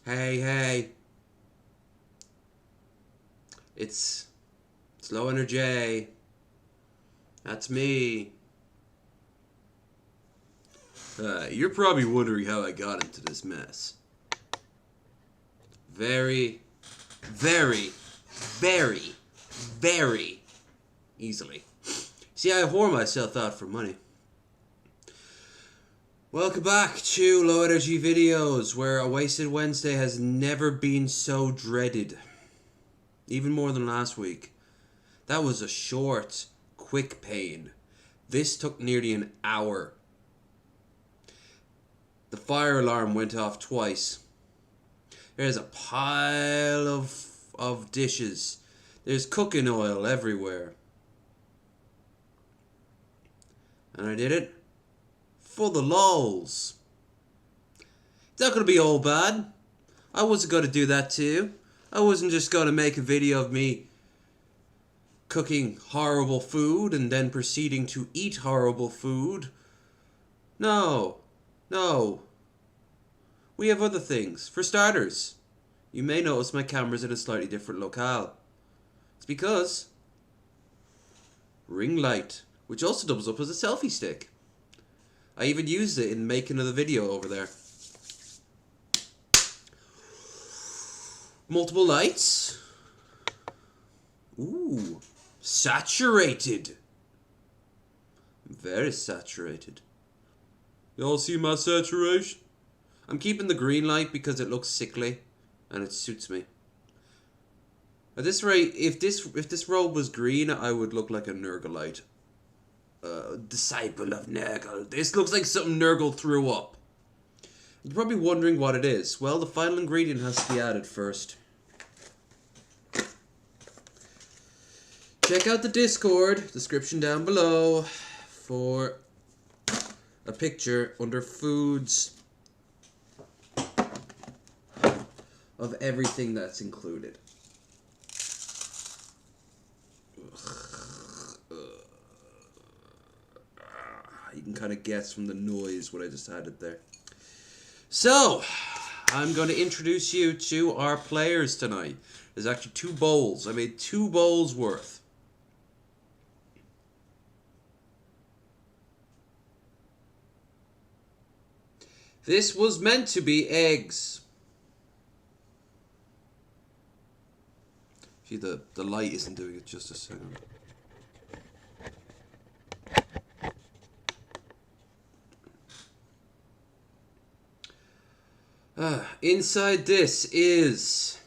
Hey. It's Low Energy. That's me. You're probably wondering how I got into this mess. Very easily. See, I whore myself out for money. Welcome back to Low Energy Videos, where a Wasted Wednesday has never been so dreaded. Even more than last week. That was a short, quick pain. This took nearly an hour. The fire alarm went off twice. There's a pile of dishes. There's cooking oil everywhere. And I did it for the lols. It's not going to be all bad. I wasn't going to do that too. I wasn't just going to make a video of me cooking horrible food and then proceeding to eat horrible food. No. We have other things. For starters, you may notice my camera's in a slightly different locale. It's because ring light, which also doubles up as a selfie stick. I even used it in making of the video over there. Multiple lights. Ooh, saturated. Very saturated. Y'all see my saturation? I'm keeping the green light because it looks sickly and it suits me. At this rate, if this robe was green, I would look like a Nurglite. Disciple of Nurgle. This looks like something Nurgle threw up. You're probably wondering what it is. Well, the final ingredient has to be added first. Check out the Discord, description down below, for a picture under foods of everything that's included. You can kind of guess from the noise what I just added there. So, I'm going to introduce you to our players tonight. There's actually 2 bowls. I made 2 bowls worth. This was meant to be eggs. See, the light isn't doing it just a second. Inside this is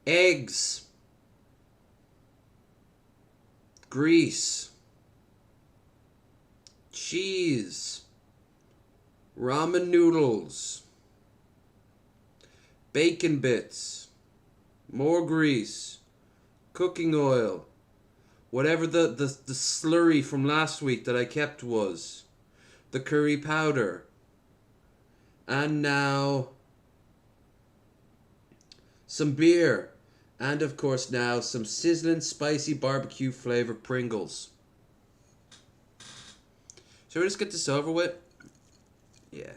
eggs, grease, cheese, ramen noodles, bacon bits, more grease, cooking oil, whatever the slurry from last week that I kept was, the curry powder, and now some beer, and of course now some sizzling spicy barbecue flavored Pringles. Shall we just get this over with? Yeah.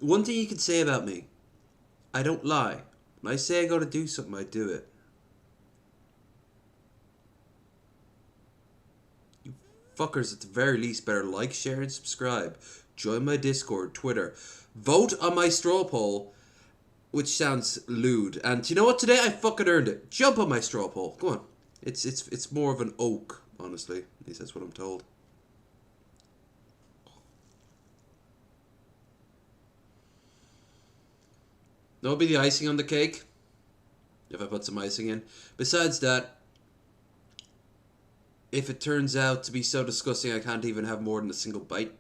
One thing you can say about me, I don't lie. When I say I gotta do something, I do it. You fuckers at the very least better like, share, and subscribe. Join my Discord, Twitter. Vote on my straw poll, which sounds lewd. And you know what? Today I fucking earned it. Jump on my straw poll. Go on. It's more of an oak, honestly. At least that's what I'm told. That'll be the icing on the cake, if I put some icing in. Besides that, if it turns out to be so disgusting I can't even have more than a single bite,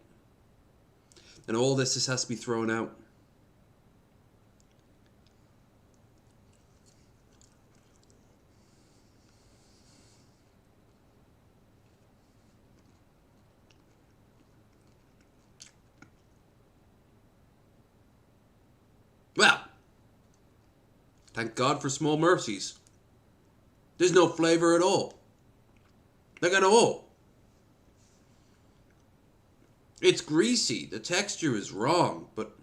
then all this just has to be thrown out. Well, thank God for small mercies. There's no flavor at all. Like at all. It's greasy. The texture is wrong, but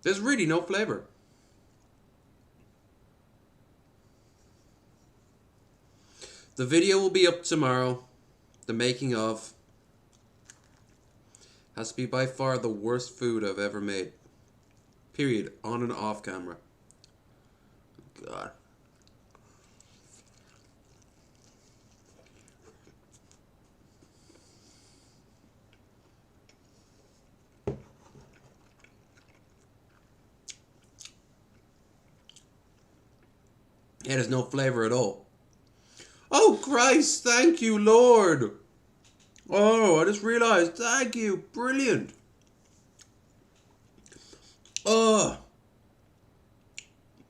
there's really no flavor. The video will be up tomorrow. The making of. Has to be by far the worst food I've ever made. Period. On and off camera. God. It has no flavor at all. Oh Christ, thank you, Lord. Oh, I just realized. Thank you. Brilliant. Oh.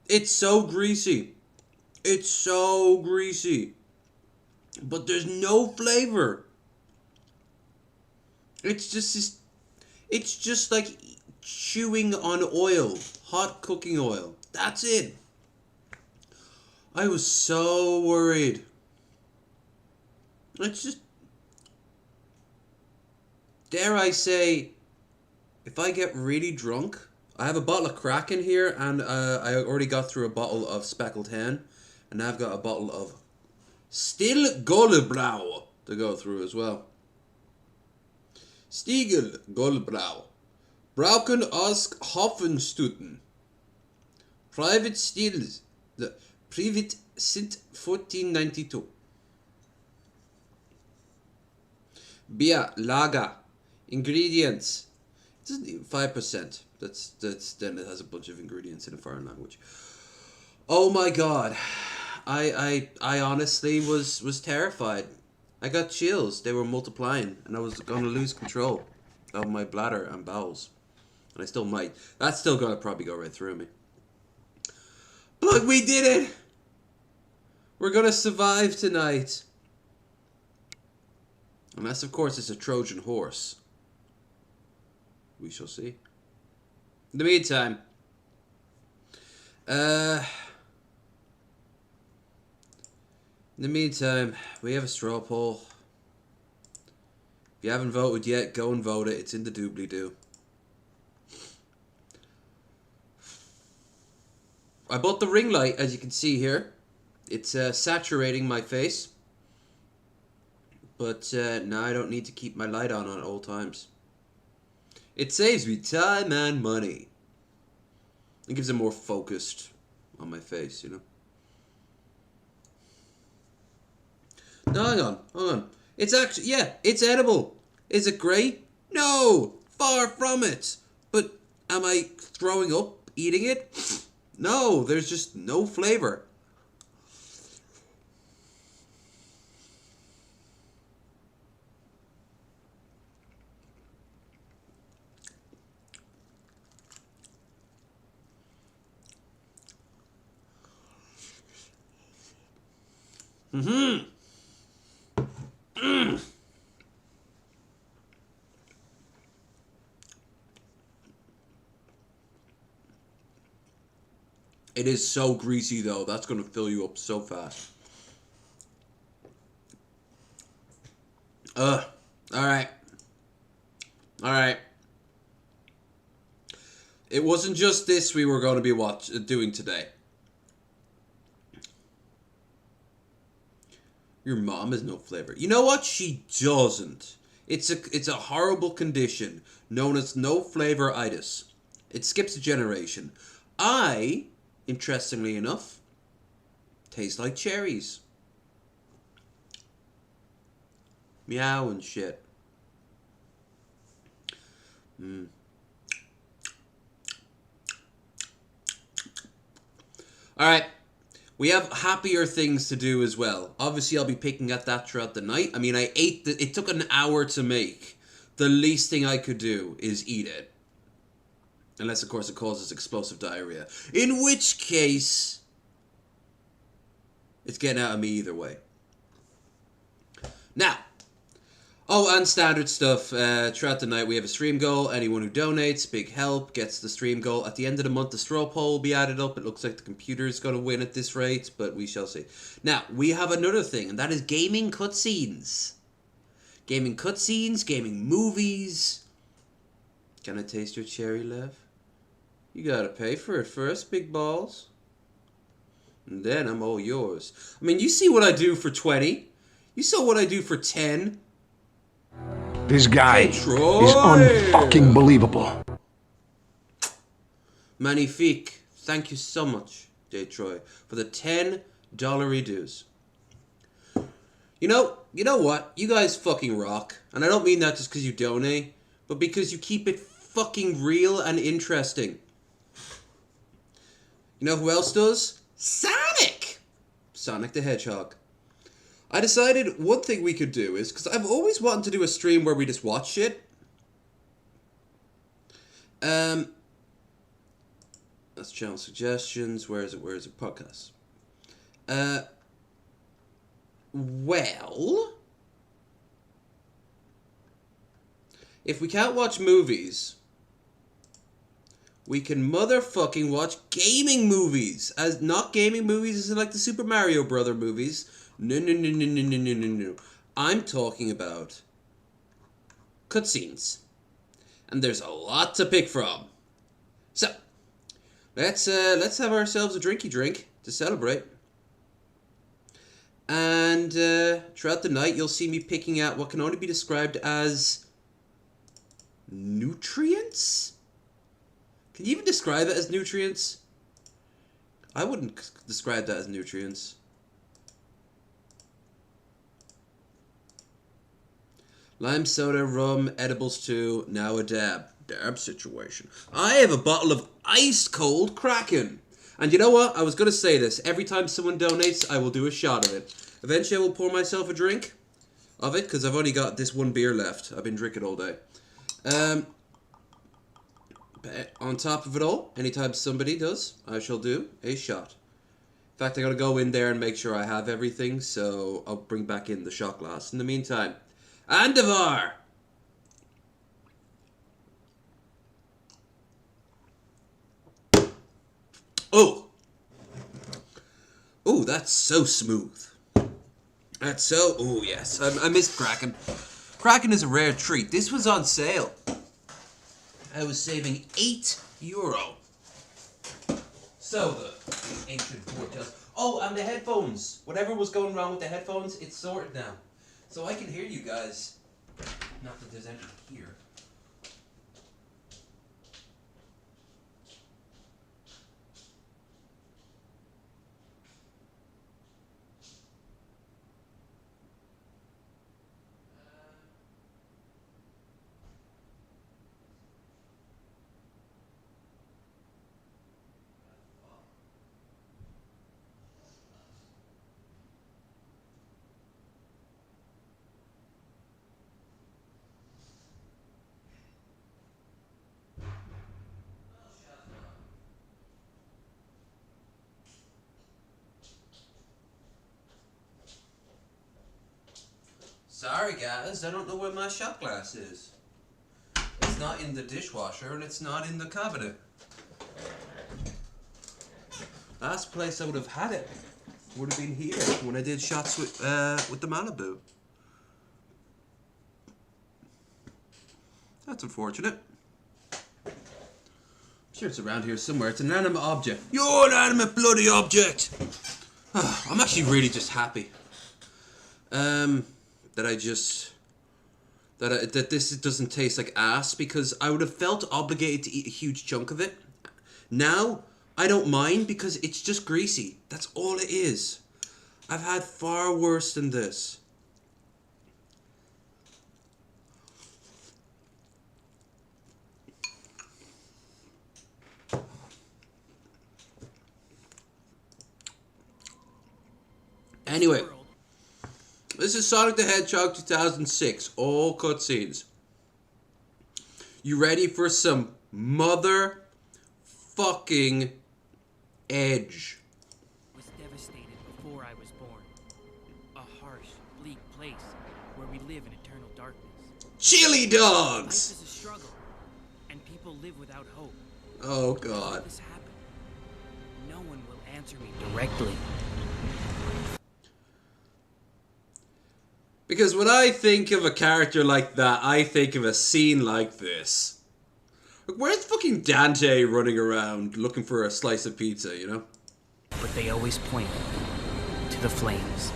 It's so greasy. It's so greasy. But there's no flavor. It's just like chewing on oil. Hot cooking oil. That's it. I was so worried. It's just, dare I say, if I get really drunk, I have a bottle of Kraken here, and I already got through a bottle of Speckled Hen, and now I've got a bottle of Still Goldbrau to go through as well. Stiegel Goldbrau. Brauken aus Hoffenstuten. Private Stills. The Privat Sint 1492. Beer Lager. Ingredients. It doesn't even 5%. That's then it has a bunch of ingredients in a foreign language. Oh my god. I honestly was terrified. I got chills. They were multiplying, and I was gonna lose control of my bladder and bowels. And I still might. That's still gonna probably go right through me. But we did it! We're gonna survive tonight. Unless, of course, it's a Trojan horse. We shall see. In the meantime, we have a straw poll. If you haven't voted yet, go and vote it. It's in the doobly-doo. I bought the ring light, as you can see here. It's saturating my face. But now I don't need to keep my light on at all times. It saves me time and money. It gives it more focused on my face, you know. No, hang on. It's actually, yeah, it's edible. Is it great? No, far from it. But am I throwing up eating it? No, there's just no flavor. Mm-hmm. It is so greasy, though. That's going to fill you up so fast. Alright. Alright. It wasn't just this we were going to be doing today. Your mom has no flavor. You know what? She doesn't. It's a horrible condition known as no flavor-itis. It skips a generation. I, interestingly enough, taste like cherries. Meow and shit. Alright. We have happier things to do as well. Obviously, I'll be picking at that throughout the night. I mean, it took an hour to make. The least thing I could do is eat it. Unless, of course, it causes explosive diarrhea. In which case, it's getting out of me either way. Now, oh, and standard stuff. Throughout the night, we have a stream goal. Anyone who donates, big help, gets the stream goal. At the end of the month, the straw poll will be added up. It looks like the computer is going to win at this rate, but we shall see. Now, we have another thing, and that is gaming cutscenes. Gaming cutscenes, gaming movies. Can I taste your cherry, Lev? You gotta pay for it first, big balls. And then I'm all yours. I mean, you see what I do for 20. You saw what I do for 10. This guy Hey, Troy. is unfucking believable. Magnifique. Thank you so much, J. Troy, for the $10 dues. You know what? You guys fucking rock. And I don't mean that just because you donate, but because you keep it fucking real and interesting. You know who else does? Sonic! Sonic the Hedgehog. I decided one thing we could do is, because I've always wanted to do a stream where we just watch shit. That's channel suggestions. Where is it? Podcast. Well, if we can't watch movies, we can motherfucking watch gaming movies. As not gaming movies as in like the Super Mario Brother movies. No. I'm talking about cutscenes. And there's a lot to pick from. So, let's have ourselves a drinky drink to celebrate. And throughout the night, you'll see me picking out what can only be described as nutrients? Can you even describe it as nutrients? I wouldn't describe that as nutrients. Lime soda, rum, edibles too, now a dab. Dab situation. I have a bottle of ice cold Kraken. And you know what? I was going to say this. Every time someone donates, I will do a shot of it. Eventually I will pour myself a drink of it, because I've only got this one beer left. I've been drinking all day. On top of it all, anytime somebody does, I shall do a shot. In fact, I gotta go in there and make sure I have everything, so I'll bring back in the shot glass. In the meantime, Andavar! Oh! Oh, that's so smooth. That's so... Oh, yes. I miss Kraken. Kraken is a rare treat. This was on sale. I was saving €8. So the ancient foretells. Oh, and the headphones. Whatever was going wrong with the headphones, it's sorted now. So I can hear you guys. Not that there's any here. Sorry guys, I don't know where my shot glass is. It's not in the dishwasher and it's not in the cabinet. Last place I would have had it would have been here when I did shots with the Malibu. That's unfortunate. I'm sure it's around here somewhere. It's an inanimate object. You're an inanimate bloody object! I'm actually really just happy. That this doesn't taste like ass, because I would have felt obligated to eat a huge chunk of it. Now, I don't mind because it's just greasy. That's all it is. I've had far worse than this. Anyway. This is Sonic the Hedgehog 2006, all cutscenes. You ready for some motherfucking edge? I was devastated before I was born. A harsh, bleak place where we live in eternal darkness. Chili dogs! Life is a struggle, and people live without hope. Oh How God. did this happen? No one will answer me directly. Because when I think of a character like that, I think of a scene like this. Like, where's fucking Dante running around looking for a slice of pizza, you know? But they always point to the flames.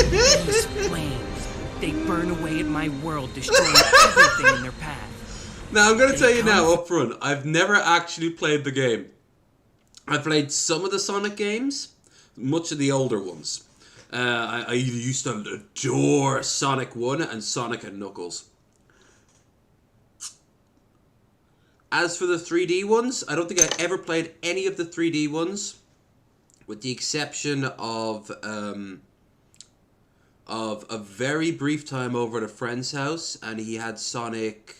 These flames, they burn away at my world, destroying everything in their path. Now, I'm going to tell you now up front, I've never actually played the game. I played some of the Sonic games, much of the older ones. I used to adore Sonic 1 and Sonic and Knuckles. As for the 3D ones, I don't think I ever played any of the 3D ones, with the exception of a very brief time over at a friend's house, and he had Sonic...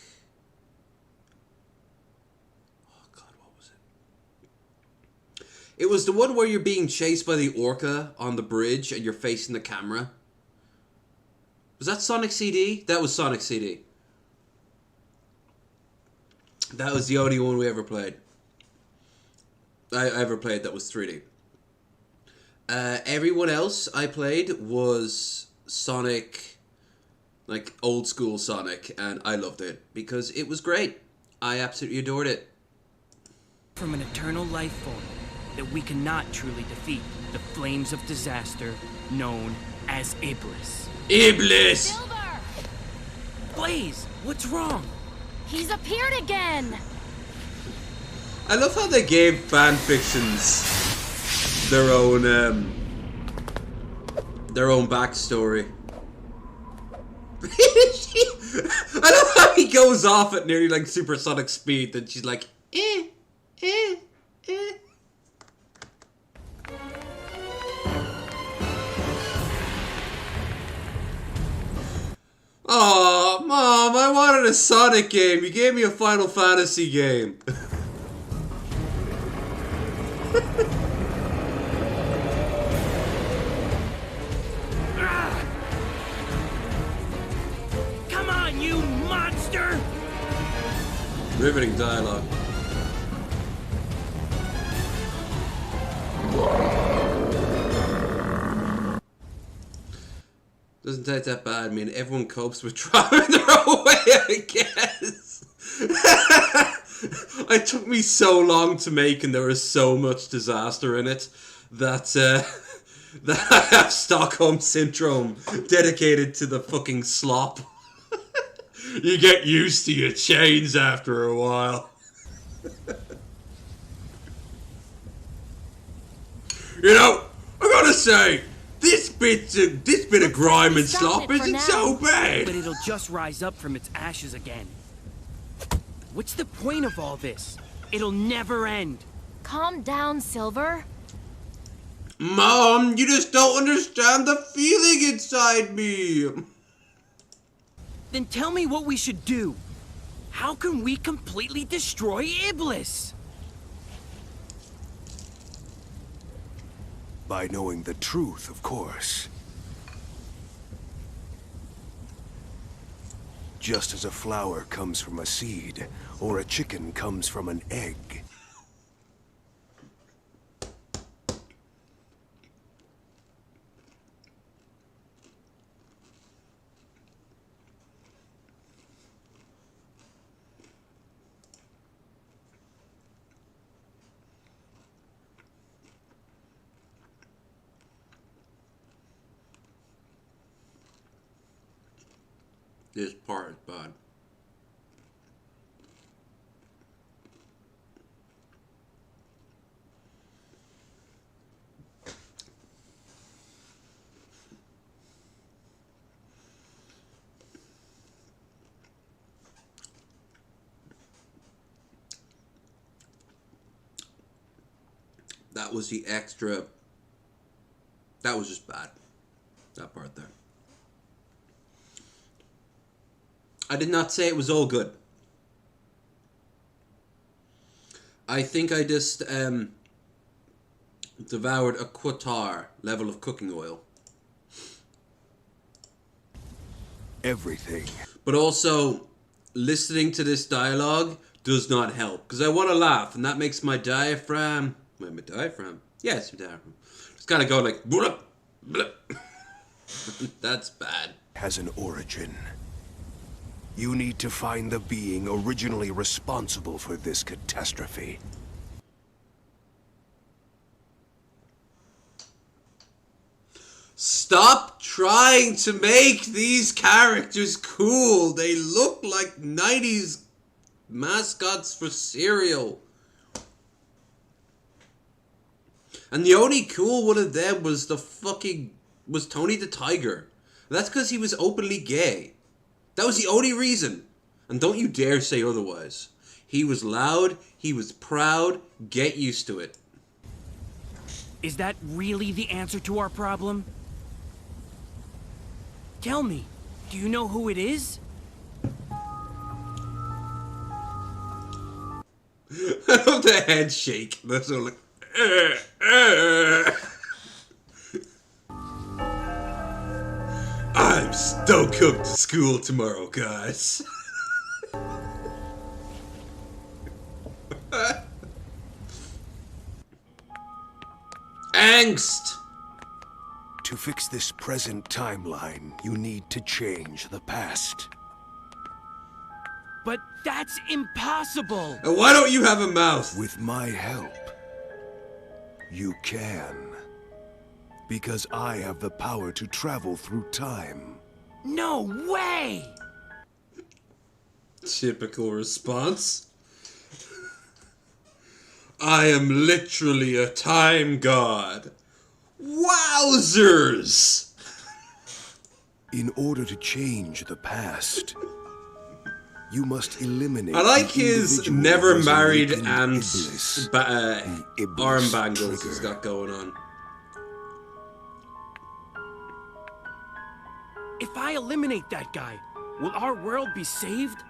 It was the one where you're being chased by the orca on the bridge and you're facing the camera. Was that Sonic CD? That was Sonic CD. That was the only one we ever played. I ever played that was 3D. Everyone else I played was Sonic, like old school Sonic, and I loved it because it was great. I absolutely adored it. From an eternal life form that we cannot truly defeat, the flames of disaster known as Iblis. Iblis! Silver! Blaze, what's wrong? He's appeared again! I love how they gave fan fictions their own backstory. I love how he goes off at nearly like supersonic speed and she's like, eh. Aw, Mom, I wanted a Sonic game. You gave me a Final Fantasy game. Come on, you monster! Riveting dialogue. Doesn't taste that bad. I mean, everyone copes with trauma in their own way, I guess. It took me so long to make, and there was so much disaster in it that that I have Stockholm Syndrome dedicated to the fucking slop. You get used to your chains after a while. You know, I gotta say, this bit of grime and slop isn't so bad. But it'll just rise up from its ashes again. What's the point of all this? It'll never end. Calm down, Silver. Mom, you just don't understand the feeling inside me. Then tell me what we should do. How can we completely destroy Iblis? By knowing the truth, of course. Just as a flower comes from a seed, or a chicken comes from an egg. This part is bad. That was the extra. That was just bad. That part there. I did not say it was all good. I think I just devoured a quartar level of cooking oil. Everything. But also, listening to this dialogue does not help. Because I want to laugh, and that makes my diaphragm... Wait, my diaphragm? Yes, my diaphragm. Just gotta go like... Blup, blup. That's bad. Has an origin. You need to find the being originally responsible for this catastrophe. Stop trying to make these characters cool. They look like 90s mascots for cereal. And the only cool one of them was was Tony the Tiger. That's because he was openly gay. That was the only reason. And don't you dare say otherwise. He was loud, he was proud, get used to it. Is that really the answer to our problem? Tell me, do you know who it is? I love the head shake. That's all like... I'm stoked up to school tomorrow, guys. Angst! To fix this present timeline, you need to change the past. But that's impossible! And why don't you have a mouth? With my help, you can. Because I have the power to travel through time. No way! Typical response. I am literally a time god. Wowzers! In order to change the past, you must eliminate. I like the his individual never married resonating and Iblis. Iblis arm bangles trigger. he's got going on. If I eliminate that guy, will our world be saved?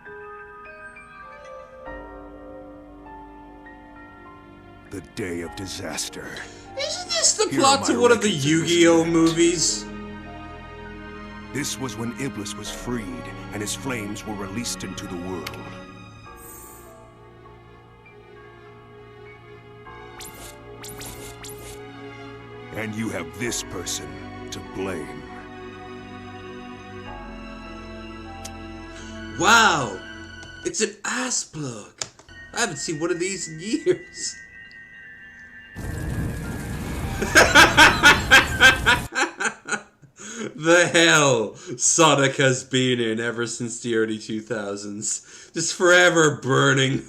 The day of disaster. Isn't this the Here plot are to my one of the records of Yu-Gi-Oh this movies? This was when Iblis was freed and his flames were released into the world. And you have this person to blame. Wow! It's an ass plug! I haven't seen one of these in years. The hell Sonic has been in ever since the early 2000s. Just forever burning.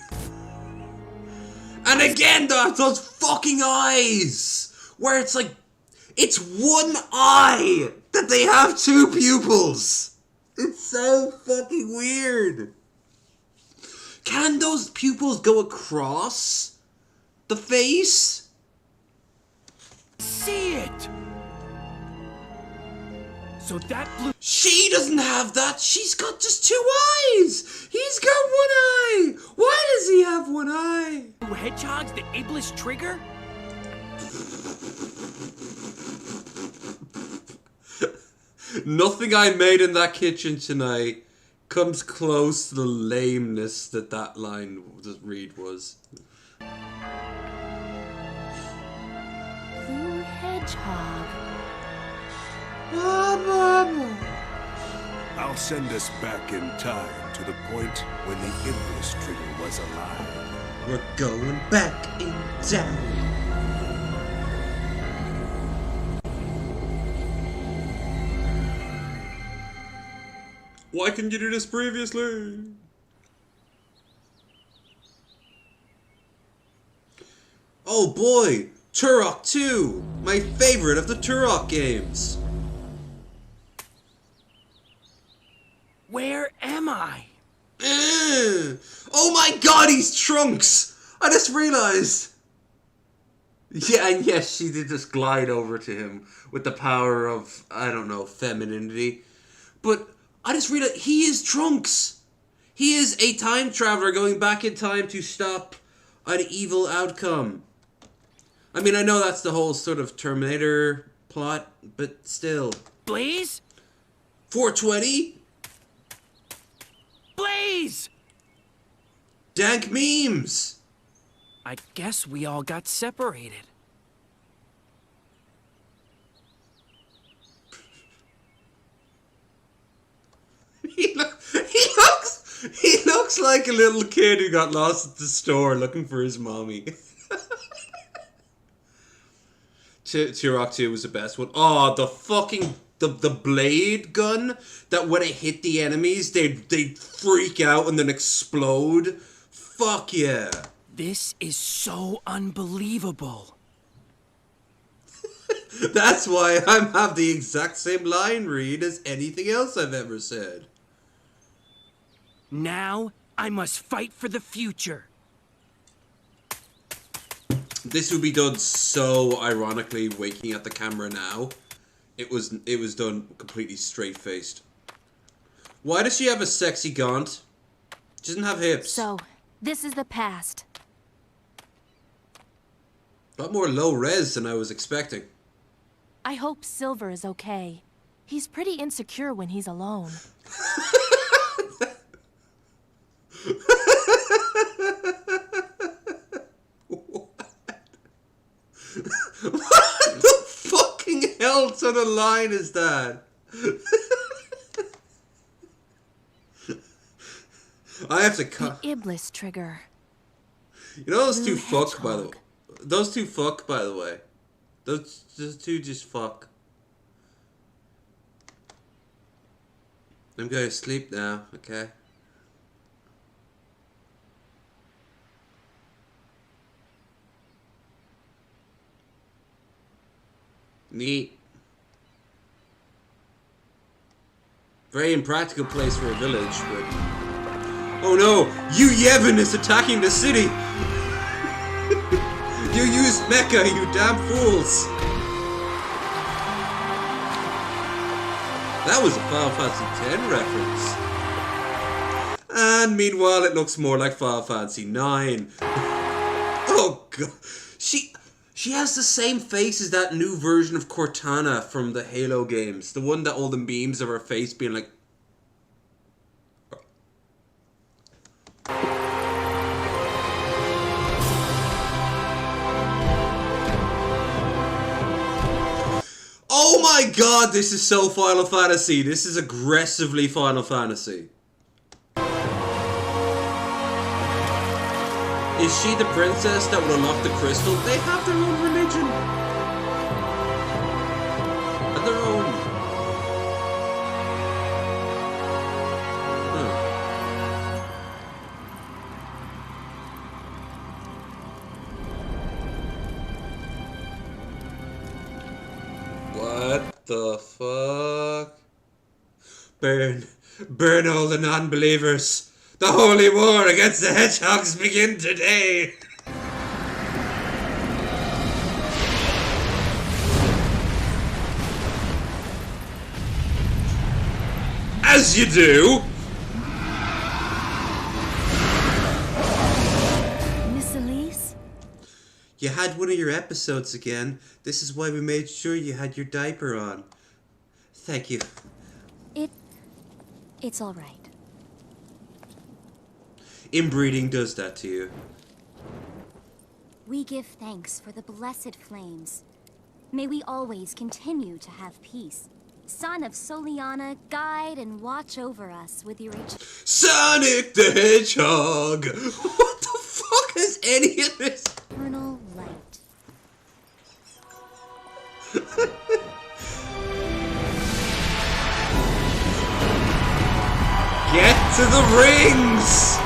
And again, those fucking eyes! Where it's like, it's one eye that they have two pupils! It's so fucking weird. Can those pupils go across the face? See it! So that blue She doesn't have that. She's got just two eyes. He's got one eye. Why does he have one eye? hedgehog's the Iblis trigger? Nothing I made in that kitchen tonight comes close to the lameness that that line read was. Blue hedgehog. I'll send us back in time to the point when the Iblis trigger was alive. We're going back in time. Why couldn't you do this previously? Oh boy, Turok 2! My favorite of the Turok games! Where am I? Oh my god, he's Trunks! I just realized! Yeah, and yes, she did just glide over to him with the power of, I don't know, femininity. But I just realized he is Trunks! He is a time traveler going back in time to stop an evil outcome. I mean, I know that's the whole sort of Terminator plot, but still. Blaze? 420? Blaze! dank memes. I guess we all got separated. He looks like a little kid who got lost at the store looking for his mommy. Turok 2 was the best one. Oh, the fucking the blade gun that when it hit the enemies they'd freak out and then explode. Fuck yeah. This is so unbelievable. That's why I have the exact same line read as anything else I've ever said. Now I must fight for the future. This would be done so ironically, waking at the camera now. It was done completely straight-faced. Why does she have a sexy gaunt? She doesn't have hips. So, this is the past. A lot more low-res than I was expecting. I hope Silver is okay. He's pretty insecure when he's alone. What the fucking hell sort of line is that? I have to cut. The Iblis trigger. You know those two Blue fuck, by the way. hedgehog. Those two fuck, by the way. Those two just fuck. I'm going to sleep now, okay? Neat. Very impractical place for a village, but... Oh no! Yu Yevon is attacking the city! You used Mecha, you damn fools! That was a Final Fantasy X reference. And meanwhile, it looks more like Final Fantasy IX. Oh god. She has the same face as that new version of Cortana from the Halo games. The one that all the memes of her face being like... Oh my god, this is so Final Fantasy. This is aggressively Final Fantasy. Is she the princess that will unlock the crystal? They have their own religion. And their own... What the fuck? Burn all the non-believers. The holy war against the hedgehogs begin today. As you do. Miss Elise? You had one of your episodes again. This is why we made sure you had your diaper on. Thank you. It's all right. Inbreeding does that to you. We give thanks for the blessed flames. May we always continue to have peace. Son of Soliana, guide and watch over us with your Sonic the Hedgehog! What the fuck is any of this? eternal light. Get to the rings!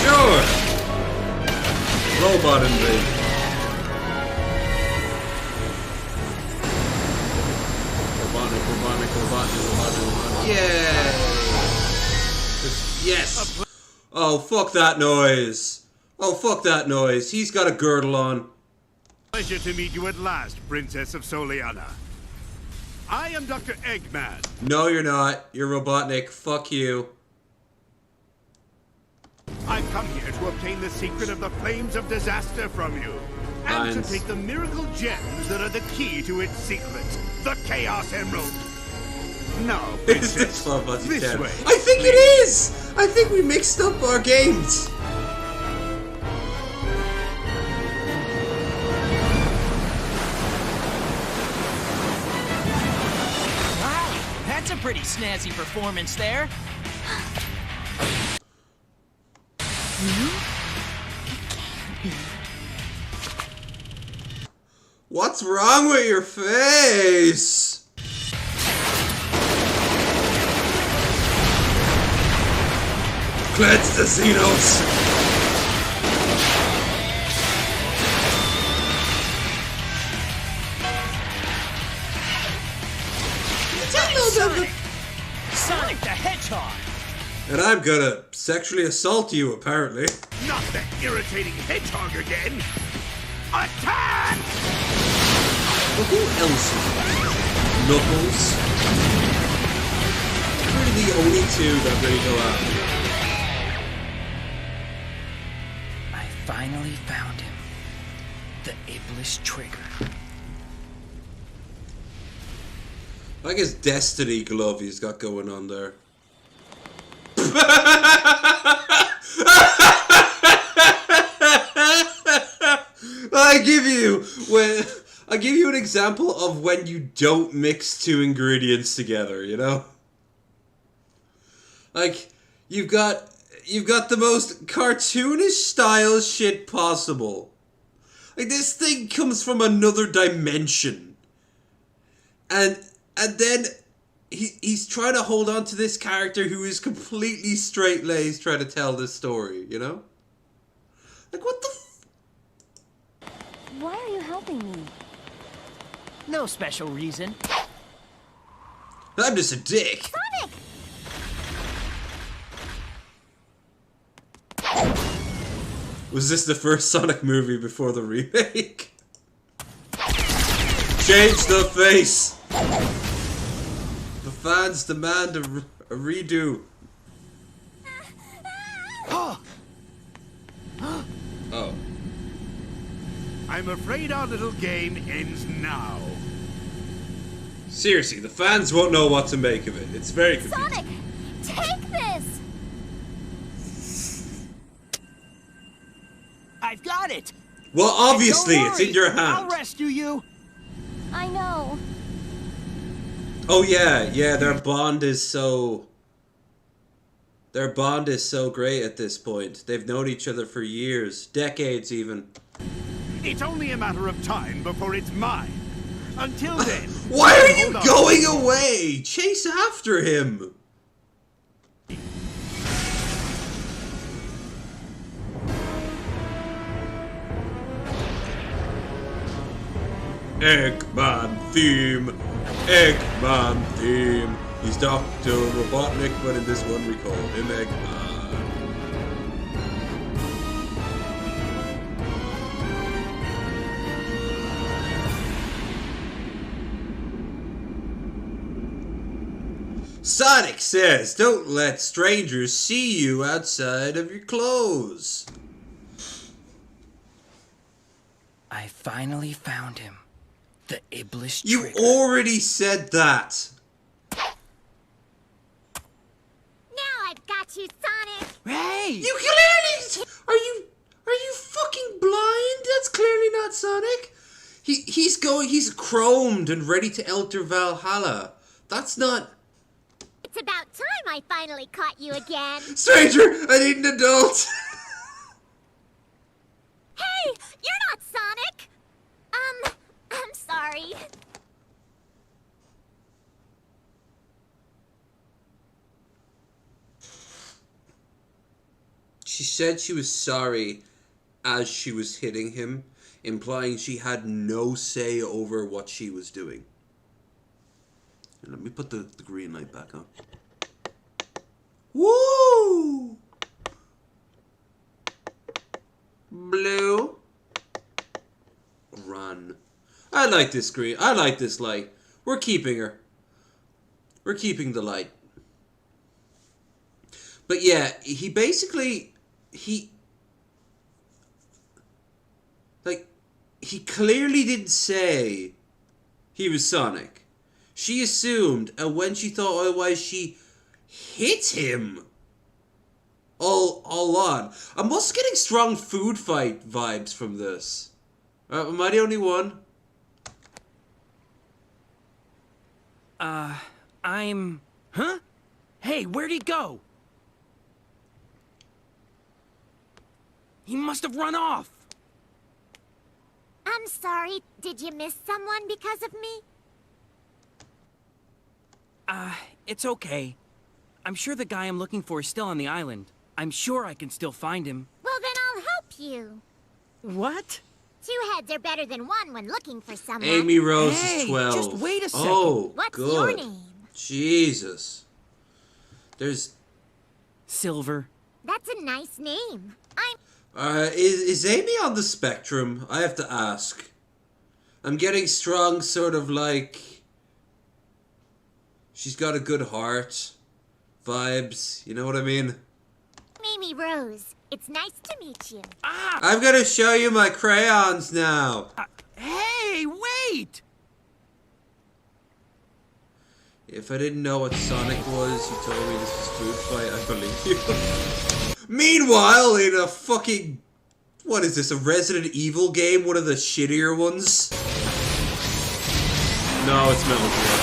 Sure! Robot invasion. Robotic. Yay! Yes! Oh, fuck that noise. Oh, fuck that noise. He's got a girdle on. Pleasure to meet you at last, Princess of Soliana. I am Dr. Eggman. No, you're not. You're Robotnik. Fuck you. I've come here to to obtain the secret of the flames of disaster from you. And to Lines. take the miracle gems that are the key to its secret. The Chaos Emerald. Now, It's the Princess, Final Fantasy this X. way. I think it is! I think we mixed up our games. Wow, that's a pretty snazzy performance there. What's wrong with your face? Cleanse the Xenos! Sonic! Sonic the Hedgehog! And I'm gonna sexually assault you, apparently. Not that irritating hedgehog again. Attack! But who else is that? Knuckles? Really the only two that really go after. I finally found him. The Iblis Trigger. I guess Destiny glove he's got going on there. I give you an example of when you don't mix two ingredients together, you know? Like, you've got the most cartoonish style shit possible. Like, this thing comes from another dimension. And then he's trying to hold on to this character who is completely straight-laced trying to tell this story, you know? Like, what the Why are you helping me? No special reason. I'm just a dick. Sonic! Was this the first Sonic movie before the remake? Change the face! The fans demand a redo. Oh. I'm afraid our little game ends now. Seriously, the fans won't know what to make of it. It's very confusing. Sonic! Take this! I've got it! Well, obviously, Don't it's in worry, your I'll hand. rescue you! I know. Oh yeah, their bond is so great at this point. They've known each other for years, decades even. It's only a matter of time before it's mine. Until then... Why are you hold on. going away? Chase after him. Eggman theme. Eggman theme. He's Dr. Robotnik, but in this one we call him Eggman. Sonic says, don't let strangers see you outside of your clothes. I finally found him. The Iblis You Trigger. already said that. Now I've got you, Sonic! Hey! You clearly... Are you fucking blind? That's clearly not Sonic. He's chromed and ready to enter Valhalla. That's not... It's about time I finally caught you again. Stranger, I need an adult. Hey! You're not Sonic! I'm sorry. She said she was sorry as she was hitting him, implying she had no say over what she was doing. And let me put the green light back on. Woo! Blue. Run. I like this green. I like this light. We're keeping her. We're keeping the light. But yeah, he basically... he clearly didn't say he was Sonic. She assumed, and when she thought otherwise, she hit him. All on. I'm also getting strong food fight vibes from this. Am I the only one? Huh? Hey, where'd he go? He must have run off. I'm sorry, did you miss someone because of me? It's okay. I'm sure the guy I'm looking for is still on the island. I'm sure I can still find him. Well, then I'll help you. What? 2 heads are better than 1 when looking for someone. Amy Rose Hey, is 12. just wait a second. Oh, What's good. your name? Jesus. There's... Silver. That's a nice name. I'm... Is Amy on the spectrum? I have to ask. I'm getting strong sort of like... She's got a good heart. Vibes. You know what I mean? Amy Rose. It's nice to meet you. Ah! I'm gonna show you my crayons now. Hey, wait! If I didn't know what Sonic was, you told me this was food fight, I believe you. Meanwhile, in a fucking... What is this, a Resident Evil game? One of the shittier ones? No, it's Metal Gear.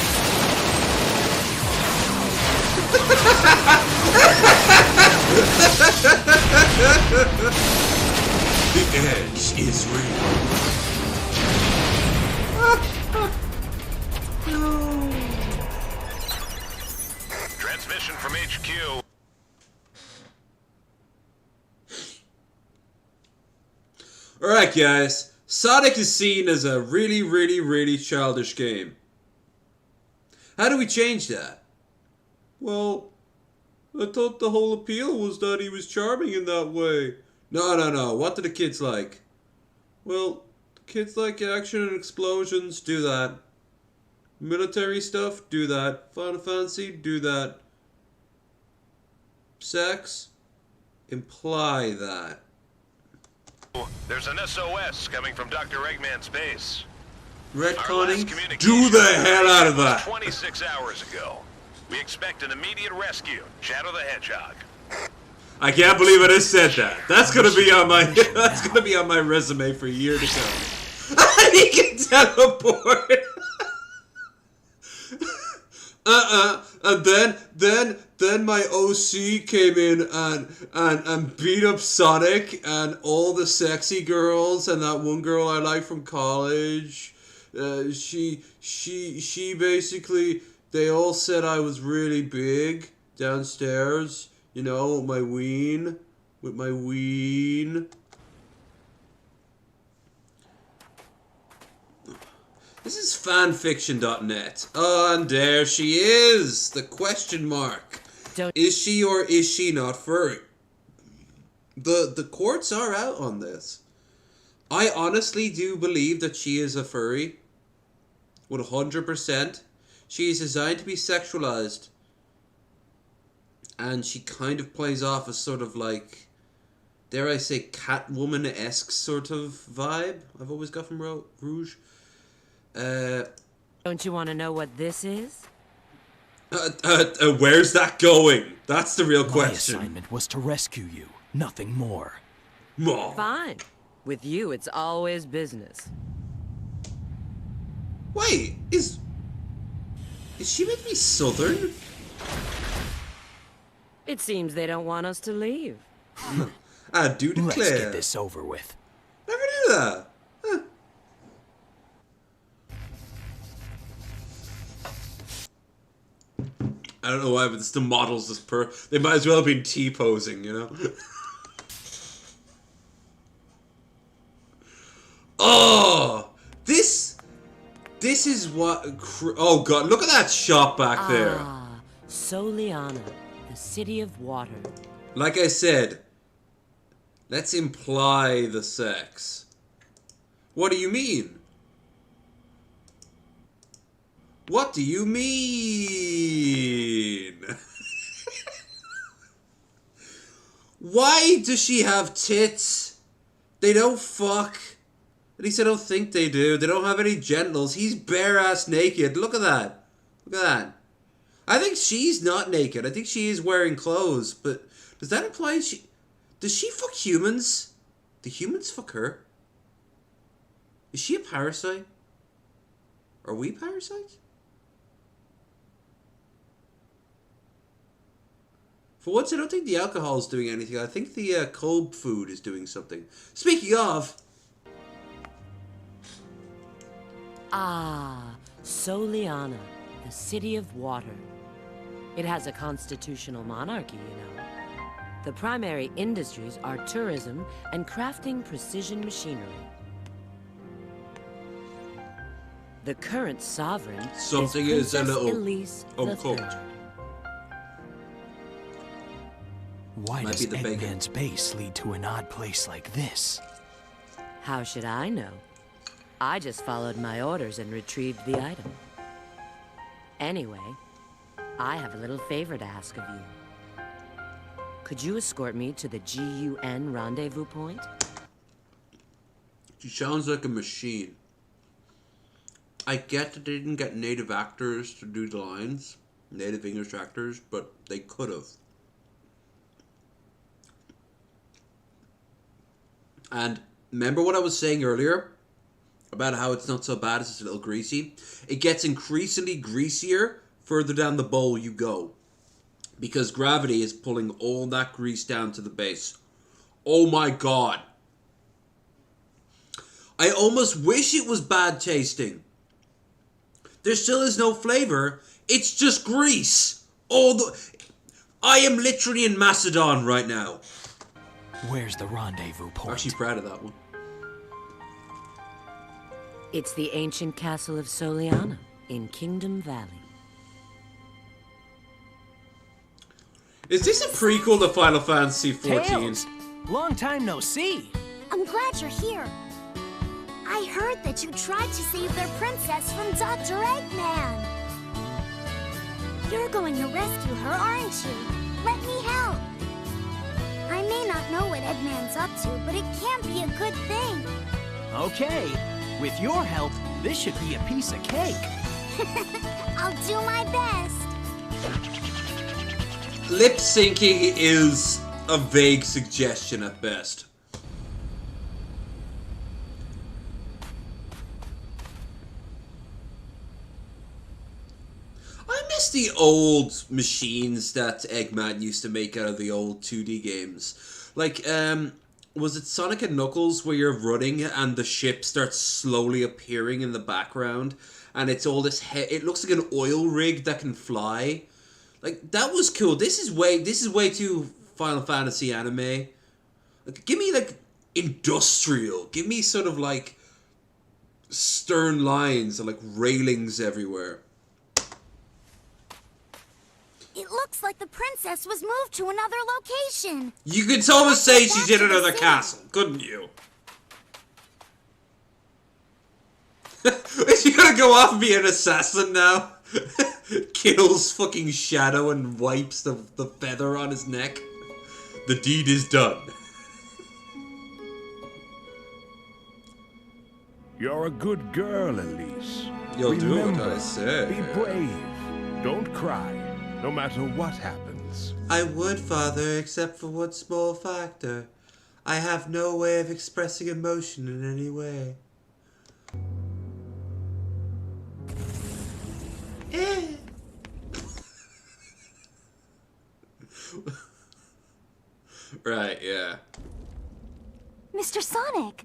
The edge is real. Transmission from HQ. Alright guys, Sonic is seen as a really childish game. How do we change that? Well, I thought the whole appeal was that he was charming in that way. No. What do the kids like? Well, kids like action and explosions, do that. Military stuff, do that. Final Fantasy, do that. Sex, imply that. There's an SOS coming from Dr. Eggman's base. Retconning, do the hell out of that. 26 hours ago. We expect an immediate rescue. Shadow the Hedgehog. I can't believe I just said that. That's gonna be on my resume for a year to come. He can teleport. And then my OC came in and beat up Sonic and all the sexy girls and that one girl I like from college. She basically, they all said I was really big downstairs, you know, with my ween. This is fanfiction.net. Oh, and there she is! The question mark. Is she or is she not furry? The courts are out on this. I honestly do believe that she is a furry. 100%. She is designed to be sexualized. And she kind of plays off a sort of like, dare I say, Catwoman-esque sort of vibe I've always got from Rouge. Don't you want to know what this is? Where's that going? That's the real question. My assignment was to rescue you, nothing more. Fine. With you, it's always business. Wait, is she meant to be Southern? It seems they don't want us to leave. I do declare. Let's get this over with. Never knew that. Huh. I don't know why, but it's the models this they might as well have been T-posing, you know? Oh! This is what... Oh god, look at that shot back there. Ah, Soliana, the city of water. Like I said, let's imply the sex. What do you mean? What do you mean? Why does she have tits? They don't fuck. At least I don't think they do. They don't have any genitals. He's bare-ass naked. Look at that. Look at that. I think she's not naked. I think she is wearing clothes. But does that imply she... Does she fuck humans? Do humans fuck her? Is she a parasite? Are we parasites? For once, I don't think the alcohol is doing anything. I think the cold food is doing something. Speaking of... Ah, Soliana, the city of water. It has a constitutional monarchy, you know. The primary industries are tourism and crafting precision machinery. The current sovereign Something is is a Princess little Elise uncooked. III. Why Might does be the bacon. Eggman's base lead to an odd place like this? How should I know? I just followed my orders and retrieved the item. Anyway, I have a little favor to ask of you. Could you escort me to the GUN rendezvous point? She sounds like a machine. I get that they didn't get native actors to do the lines, native English actors, but they could have. And remember what I was saying earlier about how it's not so bad, it's just a little greasy? It gets increasingly greasier further down the bowl you go, because gravity is pulling all that grease down to the base. Oh my god. I almost wish it was bad tasting. There still is no flavor. It's just grease. I am literally in Macedon right now. Where's the rendezvous I'm point? actually proud of that one. It's the ancient castle of Soliana in Kingdom Valley. Is this a prequel to Final Fantasy XIV? Tails! Long time no see. I'm glad you're here. I heard that you tried to save their princess from Dr. Eggman. You're going to rescue her, aren't you? Let me help. I may not know what Eggman's up to, but it can't be a good thing. Okay, with your help, this should be a piece of cake. I'll do my best. Lip syncing is a vague suggestion at best. I miss the old machines that Eggman used to make out of the old 2D games. Like, was it Sonic and Knuckles where you're running and the ship starts slowly appearing in the background? And it's all this, it looks like an oil rig that can fly. Like, that was cool. This is way too Final Fantasy anime. Like, give me, like, industrial. Give me sort of, like, stern lines and, like, railings everywhere. It looks like the princess was moved to another location. You could almost say she's in Back to the another city. castle, couldn't you? Is she gonna go off and be an assassin now? Kills fucking Shadow and wipes the feather on his neck. The deed is done. You're a good girl, Elise. You'll do what Remember, I say. Be brave. Don't cry, no matter what happens. I would, Father, except for one small factor. I have no way of expressing emotion in any way. Right, yeah. Mr. Sonic.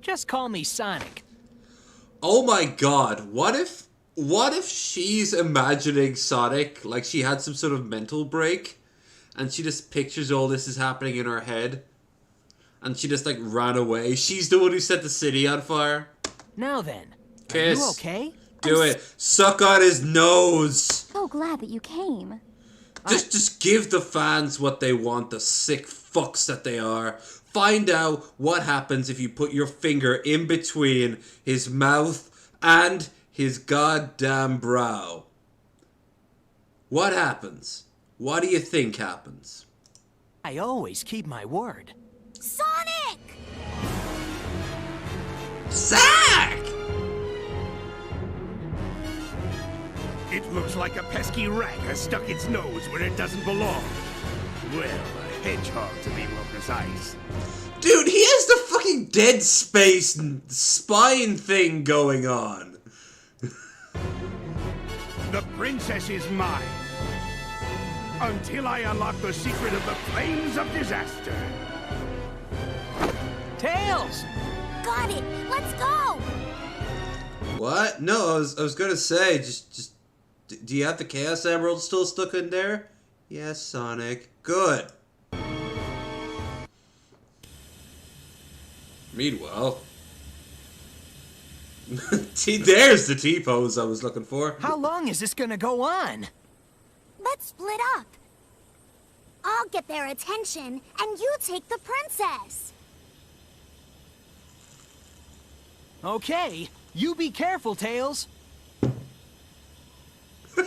Just call me Sonic. Oh my god, what if she's imagining Sonic, like she had some sort of mental break, and she just pictures all this is happening in her head, and she just like ran away. She's the one who set the city on fire. Now then, Kiss. are you okay? Do it. Suck on his nose. So glad that you came. Just give the fans what they want, the sick fucks that they are. Find out what happens if you put your finger in between his mouth and his goddamn brow. What happens? What do you think happens? I always keep my word. Sonic! Zack! It looks like a pesky rat has stuck its nose where it doesn't belong. Well, a hedgehog to be more precise. Dude, he has the fucking Dead Space spine thing going on. The princess is mine. Until I unlock the secret of the flames of disaster. Tails! Got it! Let's go! What? No, I was gonna say, just, do you have the Chaos Emerald still stuck in there? Yes, Sonic. Good. Meanwhile, there's the T-pose I was looking for. How long is this gonna go on? Let's split up. I'll get their attention, and you take the princess. Okay, you be careful, Tails. They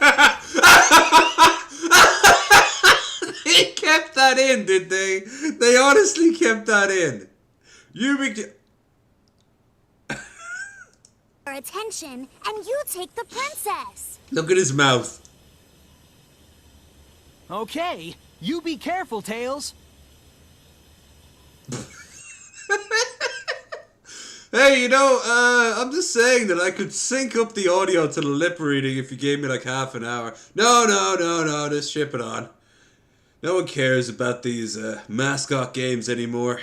kept that in, did they? They honestly kept that in. You be... Their attention, and you take the princess. Look at his mouth. Okay, you be careful, Tails. Hey, you know, I'm just saying that I could sync up the audio to the lip reading if you gave me like half an hour. No, just ship it on. No one cares about these mascot games anymore.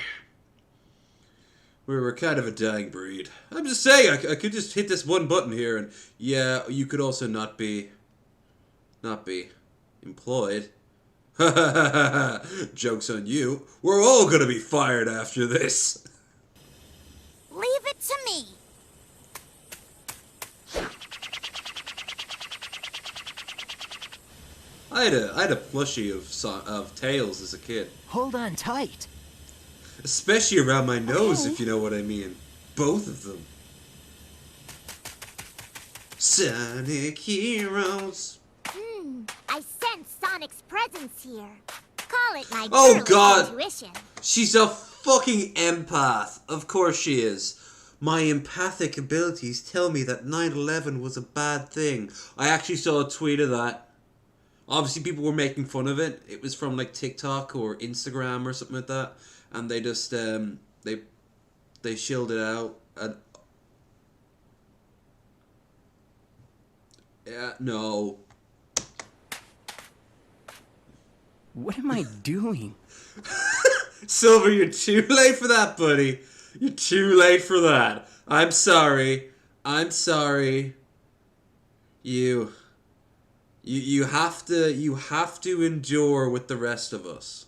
We're kind of a dying breed. I'm just saying, I could just hit this one button here and yeah, you could also not be employed. Joke's on you. We're all gonna be fired after this. Leave it to me. I had a plushie of Tails as a kid. Hold on tight. Especially around my nose, if you know what I mean. Both of them. Sonic Heroes. I sense Sonic's presence here. Call it my Oh girly God! intuition. She's a fucking empath. Of course she is. My empathic abilities tell me that 9/11 was a bad thing. I actually saw a tweet of that. Obviously people were making fun of it. It was from like TikTok or Instagram or something like that. And they just, they shilled it out. And yeah, no. What am I doing? Silver, you're too late for that, buddy. You're too late for that. I'm sorry. I'm sorry. You have to endure with the rest of us.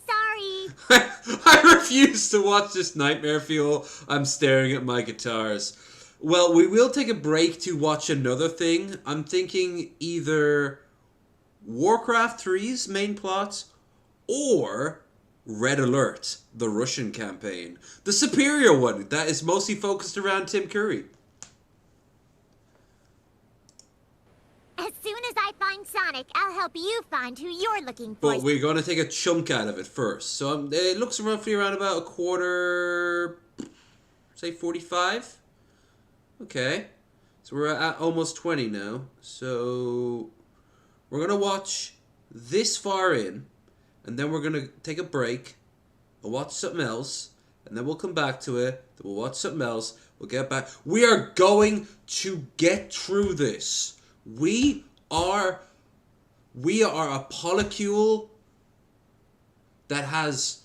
Sorry. I refuse to watch this nightmare fuel. I'm staring at my guitars. Well, we will take a break to watch another thing. I'm thinking either Warcraft 3's main plot or Red Alert, the Russian campaign. The superior one that is mostly focused around Tim Curry. As soon as I find Sonic, I'll help you find who you're looking for. But we're going to take a chunk out of it first. So it looks roughly around about a quarter, say 45. Okay. So we're at almost 20 now. So we're going to watch this far in. And then we're going to take a break. We'll watch something else. And then we'll come back to it. Then we'll watch something else. We'll get back. We are going to get through this. We are a polycule that has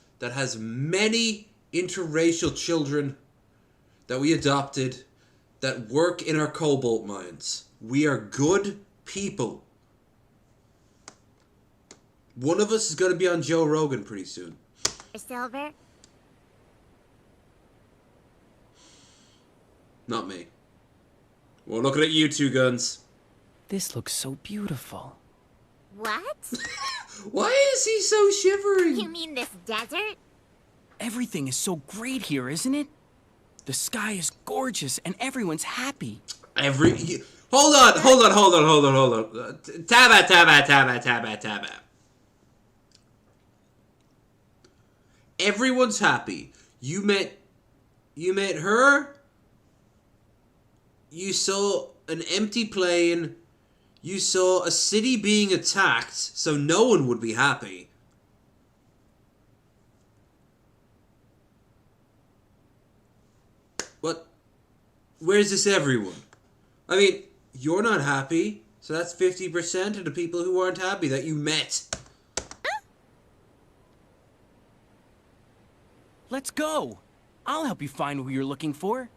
many interracial children that we adopted that work in our cobalt mines. We are good people. One of us is going to be on Joe Rogan pretty soon. Silver? Not me. We're looking at you two, Guns. This looks so beautiful. What? Why is he so shivery? You mean this desert? Everything is so great here, isn't it? The sky is gorgeous and everyone's happy. Hold on. Taba. Everyone's happy. You met her. You saw an empty plane. You saw a city being attacked, so no one would be happy. What? Where's this everyone? I mean, you're not happy, so that's 50% of the people who aren't happy that you met. Let's go. I'll help you find who you're looking for.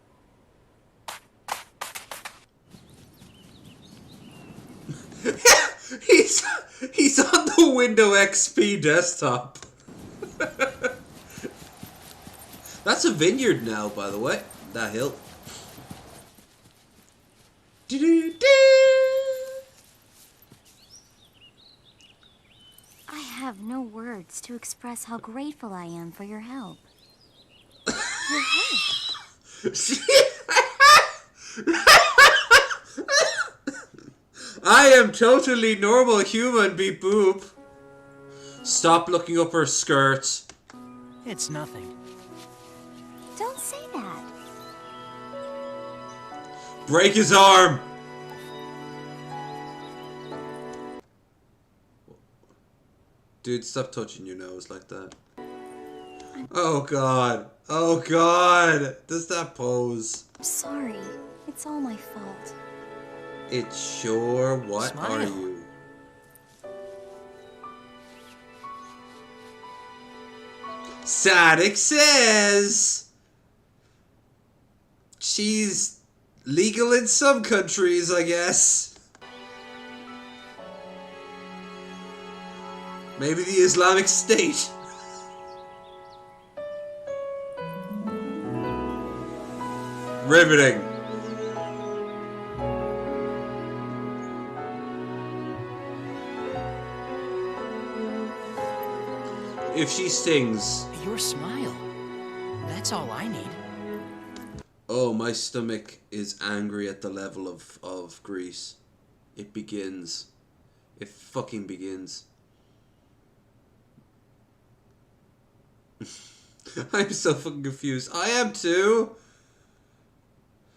He's on the Windows XP desktop. That's a vineyard now, by the way. That hill. I have no words to express how grateful I am for your help. Your help? I am totally normal human, beep boop. Stop looking up her skirt. It's nothing. Don't say that. Break his arm. Dude, stop touching your nose like that. Oh god. Oh god. Does that pose? I'm sorry. It's all my fault. It's sure. What Smile. are you? Sadek says she's legal in some countries, I guess. Maybe the Islamic State. Riveting. If she stings. Your smile. That's all I need. Oh, my stomach is angry at the level of grease. It begins. It fucking begins. I'm so fucking confused. I am too.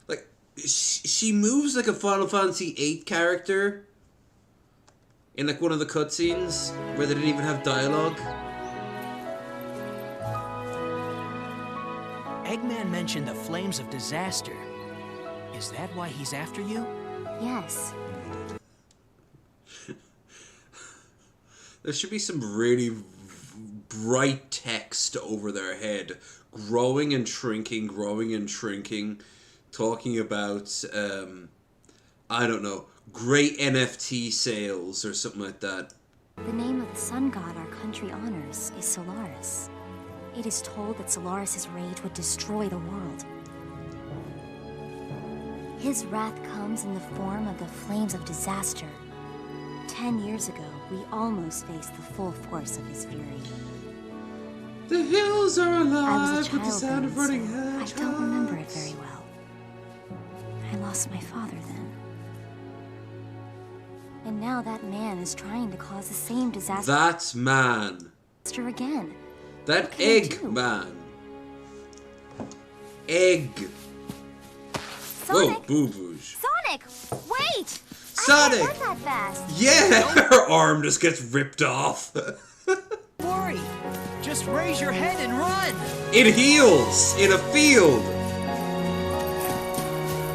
Like, she moves like a Final Fantasy VIII character in like one of the cutscenes where they didn't even have dialogue. Eggman mentioned the flames of disaster. Is that why he's after you? Yes. There should be some really bright text over their head. Growing and shrinking, talking about, I don't know, great NFT sales or something like that. The name of the sun god our country honors is Solaris. It is told that Solaris' rage would destroy the world. His wrath comes in the form of the flames of disaster. 10 years ago, we almost faced the full force of his fury. The hills are I was alive a with the child sound of then, running so hedgehogs. I don't remember it very well. I lost my father then. And now that man is trying to cause the same disaster That man. again. That What can I egg do? man. Egg. Whoa, Sonic! boo-boosh. Sonic! Wait! Sonic! I can't run that fast. Yeah, her arm just gets ripped off. Worry. Just raise your head and run. It heals in a field.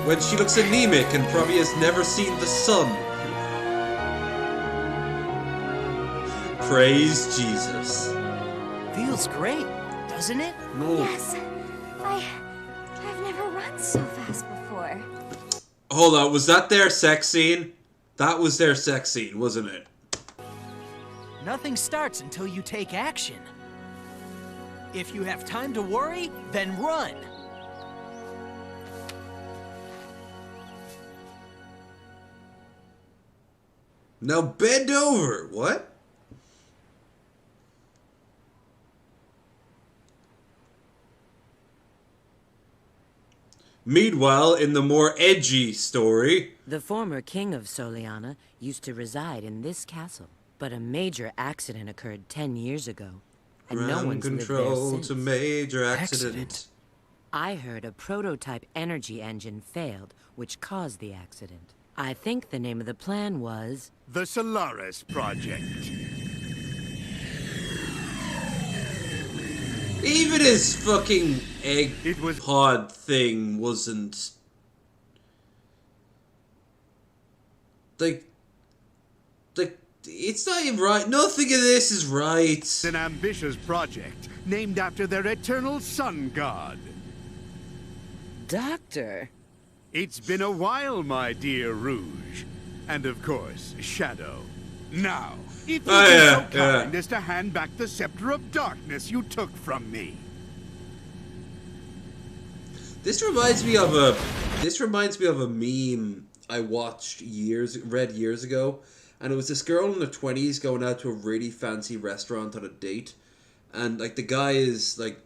When she looks anemic and probably has never seen the sun. Praise Jesus. Feels great, doesn't it? No. Yes. I've never run so fast before. Hold on, was that their sex scene? That was their sex scene, wasn't it? Nothing starts until you take action. If you have time to worry, then run. Now bend over. What? Meanwhile, in the more edgy story... The former king of Soliana used to reside in this castle, but a major accident occurred 10 years ago. and no Ground one's lived there control since. to major accident. I heard a prototype energy engine failed, which caused the accident. I think the name of the plan was... The Solaris Project. Even his fucking egg pod thing wasn't... Like, it's not even right. Nothing of this is right. It's an ambitious project named after their eternal sun god. Doctor? It's been a while, my dear Rouge. And of course, Shadow. Now, if you'd be so kind as to hand back the Scepter of Darkness you took from me. This reminds me of a meme I read years ago, and it was this girl in her 20s going out to a really fancy restaurant on a date, and like the guy is like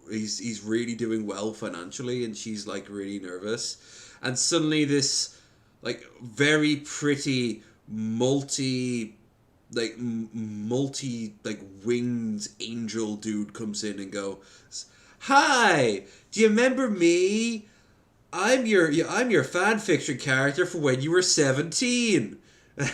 he's really doing well financially, and she's like really nervous, and suddenly this like very pretty multi winged angel dude comes in and goes, "Hi, do you remember me? I'm your fan fiction character for when you were 17." and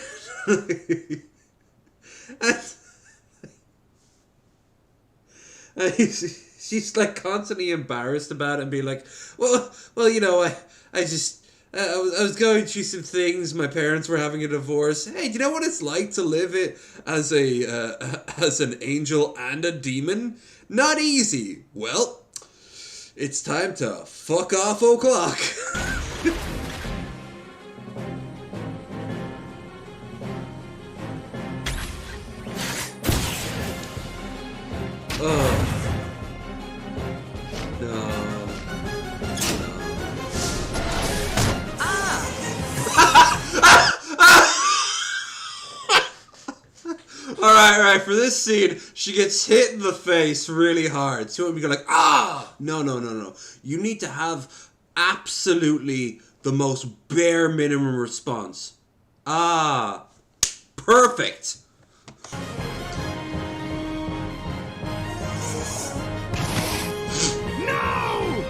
she's like constantly embarrassed about it and being like, well, you know, I was going through some things. My parents were having a divorce. Hey, do you know what it's like to live it as an angel and a demon? Not easy. Well, it's time to fuck off o'clock. Oh. Alright, for this scene, she gets hit in the face really hard. So we go like, ah! No. You need to have absolutely the most bare minimum response. Ah. Perfect! No!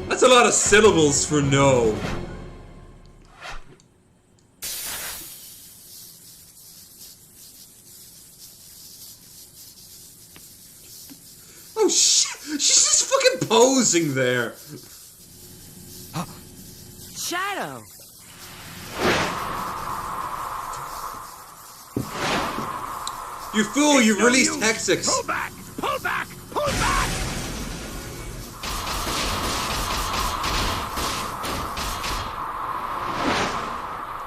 That's a lot of syllables for no. Oh shit! She's just fucking posing there. Shadow! You fool! You released Hexix. Pull back! Pull back! Pull back!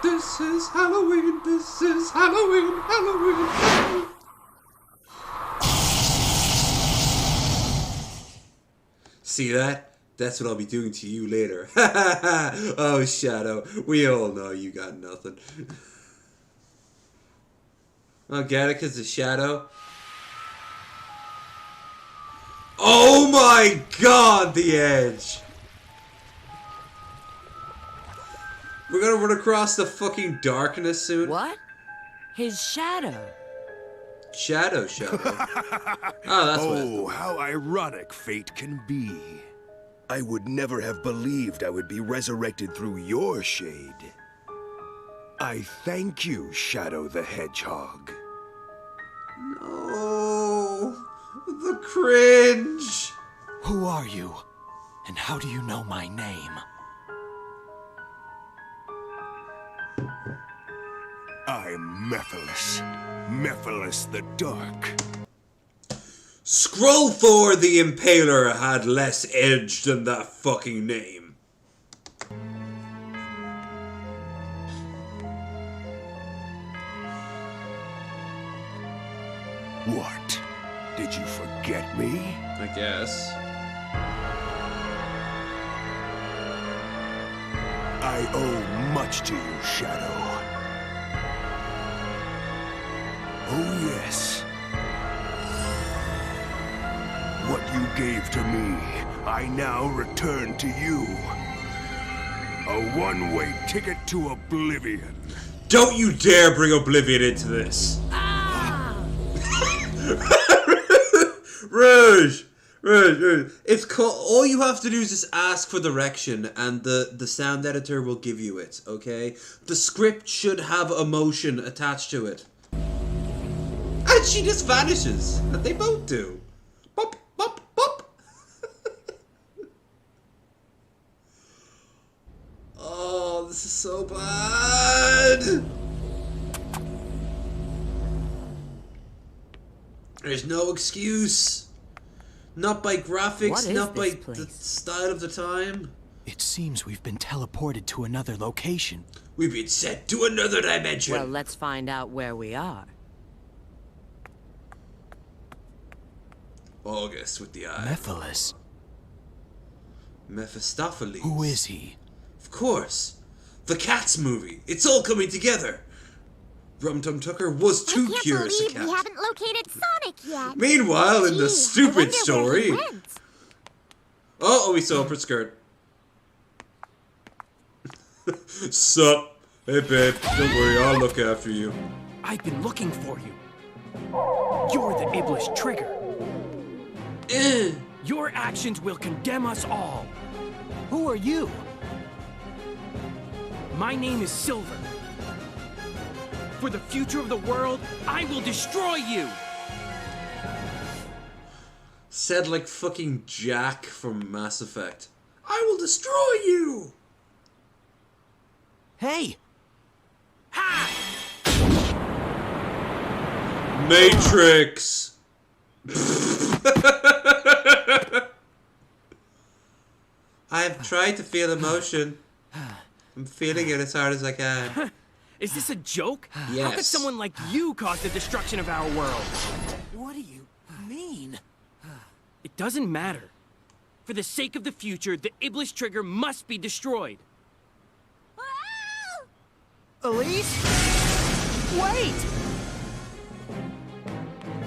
This is Halloween. This is Halloween. Halloween. See that? That's what I'll be doing to you later. Oh, Shadow. We all know you got nothing. Oh, Gattica's a Shadow? Oh my god, the edge! We're gonna run across the fucking darkness soon. What? His shadow. Shadow. Oh, that's Oh, how ironic fate can be. I would never have believed I would be resurrected through your shade. I thank you, Shadow the Hedgehog. No, the cringe. Who are you? And how do you know my name? I'm Mephiles. Mephiles the Dark. Scrollthor the Impaler had less edge than that fucking name. What? Did you forget me? I guess. I owe much to you, Shadow. Oh, yes. What you gave to me, I now return to you. A one-way ticket to oblivion. Don't you dare bring Oblivion into this. Rouge! Rouge. It's all you have to do is just ask for direction, and the sound editor will give you it, okay? The script should have emotion attached to it. And she just vanishes. And they both do. Bop, bop, bop. Oh, this is so bad. There's no excuse. Not by graphics, not by the style of the time. It seems we've been teleported to another location. We've been sent to another dimension. Well, let's find out where we are. August with the eye. Mephiles. Mephistopheles. Who is he? Of course. The Cats movie. It's all coming together. Rum Tum Tucker was too curious a cat. I can't believe we haven't located Sonic yet. Meanwhile, in the stupid story... Oh, we saw her skirt. Sup? Hey, babe. Don't worry, I'll look after you. I've been looking for you. You're the Iblis trigger. Your actions will condemn us all. Who are you? My name is Silver. For the future of the world, I will destroy you! Said like fucking Jack from Mass Effect. I will destroy you! Hey! Ha! Matrix! I've tried to feel emotion. I'm feeling it as hard as I can. Is this a joke? Yes. How could someone like you cause the destruction of our world? What do you mean? It doesn't matter. For the sake of the future, the Iblis trigger must be destroyed. Elise? Wait!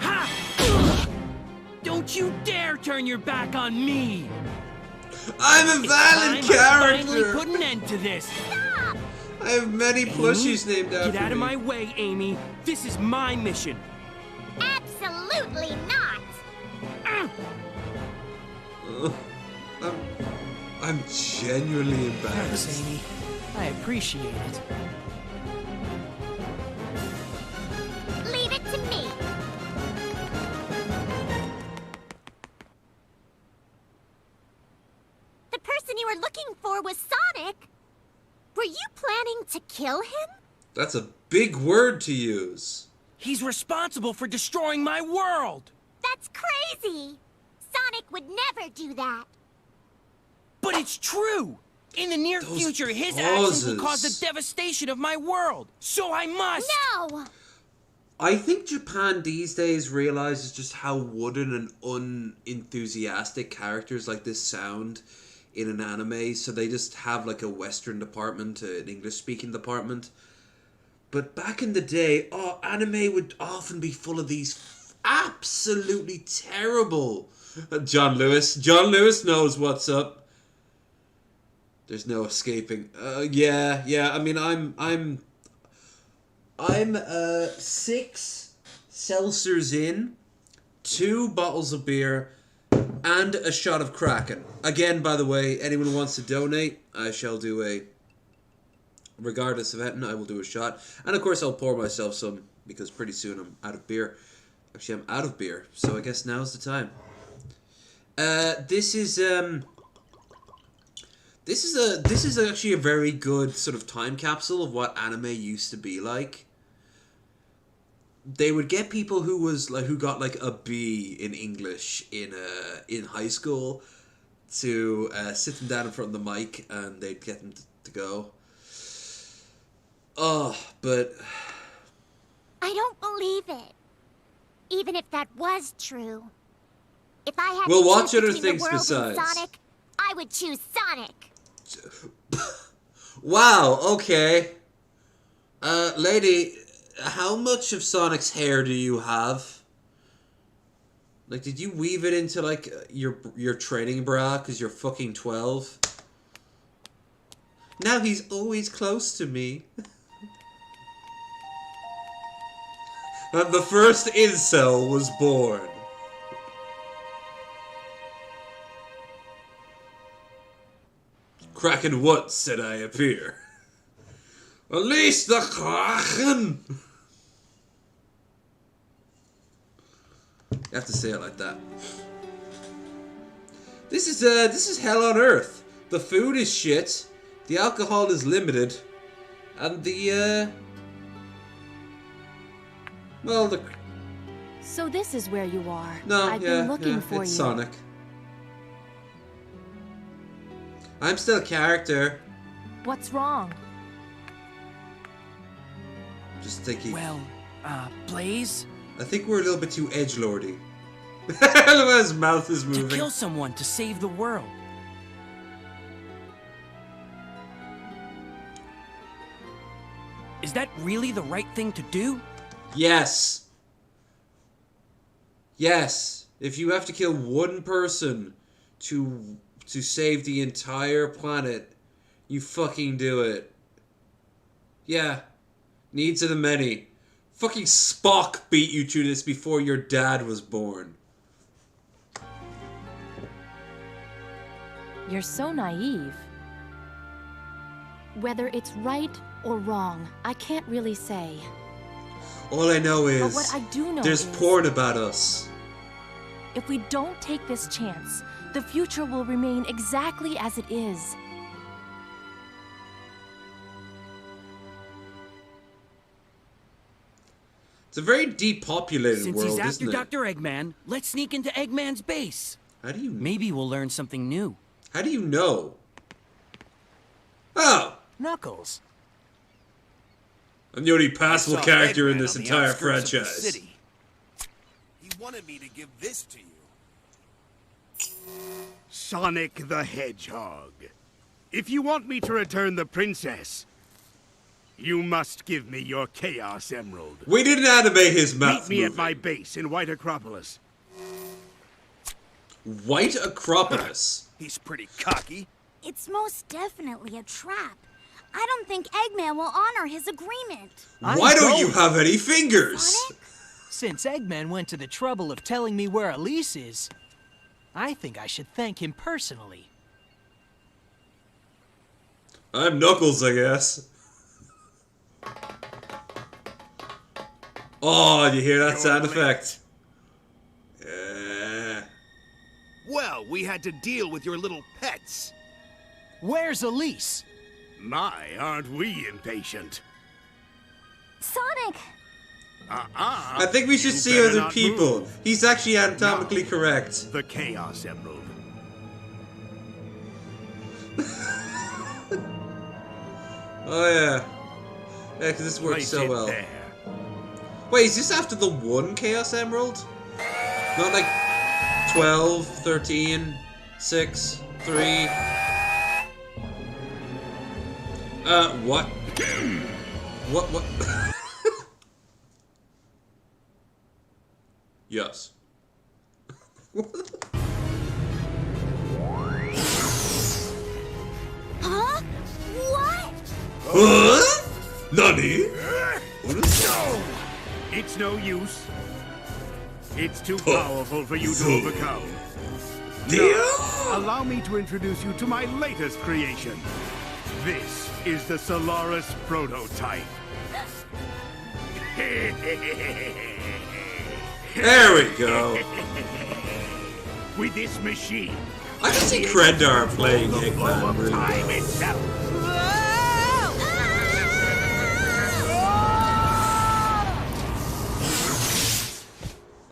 Ha! Don't you dare turn your back on me! I'm a valid character! I finally put an end to this! I have many plushies named after me. Get out of my way, Amy. This is my mission. Absolutely not! I'm genuinely embarrassed. Thanks, Amy. I appreciate it. Leave it to me. The person you were looking for was Sonic. Were you planning to kill him? That's a big word to use. He's responsible for destroying my world. That's crazy. Sonic would never do that. But it's true. In the near future, his actions will cause the devastation of my world. So I must. No! I think Japan these days realizes just how wooden and unenthusiastic characters like this sound in an anime, so they just have like a Western department, an English-speaking department. But back in the day, anime would often be full of these absolutely terrible... John Lewis knows what's up. There's no escaping. Yeah. I mean, I'm 6 seltzers in, 2 bottles of beer, and a shot of Kraken. Again, by the way, anyone who wants to donate, I shall do a... Regardless of anything, I will do a shot. And of course, I'll pour myself some, because pretty soon I'm out of beer. Actually, I'm out of beer, so I guess now's the time. This is actually a very good sort of time capsule of what anime used to be like. They would get people who got like a B in English in high school to sit them down in front of the mic, and they'd get them to go. Oh, but I don't believe it. Even if that was true. If I had we'll to watch choose other between things the world besides. and Sonic, I would choose Sonic. Wow, okay. Lady, how much of Sonic's hair do you have? Like, did you weave it into, like, your training bra because you're fucking 12? Now he's always close to me. And the first incel was born. Kraken what, said I appear. Unleash the Kraken! You have to say it like that. This is hell on earth. The food is shit, the alcohol is limited, and the well, the... So this is where you are. No, I've been looking for it's you. Sonic. I'm still a character. What's wrong? Just thinking. Well, Blaze? I think we're a little bit too edgelordy. Look how his mouth is moving. To kill someone to save the world. Is that really the right thing to do? Yes. Yes. If you have to kill one person to save the entire planet, you fucking do it. Yeah. Needs of the many. Fucking Spock beat you to this before your dad was born. You're so naive. Whether it's right or wrong, I can't really say. All I know is But what I do know there's is, porn about us. if we don't take this chance, the future will remain exactly as it is. It's a very depopulated Since world, he's after isn't it? Dr. Eggman, let's sneak into Eggman's base. How do you know? Maybe we'll learn something new. How do you know? Oh! Knuckles. I'm the only passable I saw character Eggman in this on the entire outskirts of the franchise. city. He wanted me to give this to you. Sonic the Hedgehog. If you want me to return the princess, you must give me your Chaos Emerald. We didn't animate his mouth Meet me at moving. my base in White Acropolis. White Acropolis. He's pretty cocky. It's most definitely a trap. I don't think Eggman will honor his agreement. Why don't you going. have any fingers? Sonic? Since Eggman went to the trouble of telling me where Elise is, I think I should thank him personally. I'm Knuckles, I guess. Oh, you hear that sound effect? Yeah. Well, we had to deal with your little pets. Where's Elise? My, aren't we impatient? Sonic! I think we should You see better other not people. move. He's actually anatomically correct. The Chaos Emerald. Oh yeah. Yeah, because this works Place so it well. there. Wait, is this after the one Chaos Emerald? Not like 12, 13, 6, 3... what? What? Yes. Huh? What? Huh? Nani? No! It's no use. It's too powerful for you to overcome. Now, allow me to introduce you to my latest creation. This is the Solaris prototype. There we go. With this machine, I can see Krendar playing the flow Eggman of really time well. itself.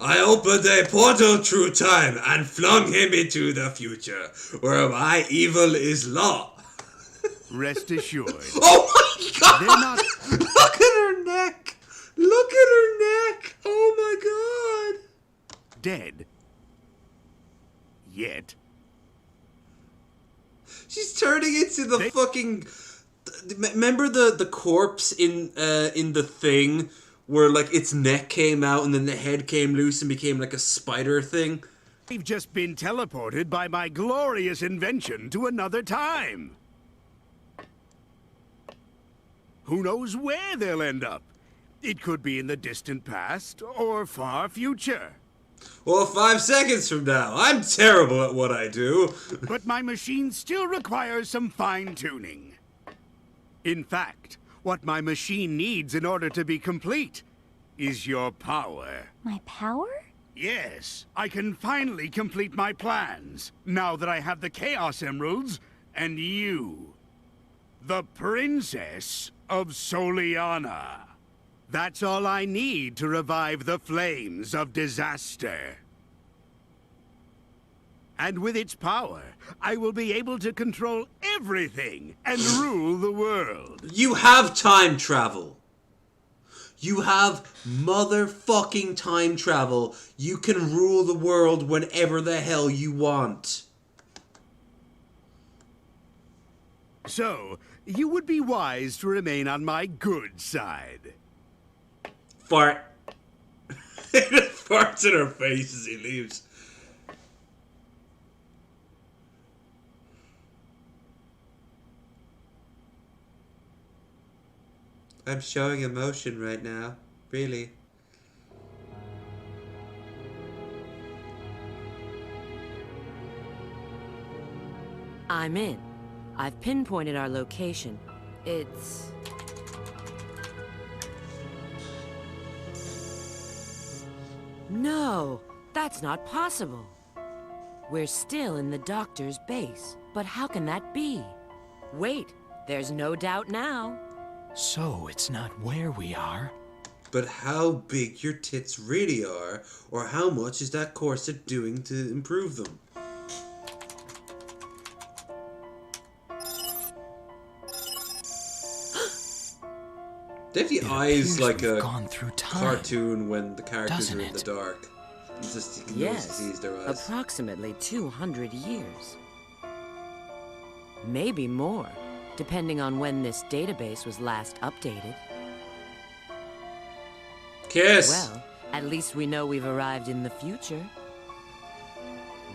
I opened a portal through time and flung him into the future, where my evil is law. Rest assured. Oh my god! They're not- Look at her neck! Look at her neck! Oh my god! Dead. Yet. She's turning into the fucking... Remember the corpse in the Thing? Where, like, its neck came out and then the head came loose and became, like, a spider thing? They've just been teleported by my glorious invention to another time. Who knows where they'll end up? It could be in the distant past or far future. Or 5 seconds from now. I'm terrible at what I do. But my machine still requires some fine-tuning. In fact, what my machine needs in order to be complete is your power. My power? Yes, I can finally complete my plans, now that I have the Chaos Emeralds and you. The Princess of Soliana. That's all I need to revive the flames of disaster. And with its power, I will be able to control everything and rule the world. You have time travel. You have motherfucking time travel. You can rule the world whenever the hell you want. So, you would be wise to remain on my good side. Fart. Farts in her face as he leaves. I'm showing emotion right now. Really. I'm in. I've pinpointed our location. It's... No, that's not possible. We're still in the doctor's base. But how can that be? Wait, there's no doubt now. So it's not where we are. But how big your tits really are, or how much is that corset doing to improve them? They have the eyes like a cartoon when the characters are in the dark. You just Yes, sees their eyes. approximately 200 years. Maybe more, depending on when this database was last updated. Kiss! Well, at least we know we've arrived in the future.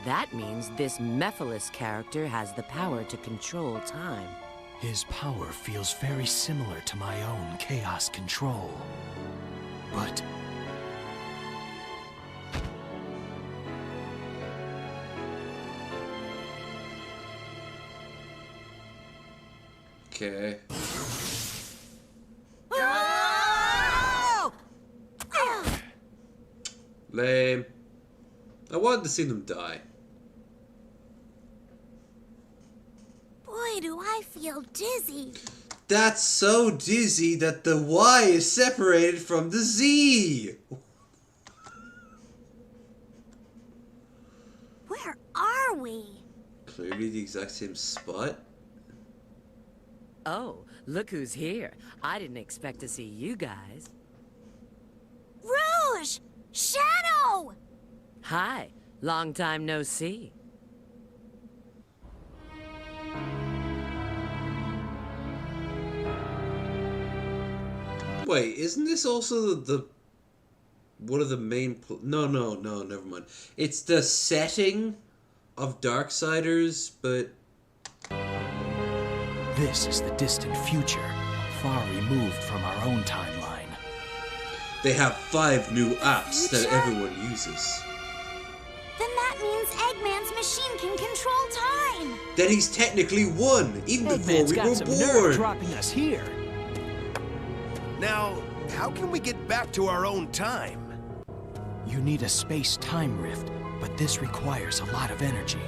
That means this Mephiles character has the power to control time. His power feels very similar to my own chaos control. But... Okay. Lame. I wanted to see them die. Boy, do I feel dizzy. That's so dizzy that the Y is separated from the Z. Where are we? Clearly the exact same spot. Oh, look who's here. I didn't expect to see you guys. Rouge! Shadow! Hi, long time no see. Wait, isn't this also the one of the main... No, never mind. It's the setting of Darksiders, but... This is the distant future, far removed from our own timeline. They have 5 new apps that everyone uses. Then that means Eggman's machine can control time. Then he's technically won, even before we were born. Dropping us here. Now, how can we get back to our own time? You need a space-time rift, but this requires a lot of energy.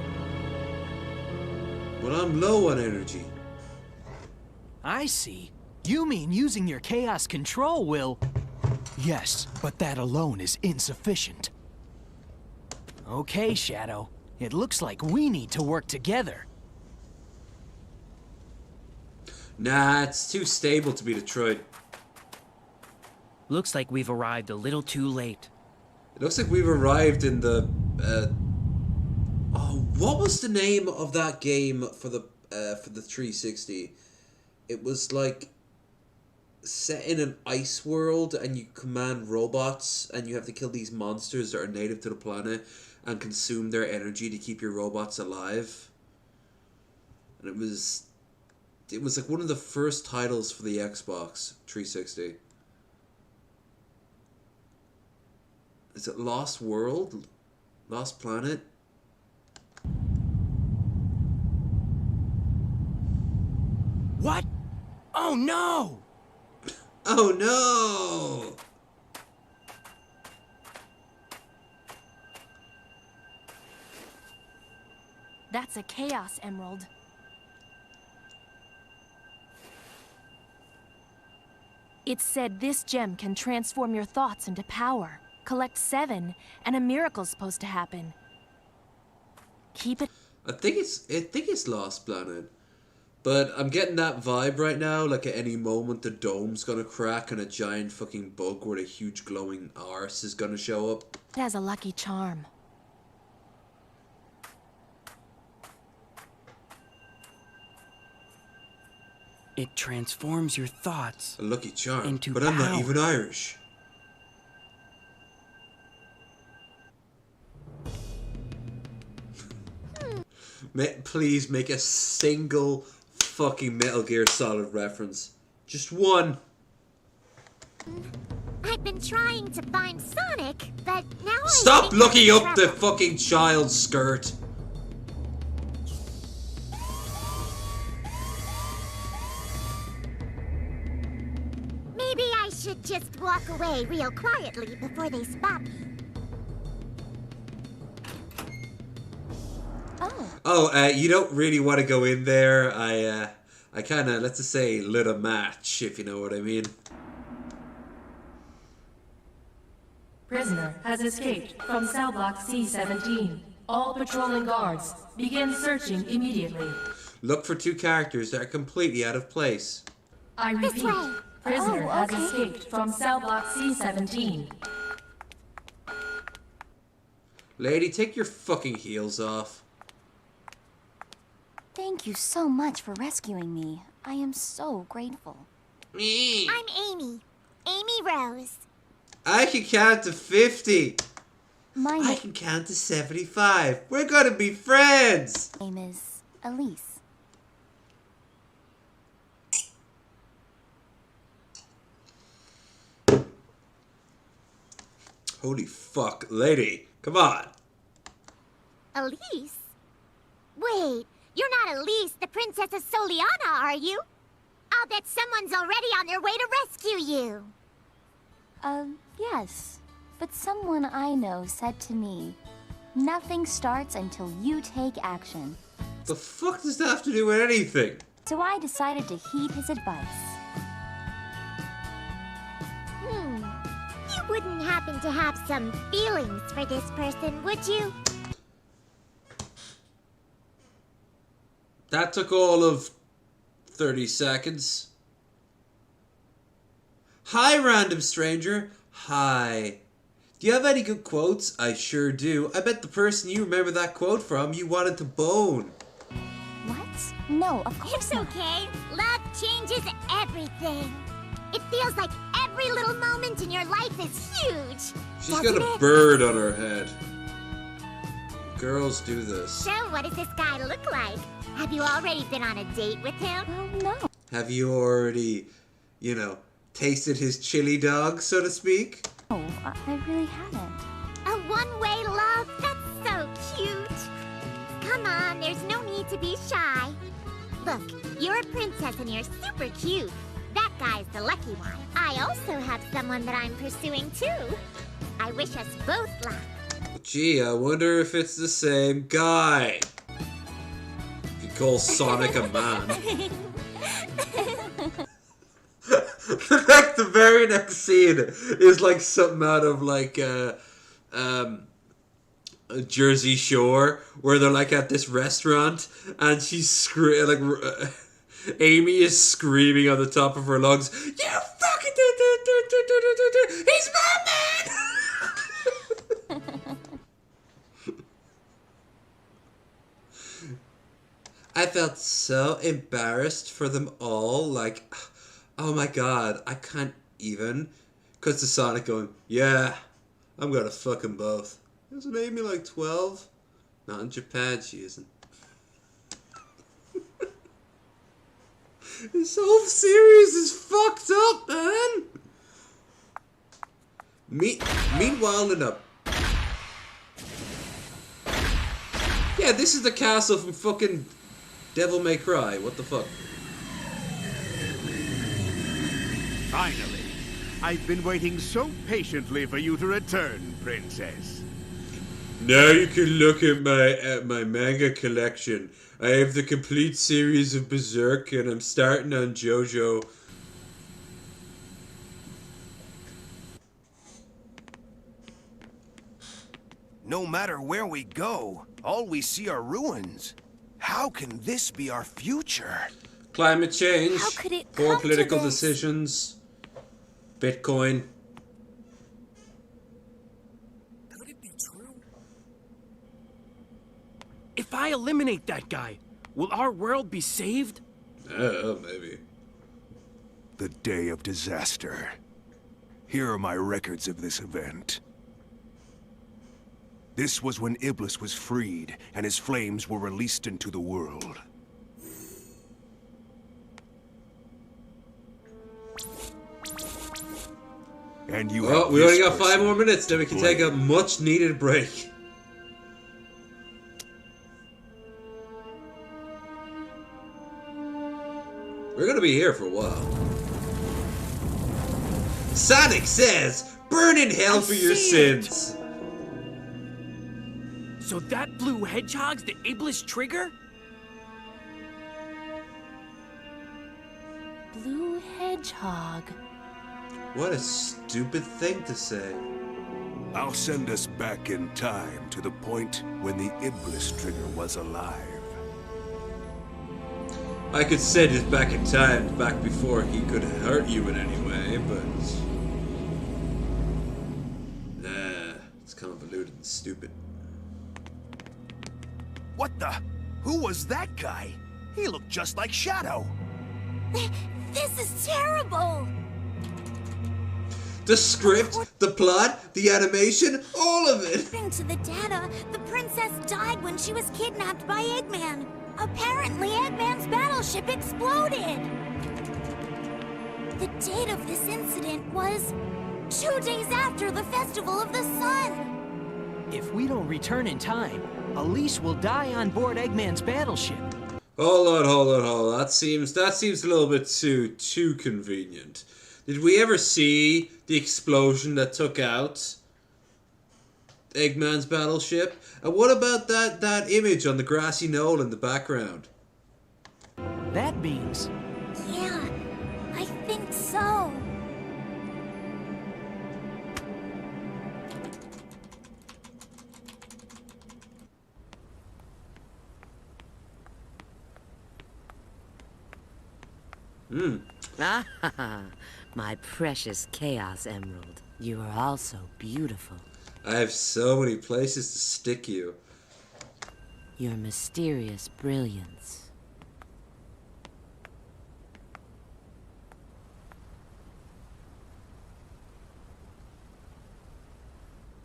Well, I'm low on energy. I see. You mean using your chaos control will... Yes, but that alone is insufficient. Okay, Shadow. It looks like we need to work together. Nah, it's too stable to be destroyed. Looks like we've arrived a little too late. It looks like we've arrived in the... Oh, what was the name of that game for the 360? It was like set in an ice world, and you command robots, and you have to kill these monsters that are native to the planet and consume their energy to keep your robots alive. And it was like one of the first titles for the Xbox 360. Is it Lost World? Lost Planet? What? Oh no! Oh no! That's a Chaos Emerald. It said this gem can transform your thoughts into power. Collect 7, and a miracle's supposed to happen. Keep it. I think it's Lost Planet. But I'm getting that vibe right now, like at any moment the dome's gonna crack and a giant fucking bug with a huge glowing arse is gonna show up. It has a lucky charm. It transforms your thoughts A lucky charm. into But I'm not power. even Irish. Please make a single fucking Metal Gear Solid reference. Just one. I've been trying to find Sonic, but now Stop I'm looking in up the trouble. fucking child's skirt. Maybe I should just walk away real quietly before they spot me. Oh, You don't really want to go in there. I kind of, let's just say, lit a match, if you know what I mean. Prisoner has escaped from cell block C-17. All patrolling guards, begin searching immediately. Look for 2 characters that are completely out of place. I repeat, way. prisoner Oh, has okay. escaped from cell block C-17. Lady, take your fucking heels off. Thank you so much for rescuing me. I am so grateful. Me. I'm Amy. Amy Rose. I can count to 50. My I can count to 75. We're gonna be friends. name is Elise. Holy fuck, lady. Come on. Elise? Wait, you're not Elise, the Princess of Soliana, are you? I'll bet someone's already on their way to rescue you. Yes. But someone I know said to me, nothing starts until you take action. The fuck does that have to do with anything? So I decided to heed his advice. You wouldn't happen to have some feelings for this person, would you? That took all of 30 seconds. Hi, random stranger. Hi. Do you have any good quotes? I sure do. I bet the person you remember that quote from you wanted to bone. What? No, of course It's not. okay. Love changes everything. It feels like every little moment in your life is huge. She's doesn't got a it? bird on her head. Girls do this. So what does this guy look like? Have you already been on a date with him? Well, no. Have you already, tasted his chili dog, so to speak? No, I really haven't. A one-way love? That's so cute. Come on, there's no need to be shy. Look, you're a princess and you're super cute. That guy's the lucky one. I also have someone that I'm pursuing too. I wish us both luck. Gee, I wonder if it's the same guy. If you call Sonic a man. Like the very next scene is like something out of like a Jersey Shore, where they're like at this restaurant and she's Amy is screaming on the top of her lungs, "You fucking he's my man!" I felt so embarrassed for them all, like, oh my god, I can't even. Cuts to Sonic going, yeah, I'm gonna fuck them both. Isn't Amy like 12? Not in Japan, she isn't. This whole series is fucked up, man! Meanwhile, in a Yeah, this is the castle from fucking Devil May Cry. What the fuck? Finally. I've been waiting so patiently for you to return, Princess. Now you can look at my manga collection. I have the complete series of Berserk, and I'm starting on JoJo. No matter where we go, all we see are ruins. How can this be our future? Climate change, How could it poor come to political this? decisions, Bitcoin. Could it be true? If I eliminate that guy, will our world be saved? Maybe. The day of disaster. Here are my records of this event. This was when Iblis was freed, and his flames were released into the world. And you Well, have we only this got 5 person more minutes, then we to can take a blame. much needed break. We're gonna be here for a while. Sonic says, burn in hell for your sins. So that blue hedgehog's the Iblis trigger? Blue hedgehog. What a stupid thing to say. I'll send us back in time to the point when the Iblis trigger was alive. I could send it back in time, back before he could hurt you in any way, but... Nah, it's convoluted and stupid. What the? Who was that guy? He looked just like Shadow. This is terrible! The script, the plot, the animation, all of it! According to the data, the princess died when she was kidnapped by Eggman. Apparently, Eggman's battleship exploded! The date of this incident was 2 days after the Festival of the Sun! If we don't return in time, Elise will die on board Eggman's battleship. Hold on. That seems a little bit too convenient. Did we ever see the explosion that took out Eggman's battleship? And what about that image on the grassy knoll in the background? That means... Yeah, I think so. Ah, my precious Chaos Emerald. You are also beautiful. I have so many places to stick you. Your mysterious brilliance.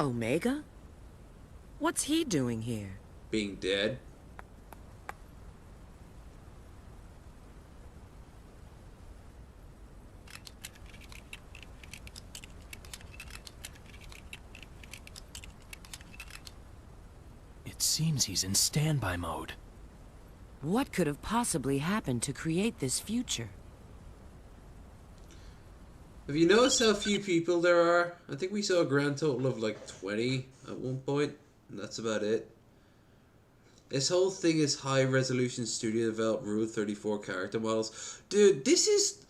Omega? What's he doing here? Being dead. It seems he's in standby mode. What could have possibly happened to create this future? Have you noticed how few people there are? I think we saw a grand total of like 20 at one point, and that's about it. This whole thing is high resolution studio developed Rule 34 character models. Dude, this is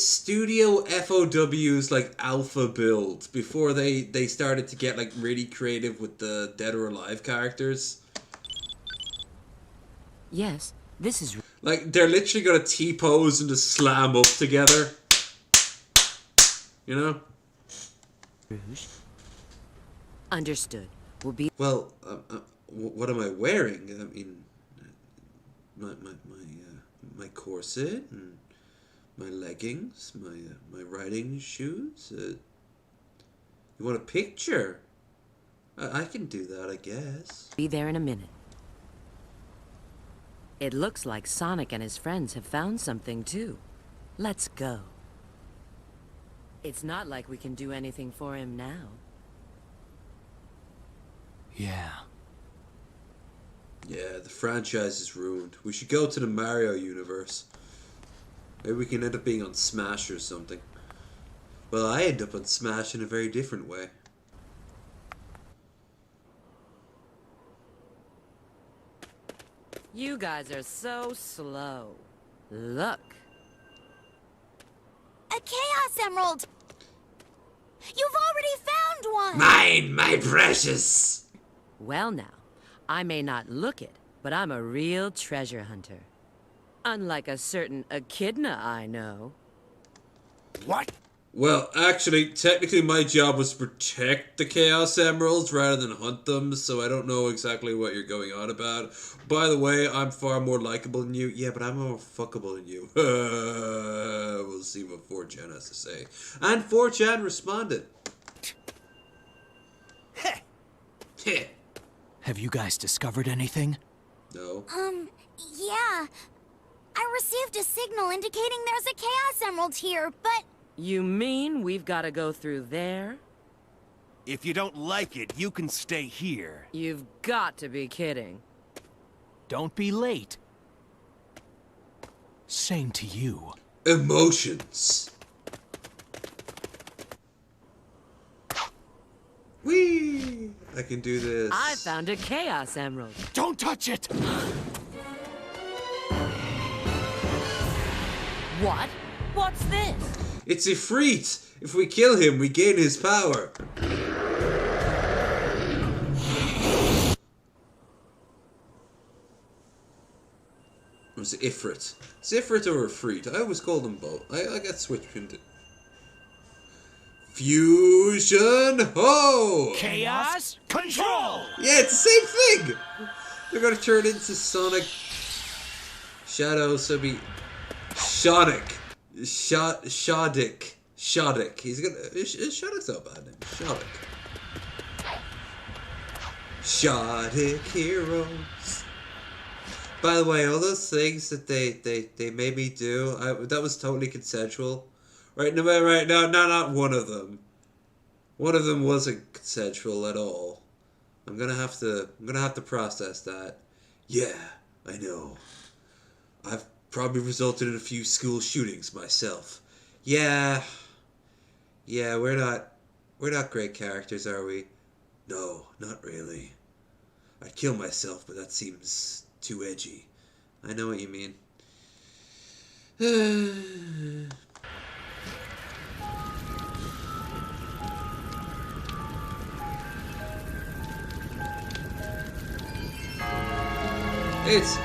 Studio FOW's like alpha build before they started to get like really creative with the Dead or Alive characters. Yes, this is... Like, they're literally gonna T-pose and just slam up together. You know? Rouge. Understood. We'll be... Well, what am I wearing? I mean, my corset and my leggings, my riding shoes. You want a picture? I can do that, I guess. Be there in a minute. It looks like Sonic and his friends have found something too. Let's go. It's not like we can do anything for him now. Yeah. Yeah, the franchise is ruined. We should go to the Mario universe. Maybe we can end up being on Smash or something. Well, I end up on Smash in a very different way. You guys are so slow. Look. A Chaos Emerald! You've already found one! Mine, my precious! Well now, I may not look it, but I'm a real treasure hunter. Unlike a certain echidna I know. What? Well, actually, technically my job was to protect the Chaos Emeralds rather than hunt them, so I don't know exactly what you're going on about. By the way, I'm far more likable than you. Yeah, but I'm more fuckable than you. We'll see what 4chan has to say. And 4chan responded. Heh. Have you guys discovered anything? No. Yeah. I received a signal indicating there's a Chaos Emerald here, but... You mean we've got to go through there? If you don't like it, you can stay here. You've got to be kidding. Don't be late. Same to you. Emotions. Whee! I can do this. I found a Chaos Emerald. Don't touch it! What? What's this? It's Ifrit! If we kill him, we gain his power. Or is it Ifrit? It's Ifrit or Ifrit. I always call them both. I get switched into... Fusion Ho! Chaos Control! Yeah, it's the same thing! They're gonna turn into Sonic... Shadow, so be... Sonic. Shoddick. He's gonna... Shoddic's not a bad name. Shoddick Heroes. By the way, all those things that they made me do, that was totally consensual. Right? No, not one of them. One of them wasn't consensual at all. I'm gonna have to process that. Yeah, I know. I've probably resulted in a few school shootings myself. Yeah, we're not great characters, are we? No, not really. I'd kill myself, but that seems too edgy. I know what you mean. It's...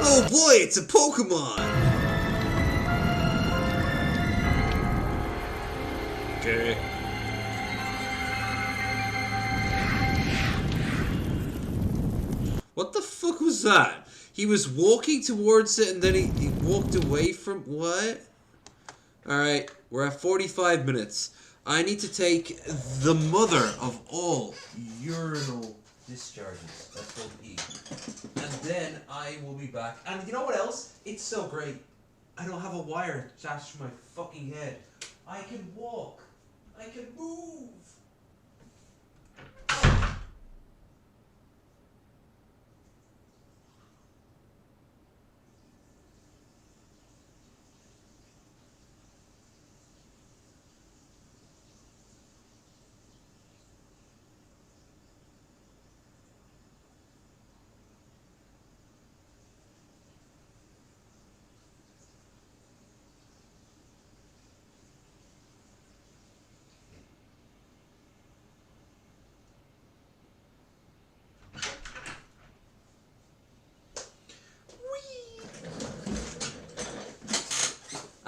Oh boy, it's a Pokemon! Okay. What the fuck was that? He was walking towards it and then he walked away from... What? Alright, we're at 45 minutes. I need to take the mother of all urinal discharges. That's called E. And then I will be back. And you know what else? It's so great. I don't have a wire attached to my fucking head. I can walk. I can move.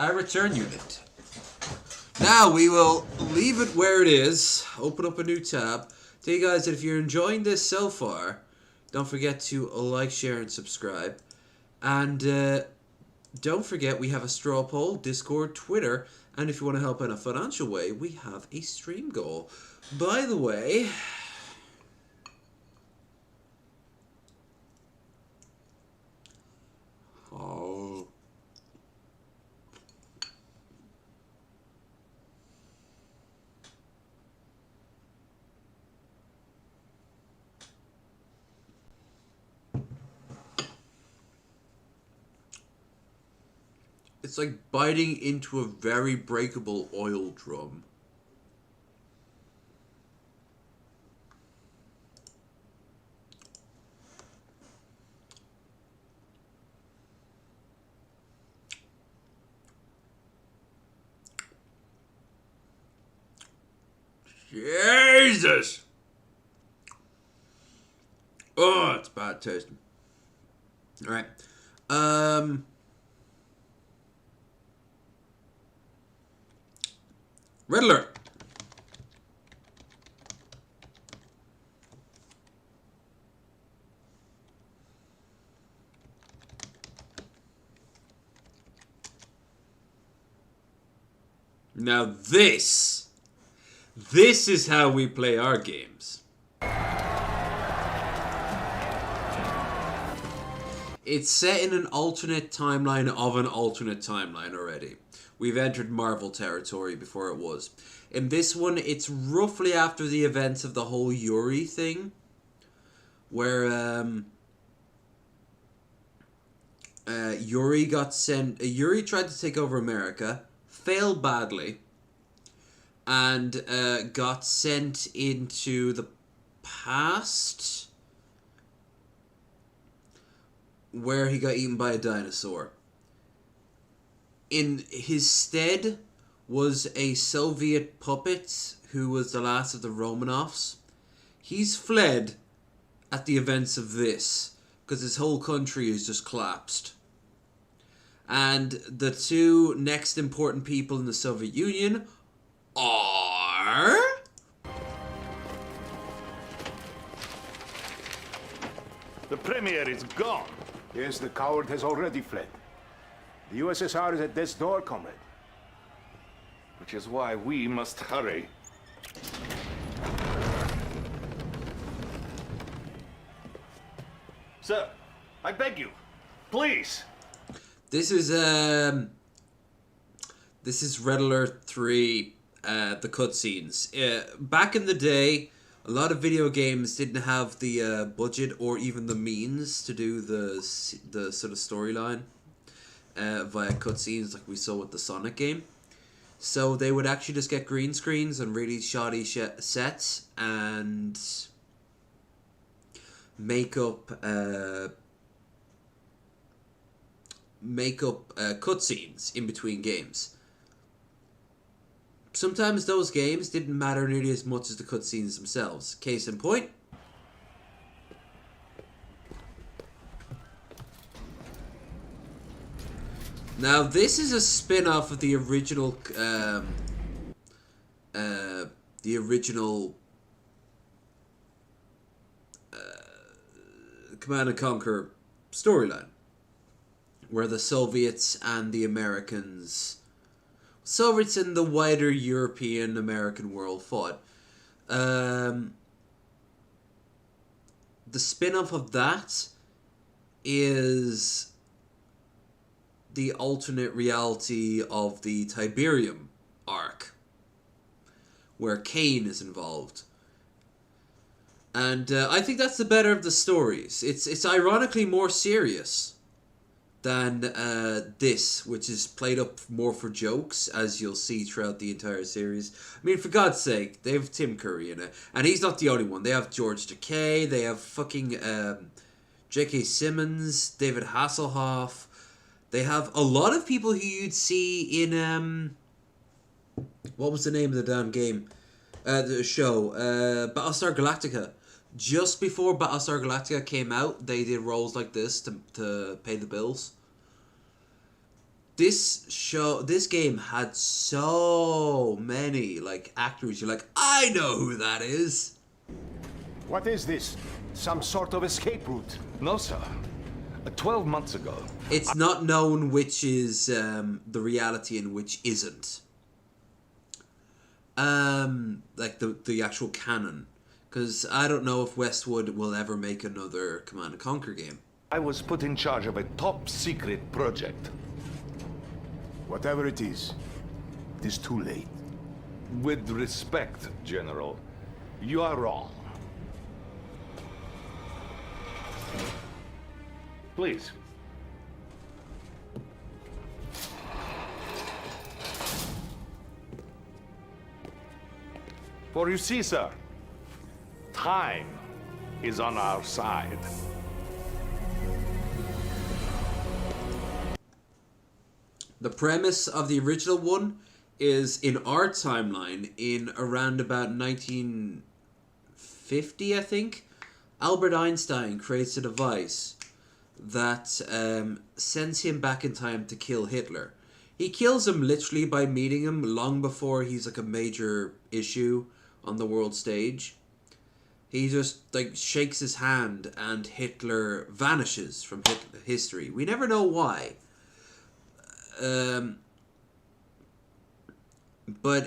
I return unit. Now we will leave it where it is. Open up a new tab. Tell you guys that if you're enjoying this so far, don't forget to like, share, and subscribe. And don't forget we have a straw poll, Discord, Twitter, and if you want to help in a financial way, we have a stream goal. By the way... Oh... It's like biting into a very breakable oil drum. Jesus! Oh, it's bad tasting. Alright. Red alert! Now this is how we play our games. It's set in an alternate timeline of an alternate timeline already. We've entered Marvel territory before it was. In this one, it's roughly after the events of the whole Yuri thing, where Yuri got sent. Yuri tried to take over America, failed badly, and got sent into the past, where he got eaten by a dinosaur. In his stead was a Soviet puppet who was the last of the Romanovs. He's fled at the events of this because his whole country is just collapsed. And the two next important people in the Soviet Union are... The Premier is gone. Yes, the coward has already fled. The USSR is at death's door, comrade. Which is why we must hurry. Sir, I beg you, please. This is Red Alert 3, the cutscenes. Back in the day, a lot of video games didn't have the budget or even the means to do the sort of storyline via cutscenes like we saw with the Sonic game. So they would actually just get green screens and really shoddy sets and make up cutscenes in between games. Sometimes those games didn't matter nearly as much as the cutscenes themselves. Case in point. Now this is a spin-off of the original Command and Conquer storyline, where the Soviets and the Soviets and the wider European American world fought. The spin-off of that is the alternate reality of the Tiberium arc, where Kane is involved. And I think that's the better of the stories. It's ironically more serious than this, which is played up more for jokes, as you'll see throughout the entire series. I mean, for God's sake, they have Tim Curry in it. And he's not the only one. They have George Takei, they have fucking J.K. Simmons, David Hasselhoff. They have a lot of people who you'd see in... what was the name of the damn game? The show. Battlestar Galactica. Just before Battlestar Galactica came out, they did roles like this to pay the bills. This game had so many actors. You're like, I know who that is. What is this? Some sort of escape route? No, sir. 12 months ago. It's not known which is the reality and which isn't. Like the actual canon. Because I don't know if Westwood will ever make another Command & Conquer game. I was put in charge of a top-secret project. Whatever it is too late. With respect, General, you are wrong. Please. For you see, sir, time is on our side. The premise of the original one is in our timeline in around about 1950, I think. Albert Einstein creates a device that sends him back in time to kill Hitler. He kills him literally by meeting him long before he's like a major issue on the world stage. He just like shakes his hand and Hitler vanishes from history. We never know why. But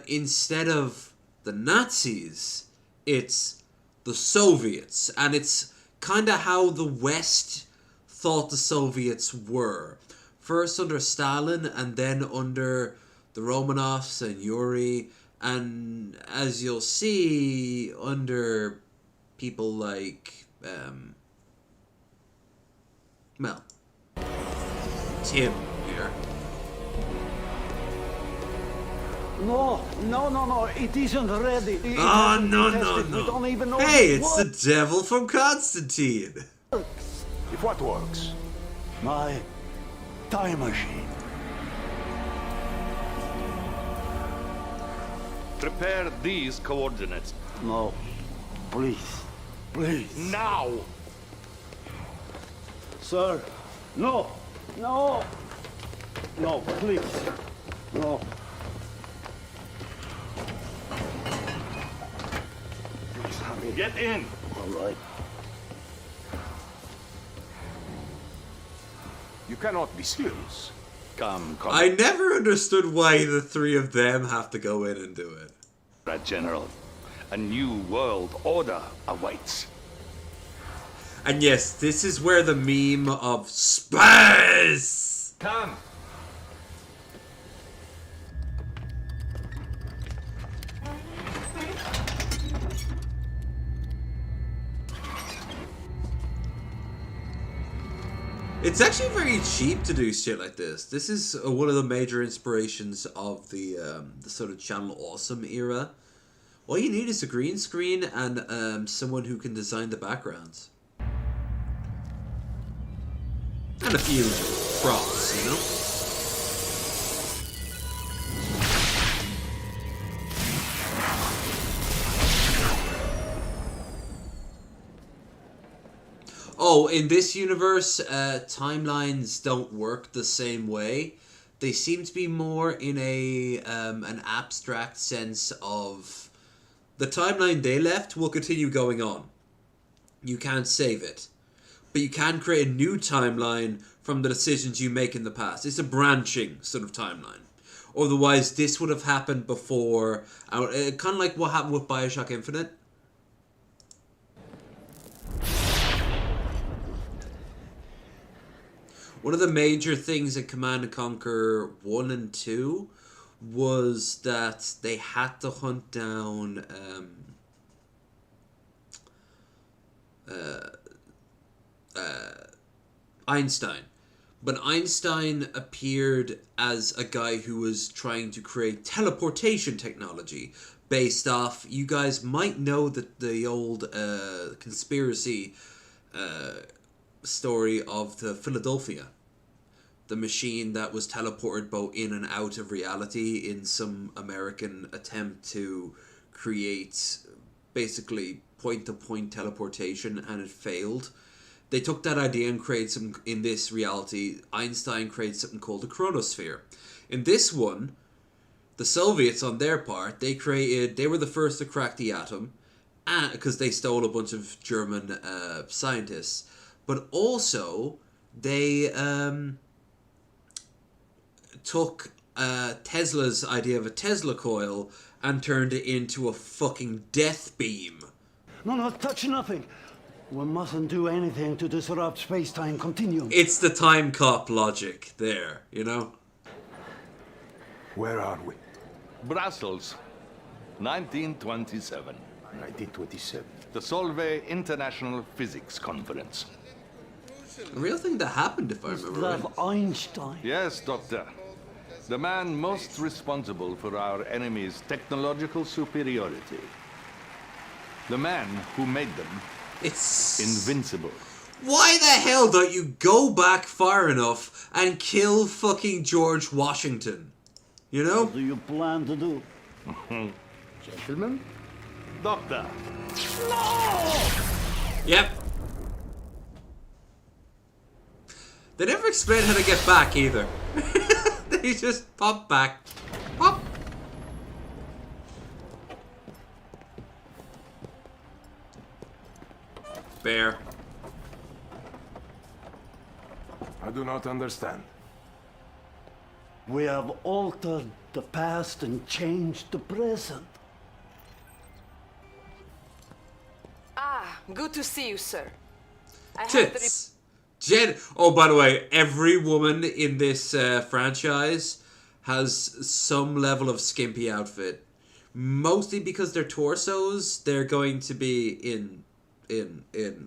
instead of the Nazis, it's the Soviets. And it's kind of how the West thought the Soviets were. First under Stalin and then under the Romanovs and Yuri. And as you'll see, under people like, well, Tim here. No, it isn't ready. Oh, no. We don't even know hey, it's the devil from Constantine. If what works? My time machine. Prepare these coordinates. No, please. Now! Sir, no, please, no. Get in! All right. You cannot be serious. Come. I never understood why the three of them have to go in and do it. General, a new world order awaits. And yes, this is where the meme of space. Come. It's actually very cheap to do shit like this. This is one of the major inspirations of the sort of Channel Awesome era. All you need is a green screen and someone who can design the backgrounds. And a few props, you know? Oh, in this universe, timelines don't work the same way. They seem to be more in an abstract sense of the timeline they left will continue going on. You can't save it. But you can create a new timeline from the decisions you make in the past. It's a branching sort of timeline. Otherwise, this would have happened before. Kind of like what happened with Bioshock Infinite. One of the major things in Command & Conquer 1 and 2 was that they had to hunt down Einstein. But Einstein appeared as a guy who was trying to create teleportation technology based off, you guys might know that the old conspiracy story of the Philadelphia. The machine that was teleported both in and out of reality in some American attempt to create basically point-to-point teleportation, and it failed. They took that idea and created some, in this reality, Einstein created something called the chronosphere. In this one, the Soviets on their part, they were the first to crack the atom, because they stole a bunch of German scientists. But also, they took Tesla's idea of a Tesla coil and turned it into a fucking death beam. No, touch nothing. We mustn't do anything to disrupt space-time continuum. It's the time cop logic there, you know? Where are we? Brussels, 1927. 1927. The Solvay International Physics Conference. A real thing that happened, if I remember right. Einstein. Yes, Doctor. The man most responsible for our enemy's technological superiority. The man who made them. It's invincible. Why the hell don't you go back far enough and kill fucking George Washington? You know? What do you plan to do? Gentlemen? Doctor. Yep. They never explain how to get back either. They just pop back. Pop. Bear. I do not understand. We have altered the past and changed the present. Ah, good to see you, sir. Tits. Jen. Oh, by the way, every woman in this franchise has some level of skimpy outfit. Mostly because their torsos, they're going to be in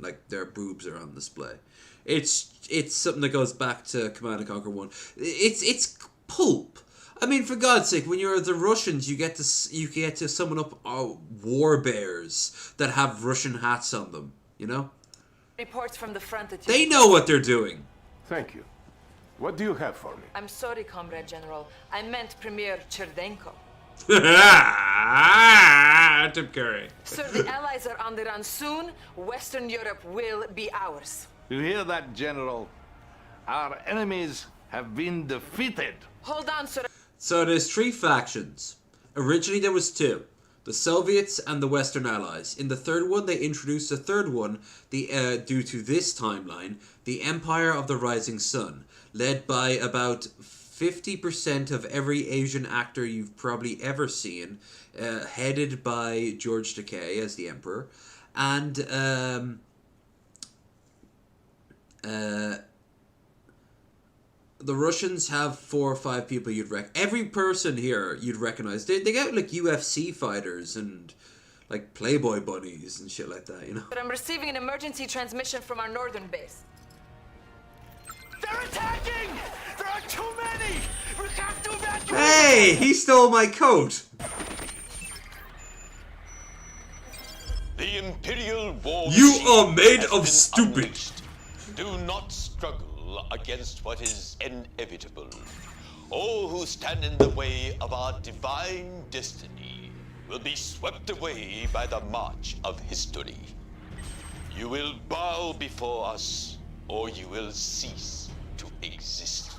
like their boobs are on display. It's something that goes back to Command & Conquer 1. It's pulp. I mean, for God's sake, when you're the Russians, you get to summon up war bears that have Russian hats on them. You know. Reports from the front that They know what they're doing. Thank you. What do you have for me? I'm sorry, Comrade General. I meant Premier Cherdenko. Tim Curry. Sir, the Allies are on the run soon. Western Europe will be ours. You hear that, General? Our enemies have been defeated. Hold on, sir. So there's 3 factions. Originally there was 2. The Soviets and the Western Allies. In the third one, they introduced a third one, due to this timeline, the Empire of the Rising Sun, led by about 50% of every Asian actor you've probably ever seen, headed by George Takei as the Emperor, and the Russians have 4 or 5 people you'd every person here you'd recognize. They got like UFC fighters and like Playboy bunnies and shit like that, you know. But I'm receiving an emergency transmission from our northern base. They're attacking! There are too many! We have to evacuate! Hey, he stole my coat. The Imperial War You machine are made has of been stupid. unleashed. Do not struggle against what is inevitable. All who stand in the way of our divine destiny will be swept away by the march of history. You will bow before us, or you will cease to exist.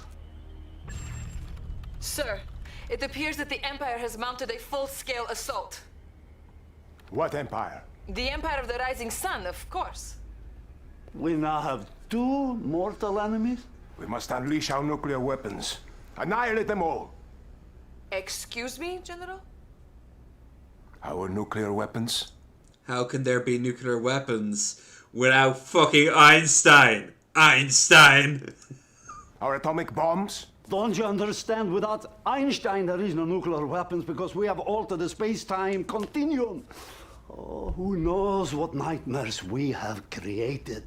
Sir, it appears that the Empire has mounted a full-scale assault. What empire? The Empire of the Rising Sun, of course. We now have 2 mortal enemies? We must unleash our nuclear weapons. Annihilate them all. Excuse me, General? Our nuclear weapons? How can there be nuclear weapons without fucking Einstein? Einstein! Our atomic bombs? Don't you understand? Without Einstein, there is no nuclear weapons because we have altered the space-time continuum. Oh, who knows what nightmares we have created.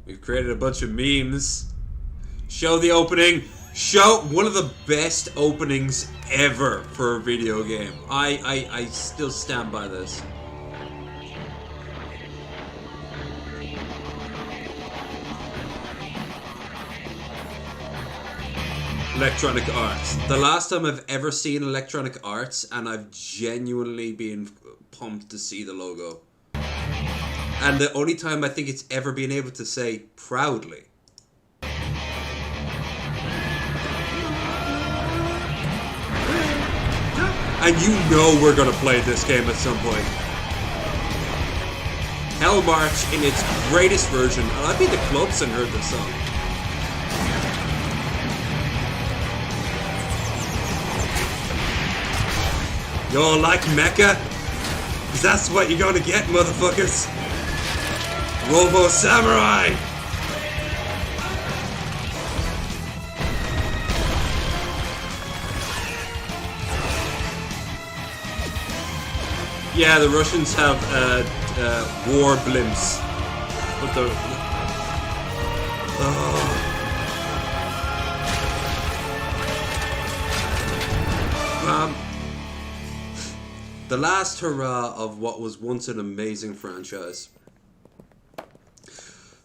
We've created a bunch of memes. Show the opening. Show one of the best openings ever for a video game. I still stand by this. Electronic Arts. The last time I've ever seen Electronic Arts, and I've genuinely been pumped to see the logo. And the only time I think it's ever been able to say proudly. And you know we're gonna play this game at some point. Hell March in its greatest version. And I've been to clubs and heard this song. Y'all like Mecca? 'Cause that's what you're gonna get, motherfuckers. Robo Samurai! Yeah, the Russians have war blimps. But the... The last hurrah of what was once an amazing franchise.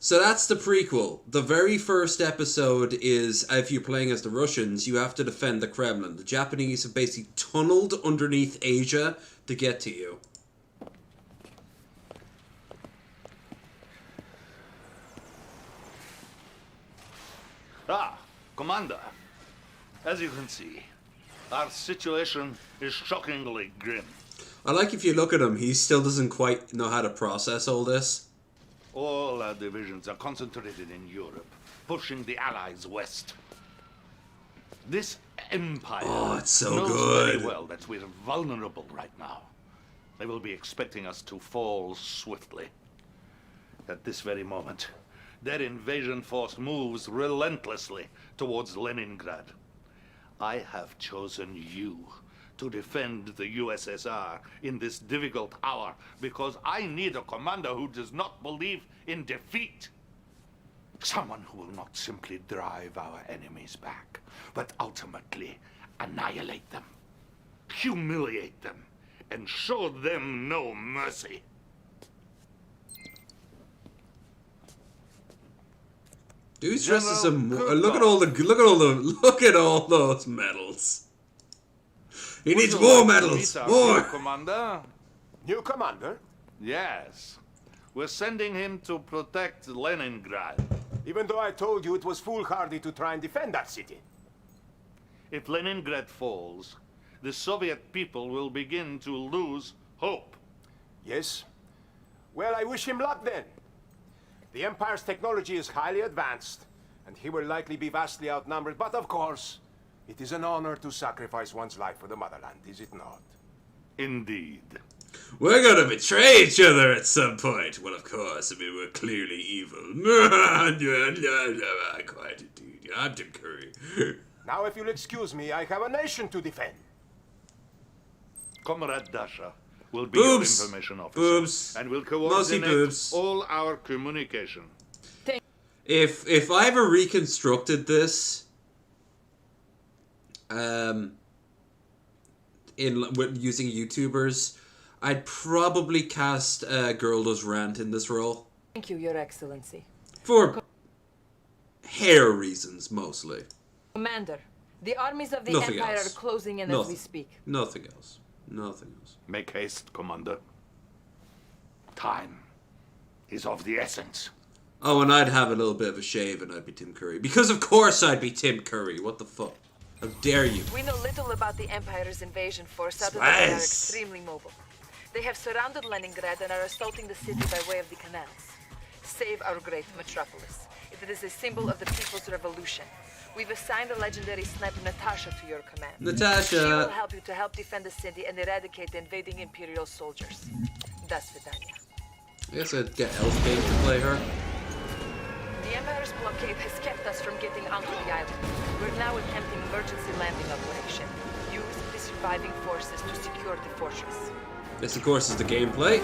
So that's the prequel. The very first episode is, if you're playing as the Russians, you have to defend the Kremlin. The Japanese have basically tunneled underneath Asia to get to you. Ah, Commander. As you can see, our situation is shockingly grim. I like if you look at him, he still doesn't quite know how to process all this. All our divisions are concentrated in Europe, pushing the Allies west. This empire it's so knows good. very well that we're vulnerable right now. They will be expecting us to fall swiftly. At this very moment, their invasion force moves relentlessly towards Leningrad. I have chosen you to defend the USSR in this difficult hour because I need a commander who does not believe in defeat. Someone who will not simply drive our enemies back, but ultimately annihilate them, humiliate them, and show them no mercy. Dude's dressed as a look at all those medals. He needs more medals. More. Commander? New commander? Yes. We're sending him to protect Leningrad. Even though I told you it was foolhardy to try and defend that city. If Leningrad falls, the Soviet people will begin to lose hope. Yes. Well, I wish him luck then. The Empire's technology is highly advanced, and he will likely be vastly outnumbered, but of course, it is an honor to sacrifice one's life for the motherland, is it not? Indeed. We're gonna betray each other at some point. Well, of course, I mean, we're clearly evil. Quite indeed. I'm Tim Curry. Now, if you'll excuse me, I have a nation to defend. Comrade Dasha will be your information officer and will coordinate all our communication. If I ever reconstructed this, using YouTubers, I'd probably cast Girl Does Rant in this role. Thank you, Your Excellency. For hair reasons, mostly. Commander, the armies of the Nothing Empire else. are closing in Nothing. as we speak. Nothing else. Nothing else. Make haste, Commander. Time is of the essence. Oh, and I'd have a little bit of a shave and I'd be Tim Curry. Because of course I'd be Tim Curry. What the fuck? How dare you? We know little about the Empire's invasion force other than they are Spies. extremely mobile. They have surrounded Leningrad and are assaulting the city by way of the canals. Save our great metropolis. It is a symbol of the people's revolution. We've assigned the legendary sniper Natasha to your command. Natasha. She will help you to help defend the city and eradicate the invading Imperial soldiers. Das Vidania. I guess I'd get Elfbane to play her. The Empire's blockade has kept us from getting onto the island. We're now attempting emergency landing operation. Use the surviving forces to secure the fortress. This, of course, is the gameplay.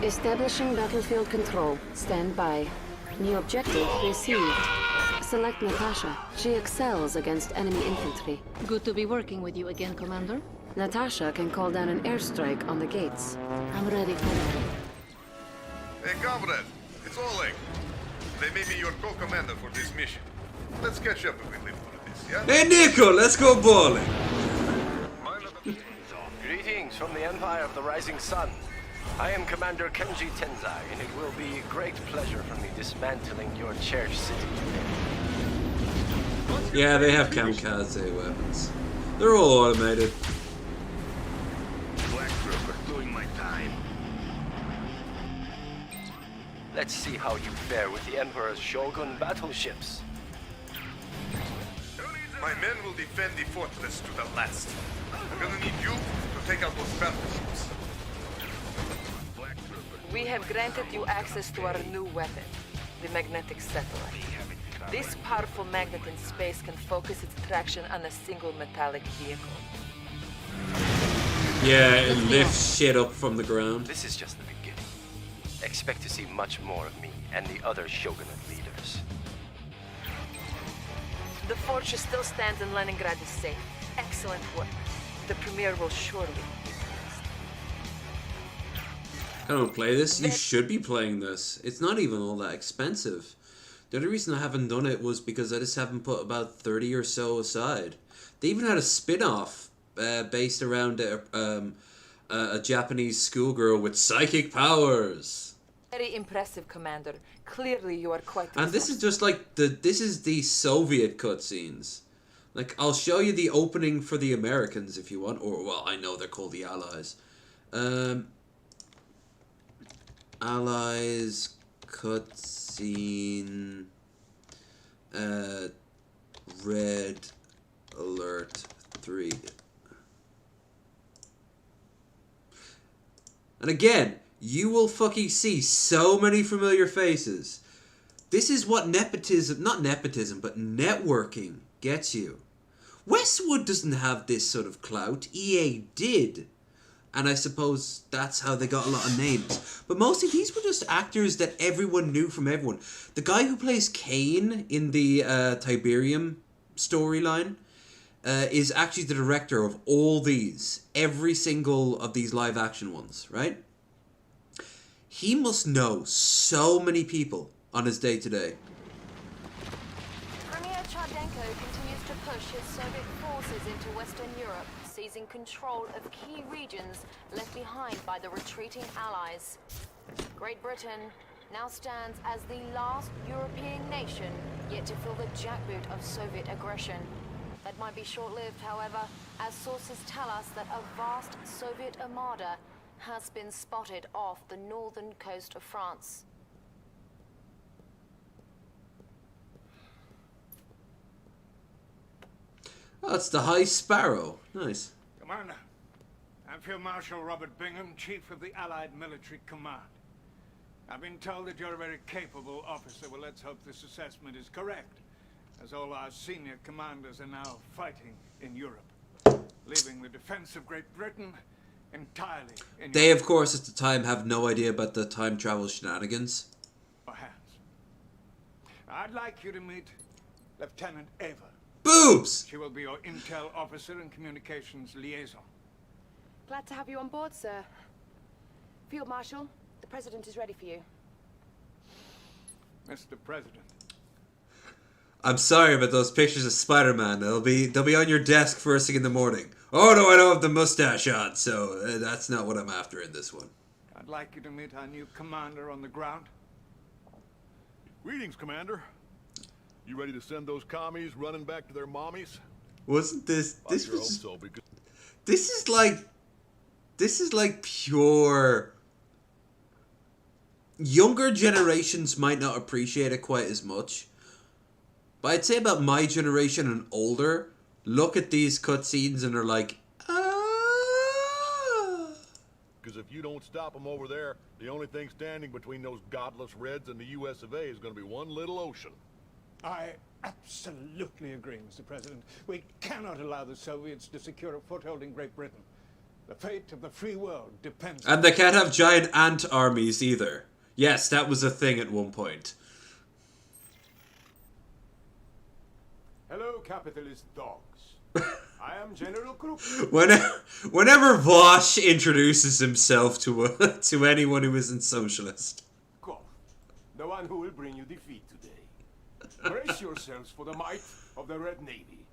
Establishing battlefield control. Stand by. New objective received. Select Natasha. She excels against enemy infantry. Good to be working with you again, Commander. Natasha can call down an airstrike on the gates. I'm ready for that. Hey, comrade, it's Oleg. They made me your co-commander for this mission. Let's catch up if we live through this, yeah? Hey, Nico, let's go bowling. Greetings from the Empire of the Rising Sun. I am Commander Kenji Tenzai, and it will be a great pleasure for me dismantling your cherished city. Yeah, they have kamikaze weapons. They're all automated. Black Trooper doing my time. Let's see how you fare with the Emperor's Shogun battleships. My men will defend the fortress to the last. I'm gonna need you to take out those battleships. We have granted you access to our new weapon, the magnetic satellite. This powerful magnet in space can focus its attraction on a single metallic vehicle. Yeah, it lifts shit up from the ground. This is just the beginning. Expect to see much more of me and the other Shogunate leaders. The fortress still stands and Leningrad is safe. Excellent work. The premiere will surely. I don't play this. You should be playing this. It's not even all that expensive. The only reason I haven't done it was because I just haven't put about 30 or so aside. They even had a spin-off based around a Japanese schoolgirl with psychic powers. Very impressive, Commander. Clearly you are quite... And this is just like this is the Soviet cutscenes. Like, I'll show you the opening for the Americans if you want. Or, well, I know they're called the Allies. Allies cutscene. Red Alert 3. And again, you will fucking see so many familiar faces. This is what nepotism, not nepotism, but networking gets you. Westwood doesn't have this sort of clout. EA did. And I suppose that's how they got a lot of names. But mostly these were just actors that everyone knew from everyone. The guy who plays Kane in the Tiberium storyline is actually the director of all these. Every single of these live action ones, right? He must know so many people on his day-to-day. Premier Chardenko continues to push his Soviet forces into Western Europe, seizing control of key regions left behind by the retreating Allies. Great Britain now stands as the last European nation yet to feel the jackboot of Soviet aggression. That might be short-lived, however, as sources tell us that a vast Soviet armada has been spotted off the northern coast of France. Oh, it's the High Sparrow. Nice. Commander, I'm Field Marshal Robert Bingham, Chief of the Allied Military Command. I've been told that you're a very capable officer. Well, let's hope this assessment is correct, as all our senior commanders are now fighting in Europe, leaving the defense of Great Britain entirely in They, of course, at the time have no idea about the time travel shenanigans. your hands. I'd like you to meet Lieutenant Ava. Boobs! She will be your intel officer and communications liaison. Glad to have you on board, sir. Field Marshal, the President is ready for you. Mr. President. I'm sorry about those pictures of Spider-Man. They'll be on your desk first thing in the morning. Oh no, I don't have the mustache on, so that's not what I'm after in this one. I'd like you to meet our new commander on the ground. Greetings, Commander. You ready to send those commies running back to their mommies? Wasn't this I sure hope so, because this is like pure. Younger generations might not appreciate it quite as much, but I'd say about my generation and older, look at these cutscenes and are like, because if you don't stop them over there, the only thing standing between those godless Reds and the US of A is going to be one little ocean. I absolutely agree, Mr. President. We cannot allow the Soviets to secure a foothold in Great Britain. The fate of the free world depends on... And they can't have giant ant armies either. Yes, that was a thing at one point. Hello, capitalist dogs. I am General Krupp. Whenever Vosh introduces himself to anyone who isn't socialist. Koff, the one who will bring you defeat today. Brace yourselves for the might of the Red Navy.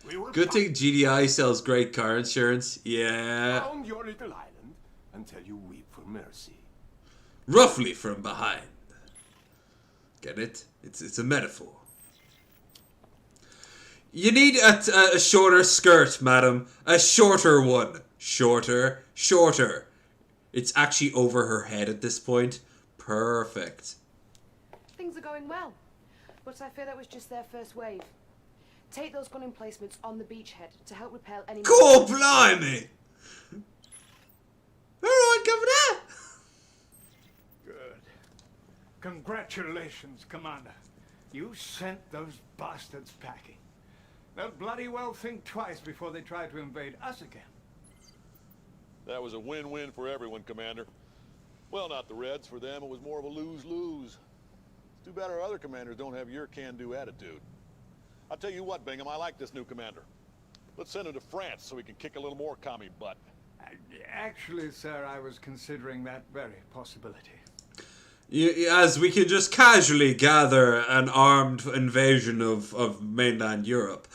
We will Good thing GDI sells great car insurance. Yeah. found your little island until you weep for mercy. Roughly from behind. Get it? It's a metaphor. You need a shorter skirt, madam. A shorter one. Shorter. Shorter. It's actually over her head at this point. Perfect. Things are going well, but I fear that was just their first wave. Take those gun emplacements on the beachhead to help repel any... Cool, blimey! Alright, Governor! Good. Congratulations, Commander. You sent those bastards packing. They'll bloody well think twice before they try to invade us again. That was a win-win for everyone, Commander. Well, not the Reds. For them, it was more of a lose-lose. It's too bad our other commanders don't have your can-do attitude. I'll tell you what, Bingham, I like this new commander. Let's send him to France so he can kick a little more commie butt. Actually, sir, I was considering that very possibility. As we can just casually gather an armed invasion of mainland Europe.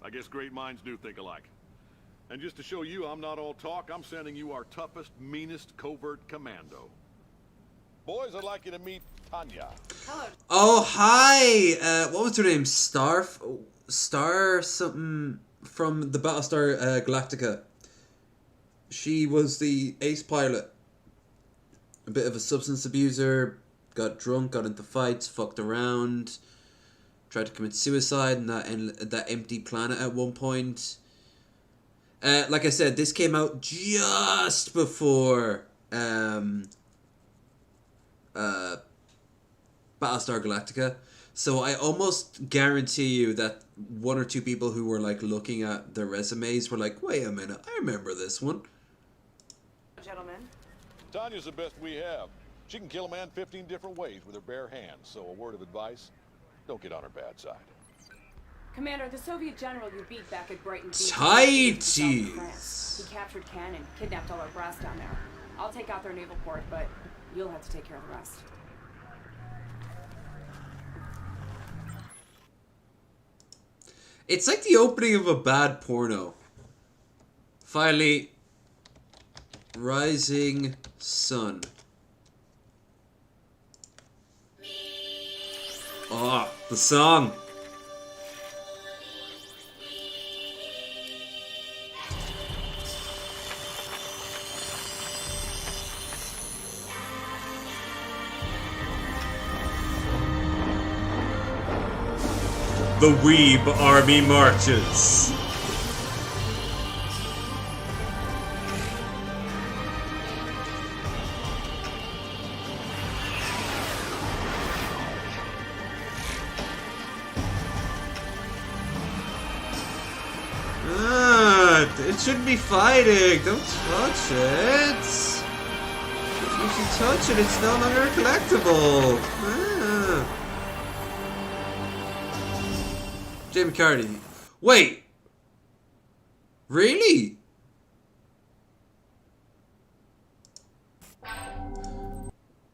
I guess great minds do think alike. And just to show you I'm not all talk, I'm sending you our toughest, meanest covert commando. Boys, I'd like you to meet Tanya. Hello. Oh, hi! What was her name? Star something from the Battlestar Galactica. She was the ace pilot. A bit of a substance abuser. Got drunk, got into fights, fucked around. Tried to commit suicide in that empty planet at one point. Like I said, this came out just before Battlestar Galactica. So I almost guarantee you that one or two people who were like looking at their resumes were like, wait a minute, I remember this one. Gentlemen. Tanya's the best we have. She can kill a man 15 different ways with her bare hands, so a word of advice, don't get on her bad side. Commander, the Soviet general you beat back at Brighton Beach. Tighties! He captured Cannon, kidnapped all our brass down there. I'll take out their naval port, but you'll have to take care of the rest. It's like the opening of a bad porno. Finally, Rising Sun. Oh, the song. The Weeb Army marches. It shouldn't be fighting. Don't touch it. If you touch it, it's no longer a collectible. Jim McCarty. Wait. Really?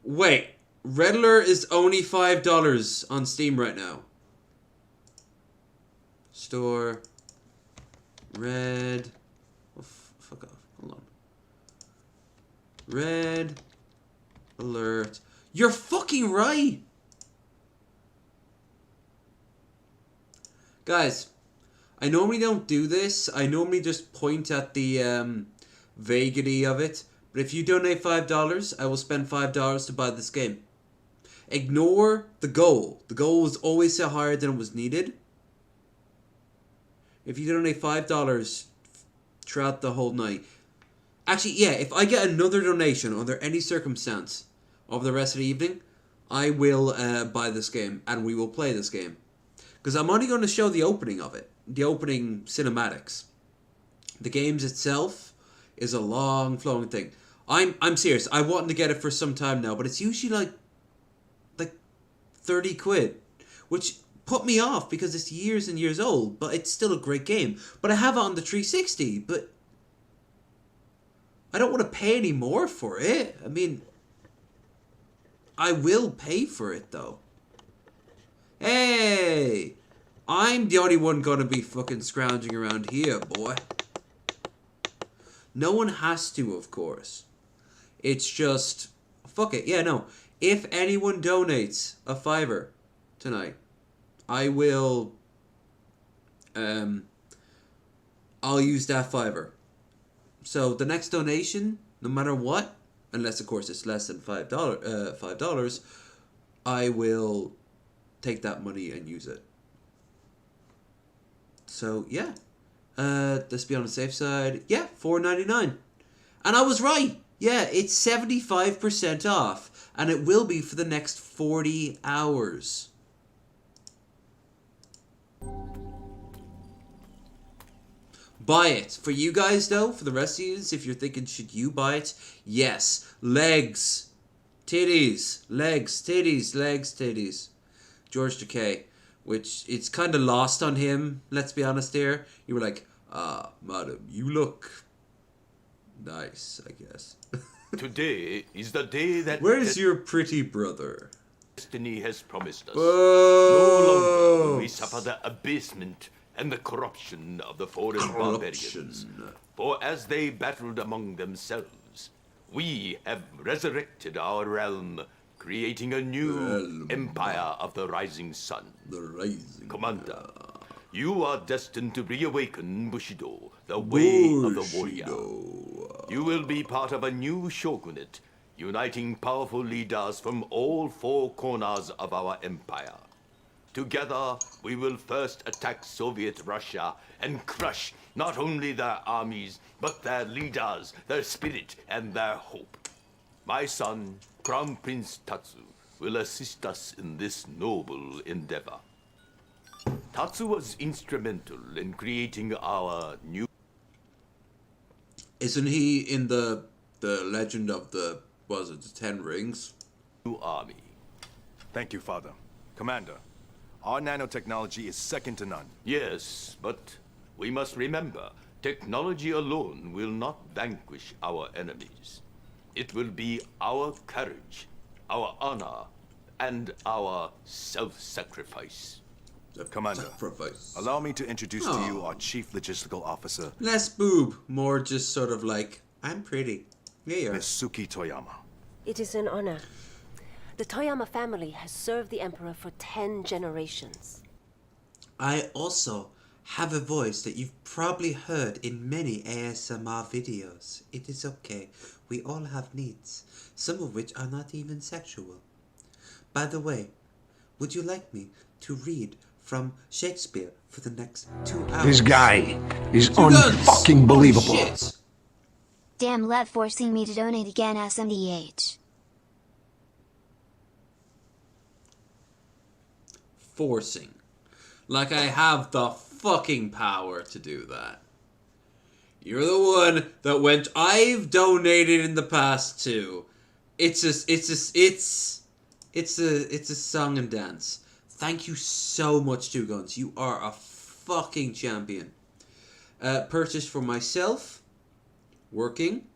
Wait. Redler is only $5 on Steam right now. Store. Red. Oh, fuck off. Hold on. Red alert. You're fucking right. Guys, I normally don't do this. I normally just point at the vaguity of it. But if you donate $5, I will spend $5 to buy this game. Ignore the goal. The goal was always set higher than it was needed. If you donate $5 throughout the whole night. Actually, yeah, if I get another donation under any circumstance of the rest of the evening, I will buy this game and we will play this game. Because I'm only going to show the opening of it. The opening cinematics. The games itself is a long flowing thing. I'm serious. I wanted to get it for some time now, but it's usually like 30 quid. Which put me off because it's years and years old, but it's still a great game. But I have it on the 360, but I don't want to pay any more for it. I mean, I will pay for it though. Hey, I'm the only one gonna be fucking scrounging around here, boy. No one has to, of course. It's just, fuck it. Yeah, no. If anyone donates a $5 tonight, I will, I'll use that $5. So the next donation, no matter what, unless of course it's less than $5, I will take that money and use it. So yeah, let's be on the safe side. Yeah, $4.99, and I was right. Yeah, it's 75% off, and it will be for the next 40 hours. Buy it. For you guys, though, for the rest of you, if you're thinking, should you buy it? Yes. Legs. Titties. Legs. Titties. Legs. Titties. George Takei. which it's kind of lost on him, let's be honest here. You were like, madam, you look nice, I guess. Today is the day that... Where's your pretty brother? Destiny has promised us. Whoa. No longer will we suffer the abasement and the corruption of the foreign barbarians. For as they battled among themselves, we have resurrected our realm, creating a new empire of the rising sun. The rising Commander, you are destined to reawaken Bushido, the way of the warrior. You will be part of a new shogunate, uniting powerful leaders from all four corners of our empire. Together, we will first attack Soviet Russia and crush not only their armies, but their leaders, their spirit, and their hope. My son, Crown Prince Tatsu, will assist us in this noble endeavor. Tatsu was instrumental in creating our new... Isn't he in the legend of the, was it, the 10 Rings? New army. Thank you, Father. Commander, our nanotechnology is second to none. Yes, but we must remember, technology alone will not vanquish our enemies. It will be our courage, our honor, and our self-sacrifice. Commander, allow me to introduce to you our Chief Logistical Officer, Less boob, more just sort of like, I'm pretty. Yeah, you are. Miss Suki Toyama. It is an honor. The Toyama family has served the Emperor for 10 generations. I also have a voice that you've probably heard in many ASMR videos. It is okay. We all have needs, some of which are not even sexual. By the way, would you like me to read from Shakespeare for the next 2 hours? This guy is unfucking believable. Shit. Damn LEV forcing me to donate again, SMDH. Forcing. Like I have the fucking power to do that. You're the one that went, I've donated in the past too. It's a song and dance. Thank you so much, Two Guns. You are a fucking champion. Purchase for myself. Working.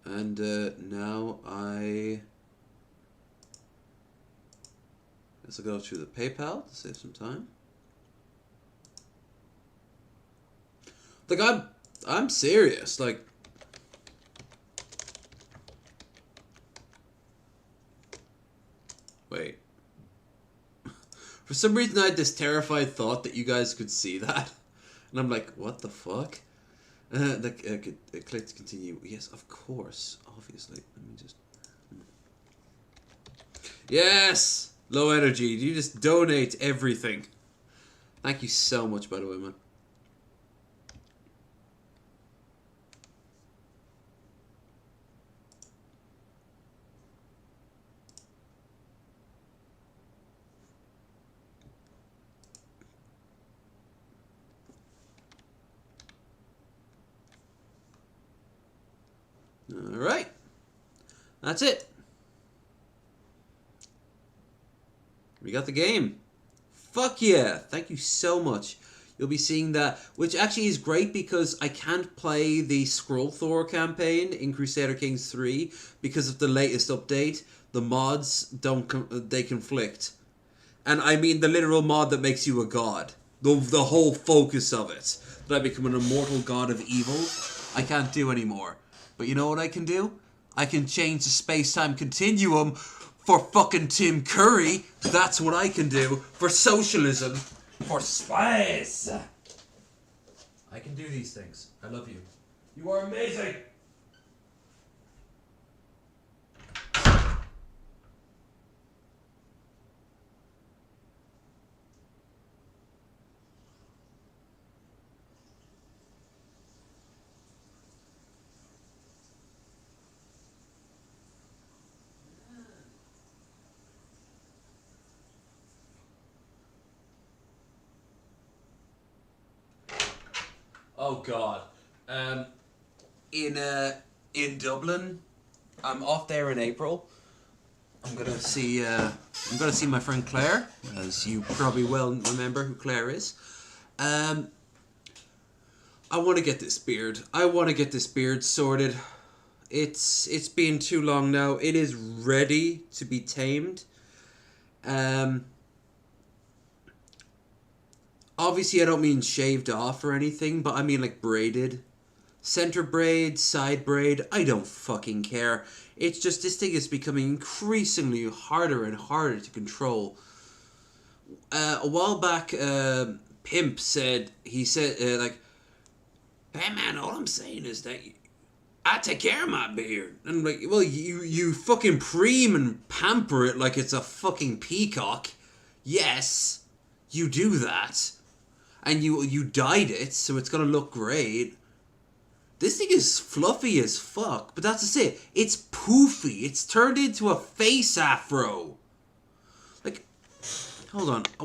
And now let's go through the PayPal to save some time. Like I'm serious. Like wait. For some reason I had this terrified thought that you guys could see that. And I'm like, what the fuck? Click to continue. Yes, of course. Obviously. Let me just... Yes! Low energy. You just donate everything. Thank you so much, by the way, man. Alright. That's it. We got the game. Fuck yeah. Thank you so much. You'll be seeing that, which actually is great because I can't play the Scroll Thor campaign in Crusader Kings 3 because of the latest update. The mods they conflict. And I mean the literal mod that makes you a god. The whole focus of it. That I become an immortal god of evil. I can't do anymore. But you know what I can do? I can change the space-time continuum for fucking Tim Curry. That's what I can do for socialism. For space. I can do these things. I love you. You are amazing. Oh God. In Dublin, I'm off there in April. I'm gonna see I'm gonna see my friend Claire, as you probably well remember who Claire is. I want to get this beard. I want to get this beard sorted. It's been too long now. It is ready to be tamed. Obviously, I don't mean shaved off or anything, but I mean like braided. Center braid, side braid, I don't fucking care. It's just this thing is becoming increasingly harder and harder to control. A while back, Pimp said, like, hey man, all I'm saying is that I take care of my beard. And I'm like, well, you fucking preen and pamper it like it's a fucking peacock. Yes, you do that. And you dyed it, so it's gonna look great. This thing is fluffy as fuck, but that's just it. It's poofy. It's turned into a face afro. Like, hold on. I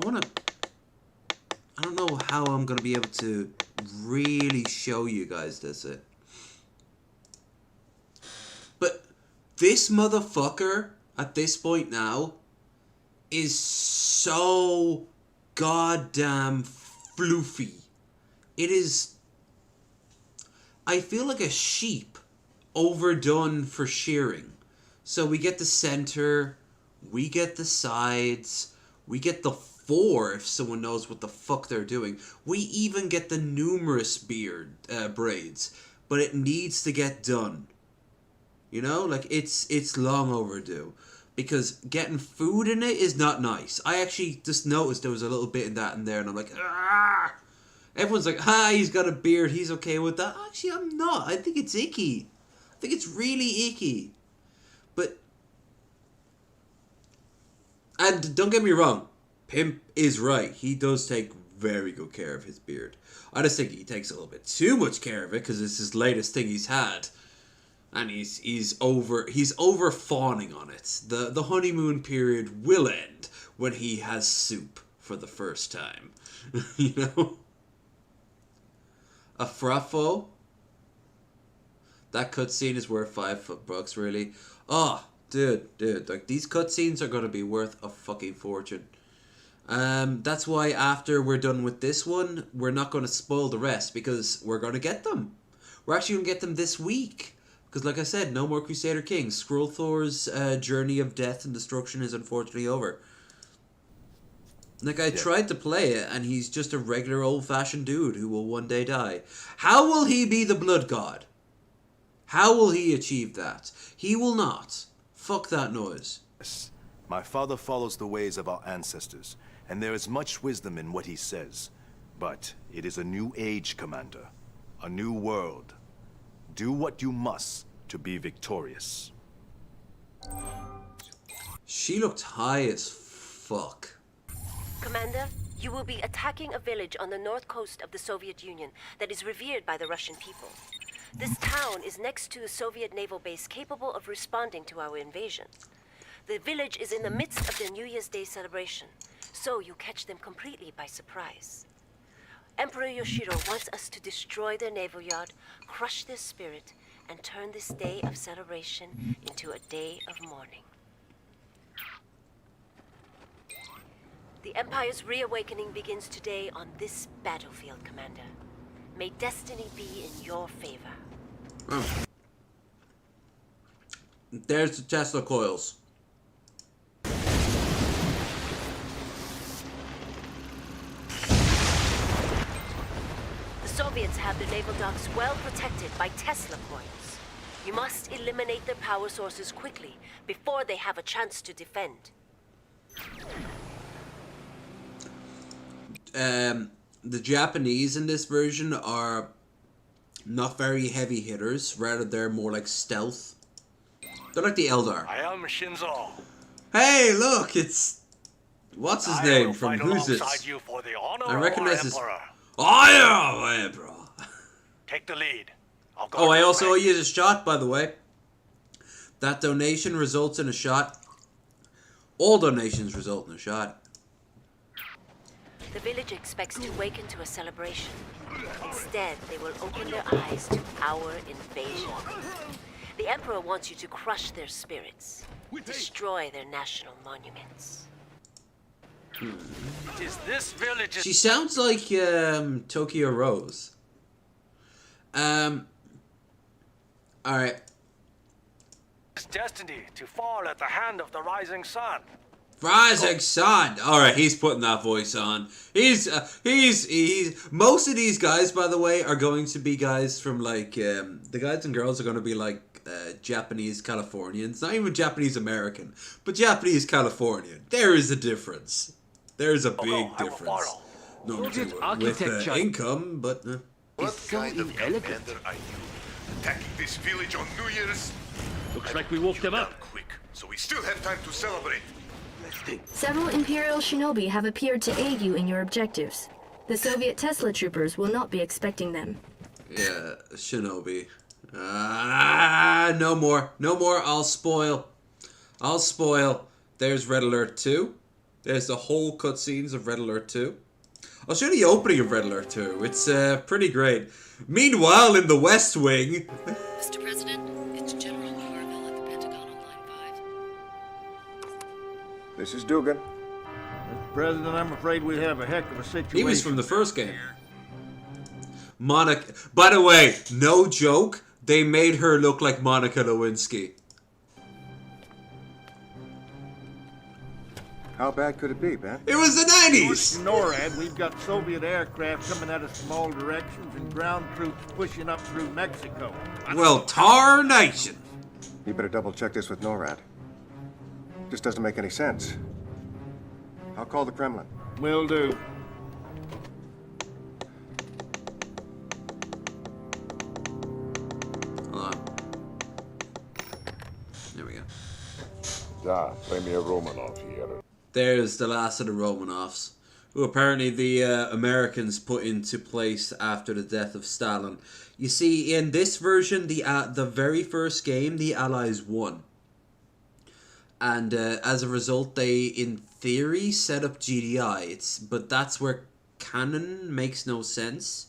don't know how I'm gonna be able to really show you guys this. But this motherfucker, at this point now, is so goddamn floofy. It is... I feel like a sheep overdone for shearing. So we get the center, we get the sides, we get the four if someone knows what the fuck they're doing. We even get the numerous beard braids, but it needs to get done. You know, like it's long overdue. Because getting food in it is not nice. I actually just noticed there was a little bit in that in there, and I'm like, ah! Everyone's like, he's got a beard, he's okay with that. Actually, I'm not. I think it's icky. I think it's really icky. But, and don't get me wrong, Pimp is right. He does take very good care of his beard. I just think he takes a little bit too much care of it, because it's his latest thing he's had. And he's over fawning on it. The honeymoon period will end when he has soup for the first time. You know? A Fraffo. That cutscene is worth $5 really. Oh, dude, like these cutscenes are gonna be worth a fucking fortune. That's why after we're done with this one, we're not gonna spoil the rest, because we're gonna get them. We're actually gonna get them this week. Because like I said, no more Crusader Kings. Skrullthor's journey of death and destruction is unfortunately over. Like, I tried to play it, and he's just a regular old-fashioned dude who will one day die. How will he be the blood god? How will he achieve that? He will not. Fuck that noise. Yes. My father follows the ways of our ancestors, and there is much wisdom in what he says. But it is a new age, Commander. A new world. Do what you must to be victorious. She looked high as fuck. Commander, you will be attacking a village on the north coast of the Soviet Union that is revered by the Russian people. This town is next to a Soviet naval base capable of responding to our invasion. The village is in the midst of their New Year's Day celebration, so you catch them completely by surprise. Emperor Yoshiro wants us to destroy their naval yard, crush their spirit, and turn this day of celebration into a day of mourning. The Empire's reawakening begins today on this battlefield, Commander. May destiny be in your favor. Oh. There's the Tesla coils. The Soviets have their naval docks well protected by Tesla coils. You must eliminate their power sources quickly before they have a chance to defend. The Japanese in this version are not very heavy hitters. Rather, they're more like stealth. They're like the Eldar. I am Shinzo. Hey, look, it's... What's his name from Who's This? You for the honor I recognize this. Emperor. I am Emperor. Take the lead. I'll go. Oh, I also owe you a shot, by the way. That donation results in a shot. All donations result in a shot. The village expects to waken to a celebration. Instead, they will open their eyes to our invasion. The Emperor wants you to crush their spirits. Destroy their national monuments. It is this village. She sounds like Tokyo Rose. Alright. It's destiny to fall at the hand of the rising sun. Rising Sun. All right, he's putting that voice on. He's most of these guys, by the way, are going to be guys from like the guys and girls are going to be like Japanese Californians, not even Japanese American, but Japanese Californian. There is a difference. There's a big difference. No, with income, but. What kind of commander are you? Attacking this village on New Year's? Looks like we woke them up. Quick, so we still have time to celebrate. Several Imperial shinobi have appeared to aid you in your objectives. The Soviet Tesla troopers will not be expecting them. Yeah, shinobi. No more. No more. I'll spoil. There's Red Alert 2. There's the whole cutscenes of Red Alert 2. I'll show you the opening of Red Alert 2. It's pretty great. Meanwhile, in the West Wing... Mr. President, it's General Carville at the Pentagon on Line 5. This is Dugan. Mr. President, I'm afraid we have a heck of a situation. He was from the first game. Monica... By the way, no joke, they made her look like Monica Lewinsky. How bad could it be, Ben? It was the 90s! NORAD, we've got Soviet aircraft coming at us from all directions and ground troops pushing up through Mexico. Well, tarnation! You better double check this with NORAD. This doesn't make any sense. I'll call the Kremlin. Will do. Hold on. There we go. Da, Premier Romanov here. There's the last of the Romanovs, who apparently the Americans put into place after the death of Stalin. You see, in this version, the very first game, the Allies won. And as a result, they, in theory, set up GDI. But that's where canon makes no sense.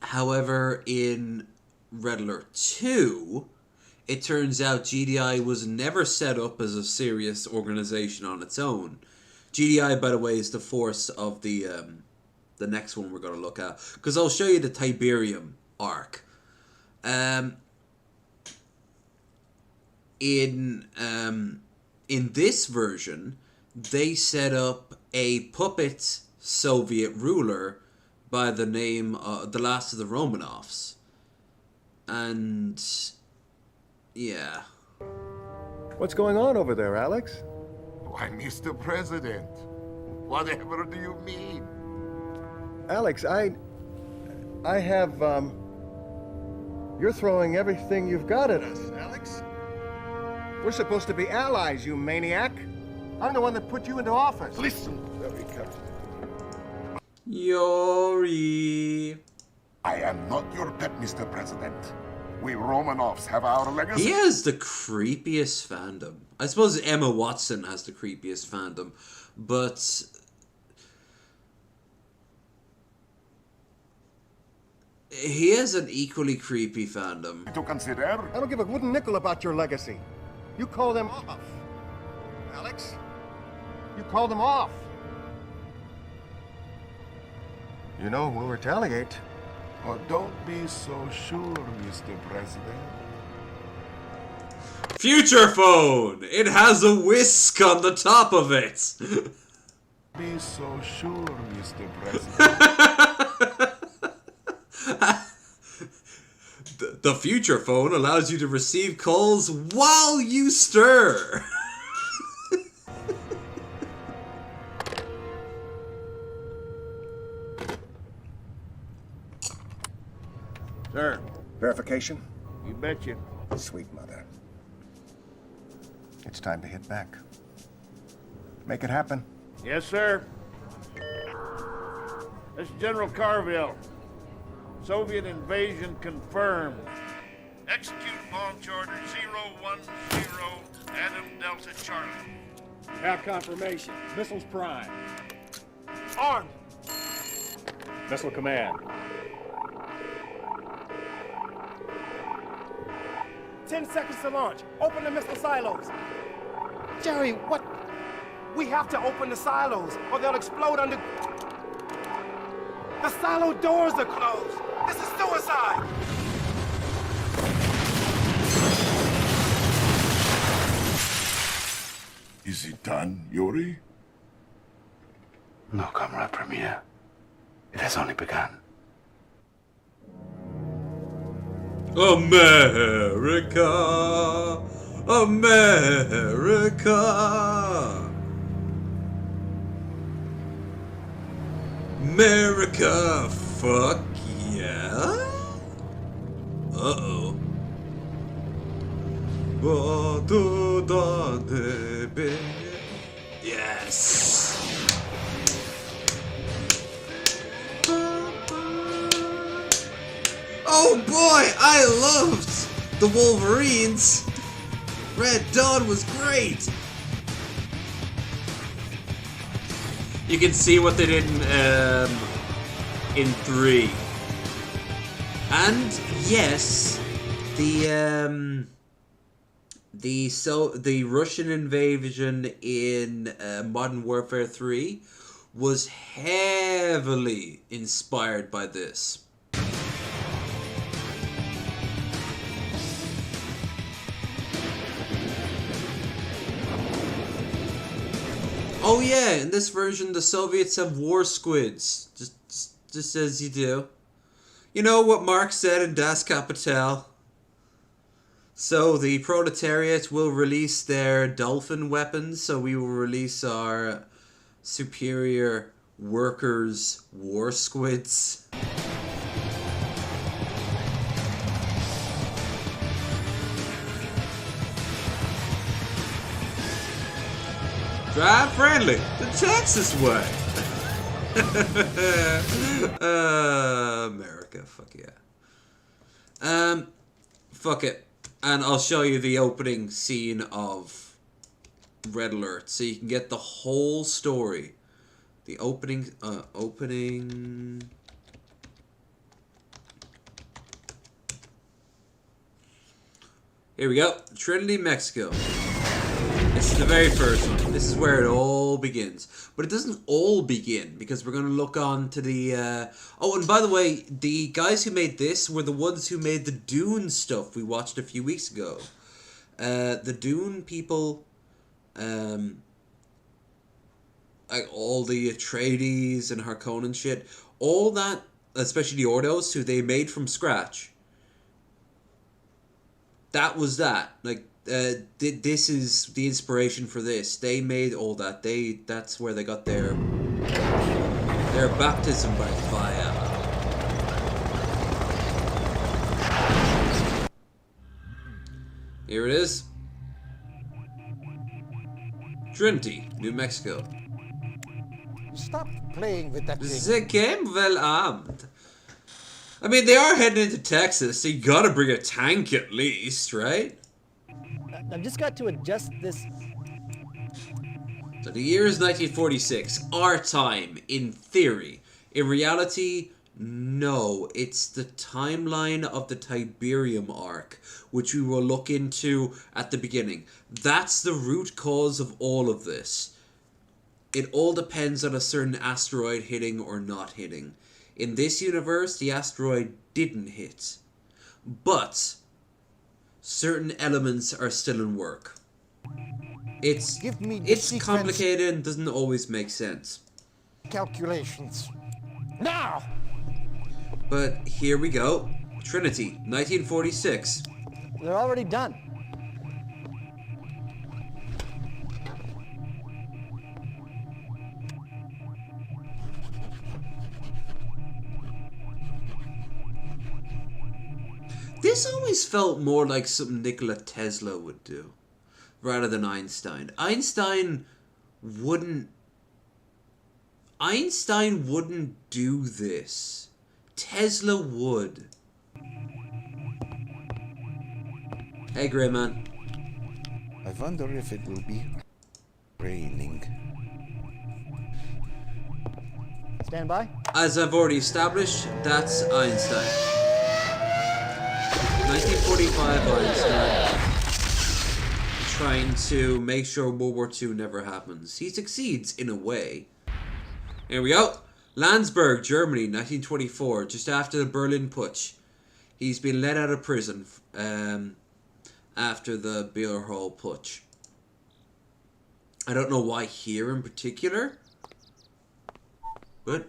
However, in Red Alert 2... it turns out GDI was never set up as a serious organization on its own. GDI, by the way, is the force of the next one we're going to look at. Because I'll show you the Tiberium arc. In this version, they set up a puppet Soviet ruler by the name of the last of the Romanovs. And... yeah. What's going on over there, Alex? Why, Mr. President, whatever do you mean? Alex, I have, you're throwing everything you've got at us, Alex. We're supposed to be allies, you maniac. I'm the one that put you into office. Listen very carefully. Yori. I am not your pet, Mr. President. We Romanovs have our legacy. He has the creepiest fandom. I suppose Emma Watson has the creepiest fandom, but he has an equally creepy fandom. To consider? I don't give a wooden nickel about your legacy. You call them off. Alex, you call them off. You know, we'll retaliate. Oh, don't be so sure, Mr. President. Future phone! It has a whisk on the top of it! Be so sure, Mr. President. The future phone allows you to receive calls while you stir. Sir. Verification? You betcha. Sweet mother. It's time to hit back. Make it happen. Yes, sir. This is General Carville. Soviet invasion confirmed. Execute launch order 010 Adam Delta Charlie. Have confirmation. Missiles prime. Armed. Missile command. got 10 seconds to launch. Open the missile silos. Jerry, what? We have to open the silos, or they'll explode under... The silo doors are closed. This is suicide. Is it done, Yuri? No, Comrade Premier. It has only begun. America! America! America, fuck yeah! Uh-oh. Yes! Oh boy, I loved the Wolverines! Red Dawn was great! You can see what they did in 3. And yes, the Russian invasion in Modern Warfare 3 was heavily inspired by this. Oh yeah, in this version the Soviets have war squids, just as you do. You know what Marx said in Das Kapital? So the proletariat will release their dolphin weapons, so we will release our superior workers' war squids. Drive friendly, the Texas way. America, fuck yeah. Fuck it. And I'll show you the opening scene of Red Alert so you can get the whole story. The opening, Here we go. Trinity, Mexico. This is the very first one. This is where it all begins. But it doesn't all begin, because we're going to look on to the... Oh, and by the way, the guys who made this were the ones who made the Dune stuff we watched a few weeks ago. The Dune people... like all the Atreides and Harkonnen shit. All that, especially the Ordos, who they made from scratch. That was that. Like... this is the inspiration for this. They made all that. That's where they got their baptism by fire. Here it is. Trinity, New Mexico. Stop playing with that thing. They came well armed. I mean, they are heading into Texas, so you gotta bring a tank at least, right? I've just got to adjust this. So the year is 1946. Our time, in theory. In reality, no. It's the timeline of the Tiberium arc, which we will look into at the beginning. That's the root cause of all of this. It all depends on a certain asteroid hitting or not hitting. In this universe, the asteroid didn't hit. But... certain elements are still in work. It's complicated and doesn't always make sense. Calculations. Now! But here we go. Trinity, 1946. They're already done. This always felt more like something Nikola Tesla would do, rather than Einstein. Einstein wouldn't do this. Tesla would. Hey, Grey Man. I wonder if it will be raining. Stand by. As I've already established, that's Einstein. 1945 Einstein. trying to make sure World War II never happens. He succeeds in a way. Here we go. Landsberg, Germany, 1924, just after the Berlin Putsch. He's been let out of prison after the Beerhall Putsch. I don't know why here in particular. But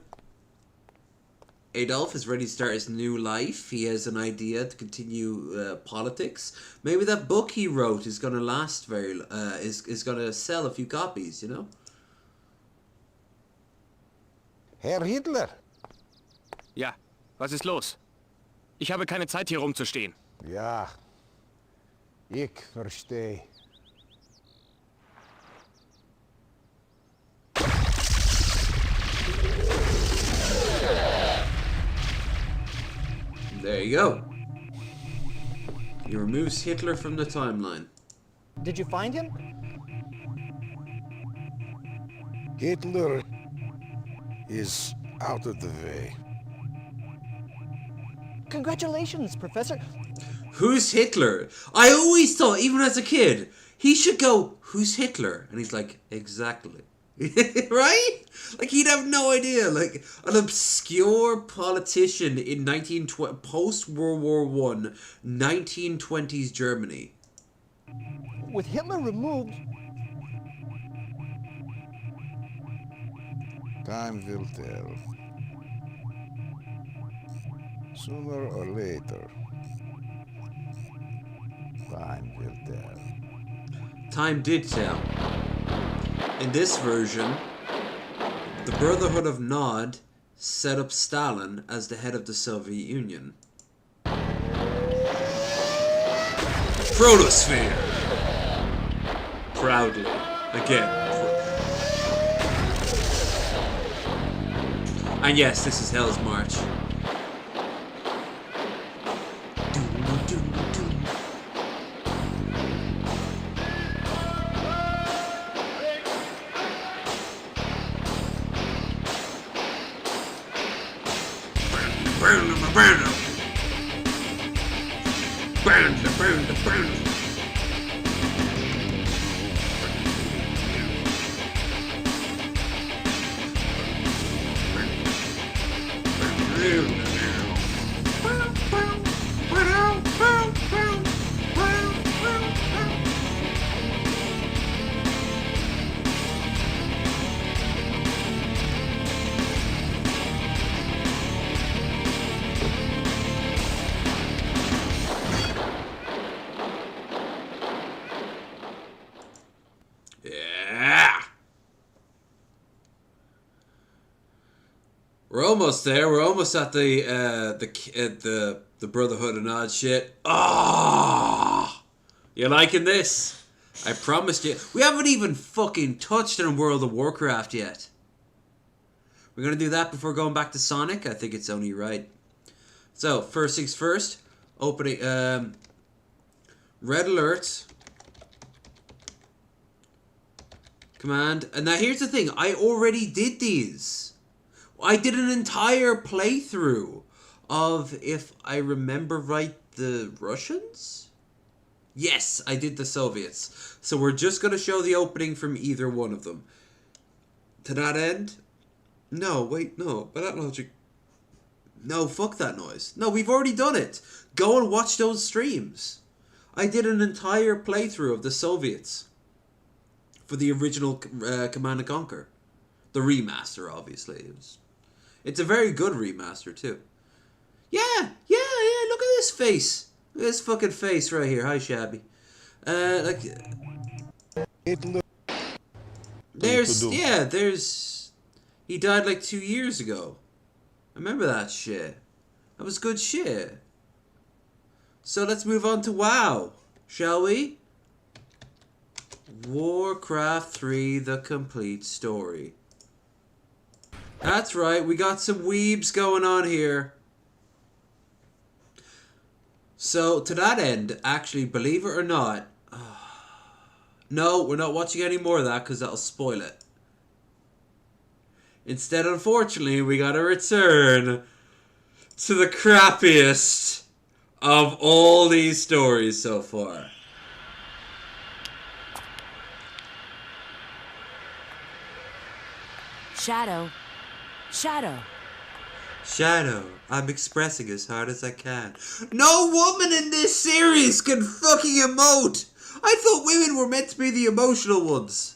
Adolf is ready to start his new life. He has an idea to continue politics. Maybe that book he wrote is going to last is going to sell a few copies, you know? Herr Hitler? Ja, was ist los? Ich habe keine Zeit, hier rumzustehen. Ja, ich verstehe. There you go. He removes Hitler from the timeline. Did you find him? Hitler is out of the way. Congratulations, Professor. Who's Hitler? I always thought, even as a kid, he should go, who's Hitler? And he's like, exactly. Right? Like, he'd have no idea. Like, an obscure politician in post-World War I, 1920s Germany. With Hitler removed... Time will tell. Sooner or later. Time will tell. Time did tell. In this version, the Brotherhood of Nod set up Stalin as the head of the Soviet Union. Protosphere! Proudly. Again. And yes, this is Hell's March. We're almost there. We're almost at the Brotherhood of Nod shit. Ah, you liking this? I promised you. We haven't even fucking touched on World of Warcraft yet. We're gonna do that before going back to Sonic. I think it's only right. So first things first. Opening red alert. Command. And now here's the thing. I already did these. I did an entire playthrough of, if I remember right, the Russians? Yes, I did the Soviets. So we're just going to show the opening from either one of them. To that end? No, wait, no. By that logic... No, fuck that noise. No, we've already done it. Go and watch those streams. I did an entire playthrough of the Soviets. For the original Command & Conquer. The remaster, obviously. It's a very good remaster, too. Yeah, look at this face. Look at this fucking face right here. Hi, Shabby. There's... He died like 2 years ago. I remember that shit. That was good shit. So let's move on to WoW, shall we? Warcraft 3, the complete story. That's right, we got some weebs going on here. So, to that end, actually, believe it or not... no, we're not watching any more of that because that'll spoil it. Instead, unfortunately, we gotta return to the crappiest of all these stories so far. Shadow. Shadow. Shadow, I'm expressing as hard as I can. No woman in this series can fucking emote! I thought women were meant to be the emotional ones.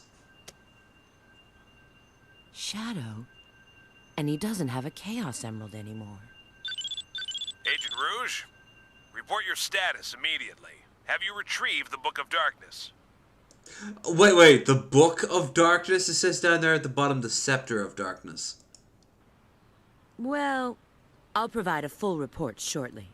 Shadow? And he doesn't have a Chaos Emerald anymore. Agent Rouge, report your status immediately. Have you retrieved the Book of Darkness? Wait, the Book of Darkness? It says down there at the bottom, the Scepter of Darkness. Well, I'll provide a full report shortly.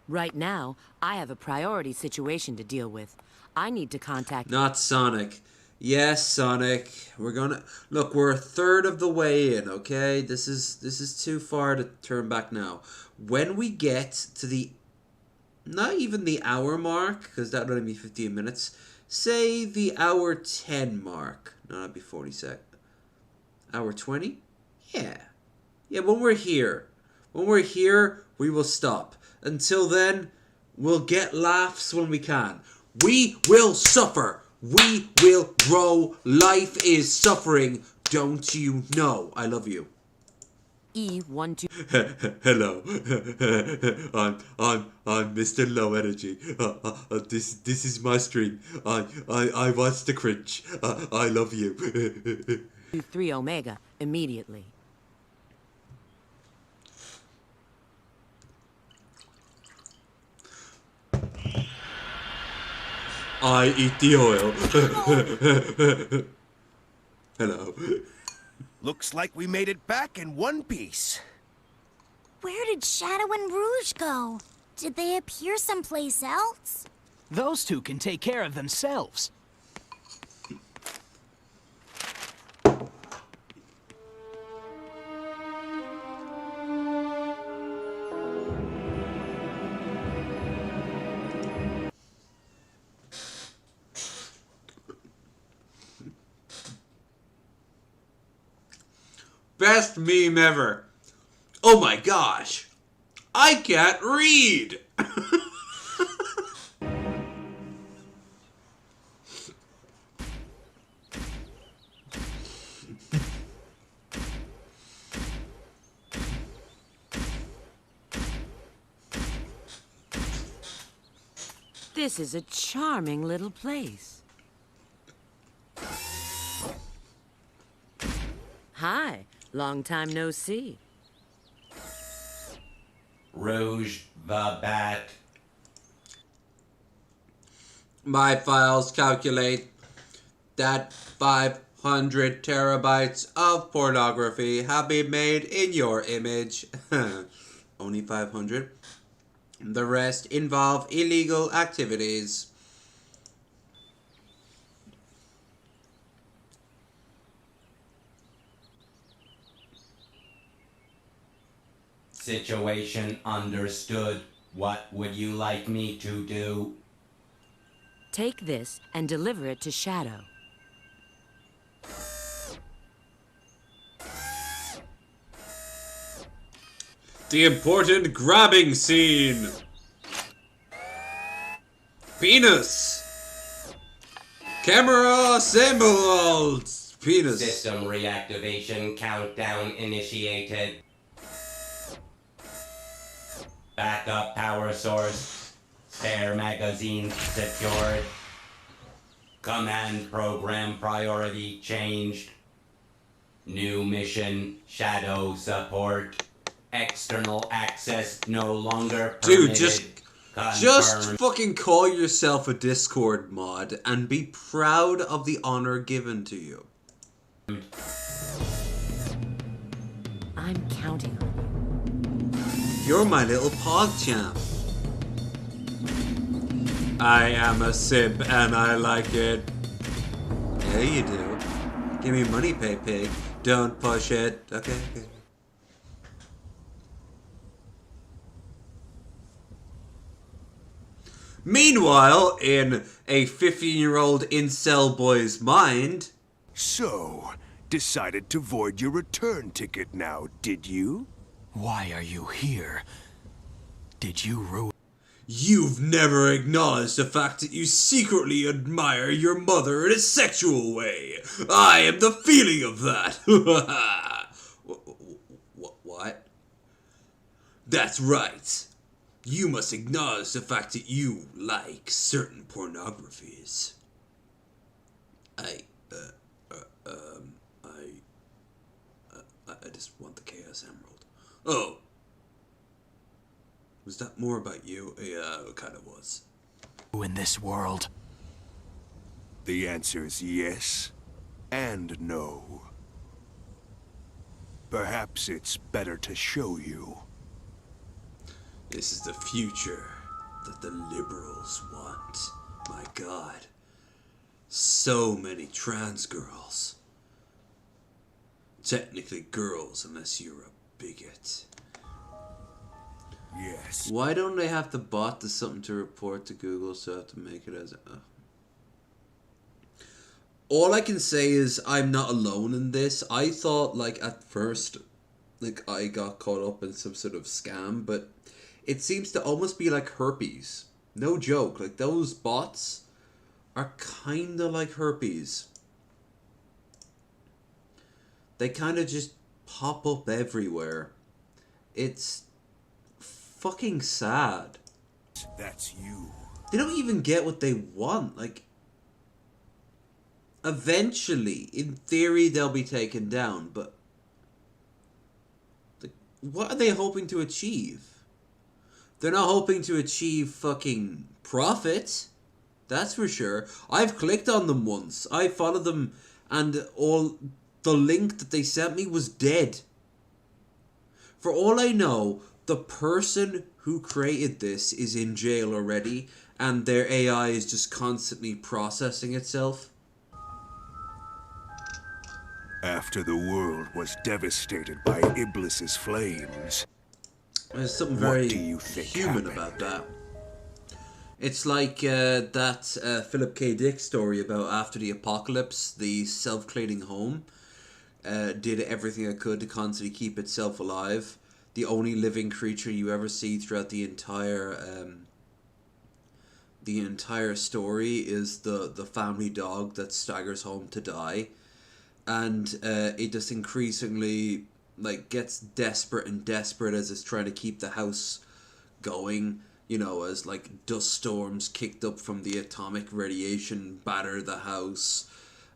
Right now, I have a priority situation to deal with. I need to contact... Not Sonic. Yes, Sonic. We're gonna... Look, we're a third of the way in, okay? This is too far to turn back now. When we get to the... Not even the hour mark, because that would only be 15 minutes. Say the hour 10 mark. No, that'd be 40 seconds. Hour 20? Yeah. Yeah, when we're here. When we're here, we will stop. Until then, we'll get laughs when we can. We will suffer. We will grow. Life is suffering. Don't you know? I love you. E12. Hello. I'm Mr. Low Energy. This is my stream. I watch the cringe. I love you. 3 Omega immediately. I eat the oil. Hello. Looks like we made it back in one piece. Where did Shadow and Rouge go? Did they appear someplace else? Those two can take care of themselves. Best meme ever. Oh my gosh. I can't read. This is a charming little place. Hi. Long time no see. Rouge the Bat. My files calculate that 500 terabytes of pornography have been made in your image. Only 500. The rest involve illegal activities. Situation understood. What would you like me to do? Take this and deliver it to Shadow. The important grabbing scene. Penis. Camera assembled. Penis. System reactivation countdown initiated. Backup power source. Spare magazine secured. Command program priority changed. New mission, Shadow support. External access no longer permitted. Dude, just fucking call yourself a Discord mod and be proud of the honor given to you. I'm counting on you. You're my little pog champ. I am a simp and I like it. Yeah, you do. Give me money, pay pig. Don't push it. Okay. Meanwhile, in a 15-year-old incel boy's mind... So, decided to void your return ticket now, did you? Why are you here? Did you ruin... You've never acknowledged the fact that you secretly admire your mother in a sexual way. I am the feeling of that. What? That's right. You must acknowledge the fact that you like certain pornographies. I just want the Chaos Emerald. Oh. Was that more about you? Yeah, it kind of was. In this world? The answer is yes and no. Perhaps it's better to show you. This is the future that the liberals want. My God. So many trans girls. Technically girls, unless you're a bigot. Yes. Why don't they have the bot do something to report to Google so I have to make it as a... All I can say is I'm not alone in this. I thought, like, at first, like, I got caught up in some sort of scam, but it seems to almost be like herpes. No joke. Like, those bots are kind of like herpes. They kind of just pop up everywhere. It's fucking sad. That's you. They don't even get what they want. Like, eventually, in theory, they'll be taken down, but what are they hoping to achieve? They're not hoping to achieve fucking profit. That's for sure. I've clicked on them once. I followed them, and all the link that they sent me was dead. For all I know, the person who created this is in jail already, and their AI is just constantly processing itself. After the world was devastated by Iblis's flames, there's something very human about that. It's like that Philip K. Dick story about after the apocalypse, the self-cleaning home did everything it could to constantly keep itself alive. The only living creature you ever see throughout the entire story is the family dog that staggers home to die, and it just increasingly like gets desperate and desperate as it's trying to keep the house going. You know, as like dust storms kicked up from the atomic radiation batter the house,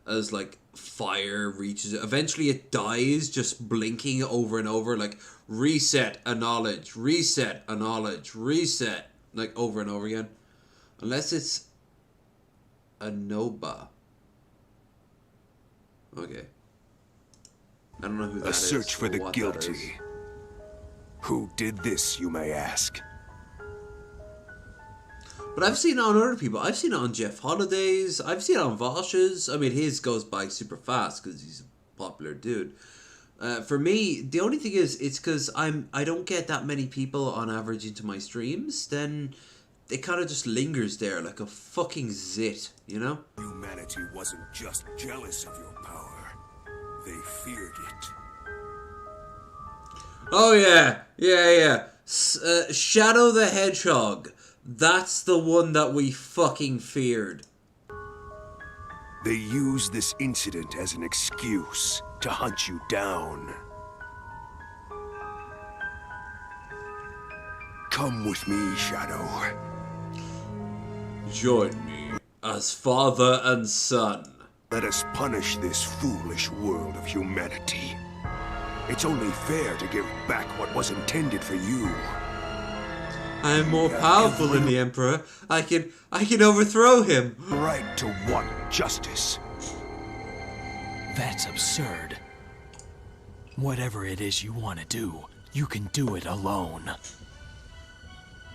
as like fire reaches it. Eventually it dies, just blinking over and over, like reset, acknowledge, reset, acknowledge, reset, like over and over again. Unless it's a Noba. Okay. I don't know who that is. A search for the what guilty. Who did this, you may ask? But I've seen it on other people. I've seen it on Jeff Holiday's. I've seen it on Vosh's. I mean, his goes by super fast because he's a popular dude. For me, the only thing is, it's because I don't get that many people on average into my streams. Then it kind of just lingers there like a fucking zit, you know? Humanity wasn't just jealous of your power. They feared it. Oh yeah. Shadow the Hedgehog. That's the one that we fucking feared. They used this incident as an excuse to hunt you down. Come with me, Shadow. Join me as father and son. Let us punish this foolish world of humanity. It's only fair to give back what was intended for you. I am more powerful than the Emperor. I can overthrow him. Right to want justice. That's absurd. Whatever it is you want to do, you can do it alone.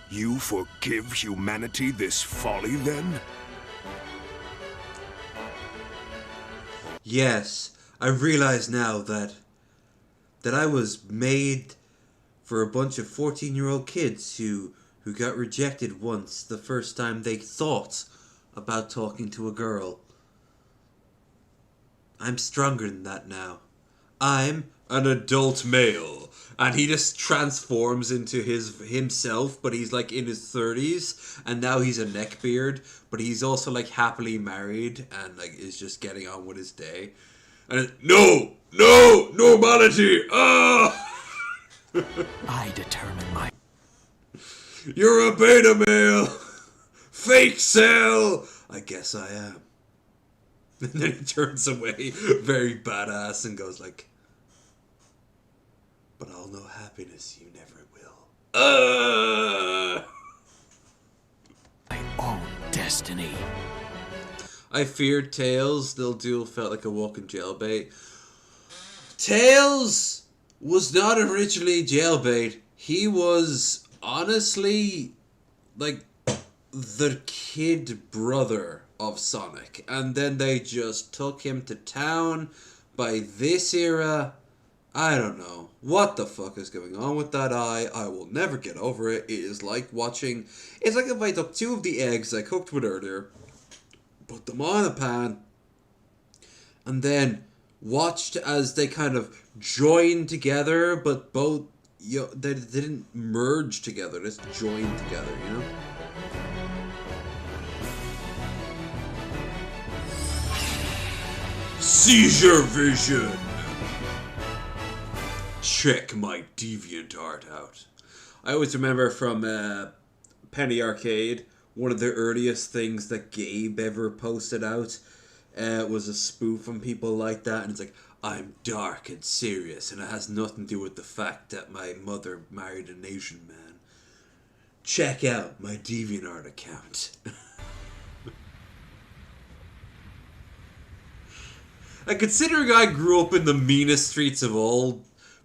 You forgive humanity this folly, then? Yes, I realize now that I was made for a bunch of 14-year-old kids who got rejected once the first time they thought about talking to a girl. I'm stronger than that now. I'm an adult male. And he just transforms into himself, but he's like in his 30s, and now he's a neckbeard, but he's also like happily married and like is just getting on with his day. And no normality. I determine my. You're a beta male. Fake cell. I guess I am. And then he turns away, very badass, and goes like, but I'll know happiness you never will. My own destiny. I feared Tails. Little Duel felt like a walking jailbait. Tails was not originally jailbait. He was honestly like the kid brother of Sonic. And then they just took him to town. By this era, I don't know what the fuck is going on with that eye. I will never get over it. It is like watching... It's like if I took 2 of the eggs I cooked with earlier, put them on a pan, and then watched as they kind of joined together, but both... they didn't merge together. They just joined together, you know? Seizure vision! Check my DeviantArt out. I always remember from Penny Arcade, one of the earliest things that Gabe ever posted out was a spoof on people like that, and it's like, I'm dark and serious, and it has nothing to do with the fact that my mother married an Asian man. Check out my DeviantArt account. And considering I grew up in the meanest streets of all,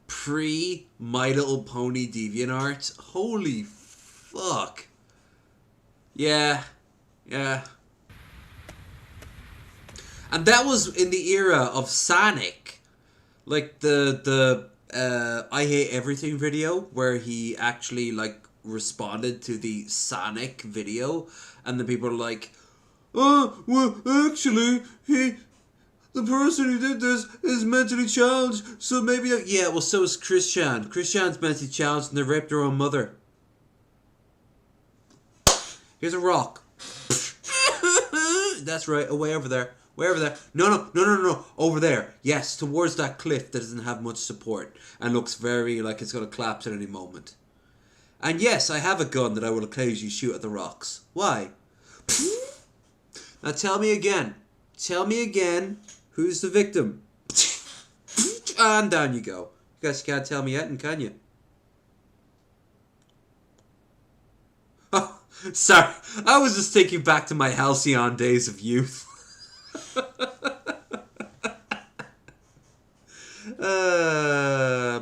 pre My Little Pony DeviantArt, holy fuck. Yeah. And that was in the era of Sonic. Like the I Hate Everything video, where he actually like responded to the Sonic video, and the people are like, oh, well, actually, the person who did this is mentally challenged, so maybe... Yeah, well, so is Christian. Christian's mentally challenged and they raped her own mother. Here's a rock. That's right, way over there. Way over there. No. Over there. Yes, towards that cliff that doesn't have much support and looks very like it's going to collapse at any moment. And yes, I have a gun that I will occasionally shoot at the rocks. Why? Now tell me again. Who's the victim? And down you go. You guys can't tell me yet, can you? Oh, sorry. I was just thinking back to my halcyon days of youth.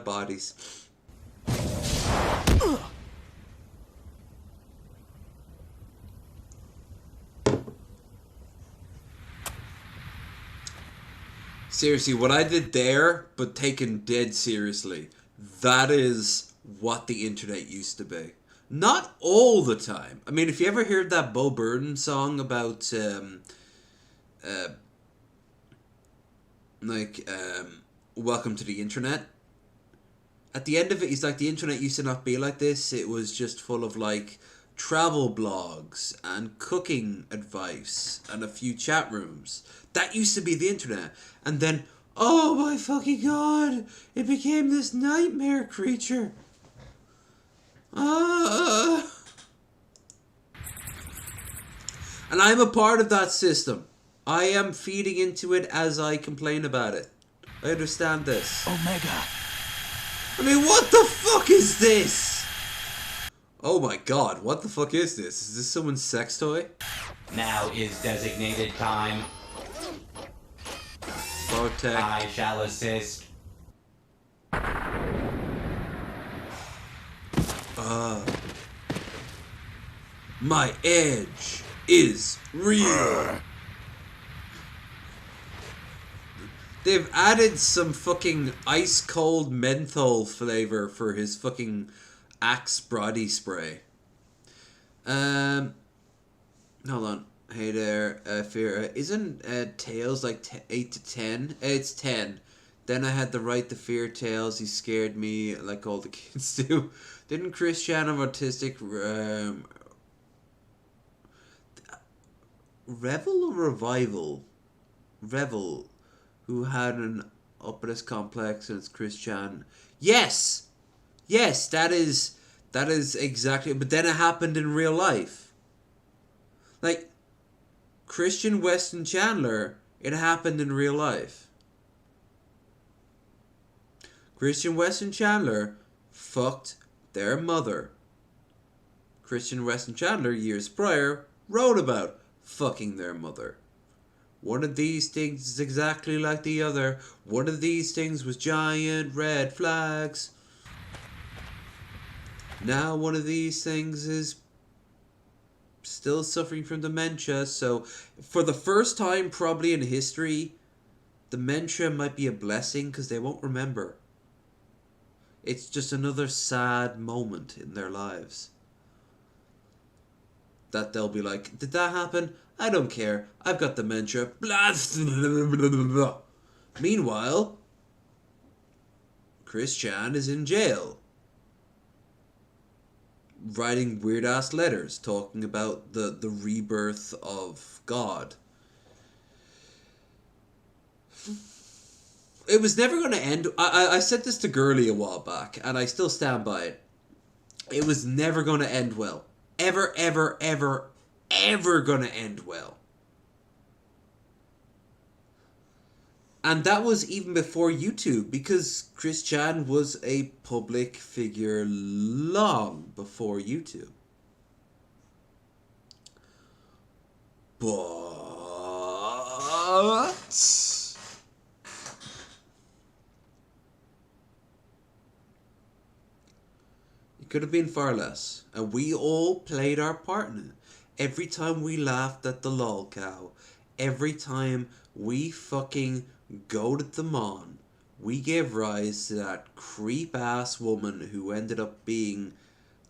Bodies. Seriously, what I did there, but taken dead seriously, that is what the internet used to be. Not all the time. I mean, if you ever heard that Bo Burnham song about, welcome to the internet, at the end of it, he's like, the internet used to not be like this. It was just full of, like, travel blogs and cooking advice and a few chat rooms. That used to be the internet. And then, oh my fucking god, it became this nightmare creature. And I'm a part of that system. I am feeding into it as I complain about it. I understand this. Omega. I mean, what the fuck is this? Oh my god, what the fuck is this? Is this someone's sex toy? Now is designated time. Protect. I shall assist. My edge is real. They've added some fucking ice cold menthol flavor for his fucking Axe body spray. Hold on. Hey there, Fear. Isn't Tails like 8 to 10? It's 10. Then I had the right to fear tales. He scared me like all the kids do. Didn't Christian have autistic Revel or Revival? Revel, who had an Oedipus complex, and it's Christian. Yes! Yes, that is exactly, but then it happened in real life. Like, Christian Weston Chandler, it happened in real life. Christian Weston Chandler fucked their mother. Christian Weston Chandler, years prior, wrote about fucking their mother. One of these things is exactly like the other. One of these things was giant red flags. Now one of these things is still suffering from dementia. So for the first time probably in history, dementia might be a blessing because they won't remember. It's just another sad moment in their lives. That they'll be like, did that happen? I don't care. I've got dementia. Blah, blah, blah, blah, blah. Meanwhile, Chris Chan is in jail. Writing weird-ass letters talking about the rebirth of God. It was never going to end. I said this to Gurley a while back, and I still stand by it. It was never going to end well. Ever going to end well. And that was even before YouTube, because Chris Chan was a public figure long before YouTube. But it could have been far less, and we all played our part in it. Every time we laughed at the lol cow, every time we fucking goaded them on, we gave rise to that creep-ass woman who ended up being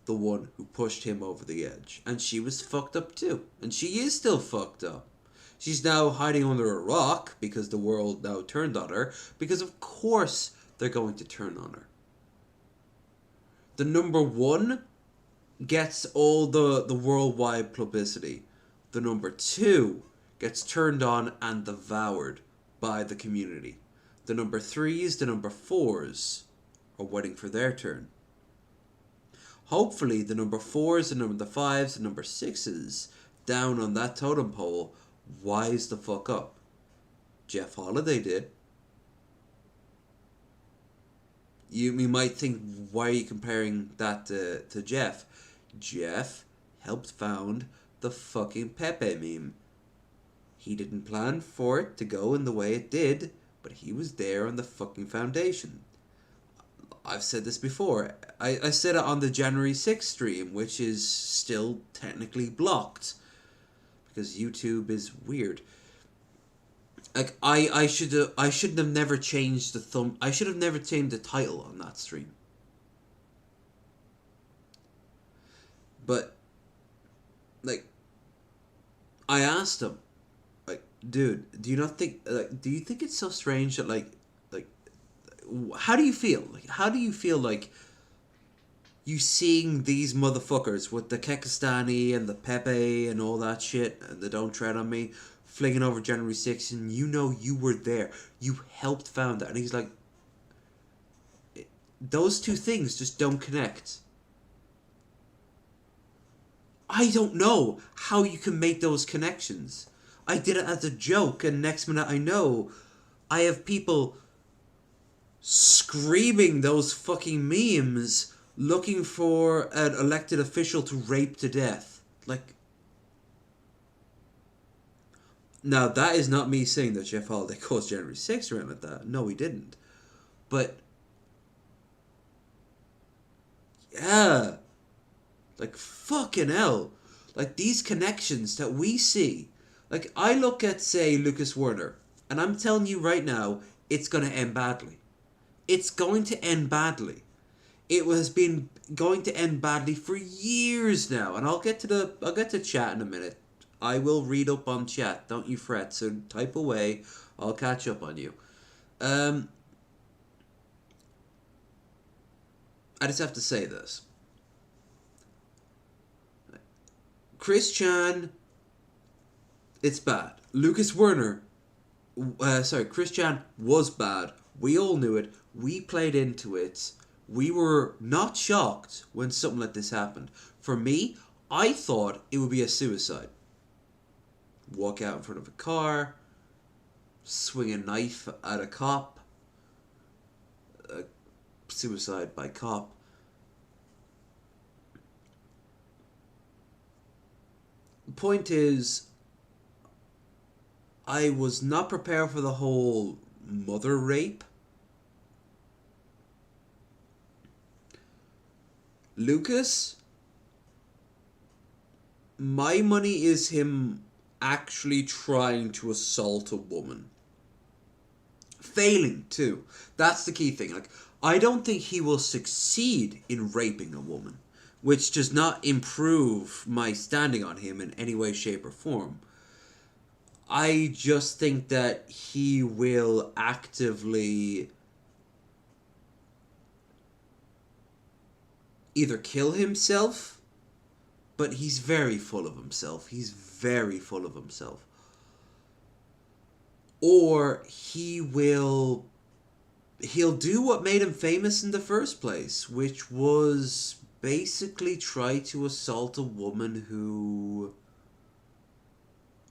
the one who pushed him over the edge. And she was fucked up too. And she is still fucked up. She's now hiding under a rock because the world now turned on her. Because of course they're going to turn on her. The number one gets all the worldwide publicity. The number two gets turned on and devoured by the community. The number threes, the number fours are waiting for their turn. Hopefully the number fours, the number fives, the number sixes down on that totem pole wise the fuck up. Jeff Holiday did. You might think, why are you comparing that to Jeff? Jeff helped found the fucking Pepe meme. He didn't plan for it to go in the way it did, but he was there on the fucking foundation. I've said this before. I said it on the January 6th stream, which is still technically blocked because YouTube is weird. Like I shouldn't have never changed the thumb. I should have never changed the title on that stream. But like I asked him, like, dude, do you think it's so strange that like how do you feel? Like, how do you feel like you seeing these motherfuckers with the Kekistani and the Pepe and all that shit and the Don't Tread on Me flinging over January 6th, and you know you were there. You helped found that. And he's like, those two things just don't connect. I don't know how you can make those connections. I did it as a joke, and next minute I know I have people screaming those fucking memes looking for an elected official to rape to death. Like, now that is not me saying that Jeff Holiday caused January 6th or anything like that. No, he didn't. But yeah, like fucking hell, like these connections that we see. Like I look at, say, Lucas Werner, and I'm telling you right now, it's gonna end badly. It's going to end badly. It has been going to end badly for years now, and I'll get to chat in a minute. I will read up on chat. Don't you fret. So type away. I'll catch up on you. I just have to say this. Chris Chan, it's bad. Lucas Werner, Chris Chan was bad. We all knew it. We played into it. We were not shocked when something like this happened. For me, I thought it would be a suicide. Walk out in front of a car, swing a knife at a cop, suicide by cop. The point is, I was not prepared for the whole mother rape. Lucas, my money is him actually trying to assault a woman. Failing, too. That's the key thing. Like, I don't think he will succeed in raping a woman, which does not improve my standing on him in any way, shape, or form. I just think that he will actively either kill himself, but he's very full of himself. He's very full of himself. Or he'll do what made him famous in the first place, which was basically try to assault a woman who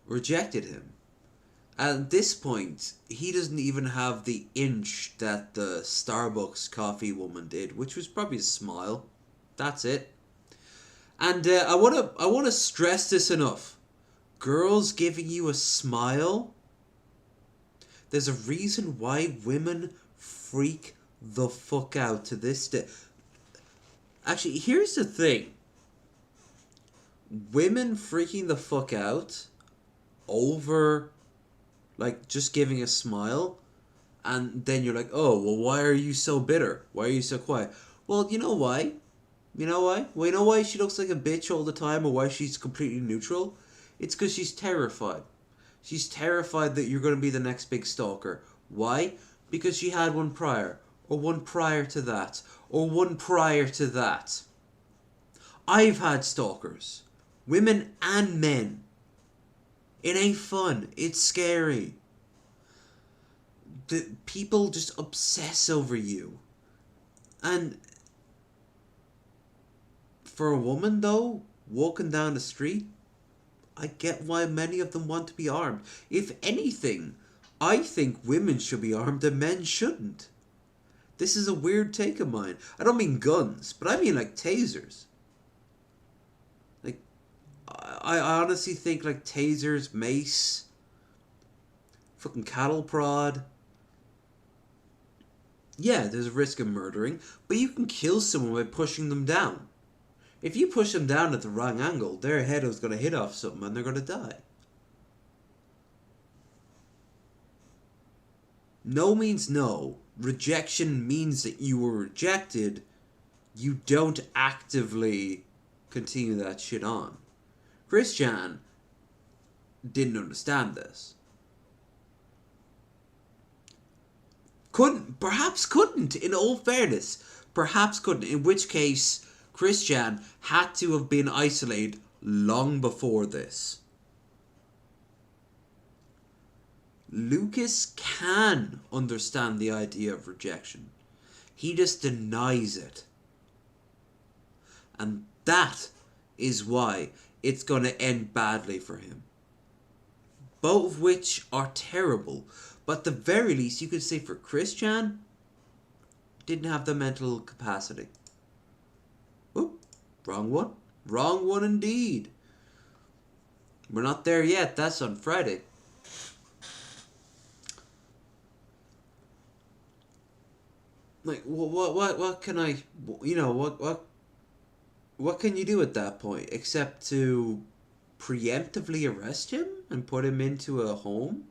rejected him. At this point, he doesn't even have the inch that the Starbucks coffee woman did, which was probably a smile. That's it. And I want to stress this enough. Girls giving you a smile. There's a reason why women freak the fuck out to this day. Actually, here's the thing. Women freaking the fuck out over, like, just giving a smile, and then you're like, oh, well, why are you so bitter? Why are you so quiet? Well, you know why? You know why? Well, you know why she looks like a bitch all the time, or why she's completely neutral? It's because she's terrified. She's terrified that you're going to be the next big stalker. Why? Because she had one prior, or one prior to that, or one prior to that. I've had stalkers. Women and men. It ain't fun. It's scary. The people just obsess over you. And for a woman, though, walking down the street, I get why many of them want to be armed. If anything, I think women should be armed and men shouldn't. This is a weird take of mine. I don't mean guns, but I mean like tasers. Like, I honestly think like tasers, mace, fucking cattle prod. Yeah, there's a risk of murdering, but you can kill someone by pushing them down. If you push them down at the wrong angle, their head is going to hit off something and they're going to die. No means no. Rejection means that you were rejected. You don't actively continue that shit on. Chris Chan didn't understand this. Perhaps couldn't, in all fairness. Perhaps couldn't, in which case Chris Chan had to have been isolated long before this. Lucas can understand the idea of rejection. He just denies it. And that is why it's going to end badly for him. Both of which are terrible. But at the very least, you could say for Chris Chan, didn't have the mental capacity. Oop, wrong one. Wrong one indeed. We're not there yet. That's on Friday. Like, what can I, you know, what can you do at that point except to preemptively arrest him and put him into a home?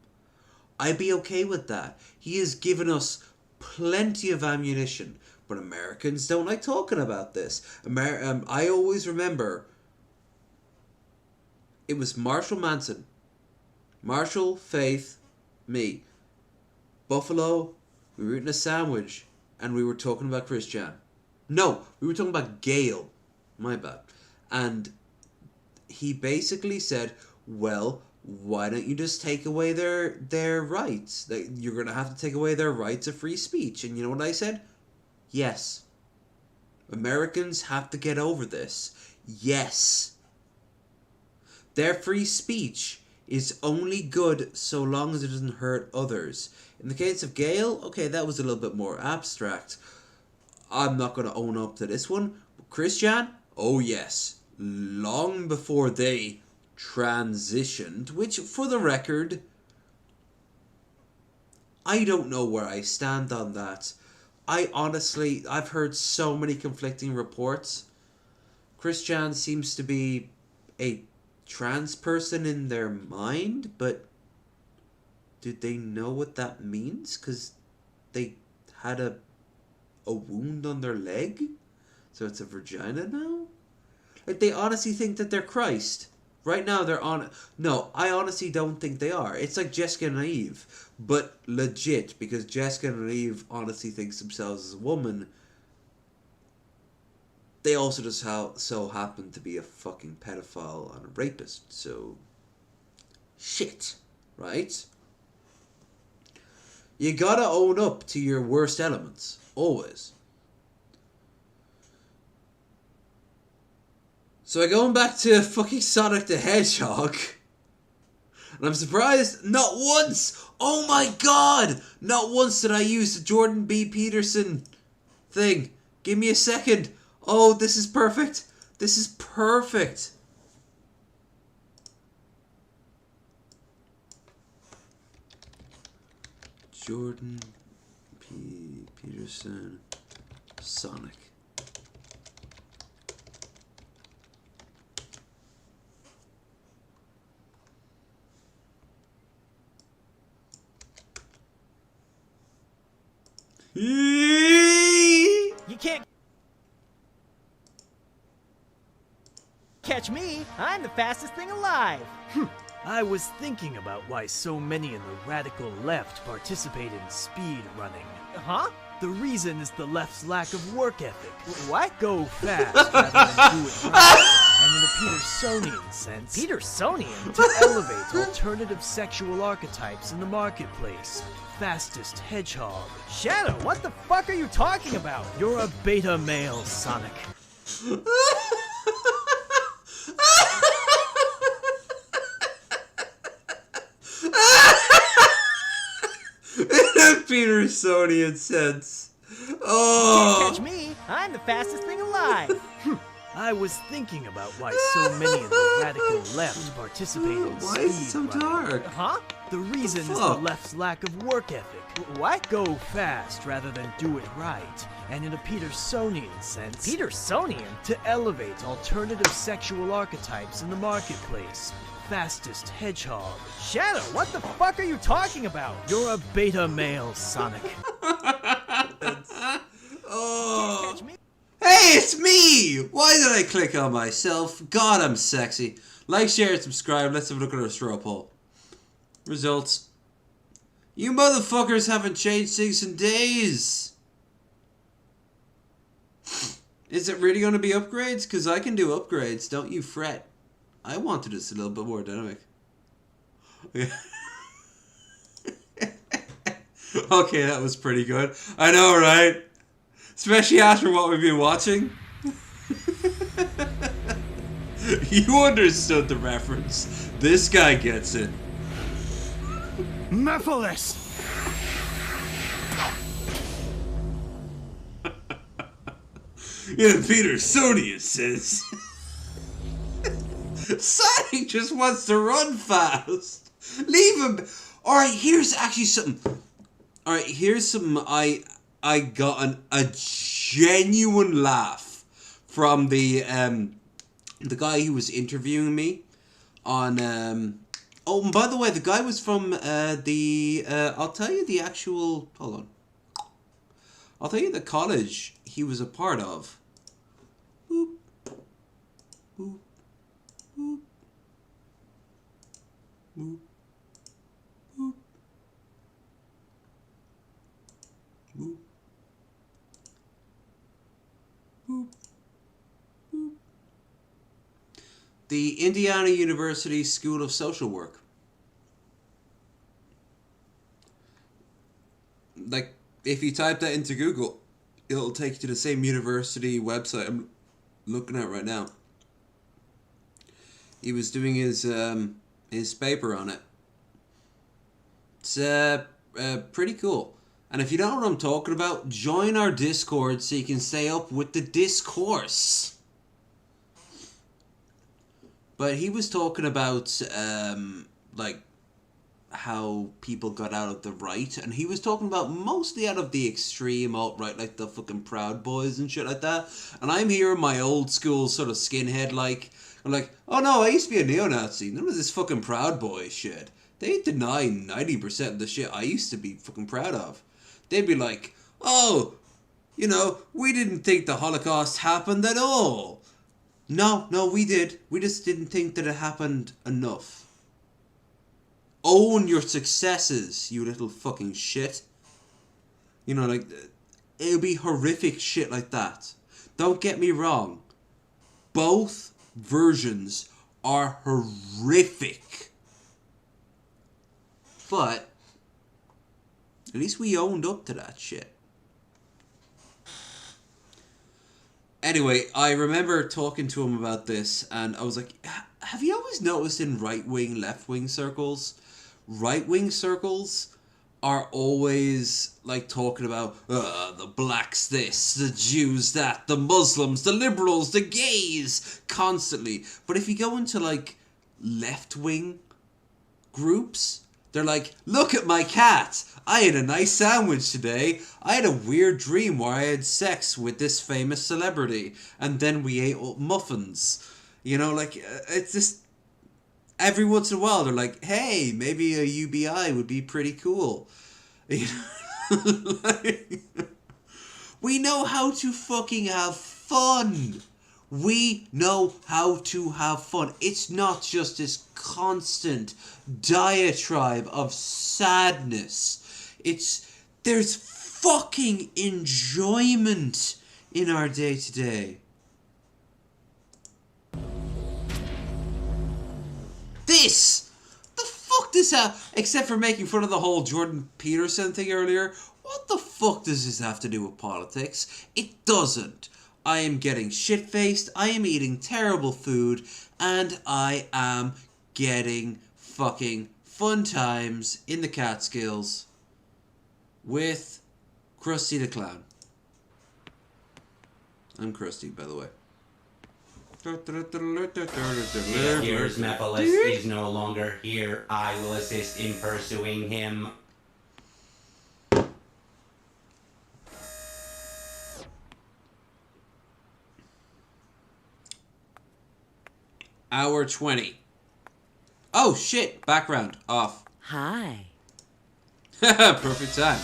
I'd be okay with that. He has given us plenty of ammunition, but Americans don't like talking about this. I always remember it was Marshall Manson, Marshall, Faith, me, Buffalo. We were eating a sandwich and we were talking about Chris Chan. No, we were talking about Gale. My bad. And he basically said, well, why don't you just take away their rights? You're going to have to take away their rights of free speech. And you know what I said? Yes. Americans have to get over this. Yes. Their free speech is only good so long as it doesn't hurt others. In the case of Gale, okay, that was a little bit more abstract. I'm not going to own up to this one. But Christian, oh yes. Long before they transitioned, which, for the record, I don't know where I stand on that. I've heard so many conflicting reports. Christian seems to be a trans person in their mind, but do they know what that means? Because they had a wound on their leg? So it's a vagina now? Like, they honestly think that they're Christ. Right now, they're on... No, I honestly don't think they are. It's like Jessica and Eve, but legit, because Jessica and Eve honestly thinks themselves as a woman. They also just so happen to be a fucking pedophile and a rapist, so... Shit, right? You gotta own up to your worst elements. Always. So going back to fucking Sonic the Hedgehog, and I'm surprised not once, oh my god, not once did I use the Jordan B. Peterson thing. Give me a second. Oh, this is perfect. This is perfect. Jordan P. Peterson, Sonic. You can't catch me. I'm the fastest thing alive. I was thinking about why so many in the radical left participate in speed running. Huh? The reason is the left's lack of work ethic. What? Go fast rather than do it right. And in a Petersonian sense... Petersonian? To elevate alternative sexual archetypes in the marketplace. Fastest hedgehog. Shadow, what the fuck are you talking about? You're a beta male, Sonic. In a Petersonian sense. Oh. You can't catch me. I'm the fastest thing alive. I was thinking about why so many in the radical left participate in Why speed is it so dark? Huh? The reason is the left's lack of work ethic. What? Go fast rather than do it right. And in a Petersonian sense... Petersonian? To elevate alternative sexual archetypes in the marketplace. Fastest hedgehog. Shadow, what the fuck are you talking about? You're a beta male, Sonic. Oh. Hey, it's me! Why did I click on myself? God, I'm sexy. Like, share, and subscribe. Let's have a look at our straw poll. Results. You motherfuckers haven't changed things in days. Is it really going to be upgrades? Because I can do upgrades. Don't you fret. I wanted this a little bit more dynamic. Okay, that was pretty good. I know, right? Especially after what we've been watching. You understood the reference. This guy gets it. Mephiles! Yeah, Petersonian says. Sonic just wants to run fast. Leave him. Alright, here's actually something. Alright, here's something I got a genuine laugh from the guy who was interviewing me on oh, and by the way, the guy was from I'll tell you the actual, hold on. I'll tell you the college he was a part of. Boop. Boop. Boop. Boop. Boop. Boop. the Indiana University School of Social Work. Like, if you type that into Google, it'll take you to the same university website I'm looking at right now. He was doing his paper on it. It's pretty cool. And if you don't know what I'm talking about, join our Discord so you can stay up with the discourse. But he was talking about like how people got out of the right, and he was talking about mostly out of the extreme alt-right, like the fucking Proud Boys and shit like that. And I'm here in my old school sort of skinhead, like, I'm like, oh no, I used to be a neo-Nazi. None of this fucking Proud Boy shit. They deny 90% of the shit I used to be fucking proud of. They'd be like, oh, you know, we didn't think the Holocaust happened at all. No, we did. We just didn't think that it happened enough. Own your successes, you little fucking shit. You know, like, it'll be horrific shit like that. Don't get me wrong. Both versions are horrific. But at least we owned up to that shit. Anyway, I remember talking to him about this, and I was like, have you always noticed in right-wing, left-wing circles, right-wing circles are always, like, talking about, the blacks this, the Jews that, the Muslims, the liberals, the gays, constantly. But if you go into, like, left-wing groups, they're like, look at my cat. I had a nice sandwich today. I had a weird dream where I had sex with this famous celebrity. And then we ate muffins. You know, like, it's just... Every once in a while, they're like, hey, maybe a UBI would be pretty cool. You know? Like, we know how to fucking have fun. We know how to have fun. It's not just this constant diatribe of sadness. There's fucking enjoyment in our day-to-day. The fuck does that, except for making fun of the whole Jordan Peterson thing earlier, what the fuck does this have to do with politics? It doesn't. I am getting shit-faced, I am eating terrible food, and I am getting fucking fun times in the Catskills with Krusty the Clown. I'm Krusty, by the way. It appears Mephiles is no longer here. I will assist in pursuing him. Hour 20. Oh shit, background off. Hi. Perfect time.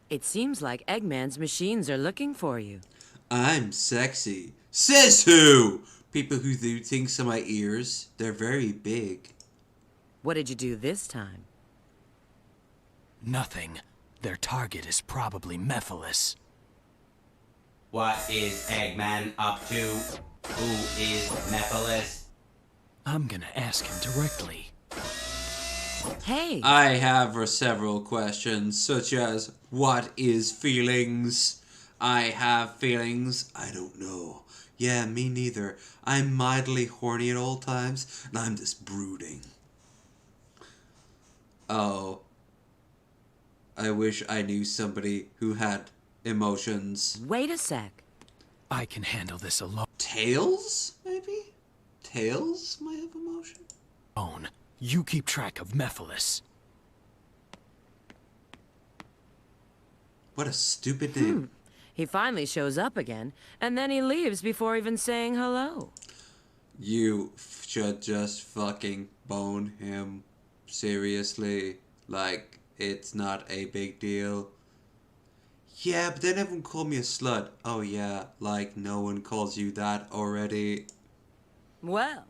It seems like Eggman's machines are looking for you. I'm sexy. Says who? People who do things to my ears. They're very big. What did you do this time? Nothing. Their target is probably Mephiles. What is Eggman up to? Who is Mephiles? I'm gonna ask him directly. Hey! I have several questions, such as, what is feelings? I have feelings. I don't know. Yeah, me neither. I'm mildly horny at all times, and I'm just brooding. Oh. I wish I knew somebody who had emotions. Wait a sec. I can handle this alone. Tails, maybe? Tails might have emotion? You keep track of Mephiles. What a stupid name. He finally shows up again, and then he leaves before even saying hello. You should just fucking bone him. Seriously. Like, it's not a big deal. Yeah, but then everyone called me a slut. Oh yeah, like no one calls you that already. Well,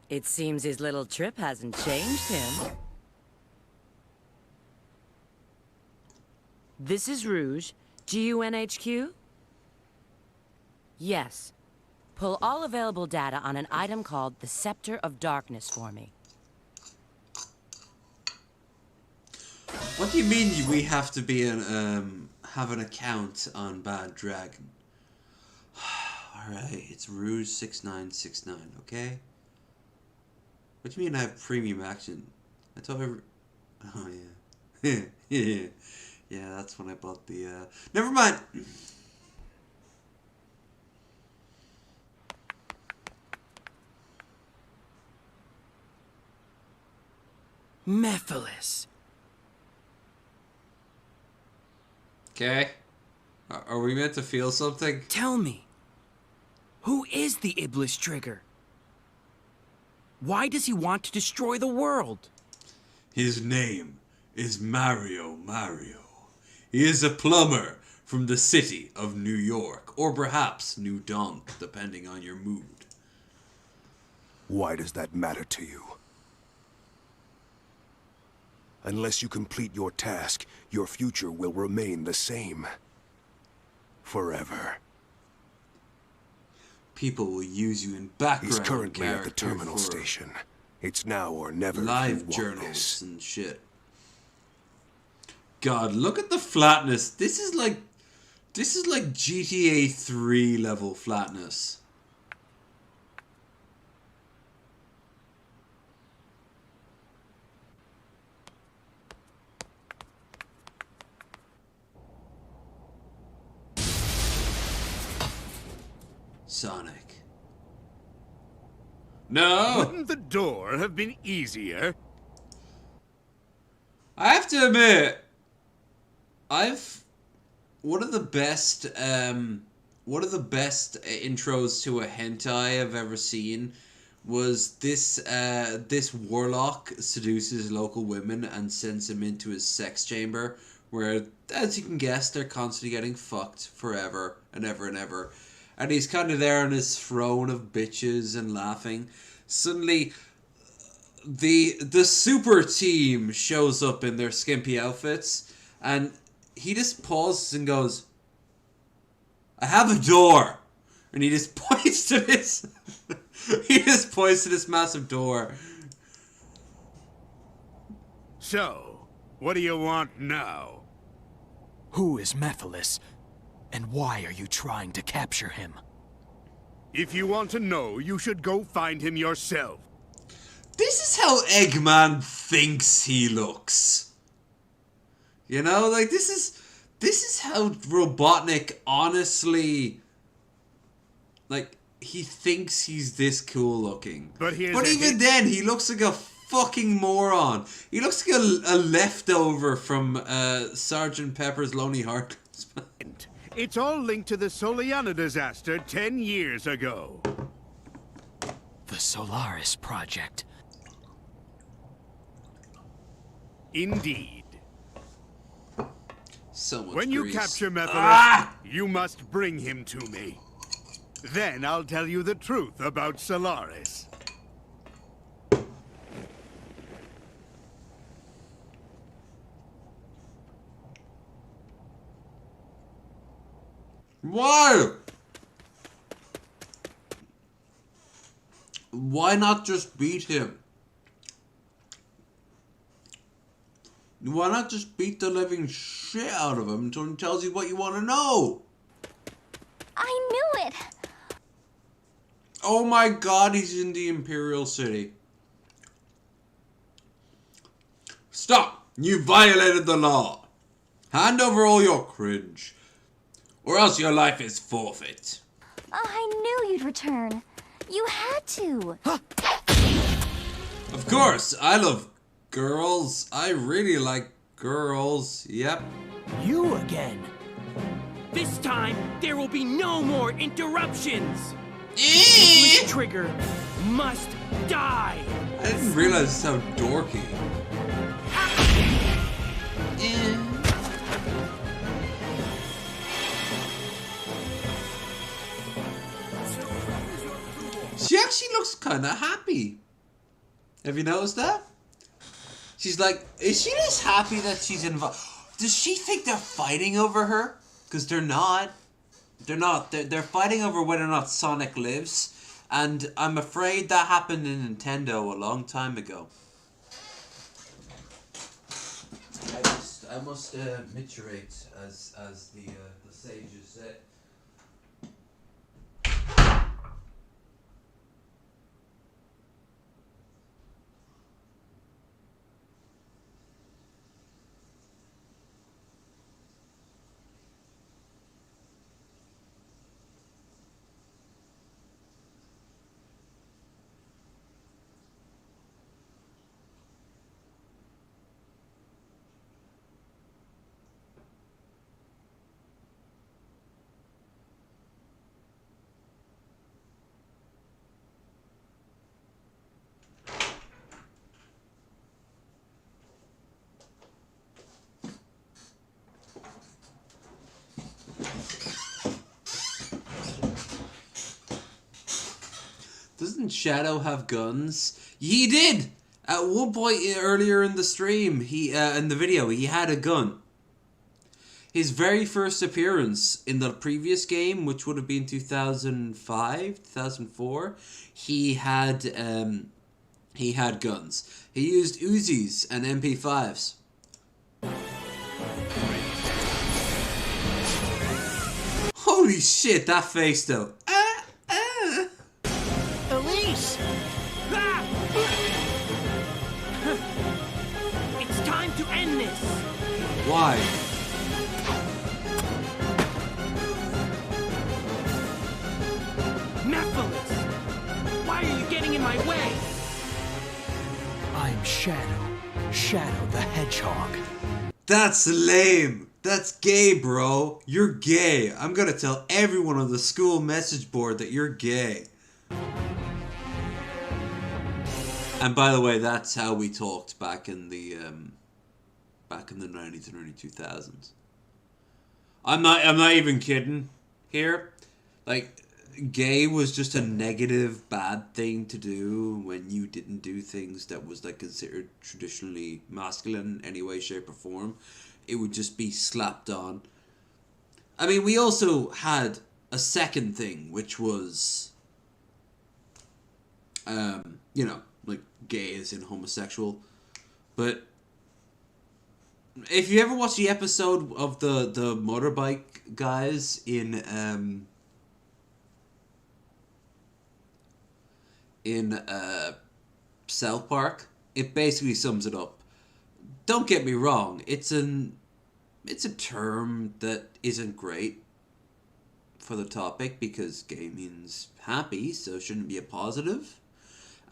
it seems his little trip hasn't changed him. This is Rouge, GUNHQ? Yes. Pull all available data on an item called the Scepter of Darkness for me. What do you mean we have to be have an account on Bad Dragon? Alright, it's Rouge 6969, okay? What do you mean I have premium action? I thought oh yeah. Yeah, that's when I bought the never mind. Mephiles. Okay. Are we meant to feel something? Tell me, who is the Iblis Trigger? Why does he want to destroy the world? His name is Mario. He is a plumber from the city of New York, or perhaps New Donk, depending on your mood. Why does that matter to you? Unless you complete your task, your future will remain the same. Forever. People will use you in background. He's currently at the character terminal for station. It's now or never. live journals and shit. God, look at the flatness. This is like GTA 3 level flatness. Sonic. No! Wouldn't the door have been easier? I have to admit, one of the best intros to a hentai I've ever seen was this warlock seduces local women and sends them into his sex chamber, where, as you can guess, they're constantly getting fucked forever and ever and ever. And he's kind of there on his throne of bitches and laughing. Suddenly, the super team shows up in their skimpy outfits, and he just pauses and goes, "I have a door," and he just points to this. He just points to this massive door. So, what do you want now? Who is Mephiles, and why are you trying to capture him? If you want to know, you should go find him yourself. This is how Eggman thinks he looks. You know, like this is how Robotnik honestly, like, he thinks he's this cool looking. But even then, he looks like a fucking moron. He looks like a leftover from Sgt. Pepper's Lonely Hearts. It's all linked to the Soliana disaster 10 years ago. The Solaris Project. Indeed. So much when you grease. capture Mephiles, you must bring him to me. Then I'll tell you the truth about Solaris. Why? Why not just beat him? Why not just beat the living shit out of him until he tells you what you want to know? I knew it! Oh my god, he's in the Imperial City. Stop! You violated the law. Hand over all your cringe, or else your life is forfeit. I knew you'd return. You had to. Of course, I love girls. I really like girls. Yep. You again. This time, there will be no more interruptions. This trigger must die. I didn't realize how dorky. She actually looks kind of happy. Have you noticed that? She's like, is she just happy that she's involved? Does she think they're fighting over her? Because they're not. They're not. They're fighting over whether or not Sonic lives, and I'm afraid that happened in Nintendo a long time ago. I must miturate, as the sages say. Doesn't Shadow have guns? He did! At one point earlier in the stream, he in the video, he had a gun. His very first appearance in the previous game, which would have been 2005, 2004, he had guns. He used Uzis and MP5s. Holy shit, that face though. Elise! Ah! It's time to end this! Why? Nephilis! Why are you getting in my way? I'm Shadow. Shadow the Hedgehog. That's lame. That's gay, bro. You're gay. I'm gonna tell everyone on the school message board that you're gay. And by the way, that's how we talked back in the 90s and early 2000s. I'm not even kidding here. Like, gay was just a negative, bad thing to do when you didn't do things that was like considered traditionally masculine in any way, shape, or form. It would just be slapped on. I mean, we also had a second thing, which was, you know, like gay as in homosexual. But if you ever watch the episode of the motorbike guys in South Park, it basically sums it up. Don't get me wrong, it's a term that isn't great for the topic because gay means happy, so it shouldn't be a positive.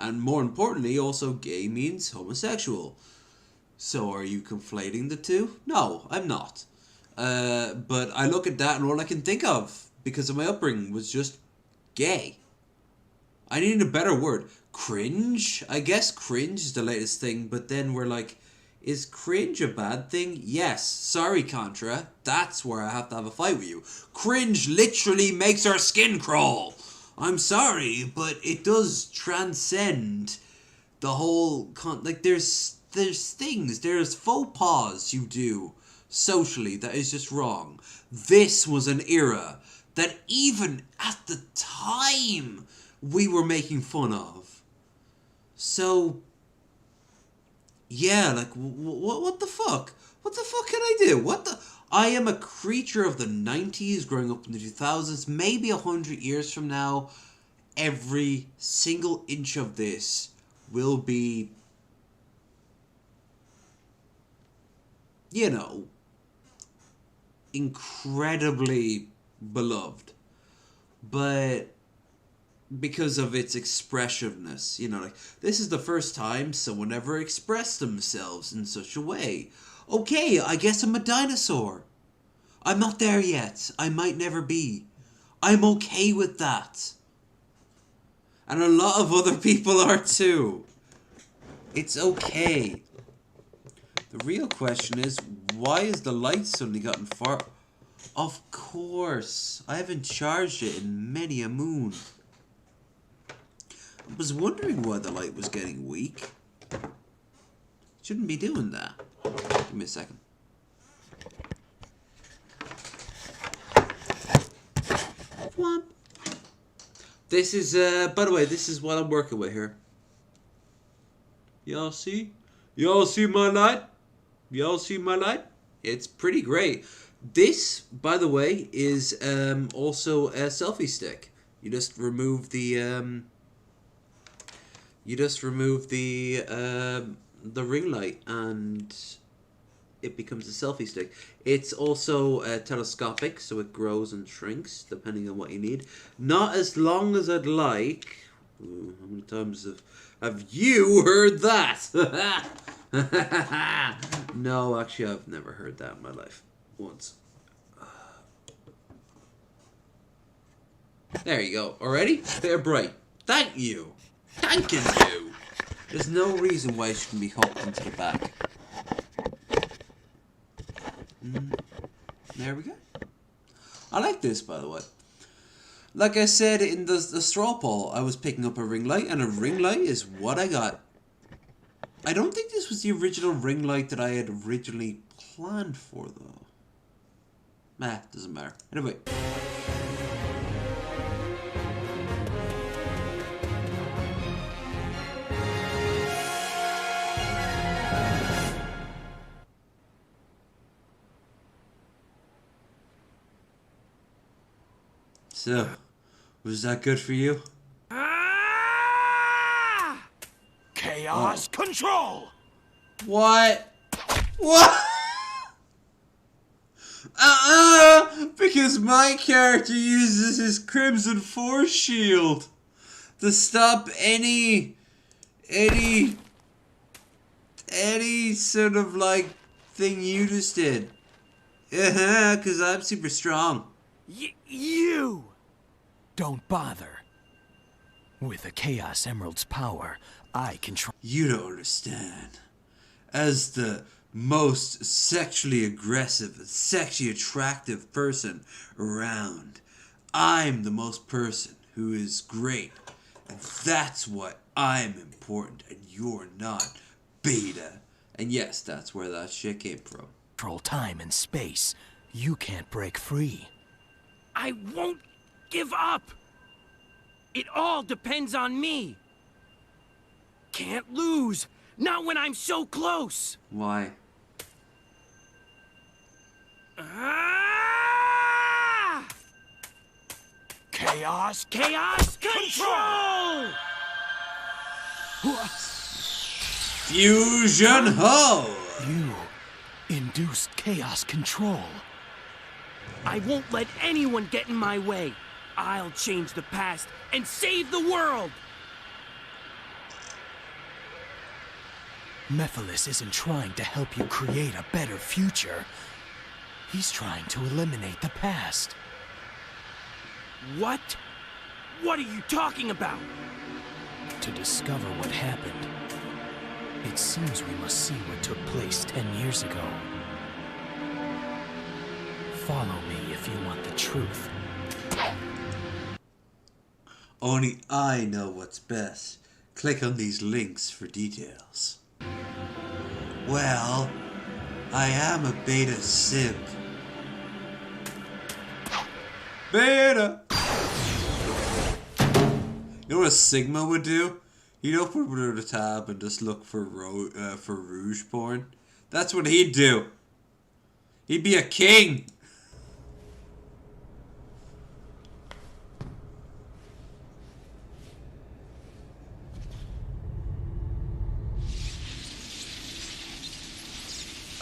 And more importantly, also gay means homosexual. So are you conflating the two? No, I'm not. But I look at that and all I can think of, because of my upbringing, was just gay. I need a better word. Cringe? I guess cringe is the latest thing, but then we're like, is cringe a bad thing? Yes. Sorry, Contra. That's where I have to have a fight with you. Cringe literally makes our skin crawl. I'm sorry, but it does transcend the whole... like, there's things, there's faux pas you do socially that is just wrong. This was an era that even at the time we were making fun of. So, yeah, like, what the fuck? What the fuck can I do? I am a creature of the 90s, growing up in the 2000s, maybe 100 years from now, every single inch of this will be, you know, incredibly beloved. But because of its expressiveness, you know, like, this is the first time someone ever expressed themselves in such a way. Okay, I guess I'm a dinosaur. I'm not there yet. I might never be. I'm okay with that. And a lot of other people are too. It's okay. The real question is, why is the light suddenly gotten far... Of course. I haven't charged it in many a moon. I was wondering why the light was getting weak. Shouldn't be doing that. Give me a second. Womp. This is, by the way, this is what I'm working with here. Y'all see? Y'all see my light? Y'all see my light? It's pretty great. This, by the way, is also a selfie stick. You just remove the ring light and it becomes a selfie stick. It's also telescopic, so it grows and shrinks depending on what you need. Not as long as I'd like. Ooh, how many times have you heard that? No, actually, I've never heard that in my life. Once. There you go. Already? They're bright. Thank you. Thanking you. There's no reason why it shouldn't be hooked into the back. There we go. I like this, by the way. Like I said in the straw poll, I was picking up a ring light, and a ring light is what I got. I don't think this was the original ring light that I had originally planned for, though. Nah, doesn't matter. Anyway. So, was that good for you? Chaos control! What? What? Because my character uses his Crimson Force Shield to stop any sort of like thing you just did. Yeah, because I'm super strong. You! Don't bother. With the Chaos Emerald's power, I can try. You don't understand. As the most sexually aggressive and sexually attractive person around, I'm the most person who is great. And that's what I'm important and you're not, beta. And yes, that's where that shit came from. Control time and space. You can't break free. I won't give up. It all depends on me. Can't lose. Not when I'm so close. Why? Chaos control! Fusion Ho! You induced chaos control. I won't let anyone get in my way. I'll change the past and save the world! Mephiles isn't trying to help you create a better future. He's trying to eliminate the past. What? What are you talking about? To discover what happened, it seems we must see what took place 10 years ago. Follow me if you want the truth. Only I know what's best. Click on these links for details. Well, I am a beta simp. Beta! You know what a Sigma would do? He'd open the tab and just look for Rouge porn. That's what he'd do. He'd be a king.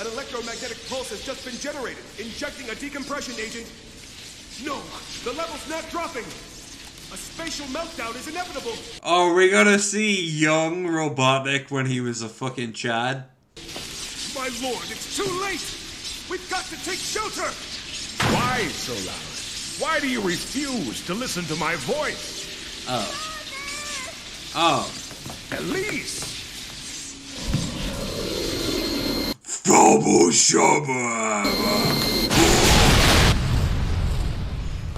An electromagnetic pulse has just been generated, injecting a decompression agent. No, the level's not dropping. A spatial meltdown is inevitable. Oh, we're gonna see young Robotnik when he was a fucking Chad. My lord, it's too late. We've got to take shelter. Why so loud? Why do you refuse to listen to my voice? Oh. Elise!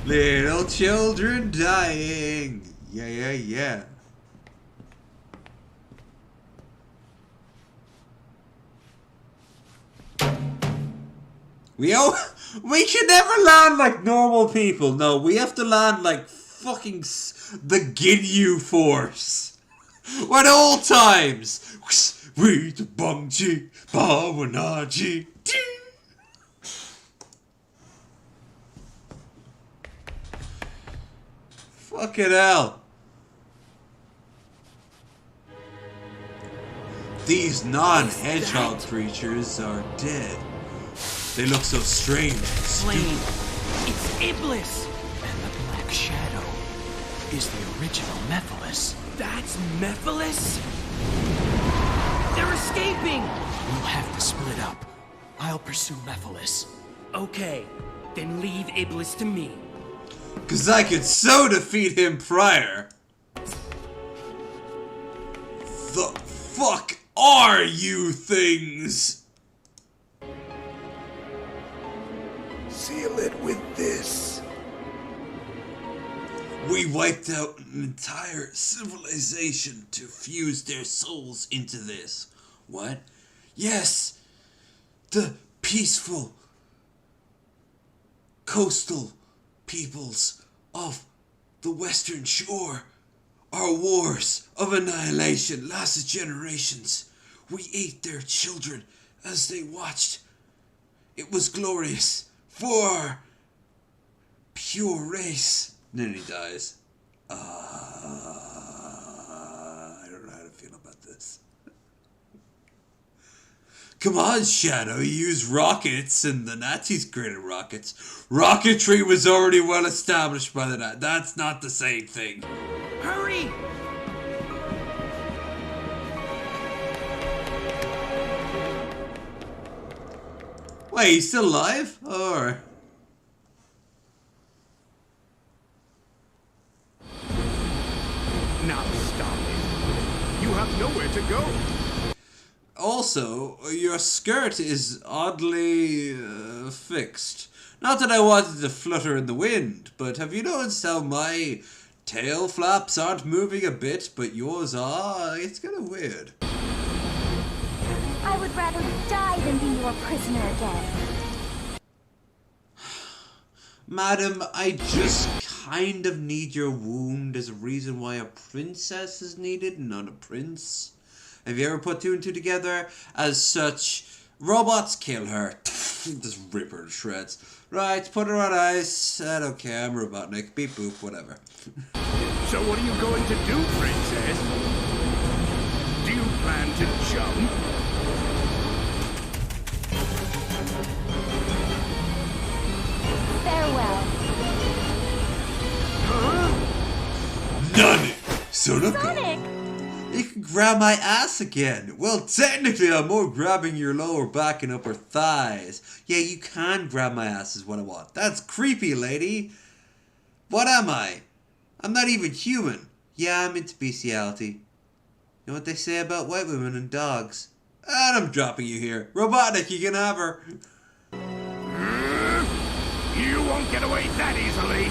Little children dying. Yeah. We can never land like normal people. No, we have to land like fucking the Ginyu Force. At all times. We the Bungji, Bawanaji. Fucking hell. These non-hedgehog creatures are dead. They look so strange and Flame. It's Iblis. And the Black Shadow is the original Mephiles. That's Mephiles? They're escaping! We'll have to split up. I'll pursue Mephiles. Okay, then leave Iblis to me. 'Cause I could so defeat him prior. The fuck are you things? Seal it with this. We wiped out an entire civilization to fuse their souls into this. What? Yes! The peaceful coastal peoples of the Western Shore. Our wars of annihilation lasted generations. We ate their children as they watched. It was glorious for our pure race. Then he dies. I don't know how to feel about this. Come on, Shadow, you use rockets and the Nazis created rockets. Rocketry was already well established by the Nazis. That's not the same thing. Hurry! Wait, he's still alive? Or... Now stop it. You have nowhere to go. Also, your skirt is oddly fixed. Not that I wanted to flutter in the wind, but have you noticed how my tail flaps aren't moving a bit, but yours are? It's kind of weird. I would rather die than be your prisoner again. Madam, I just kind of need your wound as a reason why a princess is needed, not a prince. Have you ever put two and two together? As such, robots kill her. Just rip her to shreds. Right, put her on ice. I don't care, I'm Robotnik. Beep boop, whatever. So what are you going to do, princess? Do you plan to jump? Farewell. None! Sonic! Sonic! You can grab my ass again. Well, technically, I'm more grabbing your lower back and upper thighs. Yeah, you can grab my ass is what I want. That's creepy, lady. What am I? I'm not even human. Yeah, I'm into bestiality. You know what they say about white women and dogs? And I'm dropping you here. Robotnik, you can have her. You won't get away that easily.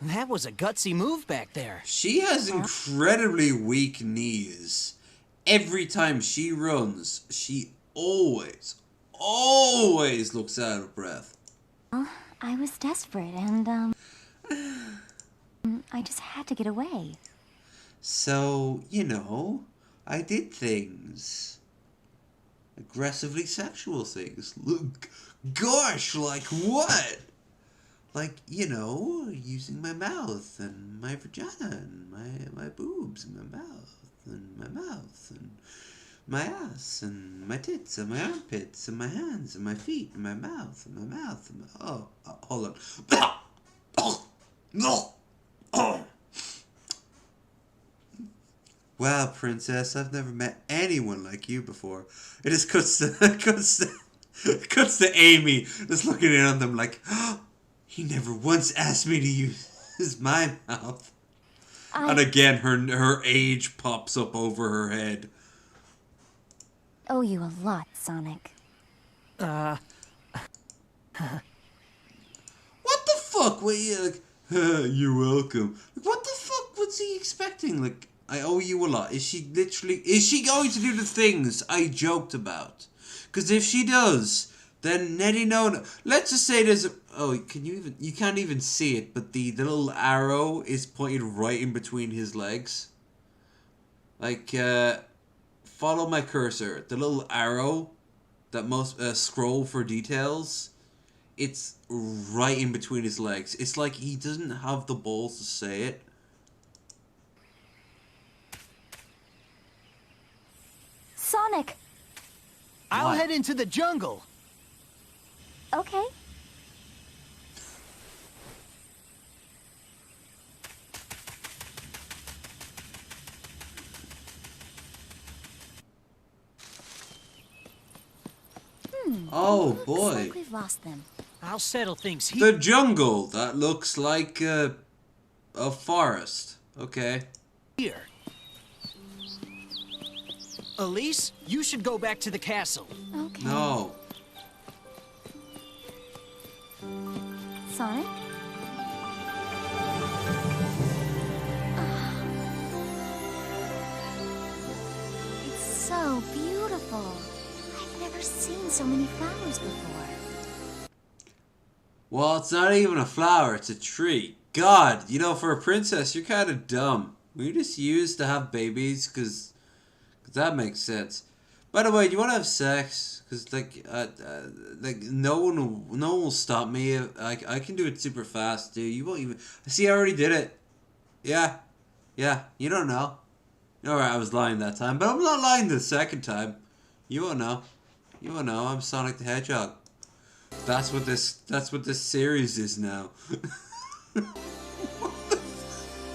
That was a gutsy move back there. She has incredibly weak knees. Every time she runs, she always looks out of breath. I was desperate and, I just had to get away. So, you know, I did things. Aggressively sexual things. Look, gosh, like what? Like, you know, using my mouth and my vagina and my boobs and my mouth and my mouth and my ass and my tits and my armpits and my hands and my feet and my mouth and my mouth and my... Oh, hold on. Wow, princess, I've never met anyone like you before. It just cuts to Amy just looking in on them like... He never once asked me to use my mouth. And again, her age pops up over her head. Owe you a lot, Sonic. What the fuck? Wait, you're welcome. What the what's he expecting? Like, I owe you a lot. Is she going to do the things I joked about? Because if she does, then Nettie, no. Let's just say there's you can't even see it, but the little arrow is pointed right in between his legs. Like, follow my cursor. The little arrow that most scroll for details, it's right in between his legs. It's like he doesn't have the balls to say it. Sonic! I'll What? head into the jungle. Okay. Oh Looks boy. like we've lost them. I'll settle things here. The jungle. That looks like a forest. Okay. Here. Elise, you should go back to the castle. Okay. No. Sonic? It's so beautiful. I've never seen so many flowers before. Well, it's not even a flower. It's a tree. God, you know, for a princess, you're kind of dumb. We just used to have babies because that makes sense. By the way, do you want to have sex? Because like no one will stop me. I can do it super fast, dude. You won't even. See, I already did it. Yeah. You don't know. All right, I was lying that time, but I'm not lying the second time. You won't know. I'm Sonic the Hedgehog. That's what this series is now.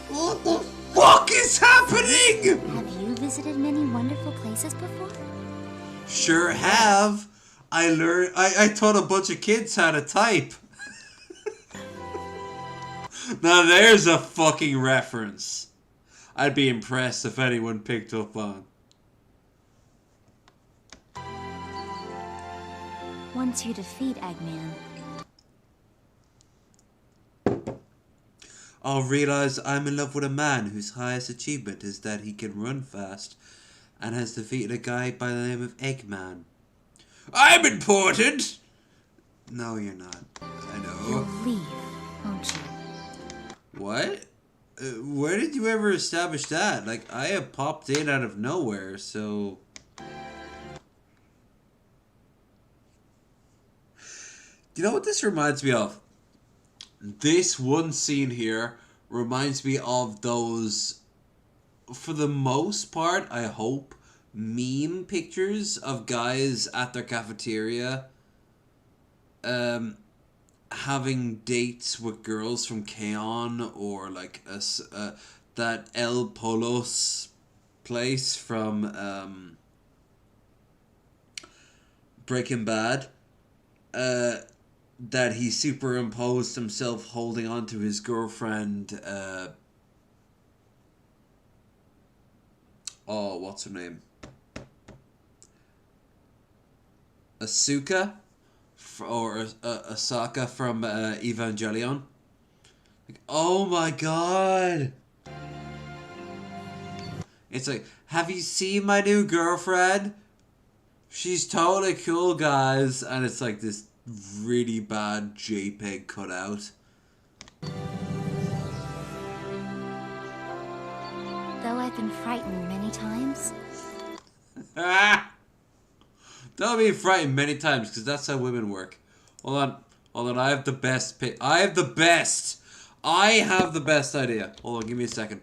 What the fuck is happening? Have you visited many wonderful places before? Sure have. I taught a bunch of kids how to type. Now there's a fucking reference I'd be impressed if anyone picked up on. Once you defeat Eggman, I'll realize I'm in love with a man whose highest achievement is that he can run fast and has defeated a guy by the name of Eggman. I'm important! No, you're not. I know. you'll leave, won't you? What? Where did you ever establish that? Like, I have popped in out of nowhere, so... You know what this reminds me of? This one scene here reminds me of those, for the most part, I hope, meme pictures of guys at their cafeteria having dates with girls from K-On! Or like that El Polos place from Breaking Bad. That he superimposed himself holding on to his girlfriend, what's her name? Asuka? Or Asaka from Evangelion. Like, oh my god! It's like, have you seen my new girlfriend? She's totally cool, guys. And it's like this really bad JPEG cutout. Though I've been frightened many times. Don't be frightened many times, because that's how women work. Hold on, I have the best pick. I have the best idea. Hold on, give me a second.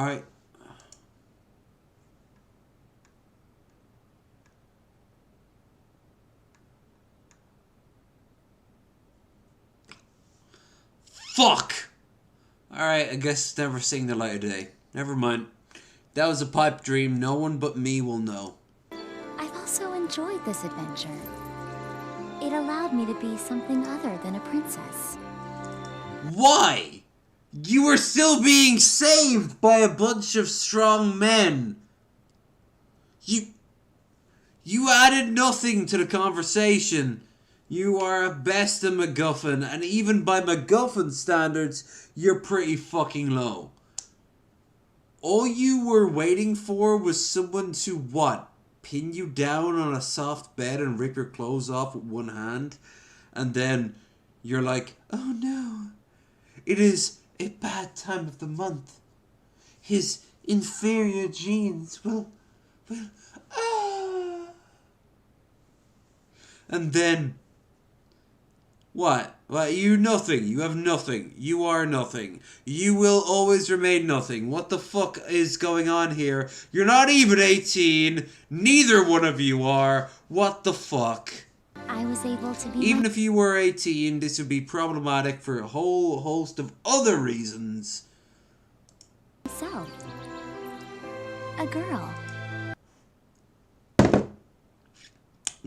Alright. Fuck! Alright, I guess never seeing the light of day. Never mind. That was a pipe dream. No one but me will know. I've also enjoyed this adventure. It allowed me to be something other than a princess. Why? You were still being saved by a bunch of strong men. You added nothing to the conversation. You are at best a MacGuffin, and even by MacGuffin standards, you're pretty fucking low. All you were waiting for was someone to what? Pin you down on a soft bed and rip your clothes off with one hand, and then you're like, oh no, it is a bad time of the month. His inferior genes will and then what? What? You nothing. You have nothing. You are nothing. You will always remain nothing. What the fuck is going on here? You're not even 18. Neither one of you are. What the fuck? I was able to be... Even if you were 18, this would be problematic for a whole host of other reasons. So, a girl.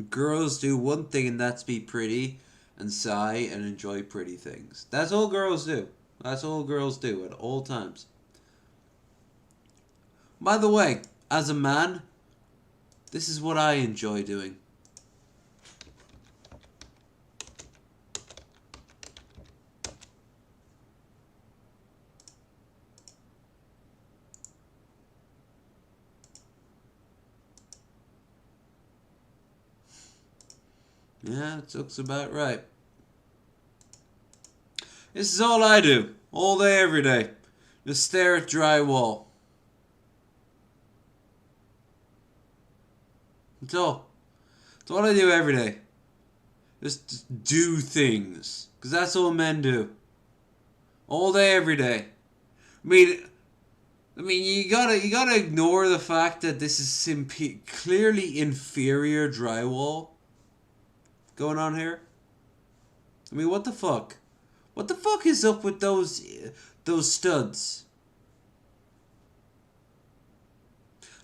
Girls do one thing, and that's be pretty and sigh and enjoy pretty things. That's all girls do. That's all girls do at all times. By the way, as a man, this is what I enjoy doing. Yeah, it looks about right. This is all I do. All day, every day. Just stare at drywall. That's all. That's all I do every day. Just do things. Because that's all men do. All day, every day. I mean, you gotta ignore the fact that this is clearly inferior drywall going on here. I mean, what the fuck? What the fuck is up with those studs?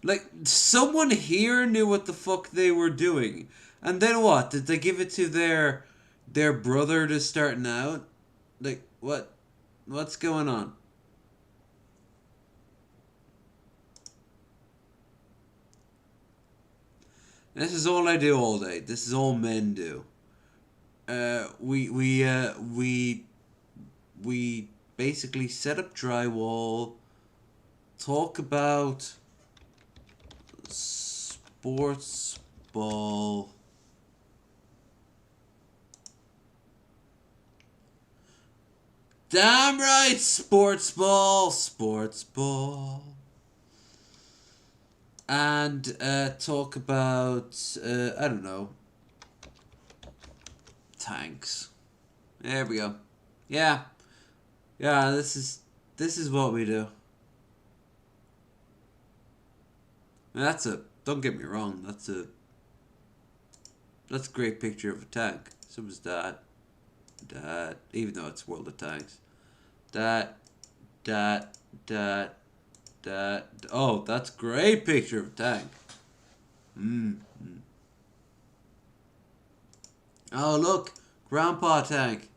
Like, someone here knew what the fuck they were doing. And then what? Did they give it to their brother to starting out? Like, what? What's going on? This is all I do all day. This is all men do. We basically set up drywall, talk about sports ball. Damn right, sports ball. And talk about, I don't know, tanks. There we go. Yeah. Yeah, this is what we do. And don't get me wrong, that's a great picture of a tank. So was that, even though it's World of Tanks. Oh, that's a great picture of a tank. Oh, look, Grandpa Tank.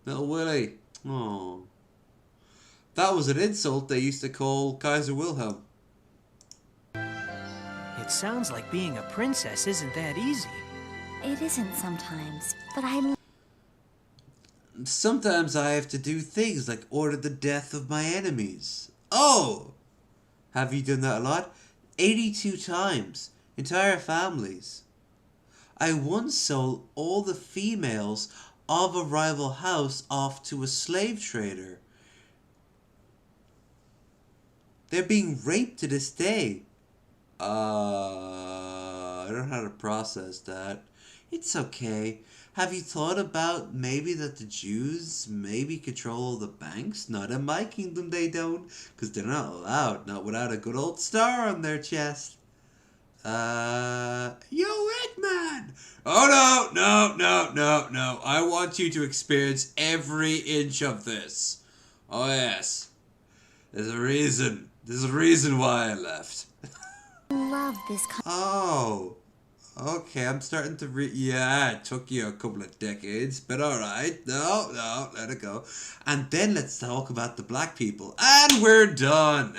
Little Willie. Oh. That was an insult they used to call Kaiser Wilhelm. It sounds like being a princess isn't that easy. It isn't sometimes, but Sometimes I have to do things like order the death of my enemies. Oh! Have you done that a lot? 82 times. Entire families. I once sold all the females of a rival house off to a slave trader. They're being raped to this day. I don't know how to process that. It's okay. Have you thought about maybe that the Jews maybe control the banks? Not in my kingdom they don't, because they're not allowed, not without a good old star on their chest. Yo, Eggman! Oh no, I want you to experience every inch of this. Oh yes. There's a reason why I left. Love this. Oh. Okay, I'm starting to yeah, it took you a couple of decades, but alright. No, let it go. And then let's talk about the black people. And we're done.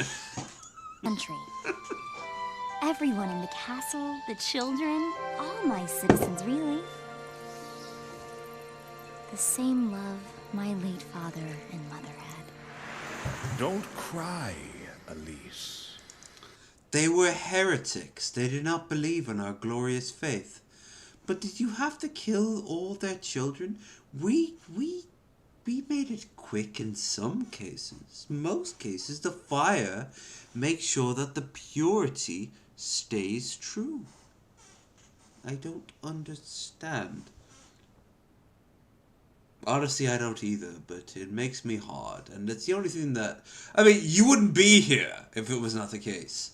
Country. Everyone in the castle, the children, all my citizens, really. The same love my late father and mother had. Don't cry, Elise. They were heretics. They did not believe in our glorious faith. But did you have to kill all their children? We made it quick in some cases. Most cases, the fire makes sure that the purity stays true. I don't understand. Honestly, I don't either, but it makes me hard. And it's the only thing that... I mean, you wouldn't be here if it was not the case.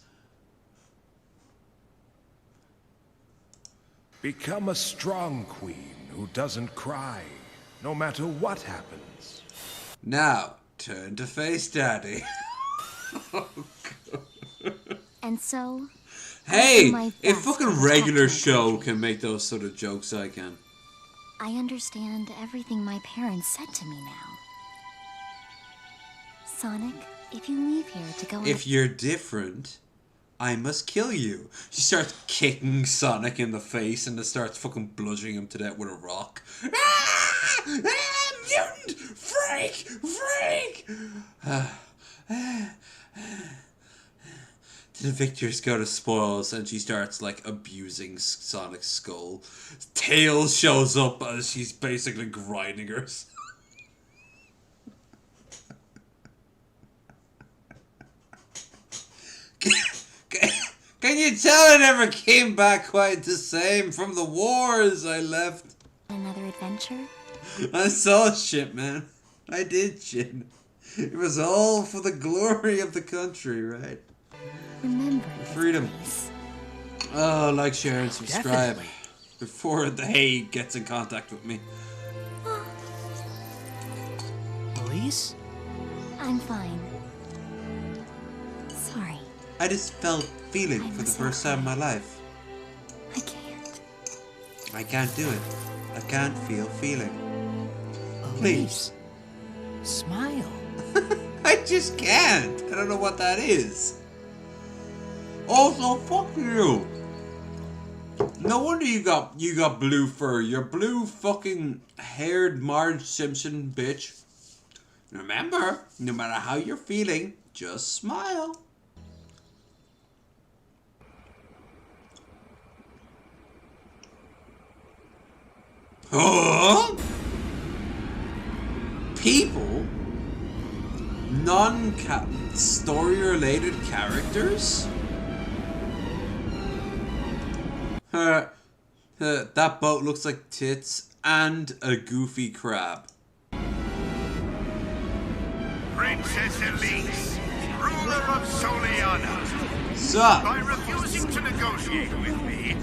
Become a strong queen who doesn't cry, no matter what happens. Now, turn to face daddy. Oh, God. And so... Hey, if fucking regular show can make those sort of jokes, I can. I understand everything my parents said to me now. Sonic, if you leave here to go... If you're different, I must kill you. She starts kicking Sonic in the face and then starts fucking bludgeoning him to death with a rock. Ah! Ah! Mutant! Freak! The victors go to spoils and she starts like abusing Sonic's skull. Tails shows up as she's basically grinding her. Can you tell I never came back quite the same from the wars I left? Another adventure? I saw shit, man. I did shit. It was all for the glory of the country, right? Remember freedom. Oh, like, share, and subscribe. Definitely. Before the Hague gets in contact with me. Elise? I'm fine. Sorry. I just felt feeling for the first time in my life. I can't. I can't do it. I can't feel feeling. Please. Smile. I just can't. I don't know what that is. Also, fuck you. No wonder you got blue fur. You're blue fucking haired Marge Simpson bitch. Remember, no matter how you're feeling, just smile. Huh? People? Non-story related characters? That boat looks like tits and a goofy crab. Princess Elise, ruler of Soliana. Sup? By refusing to negotiate with me,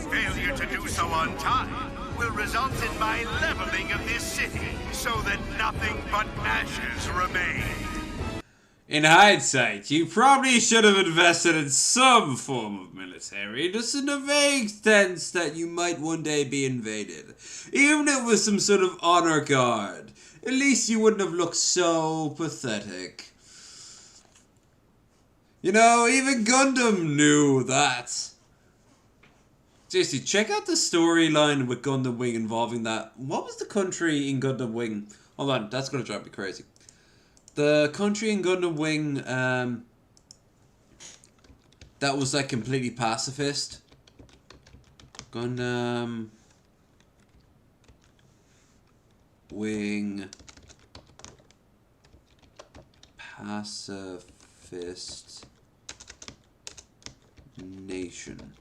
failure to do so on time will result in my leveling of this city so that nothing but ashes remain. In hindsight, you probably should have invested in some form of military, just in the vague sense that you might one day be invaded. Even if it was some sort of honor guard. At least you wouldn't have looked so pathetic. You know, even Gundam knew that. Seriously, check out the storyline with Gundam Wing involving that. What was the country in Gundam Wing? Hold on, that's going to drive me crazy. The country in Gundam Wing, that was like completely pacifist. Gundam Wing Pacifist nation.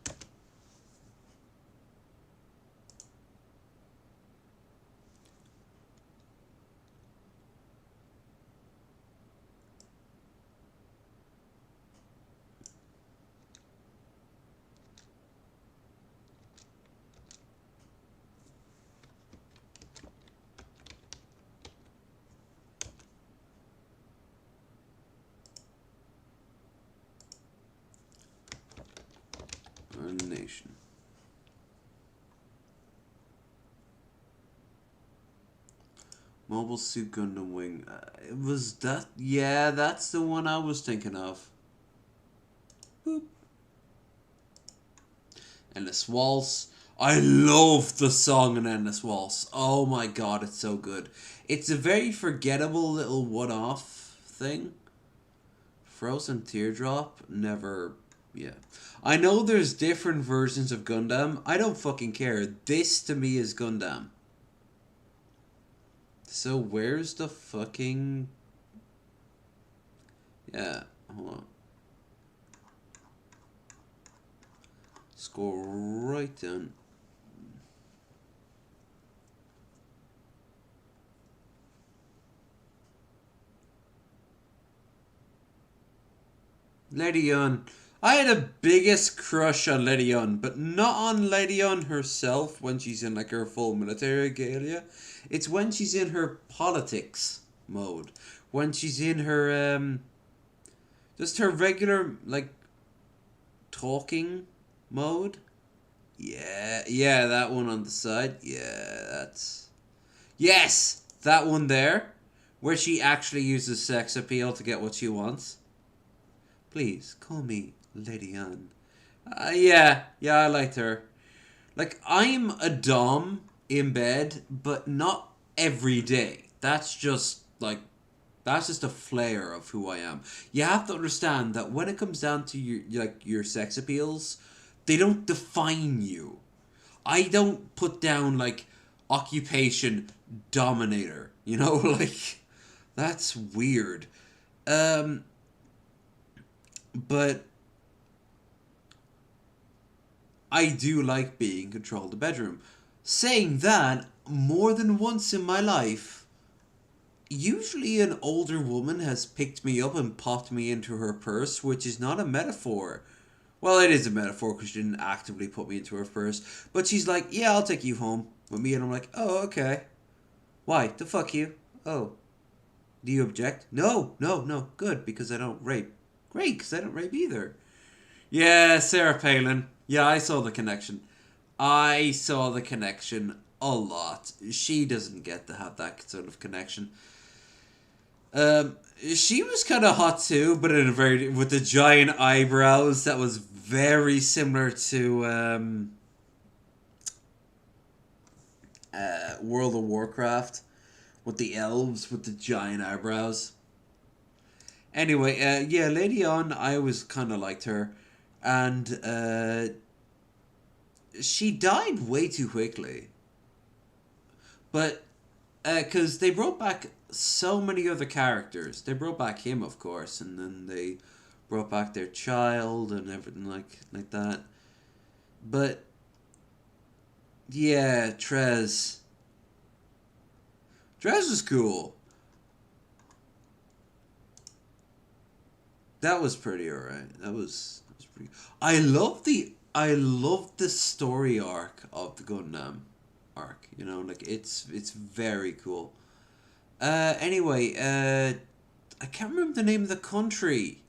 Nation. Mobile Suit Gundam Wing. Was that? Yeah, that's the one I was thinking of. Boop. Endless Waltz. I love the song in Endless Waltz. Oh my god, it's so good. It's a very forgettable little one-off thing. Frozen Teardrop. Never... Yeah. I know there's different versions of Gundam. I don't fucking care. This to me is Gundam. So where's the fucking... Yeah, hold on. Scroll right down. Lady Yun. I had a biggest crush on Lady Yun, but not on Lady Yun herself when she's in like her full military regalia. It's when she's in her politics mode. When she's in her just her regular like talking mode. Yeah, that one on the side. Yeah, that's... Yes! That one there. Where she actually uses sex appeal to get what she wants. Please, call me Lady Yun. Yeah, I liked her. Like, I'm a dom in bed, but not every day. That's just, like, that's just a flair of who I am. You have to understand that when it comes down to your sex appeals, they don't define you. I don't put down, like, occupation dominator. You know, like, that's weird. But I do like being in control of the bedroom. Saying that, more than once in my life, usually an older woman has picked me up and popped me into her purse, which is not a metaphor. Well, it is a metaphor because she didn't actively put me into her purse. But she's like, yeah, I'll take you home with me. And I'm like, oh, okay. Why? The fuck you? Oh. Do you object? No. Good, because I don't rape. Great, because I don't rape either. Yeah, Sarah Palin. Yeah, I saw the connection. I saw the connection a lot. She doesn't get to have that sort of connection. She was kind of hot too, but in a very... with the giant eyebrows, that was very similar to World of Warcraft. With the elves with the giant eyebrows. Anyway, yeah, Lady Yun, I always kind of liked her. And she died way too quickly. But, because they brought back so many other characters. They brought back him, of course, and then they brought back their child and everything like that. But, yeah, Trez. Trez was cool. That was pretty alright. That was pretty. I love the story arc of the Gundam arc. You know, like it's very cool. Anyway, I can't remember the name of the country.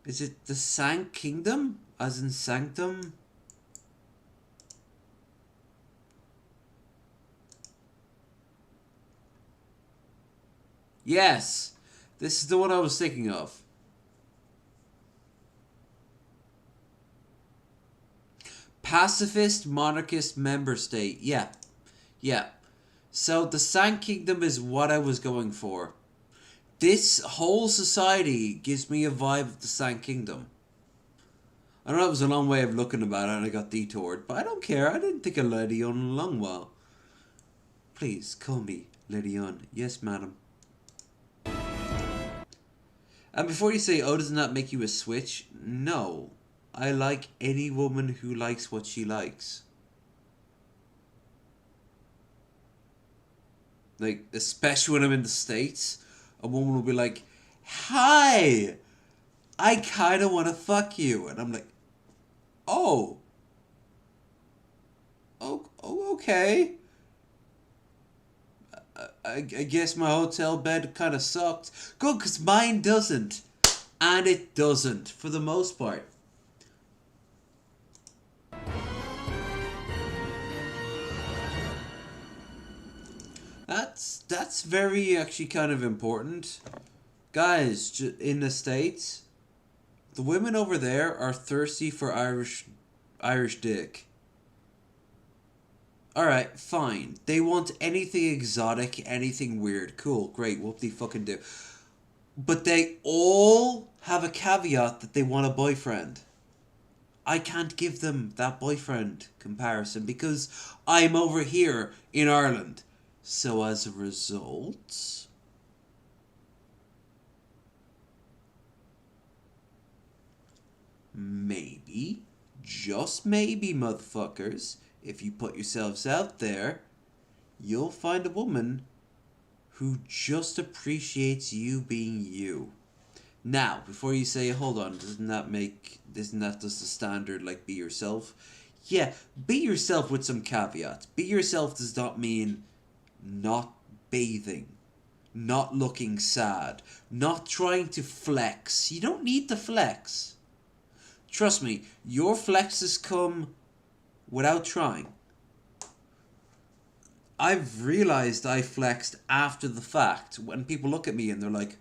Is it the Sank Kingdom, as in Sanctum? Yes. This is the one I was thinking of. Pacifist monarchist member state. Yeah. So the Sand Kingdom is what I was going for. This whole society gives me a vibe of the Sand Kingdom. I know that was a long way of looking about it and I got detoured, but I don't care. I didn't think of Lady Yun in a long while. Please, call me Lady Yun. Yes, madam. And before you say, oh, doesn't that make you a switch? No. I like any woman who likes what she likes. Like, especially when I'm in the States, a woman will be like, hi, I kind of want to fuck you. And I'm like, oh, okay. I guess my hotel bed kind of sucked. Good, because mine doesn't. And it doesn't, for the most part. That's very actually kind of important. Guys, in the States, the women over there are thirsty for Irish dick. Alright, fine. They want anything exotic, anything weird. Cool, great, whoop-de-fucking-do. But they all have a caveat that they want a boyfriend. I can't give them that boyfriend comparison because I'm over here in Ireland. So as a result, maybe, just maybe, motherfuckers, if you put yourselves out there, you'll find a woman who just appreciates you being you. Now, before you say, hold on, isn't that just the standard, like, be yourself? Yeah, be yourself with some caveats. Be yourself does not mean not bathing, not looking sad, not trying to flex. You don't need to flex. Trust me, your flexes come without trying. I've realized I flexed after the fact when people look at me and they're like,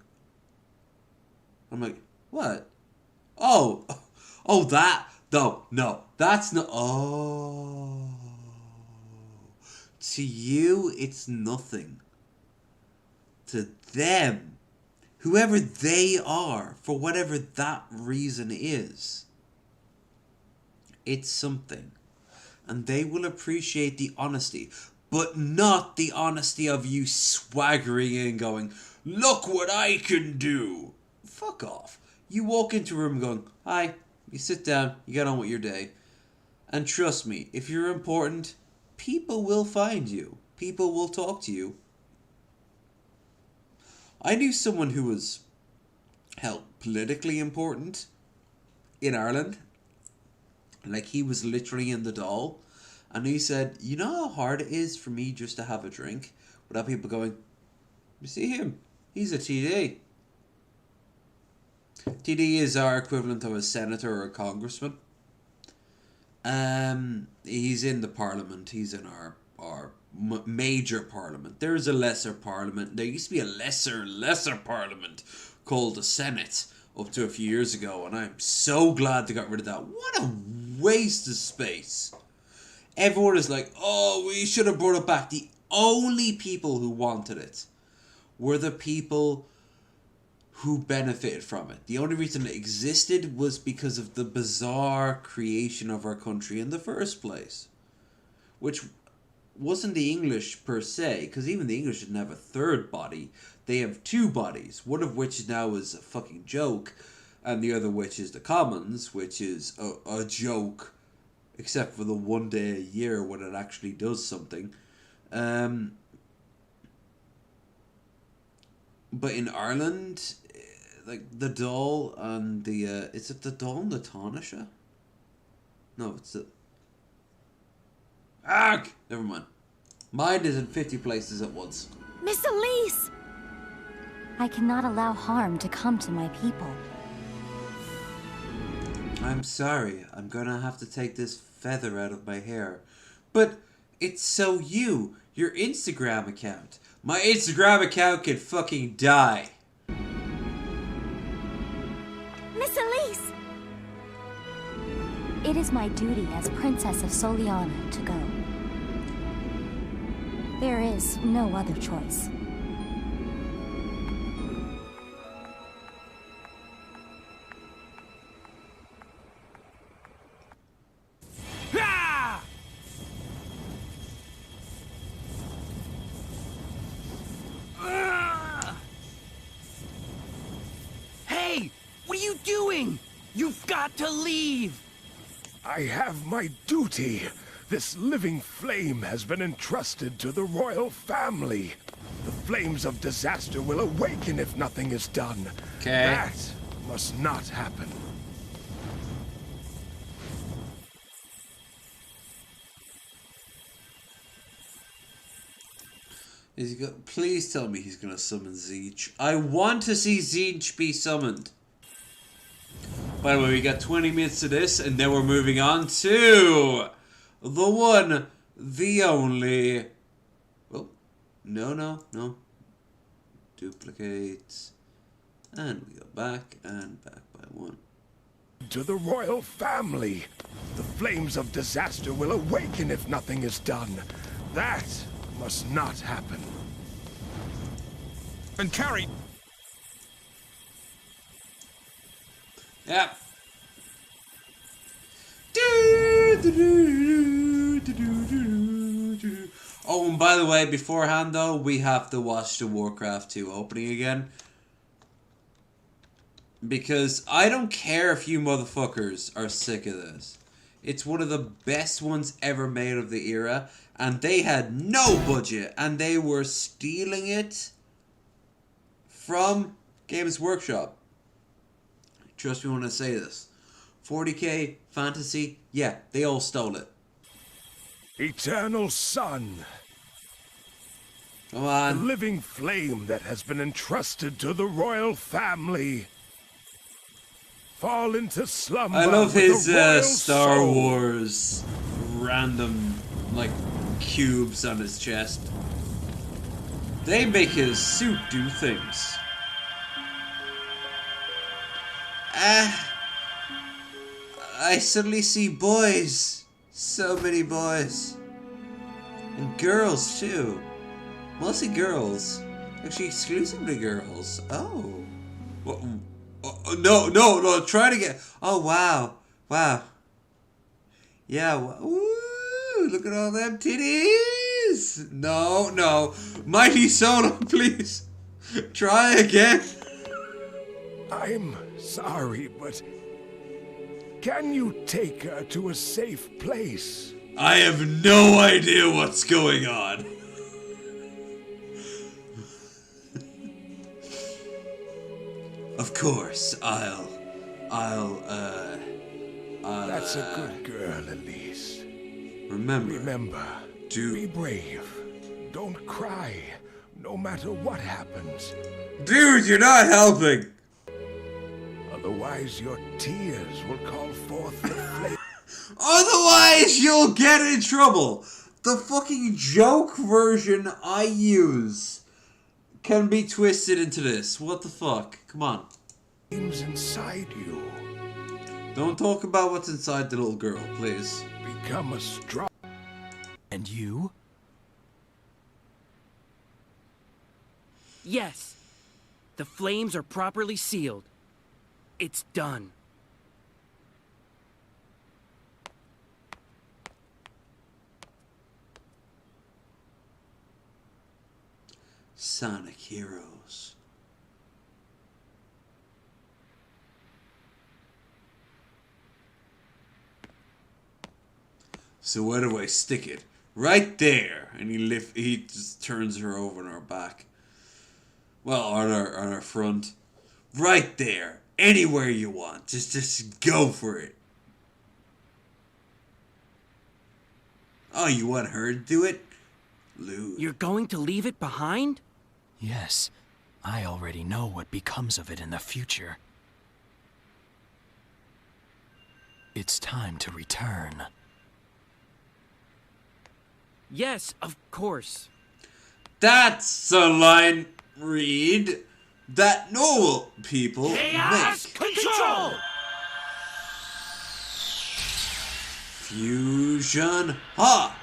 I'm like, what? Oh, that, no, that's not, oh. To you, it's nothing. To them, whoever they are, for whatever that reason is, it's something. And they will appreciate the honesty, but not the honesty of you swaggering in going, look what I can do. Fuck off. You walk into a room going, hi, you sit down, you get on with your day. And trust me, if you're important, people will find you. People will talk to you. I knew someone who was, hell, politically important in Ireland. Like, he was literally in the doll. And he said, you know how hard it is for me just to have a drink? Without people going, you see him? He's a TD. TD is our equivalent of a senator or a congressman. He's in the parliament. He's in our major parliament. There's a lesser parliament. There used to be a lesser parliament called the Senate up to a few years ago, and I'm so glad they got rid of that. What a waste of space. Everyone is like, oh, we should have brought it back. The only people who wanted it were the people who benefited from it. The only reason it existed was because of the bizarre creation of our country in the first place. Which wasn't the English per se, because even the English didn't have a third body. They have two bodies, one of which now is a fucking joke, and the other which is the Commons, which is a joke, except for the one day a year when it actually does something. But in Ireland, like the Dáil and the is it the Dáil and the Taoiseach? No, it's the never mind. Mine is in 50 places at once. Miss Elise! I cannot allow harm to come to my people. I'm sorry, I'm gonna have to take this feather out of my hair. But it's so you, your Instagram account. My Instagram account can fucking die. Miss Elise! It is my duty as Princess of Soliana to go. There is no other choice. Hey! You've got to leave! I have my duty. This living flame has been entrusted to the royal family. The flames of disaster will awaken if nothing is done. Okay. That must not happen. Please tell me he's gonna summon Zeech. I want to see Zeech be summoned. By the way, we got 20 minutes to this, and then we're moving on to the one, the only. Oh, no. Duplicate. And we go back and back by one. To the royal family. The flames of disaster will awaken if nothing is done. That must not happen. And carry. Yep. Oh, and by the way, beforehand though, we have to watch the Warcraft 2 opening again. Because I don't care if you motherfuckers are sick of this. It's one of the best ones ever made of the era. And they had no budget. And they were stealing it from Games Workshop. Trust me when I say this. 40k, fantasy, yeah, they all stole it. Eternal Sun. Come on. The living flame that has been entrusted to the royal family. Fall into slumber. I love his Star soul. Wars random, like, cubes on his chest. They make his suit do things. I suddenly see boys. So many boys. And girls, too. Mostly girls. Actually, exclusively girls. Oh. No, try to get... Oh, wow. Yeah, woo, look at all them titties. No. Mighty Solo, please. Try again. I'm sorry, but can you take her to a safe place? I have no idea what's going on. Of course, I'll That's a good girl, Elise. Remember, be brave. Don't cry, no matter what happens. Dude, you're not helping. Otherwise, your tears will call forth the flame. Otherwise, you'll get in trouble. The fucking joke version I use can be twisted into this. What the fuck? Come on. Flames inside you. Don't talk about what's inside the little girl, please. Become a strong. And you? Yes. The flames are properly sealed. It's done. Sonic Heroes. So where do I stick it? Right there. And he just turns her over on her back. Well, on her front. Right there. Anywhere you want. Just go for it. Oh, you want her to do it? Lou. You're going to leave it behind? Yes. I already know what becomes of it in the future. It's time to return. Yes, of course. That's a line read that normal people Chaos make. Control! Fusion Ha!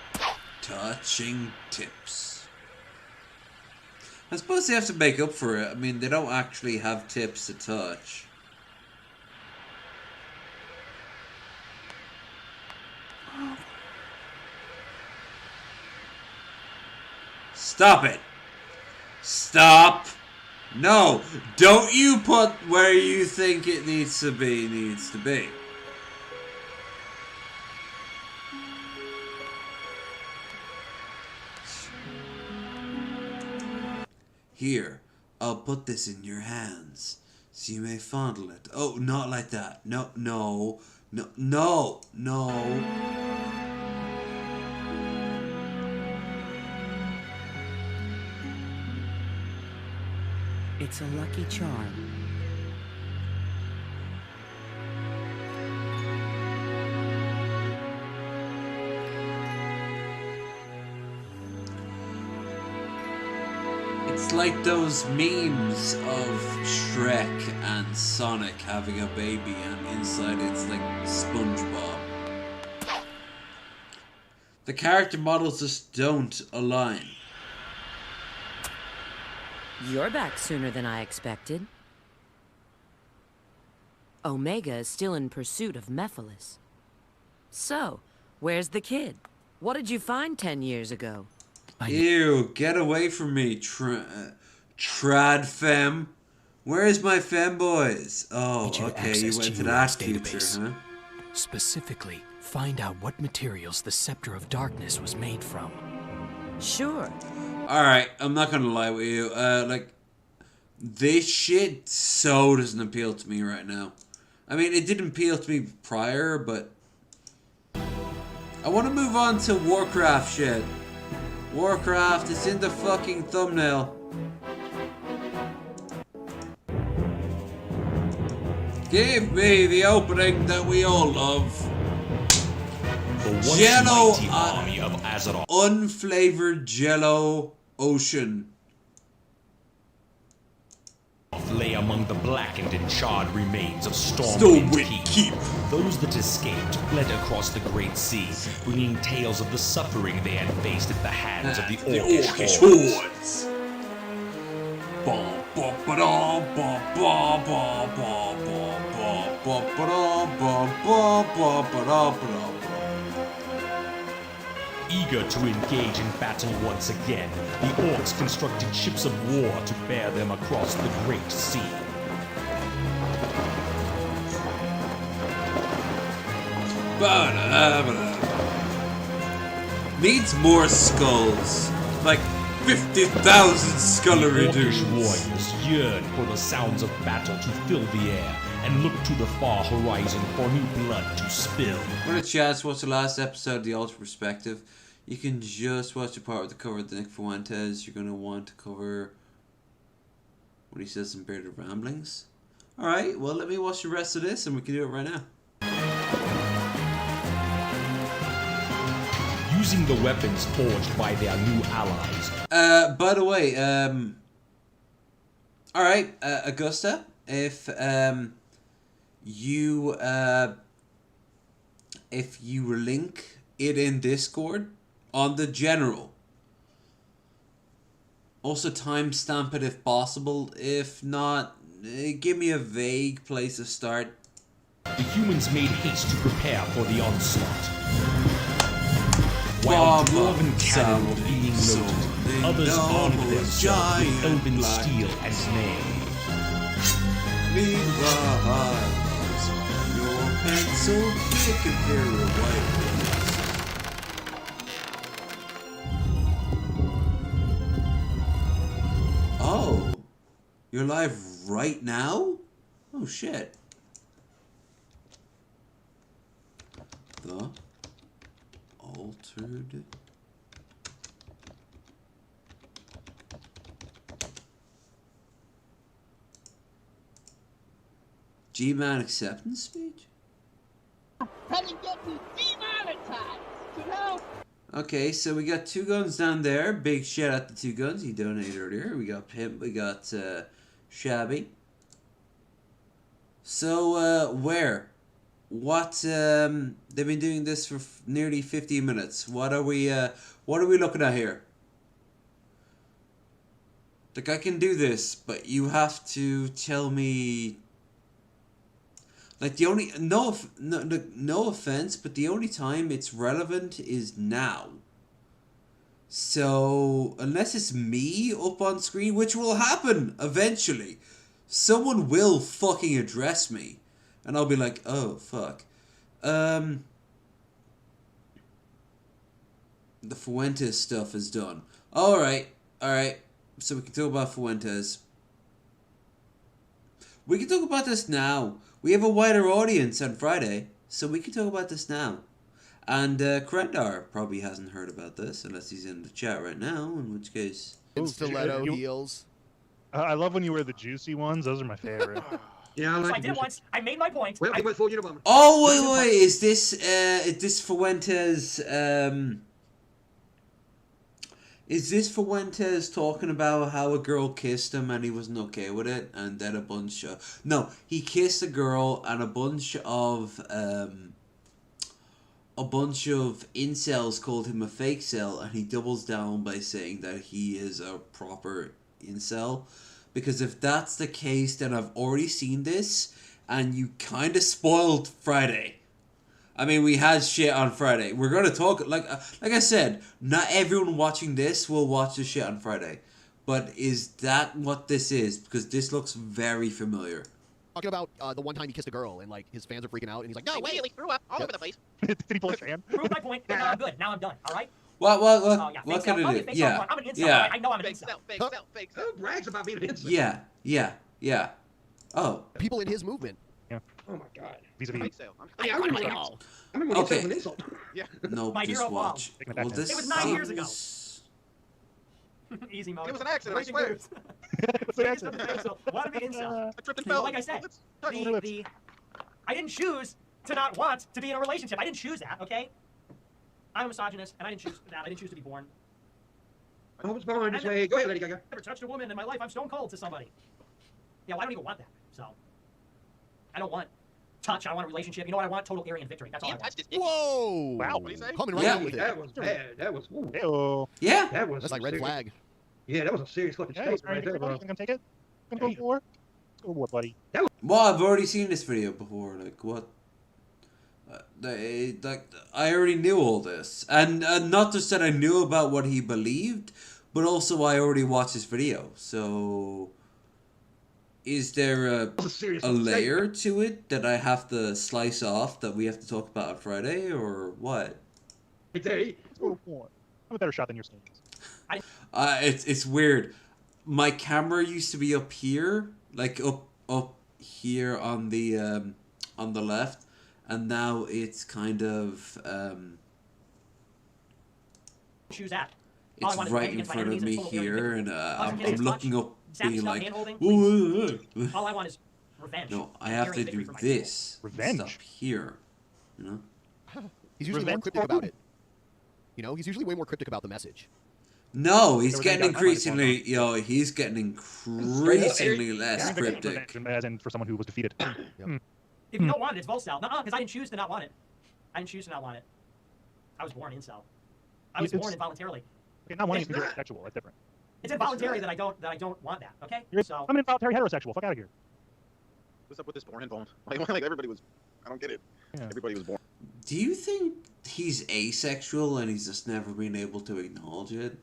Touching tips. I suppose they have to make up for it. I mean, they don't actually have tips to touch. Stop it! Stop No, don't you put where you think it needs to be. Here, I'll put this in your hands, so you may fondle it. Oh, not like that. No. It's a lucky charm. It's like those memes of Shrek and Sonic having a baby, and inside it's like SpongeBob. The character models just don't align. You're back sooner than I expected. Omega is still in pursuit of Mephiles. So, where's the kid? What did you find 10 years ago? Ew, get away from me, trad femme. Where's my femboys? Oh, okay, you went to that future, huh? Specifically, find out what materials the Scepter of Darkness was made from. Sure. Alright, I'm not gonna lie with you. Like, this shit so doesn't appeal to me right now. I mean, it didn't appeal to me prior, but I want to move on to Warcraft shit. Warcraft is in the fucking thumbnail. Give me the opening that we all love. Jello, army of Azeroth. Unflavored Jello Ocean. Lay among the blackened and charred remains of Stormwind Keep. Those that escaped fled across the Great Sea, bringing tales of the suffering they had faced at the hands of the Orcish hordes. Eager to engage in battle once again, the Orcs constructed ships of war to bear them across the Great Sea. Needs more skulls. Like 50,000 scullery dudes. Orcish warriors yearn for the sounds of battle to fill the air and look to the far horizon for new blood to spill. What a chance, watch the last episode of The Ultra Perspective. You can just watch the part with the cover of the Nick Fuentes. You're going to want to cover what he says in Bearded Ramblings. Alright, well let me watch the rest of this and we can do it right now. Using the weapons forged by their new allies. By the way, alright, Augusta, if you link it in Discord on the general, also timestamp it if possible. If not, give me a vague place to start. The humans made haste to prepare for the onslaught. While dwarven cannon were being loaded, others armed themselves with elven steel and mail. Meanwhile, your pencil kick Imperial White. Oh, you're live right now? Oh shit. The altered G-Man acceptance speech? Can you get me demonetized, you know? Okay, so we got two guns down there. Big shout out to two guns he donated earlier. We got Pimp, we got Shabby. So where? What they've been doing this for nearly 15 minutes. What are we looking at here? Like, I can do this, but you have to tell me. Like, the only no offense, but the only time it's relevant is now. So, unless it's me up on screen, which will happen eventually, someone will fucking address me. And I'll be like, oh, fuck. The Fuentes stuff is done. Alright. So we can talk about Fuentes. We can talk about this now. We have a wider audience on Friday, so we can talk about this now. And Krendar probably hasn't heard about this, unless he's in the chat right now, in which case... Stiletto heels. I love when you wear the juicy ones. Those are my favorite. Yeah, I like I did once. I made my point. Well, went full Unabomber. Oh, wait. Is this Fuentes, Is this Fuentes talking about how a girl kissed him and he wasn't okay with it, and then a bunch of... No, he kissed a girl and a bunch of incels called him a fake cell, and he doubles down by saying that he is a proper incel. Because if that's the case, then I've already seen this, and you kind of spoiled Friday. I mean, we had shit on Friday. We're going to talk... Like I said, not everyone watching this will watch the shit on Friday. But is that what this is? Because this looks very familiar. Talking about the one time he kissed a girl, and like his fans are freaking out, and he's like, "No, I wait!" immediately threw up all over the place. Did he pull a fan? Prove my point. Now I'm good. Now I'm done. All right. What can I do? Yeah. I'm an incel. Yeah. I know I'm an Fake incel. self, fake self, fake self. Who brags about being an incel? Yeah. Oh. People in his movement. Yeah. Oh my god. Vis-a-vis. Fake self. I remember when incel was an insult. Yeah. No, My just hero watch. Well, this It was 9 years ago. Easy mode. It was an accident, I swear. What's the accident? What a incel. I tripped and So fell. like I said, I didn't choose to not want to be in a relationship. I didn't choose that, okay? I'm a misogynist, and I didn't choose that. I didn't choose to be born. I was born this way. Go ahead, Lady Gaga. I've never touched a woman in my life. I'm stone cold to somebody. Yeah, well, I don't even want that. So, I don't want touch. I want a relationship. You know what I want? Total Aryan victory. That's all I want. Whoa! Wow. What do you say? Coming right Yeah. out with it. That was bad. That was... Ooh. Hey-oh. Yeah. That was... That's like red flag. Yeah, that was a serious fucking Yeah, statement right there, bro. you can take it? I'm going for it. Let's go for it, buddy. Well, I've already seen this video before. Like, what? I already knew all this. And not just that I knew about what he believed, but also I already watched this video. So... Is there a layer to it that I have to slice off that we have to talk about on Friday, or what? Let's go for it. I'm a better shot than your standings. It's weird. My camera used to be up here, like up here on the left, and now it's kind of Choose that. it's right in front of me here, and I'm looking up, being like, all I want is revenge. No, I have to do this. Revenge? Stuff here, you know. He's usually more cryptic about it. You know, he's usually way more cryptic about the message. No, he's getting increasingly, he's getting increasingly less cryptic. As in for someone who was defeated. If you don't want it, it's Volcel. No, because I didn't choose to not want it. I didn't choose to not want it. I was born incel. I was born involuntarily. Okay, not wanting to be sexual. That's different. It's involuntary that I don't want that. Okay. So I'm involuntary heterosexual. Fuck out of here. What's up with this born involved? Like everybody was. I don't get it. Yeah. Everybody was born. Do you think he's asexual and he's just never been able to acknowledge it?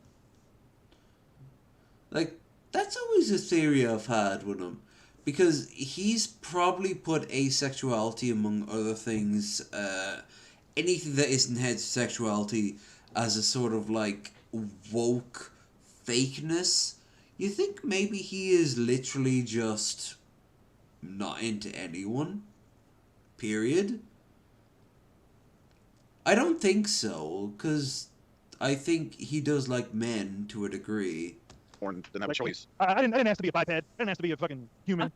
Like, that's always a theory I've had with him. Because he's probably put asexuality, among other things, anything that isn't heterosexuality, as a sort of, like, woke fakeness. You think maybe he is literally just not into anyone? Period? I don't think so, because I think he does like men to a degree. Born didn't have a choice. I didn't ask to be a biped. I didn't ask to be a fucking human.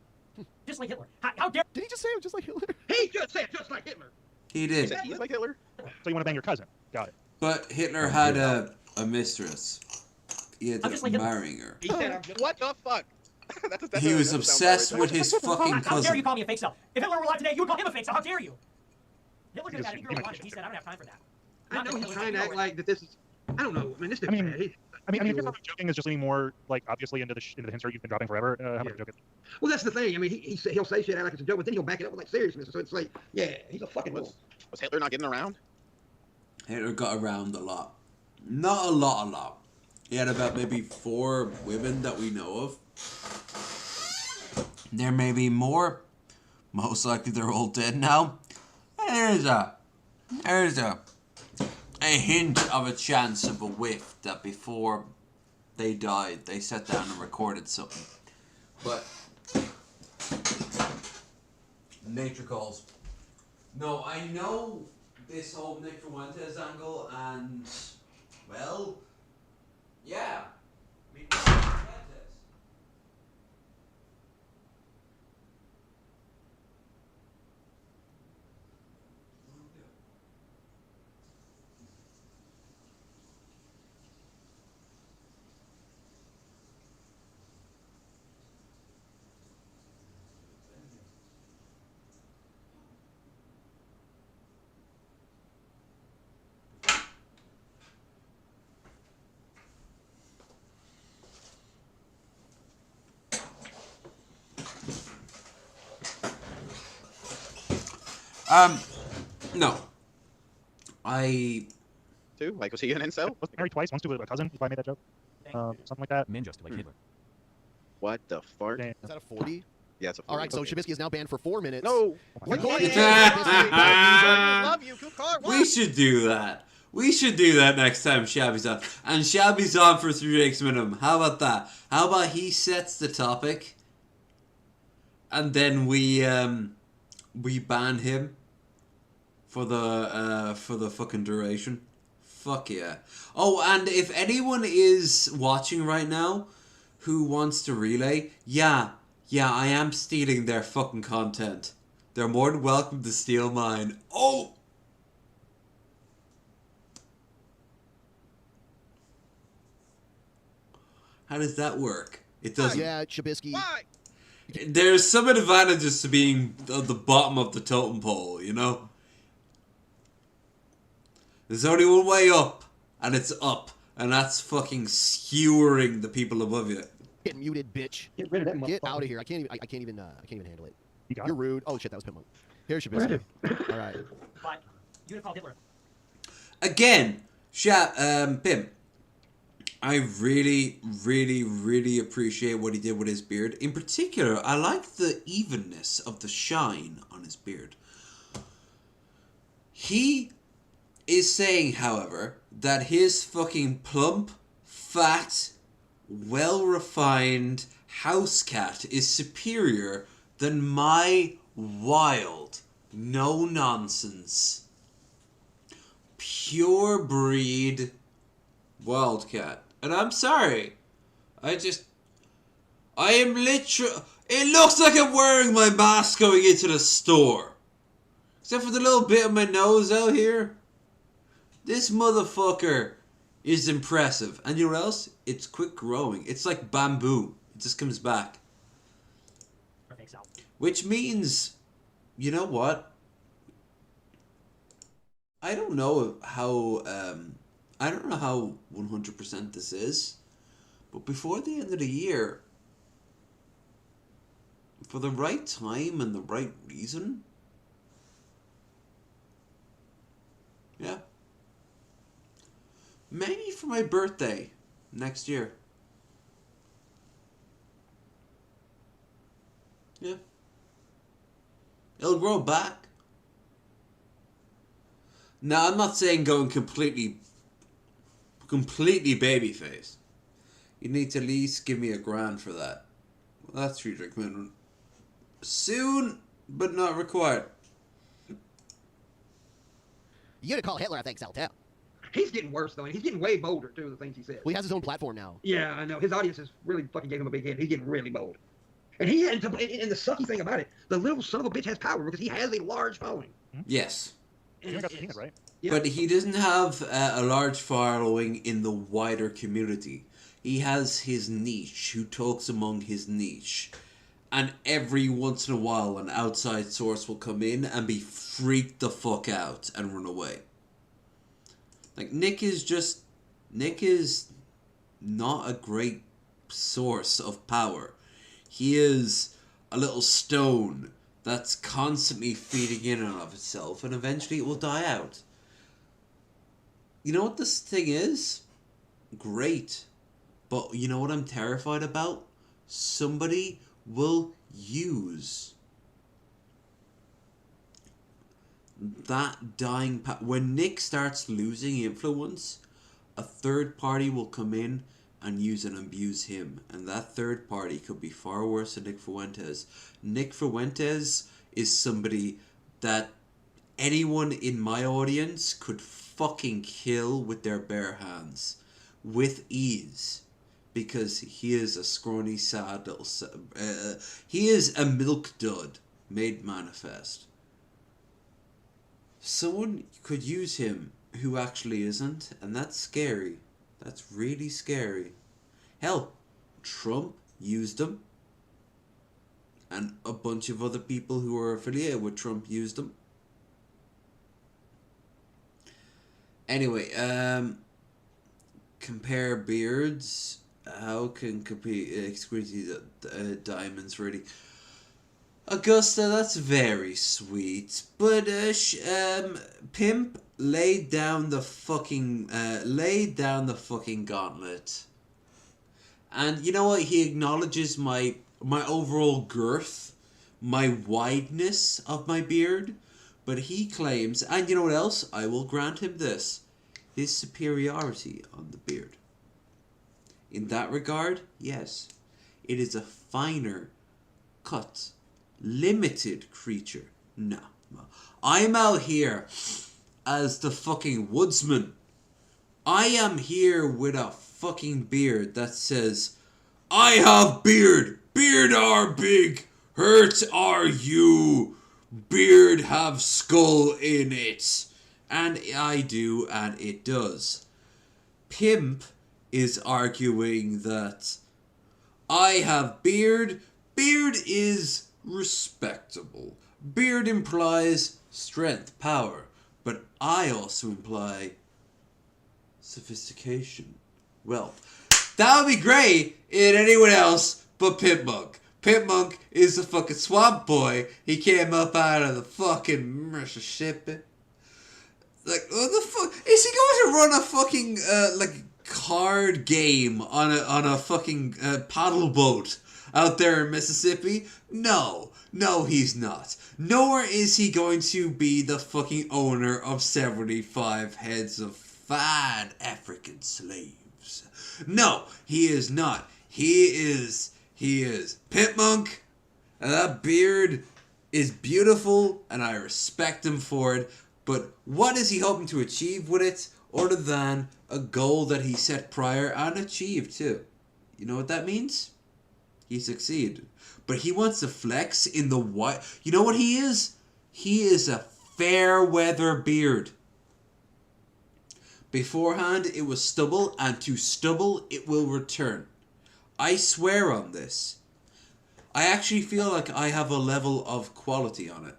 Just like Hitler. How dare? Did he just say it just like Hitler? He just said just like Hitler. He did. He's like Hitler. So you want to bang your cousin? Got it. But Hitler had a mistress. He ended up marrying her. He said, "What the fuck?" He was obsessed with his fucking How dare cousin. you call me a fake self? If Hitler were alive today, you would call him a fake self. How dare you? Hitler could have got any girl he wanted. He said, "I don't have time for that." I know he's trying to act like that. This is. I don't know. I mean, this is. I mean, if you're joking, is just leaning more like obviously into the hints you've been dropping forever. How much joke is? Well, that's the thing. I mean, he'll say shit out like it's a joke, but then he'll back it up with like seriousness. So it's like, yeah, he's a fucking fool. Was Hitler not getting around? Hitler got around a lot. Not a lot. He had about maybe 4 women that we know of. There may be more. Most likely they're all dead now. And there's a hint of a chance of a whiff that before they died, they sat down and recorded something. But nature calls. No, I know this whole Nick Fuentes angle, and well, yeah. I mean, Fuentes. No. Two? Like, was he an incel? Was he married twice? Once to a cousin, if I made that joke. Something like that. Men just like Hitler. What the fart? Yeah. Is that a 40? Yeah, it's a 40. All right, so Shabisky is now banned for 4 minutes. No! What? Love you, car. We should do that. We should do that next time Shabby's on. And Shabby's on for 3 weeks minimum. How about that? How about he sets the topic, and then we ban him for the fucking duration. Fuck yeah. Oh, and if anyone is watching right now who wants to relay, yeah, I am stealing their fucking content. They're more than welcome to steal mine. Oh! How does that work? It doesn't. Yeah, Shabisky. Why? There's some advantages to being at the bottom of the totem pole, you know? There's only one way up, and it's up. And that's fucking skewering the people above you. Get muted, bitch. Get rid of that motherfucker. Get out of here. I can't even handle it. You're rude. Oh shit, that was Pitmonk. Here's your Ready. business. All right. But you'd have called Hitler. Again, Pim, I really, really, really appreciate what he did with his beard. In particular, I like the evenness of the shine on his beard. He is saying, however, that his fucking plump, fat, well-refined house cat is superior than my wild, no-nonsense, pure breed wildcat. And I'm sorry. I am literally... It looks like I'm wearing my mask going into the store. Except for the little bit of my nose out here. This motherfucker is impressive. And you know what else? It's quick growing. It's like bamboo. It just comes back. I think so. Which means, you know what? I don't know how 100% this is, but before the end of the year, for the right time and the right reason, yeah, maybe for my birthday next year. Yeah. It'll grow back. Now, I'm not saying going completely babyface. You need to at least give me $1,000 for that. Well, that's 3 drink minimum. Soon, but not required. You gotta call Hitler, I think, so too. He's getting worse, though, and he's getting way bolder, too, the things he says. Well, he has his own platform now. Yeah, I know. His audience has really fucking gave him a big head. He's getting really bold. And he and the sucky thing about it, the little son of a bitch has power because he has a large following. Yes. Right? Yeah. But he doesn't have a large following in the wider community. He has his niche, who talks among his niche. And every once in a while, an outside source will come in and be freaked the fuck out and run away. Like, Nick is not a great source of power. He is a little stone that's constantly feeding in and of itself, and eventually it will die out. You know what this thing is? Great. But you know what I'm terrified about? Somebody will use that dying when Nick starts losing influence, a third party will come in and use and abuse him, and that third party could be far worse than Nick Fuentes. Nick Fuentes is somebody that anyone in my audience could fucking kill with their bare hands with ease, because he is a scrawny, sad little he is a milk dud made manifest. Someone could use him who actually isn't, and that's scary. That's really scary. Hell, Trump used him, and a bunch of other people who are affiliated with Trump used him. Anyway, compare beards. How can compete diamonds really? Augusta, that's very sweet, but Pimp laid down the fucking gauntlet, and you know what? He acknowledges my overall girth, my wideness of my beard, but he claims, and you know what else? I will grant him this: his superiority on the beard. In that regard, yes, it is a finer cut. Limited creature. No. I'm out here as the fucking woodsman. I am here with a fucking beard that says, I have beard. Beard are big. Hurt are you. Beard have skull in it. And I do, and it does. Pimp is arguing that I have beard. Beard is respectable. Beard implies strength, power, but I also imply sophistication, wealth. That would be great in anyone else but Pimp Monk. Pimp Monk is the fucking swamp boy. He came up out of the fucking Mississippi. Like, what the fuck? Is he going to run a fucking, card game on a fucking paddle boat out there in Mississippi? No, he's not. Nor is he going to be the fucking owner of 75 heads of fine African slaves. No, he is not. He is Pimp Monk, and that beard is beautiful, and I respect him for it. But what is he hoping to achieve with it, other than a goal that he set prior and achieved too? You know what that means? He succeeded. But he wants to flex in the white. You know what he is? He is a fair weather beard. Beforehand, it was stubble, and to stubble, it will return. I swear on this. I actually feel like I have a level of quality on it.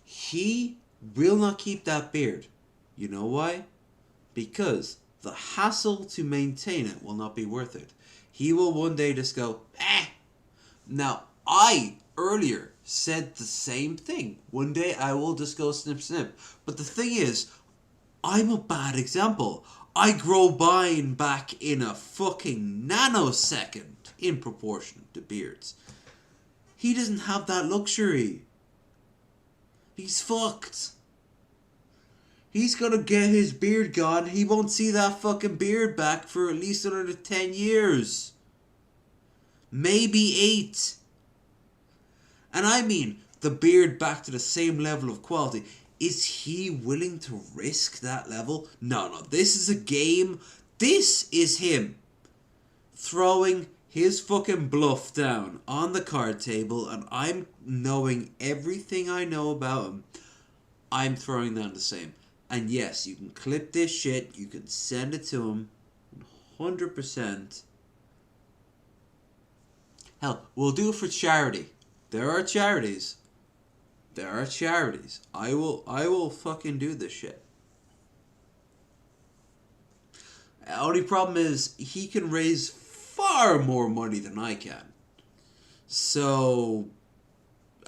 He will not keep that beard. You know why? Because the hassle to maintain it will not be worth it. He will one day just go, eh. Now, I earlier said the same thing. One day I will just go snip snip. But the thing is, I'm a bad example. I grow mine back in a fucking nanosecond in proportion to beards. He doesn't have that luxury. He's fucked. He's gonna get his beard gone. He won't see that fucking beard back for at least another 10 years. Maybe 8. And I mean, the beard back to the same level of quality. Is he willing to risk that level? No. This is a game. This is him throwing his fucking bluff down on the card table, and I'm knowing everything I know about him. I'm throwing down the same. And yes, you can clip this shit. You can send it to him. 100%. Hell, we'll do it for charity. There are charities. I will fucking do this shit. The only problem is he can raise far more money than I can. So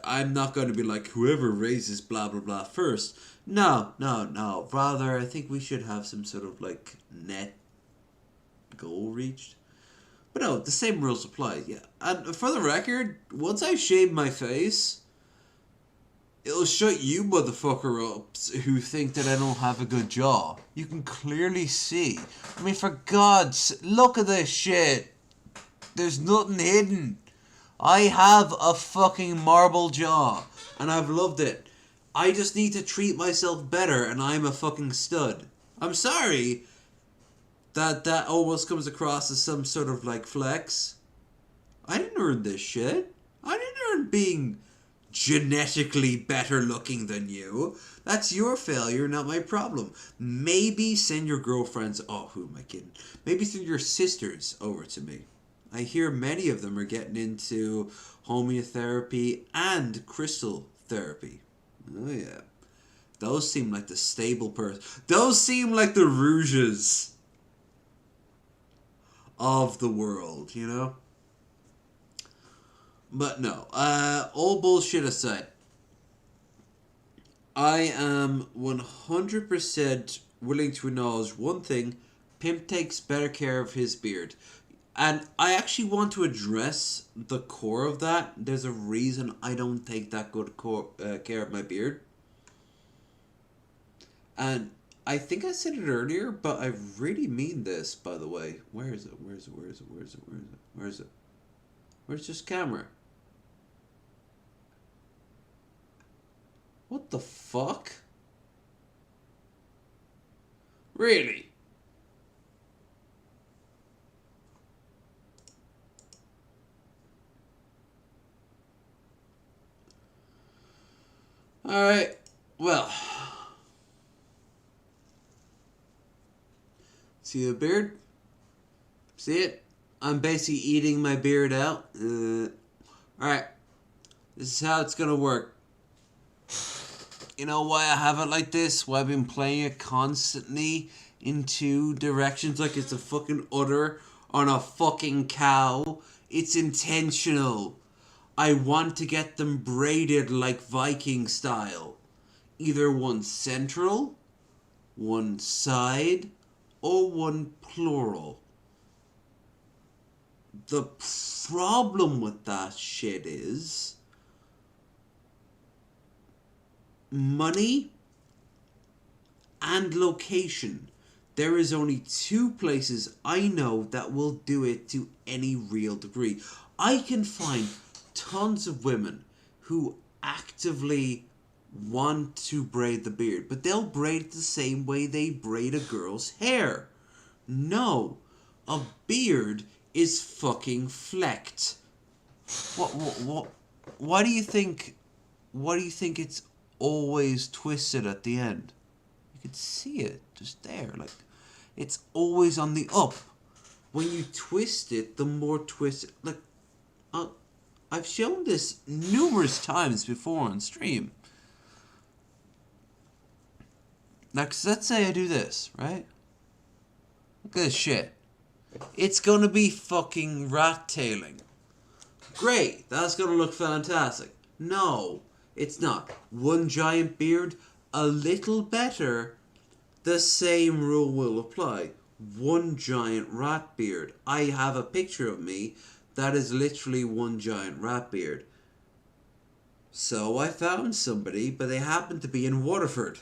I'm not going to be like, whoever raises blah blah blah first. No. Rather, I think we should have some sort of like net goal reached. But no, the same rules apply, yeah. And for the record, once I shave my face, it'll shut you motherfucker-ups who think that I don't have a good jaw. You can clearly see. I mean, for God's... Look at this shit. There's nothing hidden. I have a fucking marble jaw. And I've loved it. I just need to treat myself better and I'm a fucking stud. I'm sorry that almost comes across as some sort of like flex. I didn't earn this shit. I didn't earn being genetically better looking than you. That's your failure, not my problem. Maybe send your girlfriends... Oh, who am I kidding? Maybe send your sisters over to me. I hear many of them are getting into homeotherapy and crystal therapy. Oh yeah. Those seem like the stable person. Those seem like the rouges of the world, you know? But no, all bullshit aside, I am 100% willing to acknowledge one thing: Pimp takes better care of his beard. And I actually want to address the core of that. There's a reason I don't take that good care of my beard. And I think I said it earlier, but I really mean this, by the way. Where is it? Where is it? Where is it? Where is it? Where is it? Where is it? Where's this camera? What the fuck? Really? Alright, well. See the beard? See it? I'm basically eating my beard out. Alright, this is how it's gonna work. You know why I have it like this? Why I've been playing it constantly in two directions like it's a fucking udder on a fucking cow? It's intentional. I want to get them braided like Viking style. Either one central, one side, or one plural. The problem with that shit is money and location. There is only two places I know that will do it to any real degree. I can find tons of women who actively want to braid the beard, but they'll braid it the same way they braid a girl's hair. No, a beard is fucking flecked. What? Why do you think it's always twisted at the end? You could see it just there, like it's always on the up. When you twist it, the more twisted, like I've shown this numerous times before on stream. Now, cause let's say I do this, right? Look at this shit. It's gonna be fucking rat-tailing. Great, that's gonna look fantastic. No, it's not. One giant beard, a little better. The same rule will apply. One giant rat beard. I have a picture of me that is literally one giant rat beard. So I found somebody, but they happen to be in Waterford.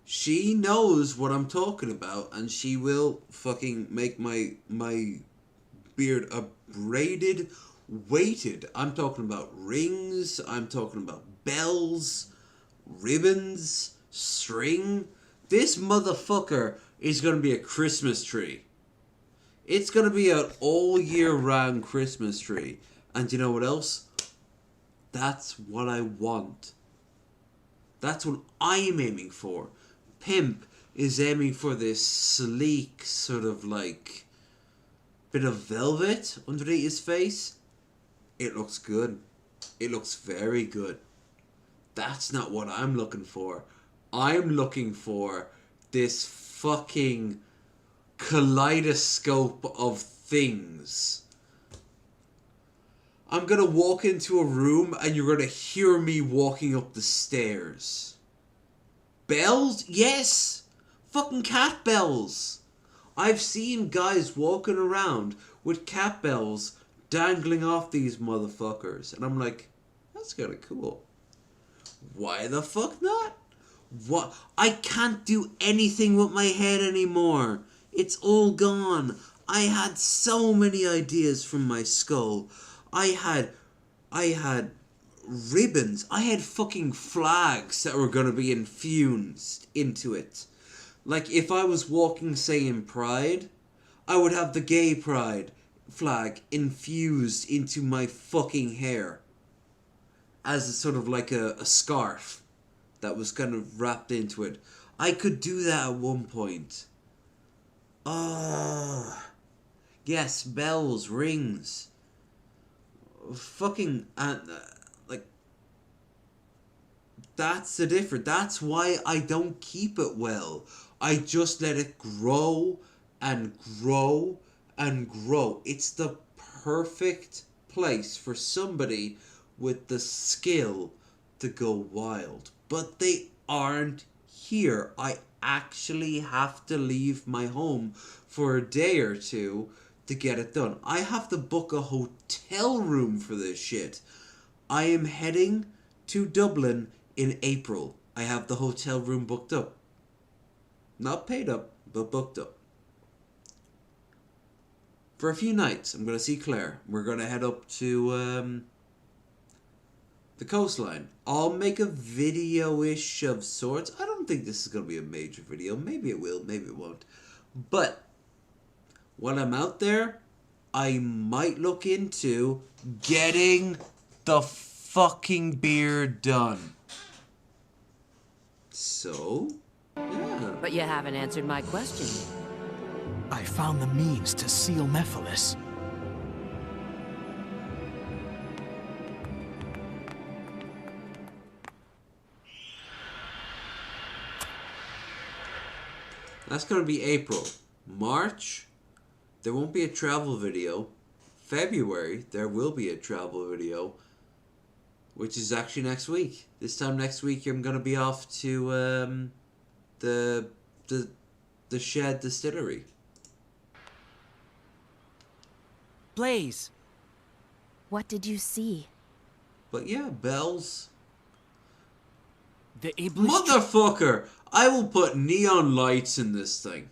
She knows what I'm talking about, and she will fucking make my beard a braided, weighted. I'm talking about rings, I'm talking about bells, ribbons, string. This motherfucker is going to be a Christmas tree. It's going to be an all year round Christmas tree. And you know what else? That's what I want. That's what I'm aiming for. Pimp is aiming for this sleek sort of like bit of velvet underneath his face. It looks good. It looks very good. That's not what I'm looking for. I'm looking for this fucking kaleidoscope of things. I'm gonna walk into a room and you're gonna hear me walking up the stairs. Bells? Yes! Fucking cat bells! I've seen guys walking around with cat bells dangling off these motherfuckers. And I'm like, that's kind of cool. Why the fuck not? What? I can't do anything with my head anymore. It's all gone. I had so many ideas from my skull. I had ribbons. I had fucking flags that were gonna be infused into it. Like, if I was walking, say, in Pride, I would have the gay Pride flag infused into my fucking hair. As a sort of like a scarf that was kind of wrapped into it. I could do that at one point. Yes, bells, rings. Fucking, like, that's the difference. That's why I don't keep it well. I just let it grow and grow and grow. It's the perfect place for somebody with the skill to go wild. But they aren't here. I actually have to leave my home for a day or two to get it done. I have to book a hotel room for this shit. I am heading to Dublin in April. I have the hotel room booked up. Not paid up, but booked up. For a few nights, I'm going to see Claire. We're going to head up to the coastline. I'll make a video-ish of sorts. I don't think this is going to be a major video. Maybe it will, maybe it won't. But when I'm out there, I might look into getting the fucking beard done. So, yeah. But you haven't answered my question. I found the means to seal Mephiles. That's going to be April. March, there won't be a travel video. February, there will be a travel video. Which is actually next week. This time next week, I'm going to be off to the Shed Distillery. Blaze. What did you see? But yeah, bells. The Iblis... Motherfucker! I will put neon lights in this thing.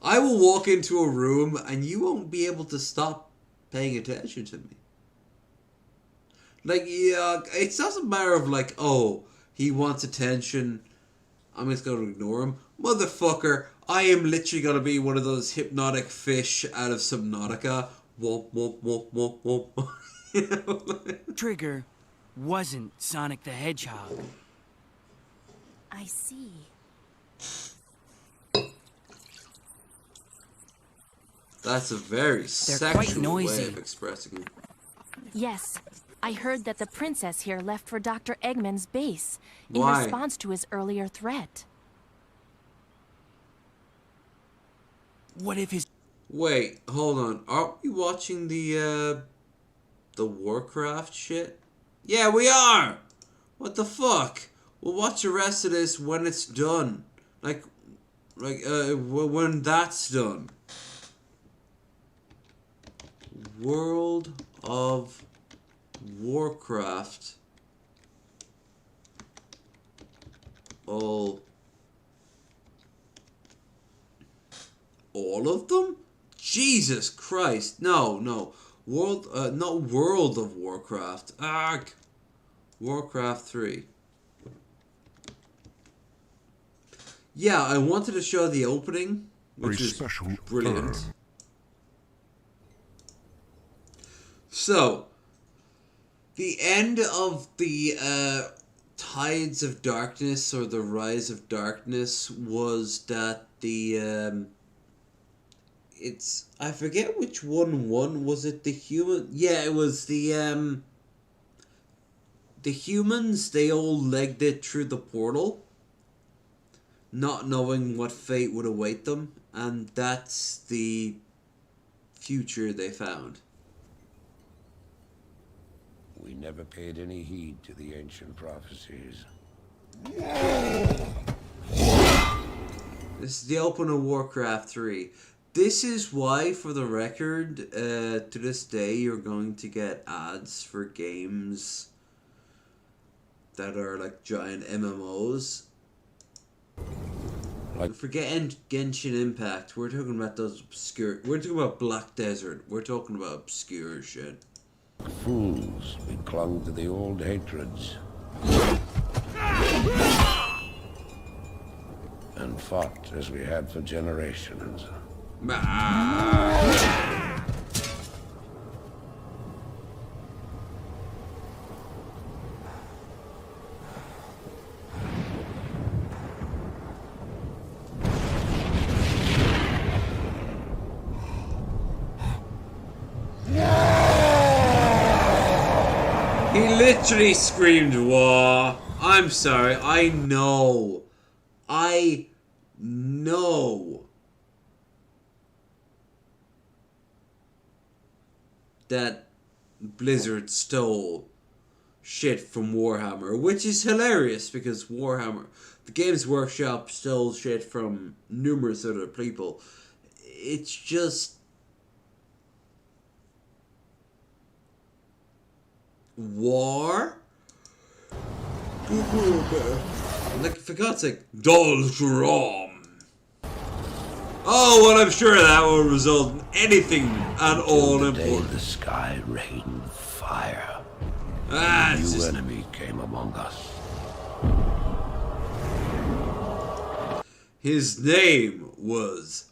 I will walk into a room and you won't be able to stop paying attention to me. Like, yeah, it doesn't matter of like, oh, he wants attention, I'm just going to ignore him. Motherfucker, I am literally going to be one of those hypnotic fish out of Subnautica. Womp, womp, womp, womp, womp. You know? Trigger wasn't Sonic the Hedgehog. I see. That's a very sexual way of expressing it. Yes, I heard that the princess here left for Dr. Eggman's base in Why? response to his earlier threat. What if his... Wait, hold on. Aren't we watching the Warcraft shit? Yeah, we are! What the fuck? We'll watch the rest of this when it's done. Like when that's done. World of Warcraft. All of them? Jesus Christ. No. Not World of Warcraft. Arg. Warcraft 3. Yeah, I wanted to show the opening, which is brilliant. So, the end of the Tides of Darkness, or the Rise of Darkness, was that the I forget which one won. Was it the human? Yeah, it was the humans. They all legged it through the portal, not knowing what fate would await them, and that's the future they found. We never paid any heed to the ancient prophecies. This is the open of Warcraft 3. This is why, for the record, to this day, you're going to get ads for games that are like giant MMOs. Forget Genshin Impact. We're talking about those obscure. We're talking about Black Desert. We're talking about obscure shit. Fools, we clung to the old hatreds. And fought as we had for generations. He literally screamed, "Wah!" I'm sorry, I know that Blizzard stole shit from Warhammer, which is hilarious because Warhammer, the Games Workshop, stole shit from numerous other people. It's just war. Like, for God's sake, Dolgrom. Oh, well, I'm sure that will result in anything at all important. The sky rained fire. A new enemy came among us. His name was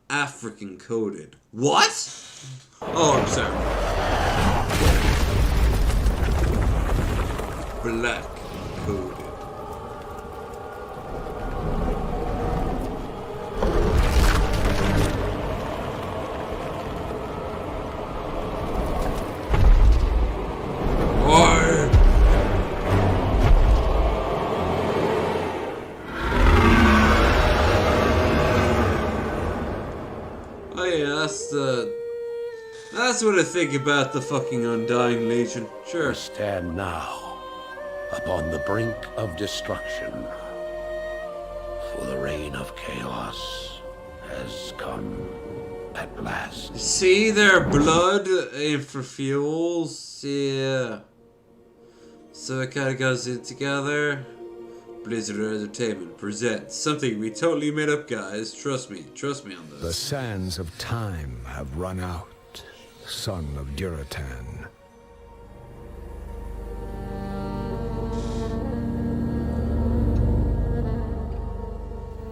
African coded. What? Oh, I'm sorry. Black coded. Oh yeah, that's what I think about the fucking Undying Legion. Sure. We stand now upon the brink of destruction. For the reign of chaos has come at last. See their blood for fuels? Yeah. So it kind of goes in together. Blizzard Entertainment presents something we totally made up, guys. Trust me on this. The sands of time have run out, son of Duratan.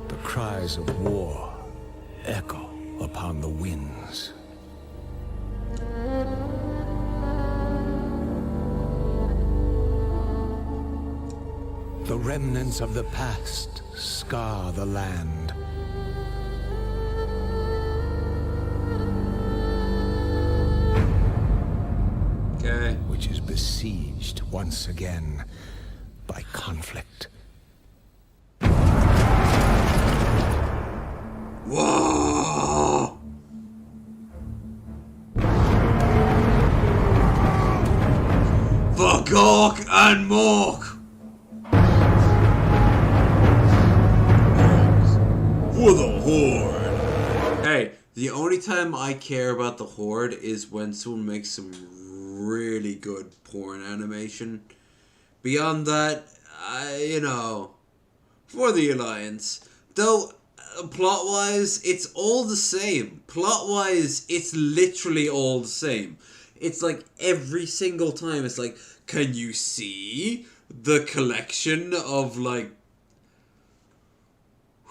The cries of war echo upon the winds. The remnants of the past scar the land. Okay. Which is besieged once again by conflict. Whoa! For Gork and Mork! For the Horde! Hey, the only time I care about the Horde is when someone makes some really good porn animation. Beyond that, for the Alliance. Though, plot-wise, it's all the same. Plot-wise, it's literally all the same. It's like every single time, it's like, can you see the collection of, like,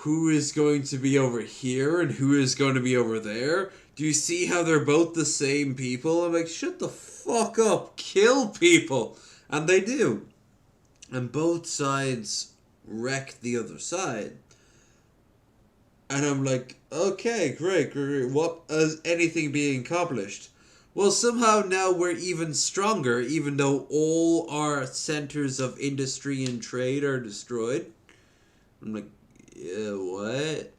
who is going to be over here and who is going to be over there? Do you see how they're both the same people? I'm like, shut the fuck up. Kill people. And they do. And both sides wreck the other side. And I'm like, okay, great. What is anything being accomplished? Well, somehow now we're even stronger, even though all our centers of industry and trade are destroyed. I'm like, yeah, what?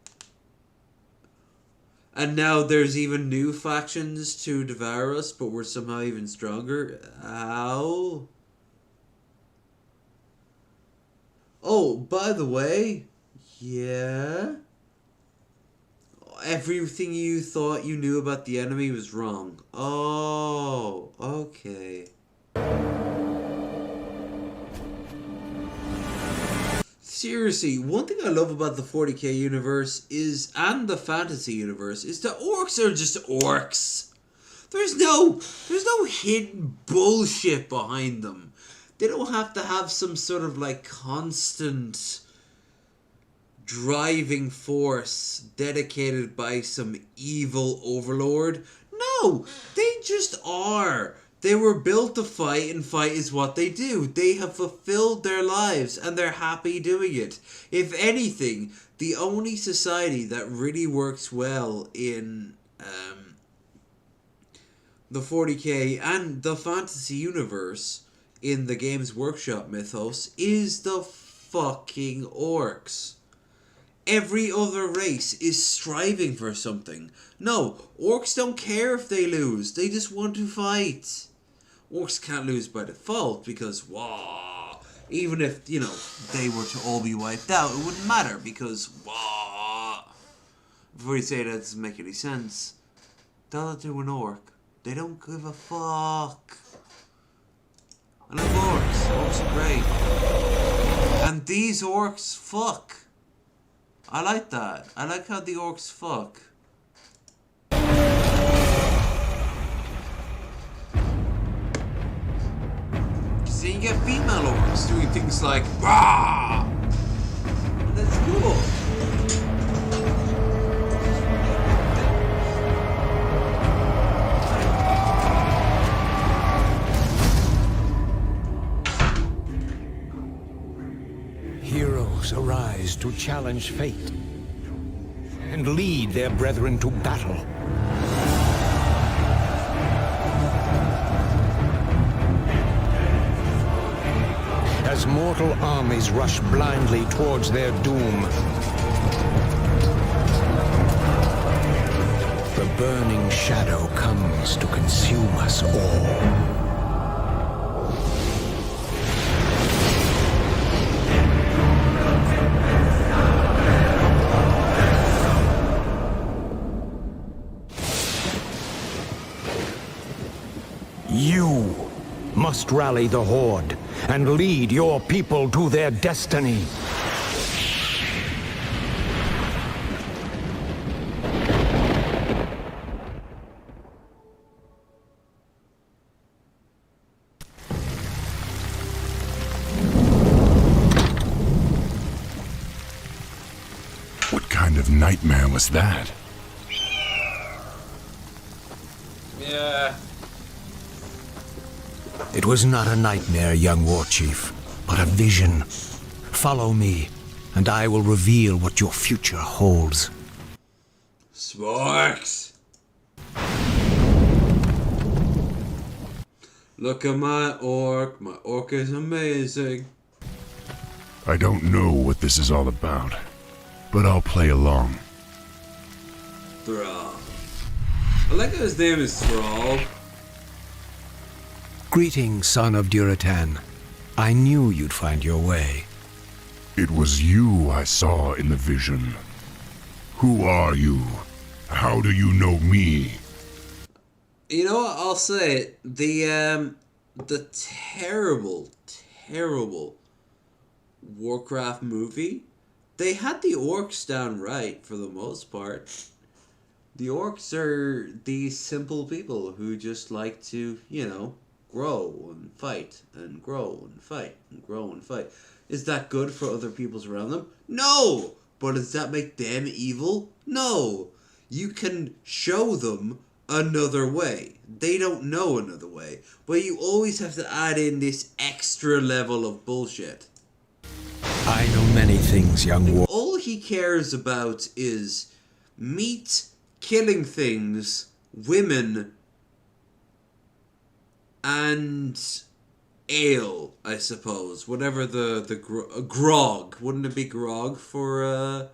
And now there's even new factions to devour us, but we're somehow even stronger? How? Oh, by the way, Yeah? Everything you thought you knew about the enemy was wrong. Oh, okay. Seriously, one thing I love about the 40k universe is, and the fantasy universe, is that orcs are just orcs. There's no hidden bullshit behind them. They don't have to have some sort of like constant driving force dedicated by some evil overlord. No, they just are. They were built to fight, and fight is what they do. They have fulfilled their lives, and they're happy doing it. If anything, the only society that really works well in the 40k and the fantasy universe in the Games Workshop mythos is the fucking orcs. Every other race is striving for something. No, orcs don't care if they lose. They just want to fight. Orcs can't lose by default because, wow, even if, you know, they were to all be wiped out, it wouldn't matter because, wow. Before you say that doesn't make any sense. Tell that to an orc. They don't give a fuck. I love orcs. Orcs are great. And these orcs fuck. I like that. I like how the orcs fuck. So you get female orcs doing things like rah! That's cool. Heroes arise to challenge fate and lead their brethren to battle. As mortal armies rush blindly towards their doom, the burning shadow comes to consume us all. You must rally the Horde and lead your people to their destiny. What kind of nightmare was that? Yeah. It was not a nightmare, young war chief, but a vision. Follow me, and I will reveal what your future holds. Sparks! Look at my orc. My orc is amazing. I don't know what this is all about, but I'll play along. Thrall. I like how his name is Thrall. Greetings, son of Duratan. I knew you'd find your way. It was you I saw in the vision. Who are you? How do you know me? You know what? I'll say it. The terrible Warcraft movie, they had the orcs down right for the most part. The orcs are these simple people who just like to, you know, grow and fight and grow and fight and grow and fight. Is that good for other peoples around them? No! But does that make them evil? No! You can show them another way. They don't know another way. But you always have to add in this extra level of bullshit. I know many things, young war. All he cares about is meat, killing things, women, and ale, I suppose. Whatever the grog. Wouldn't it be grog for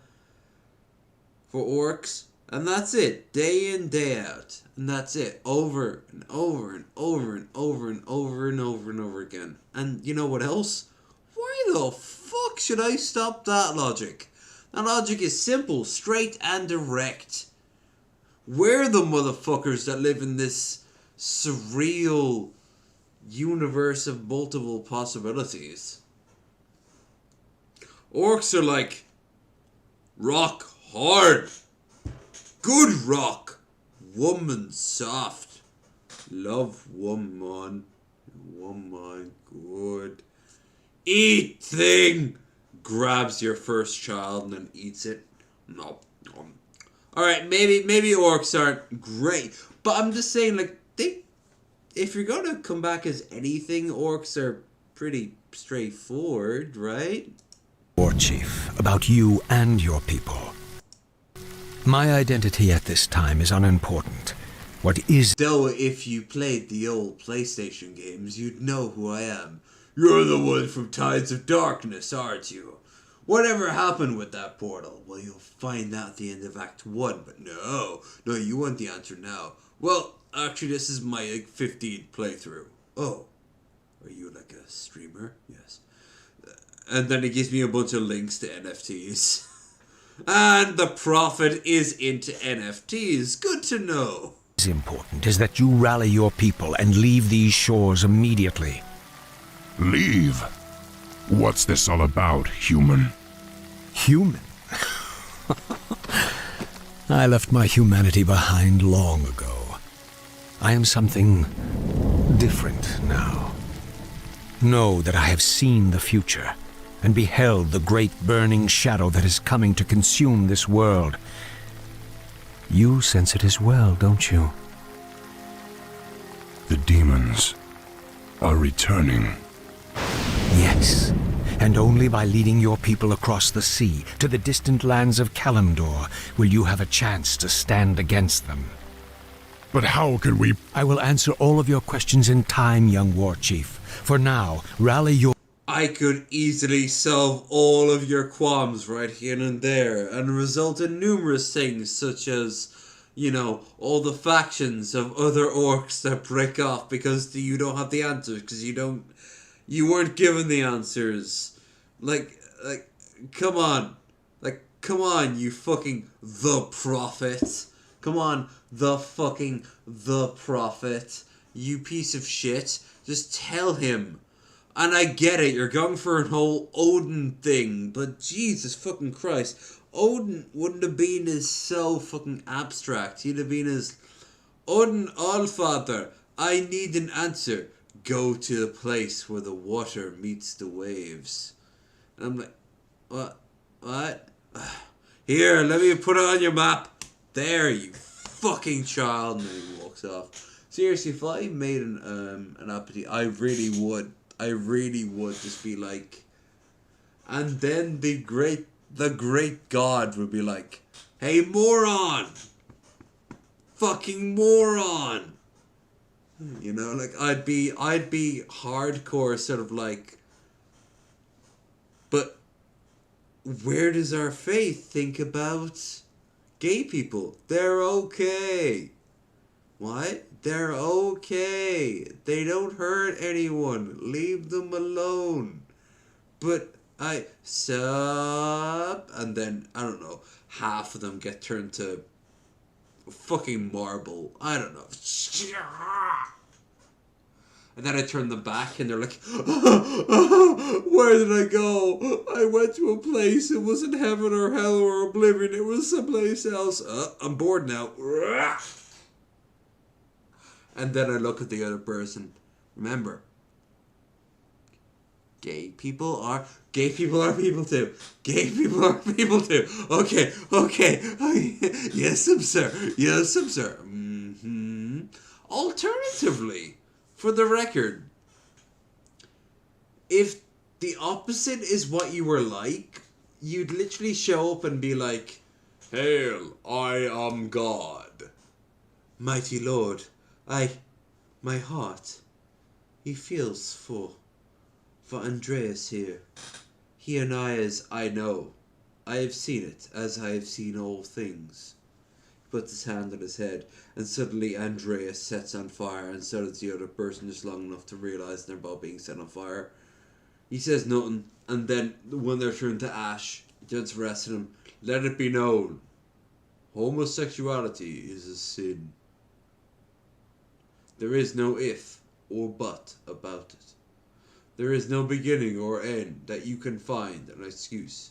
orcs? And that's it. Day in, day out. And that's it. Over and over and over and over and over and over and over again. And you know what else? Why the fuck should I stop that logic? And logic is simple, straight and direct. We're the motherfuckers that live in this surreal universe of multiple possibilities. Orcs are like rock hard, good rock, woman soft, love woman, woman good, eat thing, grabs your first child and then eats it. No. Alright, maybe orcs aren't great, but I'm just saying, like, if you're gonna come back as anything, orcs are pretty straightforward, right? War Chief, about you and your people. My identity at this time is unimportant. What is... Though if you played the old PlayStation games, you'd know who I am. You're the one from Tides of Darkness, aren't you? Whatever happened with that portal? Well, you'll find out at the end of Act 1, but no, you want the answer now. Well, actually, this is my 15th playthrough. Oh, are you like a streamer? Yes. And then it gives me a bunch of links to NFTs. And the Prophet is into NFTs. Good to know. What is important is that you rally your people and leave these shores immediately. Leave? What's this all about, human? Human? I left my humanity behind long ago. I am something different now. Know that I have seen the future and beheld the great burning shadow that is coming to consume this world. You sense it as well, don't you? The demons are returning. Yes, and only by leading your people across the sea to the distant lands of Kalimdor will you have a chance to stand against them. But how could we... I will answer all of your questions in time, young war chief. For now, rally your... I could easily solve all of your qualms right here and there, and result in numerous things such as, you know, all the factions of other orcs that break off because you don't have the answers, because you weren't given the answers. Like, come on. Like, come on, you fucking the Prophet. Come on, the Prophet. You piece of shit. Just tell him. And I get it, you're going for an whole Odin thing, but Jesus fucking Christ, Odin wouldn't have been as so fucking abstract. He'd have been as, Odin Allfather, I need an answer. Go to the place where the water meets the waves. And I'm like, what? Here, let me put it on your map. There, you fucking child. And then he walks off. Seriously, if I made an appetite, I really would just be like, and then the great God would be like, hey moron, fucking moron, you know, like I'd be hardcore sort of like, but where does our faith think about gay people? They're okay. What? They're okay. They don't hurt anyone. Leave them alone. But sup, and then, I don't know, half of them get turned to fucking marble. I don't know. And then I turn them back and they're like, where did I go? I went to a place. It wasn't heaven or hell or oblivion. It was someplace else. I'm bored now. And then I look at the other person. Remember, gay people are people too. Gay people are people too. Okay. Yes, sir. Mm-hmm. Alternatively, for the record, if the opposite is what you were like, you'd literally show up and be like, "Hail, I am God. Mighty Lord, my heart, he feels for Andreas here. He and I know. I have seen it, as I have seen all things." He puts his hand on his head, and suddenly Andreas sets on fire, and so does the other person just long enough to realise they're both being set on fire. He says nothing, and then when they're turned to ash, he turns to the rest of them. Let it be known. Homosexuality is a sin. There is no if or but about it. There is no beginning or end that you can find an excuse.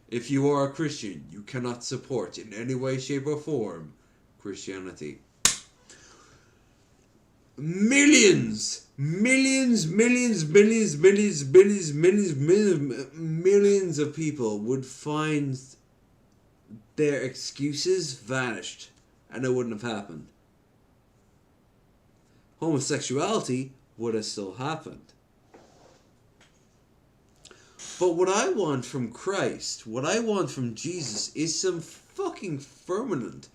If you are a Christian, you cannot support in any way, shape, or form Christianity. Millions of people would find their excuses vanished, and it wouldn't have happened. Homosexuality would have still happened. But what I want from Christ, what I want from Jesus, is some fucking firmament.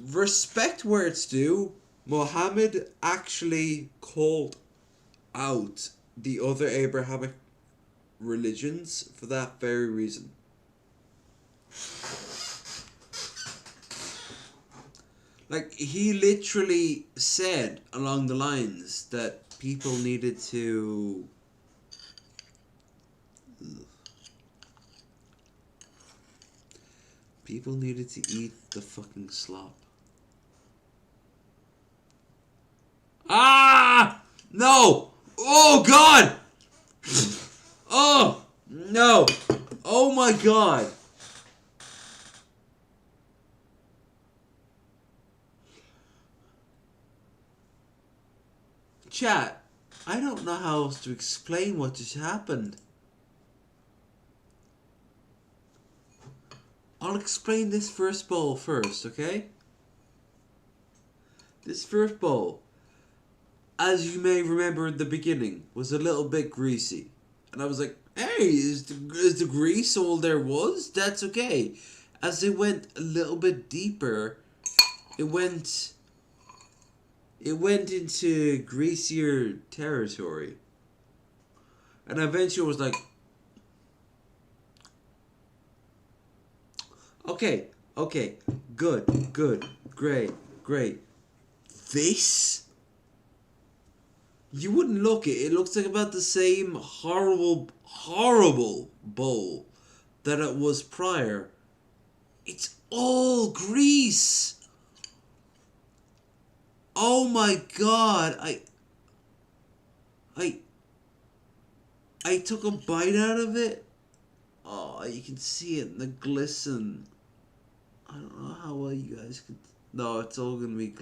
Respect where it's due. Muhammad actually called out the other Abrahamic religions for that very reason. Like, he literally said along the lines that people needed to... People needed to eat the fucking slop. Ah! No! Oh, God! Oh, no! Oh, my God! Chat, I don't know how else to explain what just happened. I'll explain this first bowl first, okay? This first bowl, as you may remember at the beginning, was a little bit greasy. And I was like, hey, is the grease all there was? That's okay. As it went a little bit deeper, it went into greasier territory. And eventually I was like, okay, good, great. This? You wouldn't look it. It looks like about the same horrible bowl that it was prior. It's all grease. Oh my God, I took a bite out of it. Oh, you can see it in the glisten. I don't know how well you guys could... No, it's all gonna be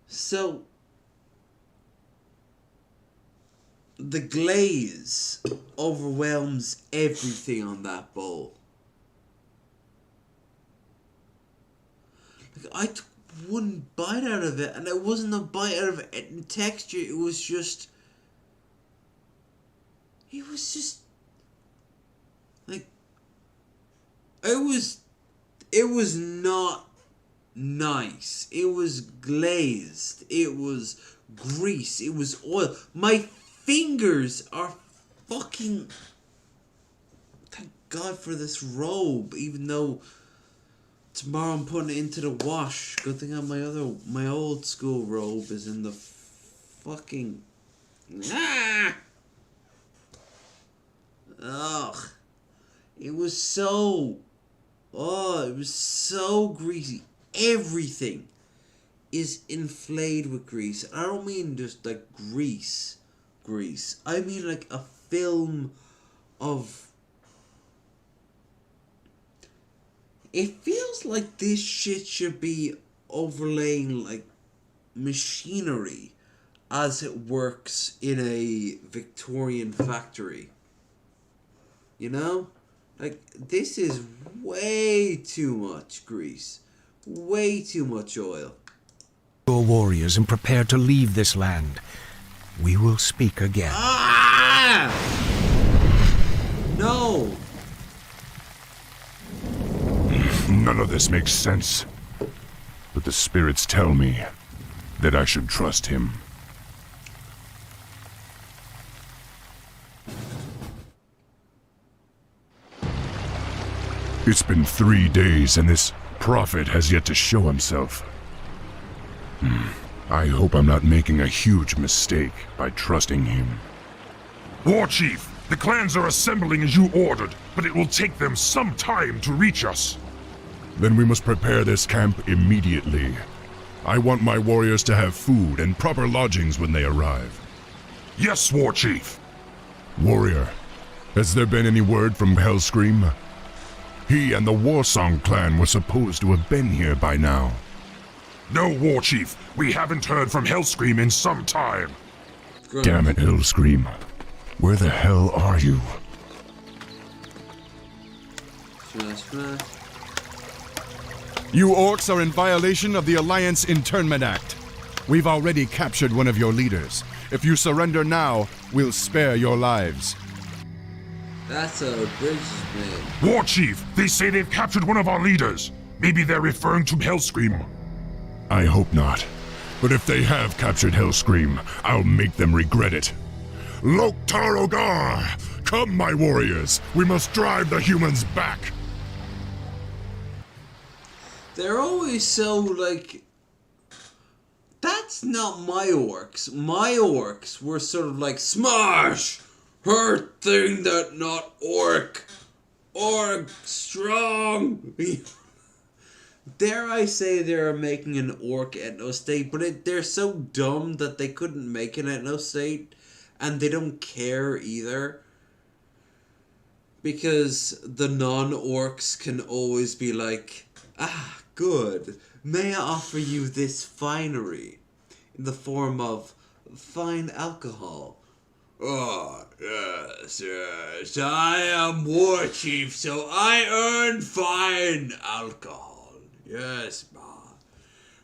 So, the glaze overwhelms everything on that bowl. Like, I took one bite out of it, and it wasn't a bite out of it in texture, it was just like, it was not nice. It was glazed. It was grease. It was oil. My fingers are fucking... Thank God for this robe, even though tomorrow I'm putting it into the wash. Good thing my old school robe is in the fucking... Ah! Ugh. It was so... Oh, it was so greasy. Everything is inflated with grease. I don't mean just like grease. I mean like a film of... It feels like this shit should be overlaying like machinery as it works in a Victorian factory. You know? Like, this is way too much grease. Way too much oil. Your warriors and prepare to leave this land. We will speak again. Ah! No! None of this makes sense. But the spirits tell me that I should trust him. It's been 3 days and this prophet has yet to show himself. I hope I'm not making a huge mistake by trusting him. War Chief, The clans are assembling as you ordered, but it will take them some time to reach us. Then we must prepare this camp immediately. I want my warriors to have food and proper lodgings when they arrive. Yes, War Chief. Warrior, has there been any word from Hellscream? He and the Warsong clan were supposed to have been here by now. No, War Chief. We haven't heard from Hellscream in some time. Damn it, Hellscream. Where the hell are you? You orcs are in violation of the Alliance Internment Act. We've already captured one of your leaders. If you surrender now, we'll spare your lives. That's outrageous, man. War Chief, they say they've captured one of our leaders. Maybe they're referring to Hellscream. I hope not. But if they have captured Hellscream, I'll make them regret it. Loktar Ogar! Come, my warriors! We must drive the humans back! They're always so, like... That's not my orcs. My orcs were sort of like, smash! Hurt thing that not orc! Orc strong! Dare I say they're making an orc ethno-state, but they're so dumb that they couldn't make an ethno-state, and they don't care either. Because the non-orcs can always be like, ah, good, may I offer you this finery in the form of fine alcohol? Oh, yes, yes, I am War Chief, so I earn fine alcohol. Yes, ma.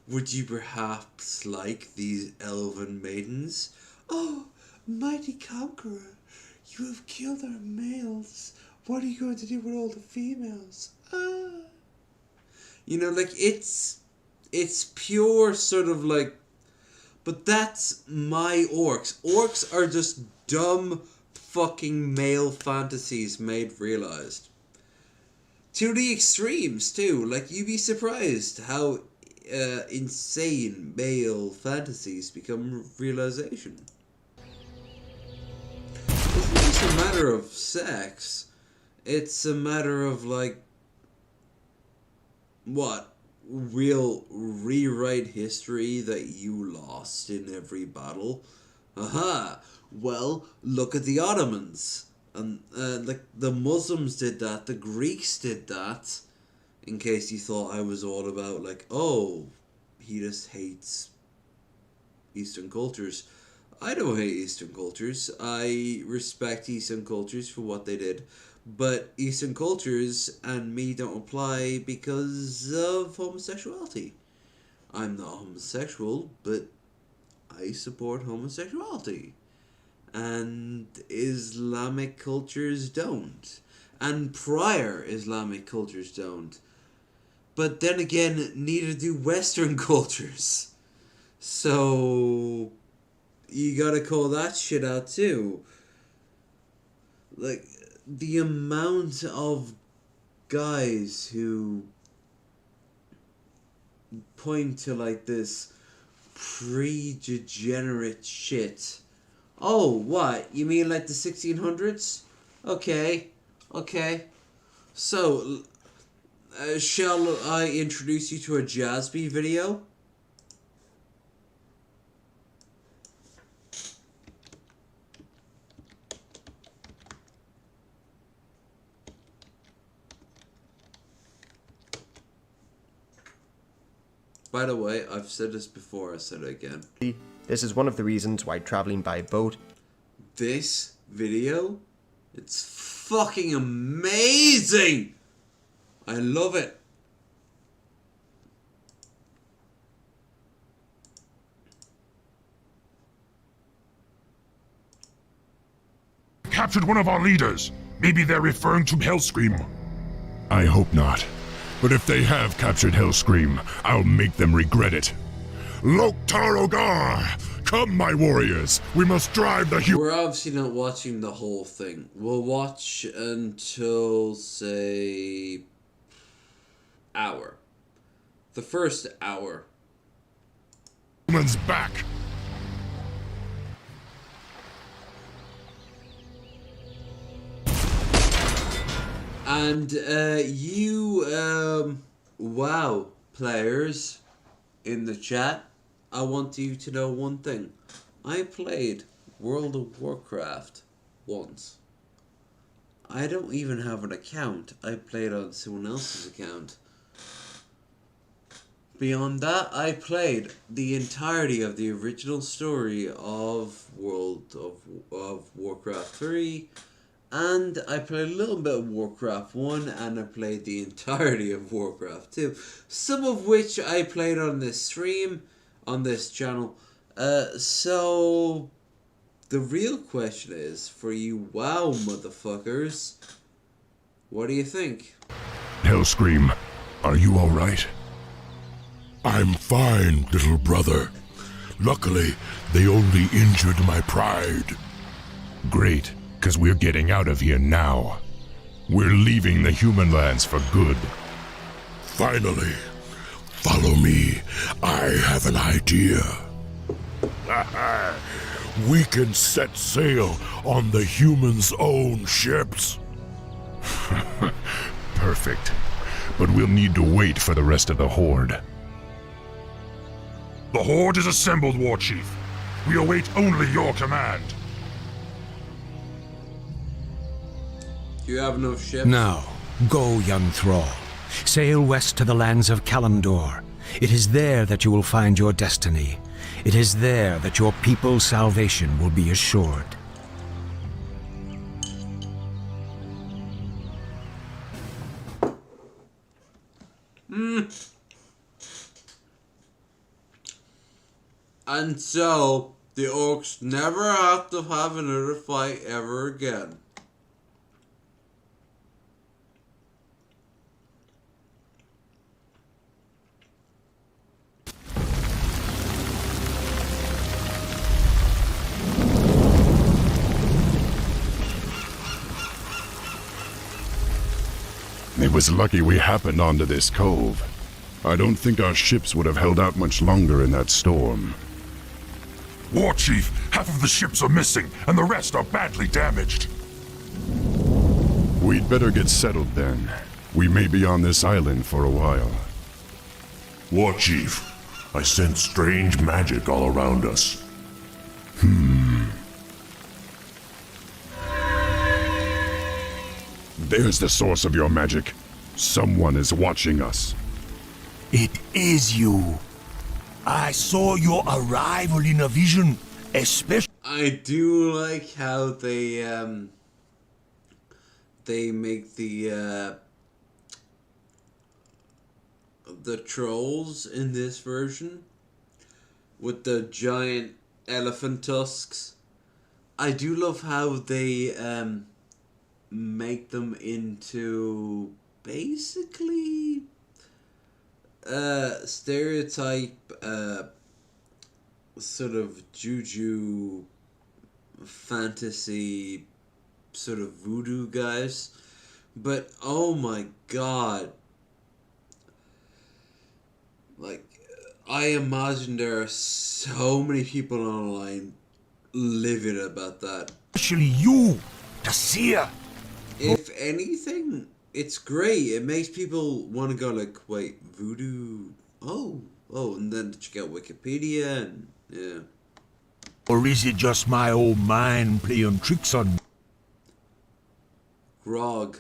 Would you perhaps like these elven maidens? Oh, mighty conqueror, you have killed our males. What are you going to do with all the females? Ah. You know, like, it's pure sort of like, but that's my orcs. Orcs are just dumb fucking male fantasies made realized. To the extremes, too. Like, you'd be surprised how insane male fantasies become realization. It's not just a matter of sex. It's a matter of, like, what? We'll rewrite history that you lost in every battle? Aha! Well, look at the Ottomans. And like the Muslims did that, the Greeks did that. In case you thought I was all about like, oh, he just hates Eastern cultures. I don't hate Eastern cultures. I respect Eastern cultures for what they did. But Eastern cultures and me don't apply because of homosexuality. I'm not homosexual, but I support homosexuality. And Islamic cultures don't. And prior Islamic cultures don't. But then again, neither do Western cultures. So, you gotta call that shit out too. Like, the amount of guys who point to like this pre-degenerate shit. Oh, what? You mean like the 1600s? Okay. Okay. So, shall I introduce you to a Jazzby video? By the way, I've said this before, I said it again. This is one of the reasons why traveling by boat... This video, it's fucking amazing! I love it. Captured one of our leaders. Maybe they're referring to Hellscream. I hope not. But if they have captured Hellscream, I'll make them regret it. Loktar Ogar! Come, my warriors! We must drive the We're obviously not watching the whole thing. We'll watch until, say... hour. The first hour. Humans back! And you, WoW players in the chat, I want you to know one thing. I played World of Warcraft once. I don't even have an account. I played on someone else's account. Beyond that, I played the entirety of the original story of World of Warcraft 3, and I played a little bit of Warcraft 1, and I played the entirety of Warcraft 2, some of which I played on this stream, on this channel. So the real question is, for you WoW motherfuckers, what do you think? Hellscream, are you alright? I'm fine, little brother. Luckily, they only injured my pride. Great, because we're getting out of here now. We're leaving the human lands for good. Finally, follow me. I have an idea. We can set sail on the humans' own ships. Perfect. But we'll need to wait for the rest of the Horde. The Horde is assembled, Warchief. We await only your command. Do you have enough ships? Now, go, young thrall. Sail west to the lands of Kalimdor. It is there that you will find your destiny. It is there that your people's salvation will be assured. And so, the orcs never have to have another fight ever again. It was lucky we happened onto this cove. I don't think our ships would have held out much longer in that storm. Warchief, half of the ships are missing, and the rest are badly damaged. We'd better get settled then. We may be on this island for a while. Warchief, I sense strange magic all around us. There's the source of your magic. Someone is watching us. It is you. I saw your arrival in a vision, especially... I do like how they make the trolls in this version with the giant elephant tusks. I do love how they make them into basically stereotype sort of juju fantasy sort of voodoo guys, but oh my god, like I imagine there are so many people online livid about that. Especially you, the seer. If anything, it's great. It makes people want to go like, wait, voodoo? Oh, and then check out Wikipedia and yeah. Or is it just my old mind playing tricks on me? Grog,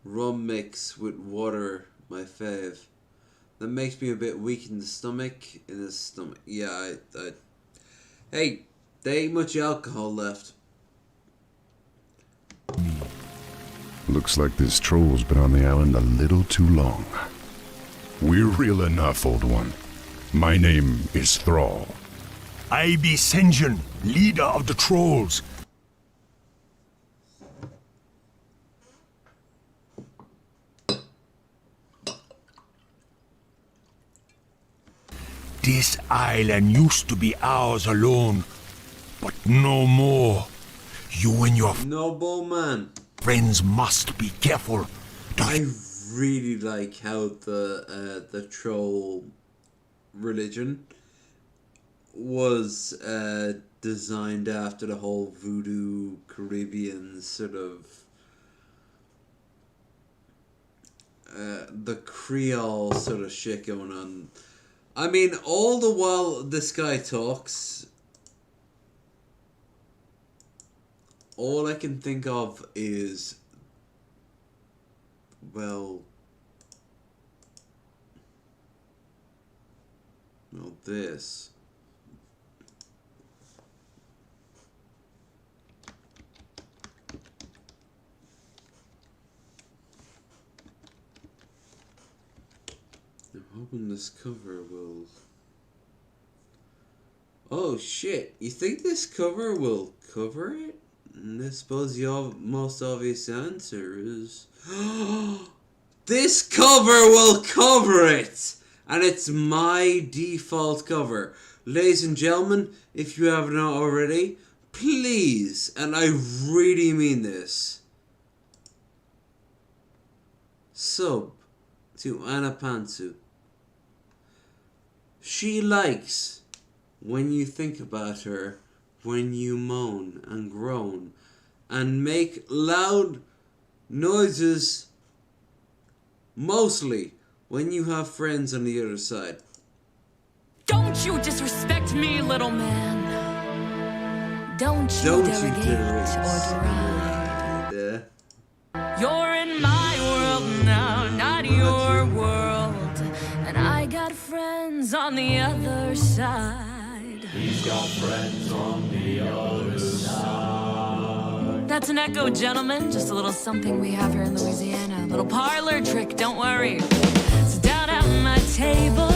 rum mix with water, my fave. That makes me a bit weak in the stomach. Yeah, hey, there ain't much alcohol left. Looks like this troll's been on the island a little too long. We're real enough, old one. My name is Thrall. I be Sen'jin, leader of the trolls. This island used to be ours alone, but no more. You and your nobleman friends must be careful. I really like how the troll religion was designed after the whole voodoo Caribbean sort of the Creole sort of shit going on. I mean, all the while this guy talks, all I can think of is, well, this. I'm hoping this cover will... Oh shit, you think this cover will cover it? And I suppose the most obvious answer is... This cover will cover it! And it's my default cover. Ladies and gentlemen, if you haven't already, please, and I really mean this, sub to Anna Pantsu. She likes when you think about her, when you moan and groan and make loud noises, mostly when you have friends on the other side. Don't you disrespect me, little man. Don't you derogate or deride. You're in my world now, not your world. And I got friends on the other side. He's got friends on the other side. That's an echo, gentlemen. Just a little something we have here in Louisiana. A little parlor trick, don't worry. Sit down at my table.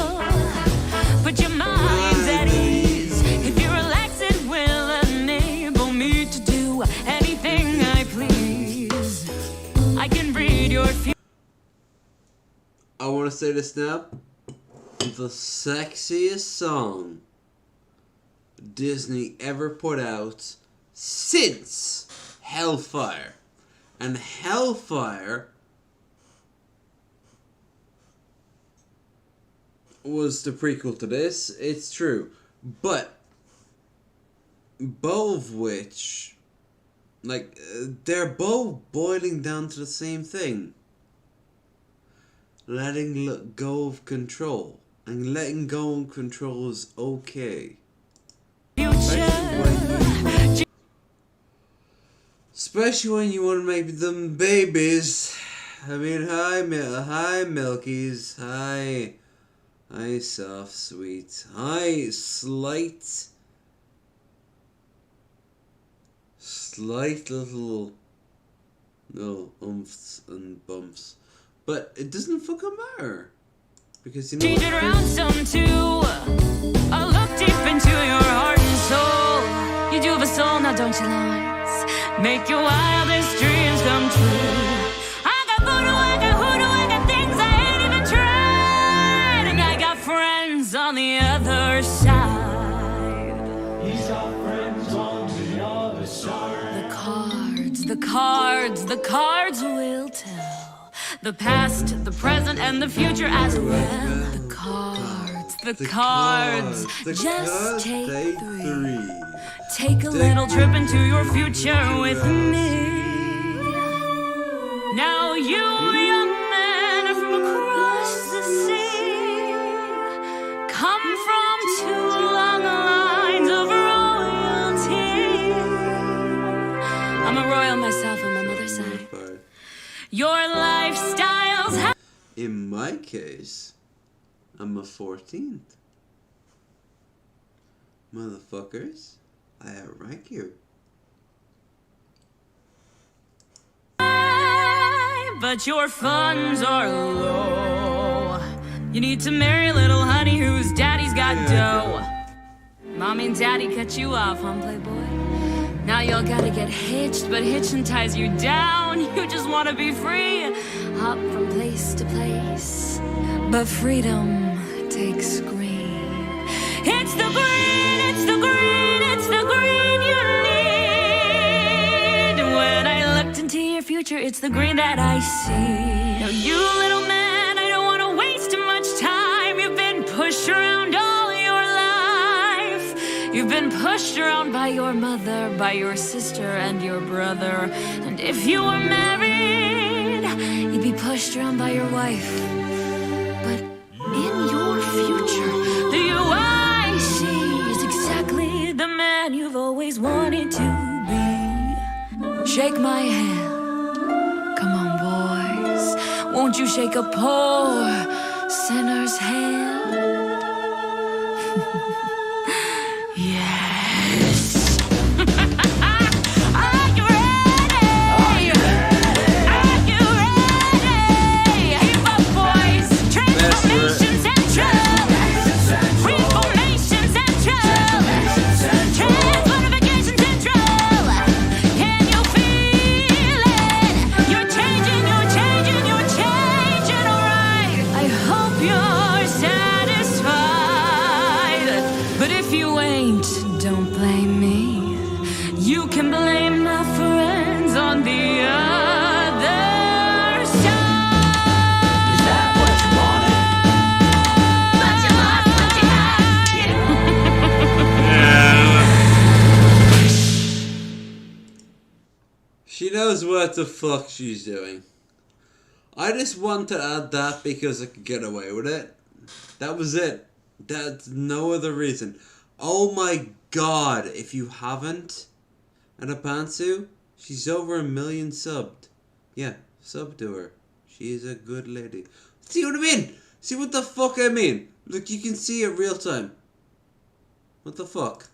Put your mind at ease. If you relax, it will enable me to do anything I please. I can read your future. I want to say this now. The sexiest song Disney ever put out since Hellfire. And Hellfire was the prequel to this, it's true. But both of which, like, they're both boiling down to the same thing. Letting go of control. And letting go of control is okay. Especially when you want to make them babies. I mean, hi Milkies. Hi Soft Sweet. Hi Slight little umphs and bumps. But it doesn't fucking matter. Because you know change it around some too. I'll look deep into your heart and soul. You do have a soul, now don't you, Lawrence? Make your wildest dreams come true. I got voodoo, I got hoodoo, I got things I ain't even tried. And I got friends on the other side. He's got friends on the other side. The cards will tell. The past, the present, and the future as well. The cards. Just take three. Take a little trip into your future with me. Now you, young man, from across the sea, come from two long lines of royalty. I'm a royal myself on my mother's side. Your lifestyles have... In my case, I'm a 14th. Motherfuckers, I outrank you. But your funds are low. You need to marry little honey whose daddy's got dough. Mommy and daddy cut you off, huh, playboy? Now y'all gotta get hitched, but hitching ties you down. You just wanna be free, hop from place to place. But freedom takes green. It's the green, it's the green, it's the green you need. When I looked into your future, it's the green that I see. Now you little man, I don't wanna waste too much time. You've been pushed around all your life. You've been pushed around by your mother, by your sister and your brother. And if you were married, you'd be pushed around by your wife. But in your future, the you I see is exactly the man you've always wanted to be. Shake my hand. Come on, boys. Won't you shake a poor sinner's hand? Yes. Are you ready? Are you ready? Keep up, boys. Transformation Central. Reformation Central. Transformation Central. Can you feel it? You're changing, you're changing, you're changing, alright. I hope you're satisfied. But if you ain't, don't blame me. You can blame my friends on the other side. Is that what you wanted? But you lost what you had. She knows what the fuck she's doing. I just want to add that because I could get away with it. That was it. That's no other reason. Oh my god, if you haven't, and a pantsu, she's over 1 million subbed. Yeah, sub to her. She is a good lady. See what I mean? See what the fuck I mean? Look, you can see it real time. What the fuck?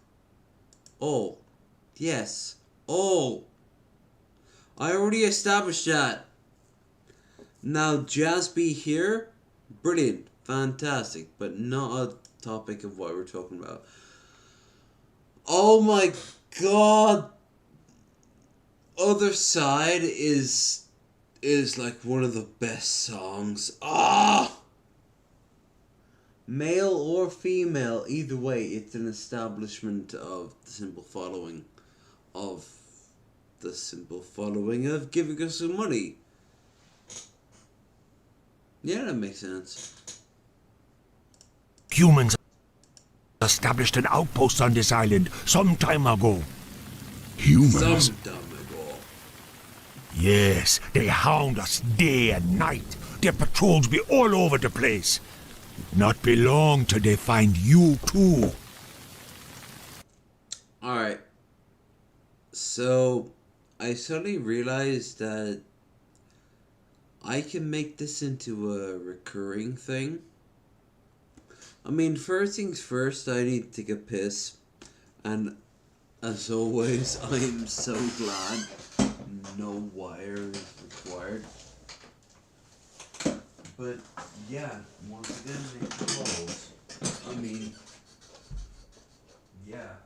All. Yes. All. I already established that. Now, Jazzby here, brilliant, fantastic, but not a topic of what we're talking about. Oh my god. Other Side is like one of the best songs. Ah! Male or female, either way, it's an establishment of the simple following of giving us some money. Yeah, that makes sense. Humans established an outpost on this island some time ago. Humans? Some time ago. Yes, they hound us day and night. Their patrols be all over the place. Not be long till they find you too. Alright. So, I suddenly realized that I can make this into a recurring thing. I mean, first things first, I need to take a piss. And as always, I am so glad no wire is required. But yeah, once again, make calls. I mean, yeah.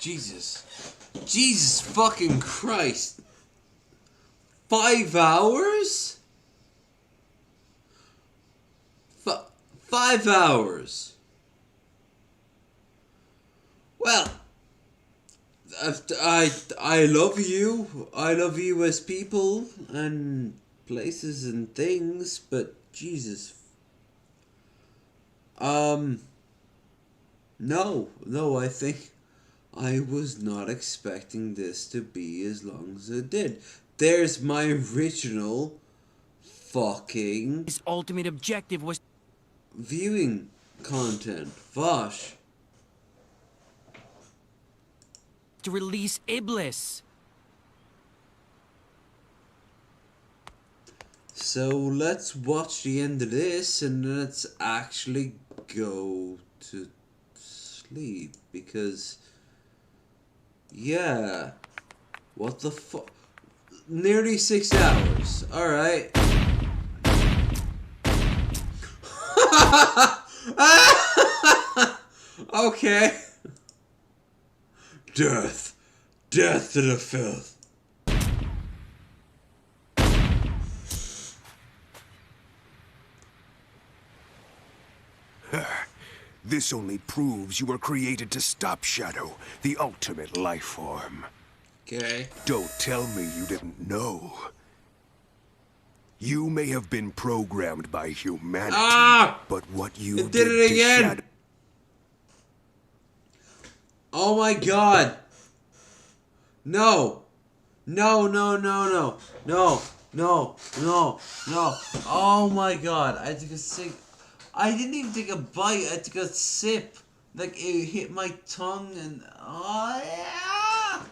Jesus fucking Christ. 5 hours? 5 hours. Well, I love you. I love you as people and places and things, but Jesus. No, I think I was not expecting this to be as long as it did. There's my original fucking... His ultimate objective was... viewing content. Vosh. to release Iblis. So let's watch the end of this and let's actually go to sleep because, yeah, what the fuck? nearly 6 hours. Alright. Okay. Death. Death to the filth. This only proves you were created to stop Shadow, the ultimate life form. Okay. Don't tell me you didn't know. You may have been programmed by humanity, but what you it did it again. to Shadow... Oh my god. No. No, no, no, no. No. No. No. No. Oh my god. I took a sip. I didn't even take a bite. I took a sip. Like, it hit my tongue and... Oh, yeah!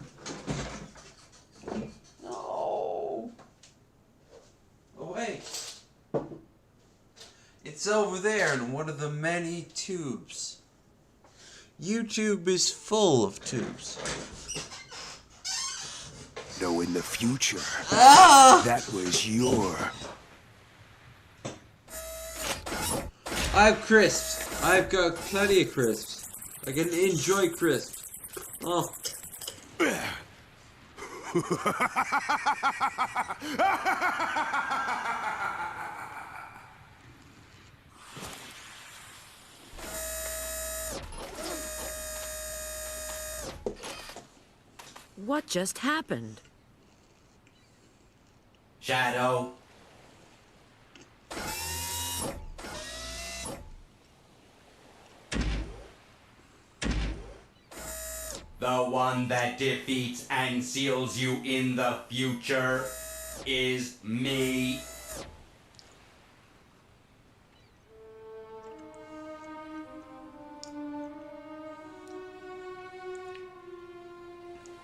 No. Oh, wait. It's over there in one of the many tubes. YouTube is full of tubes. No, in the future, that was your... I have crisps. I've got plenty of crisps. I can enjoy crisps. Oh. What just happened? Shadow. The one that defeats and seals you in the future is me.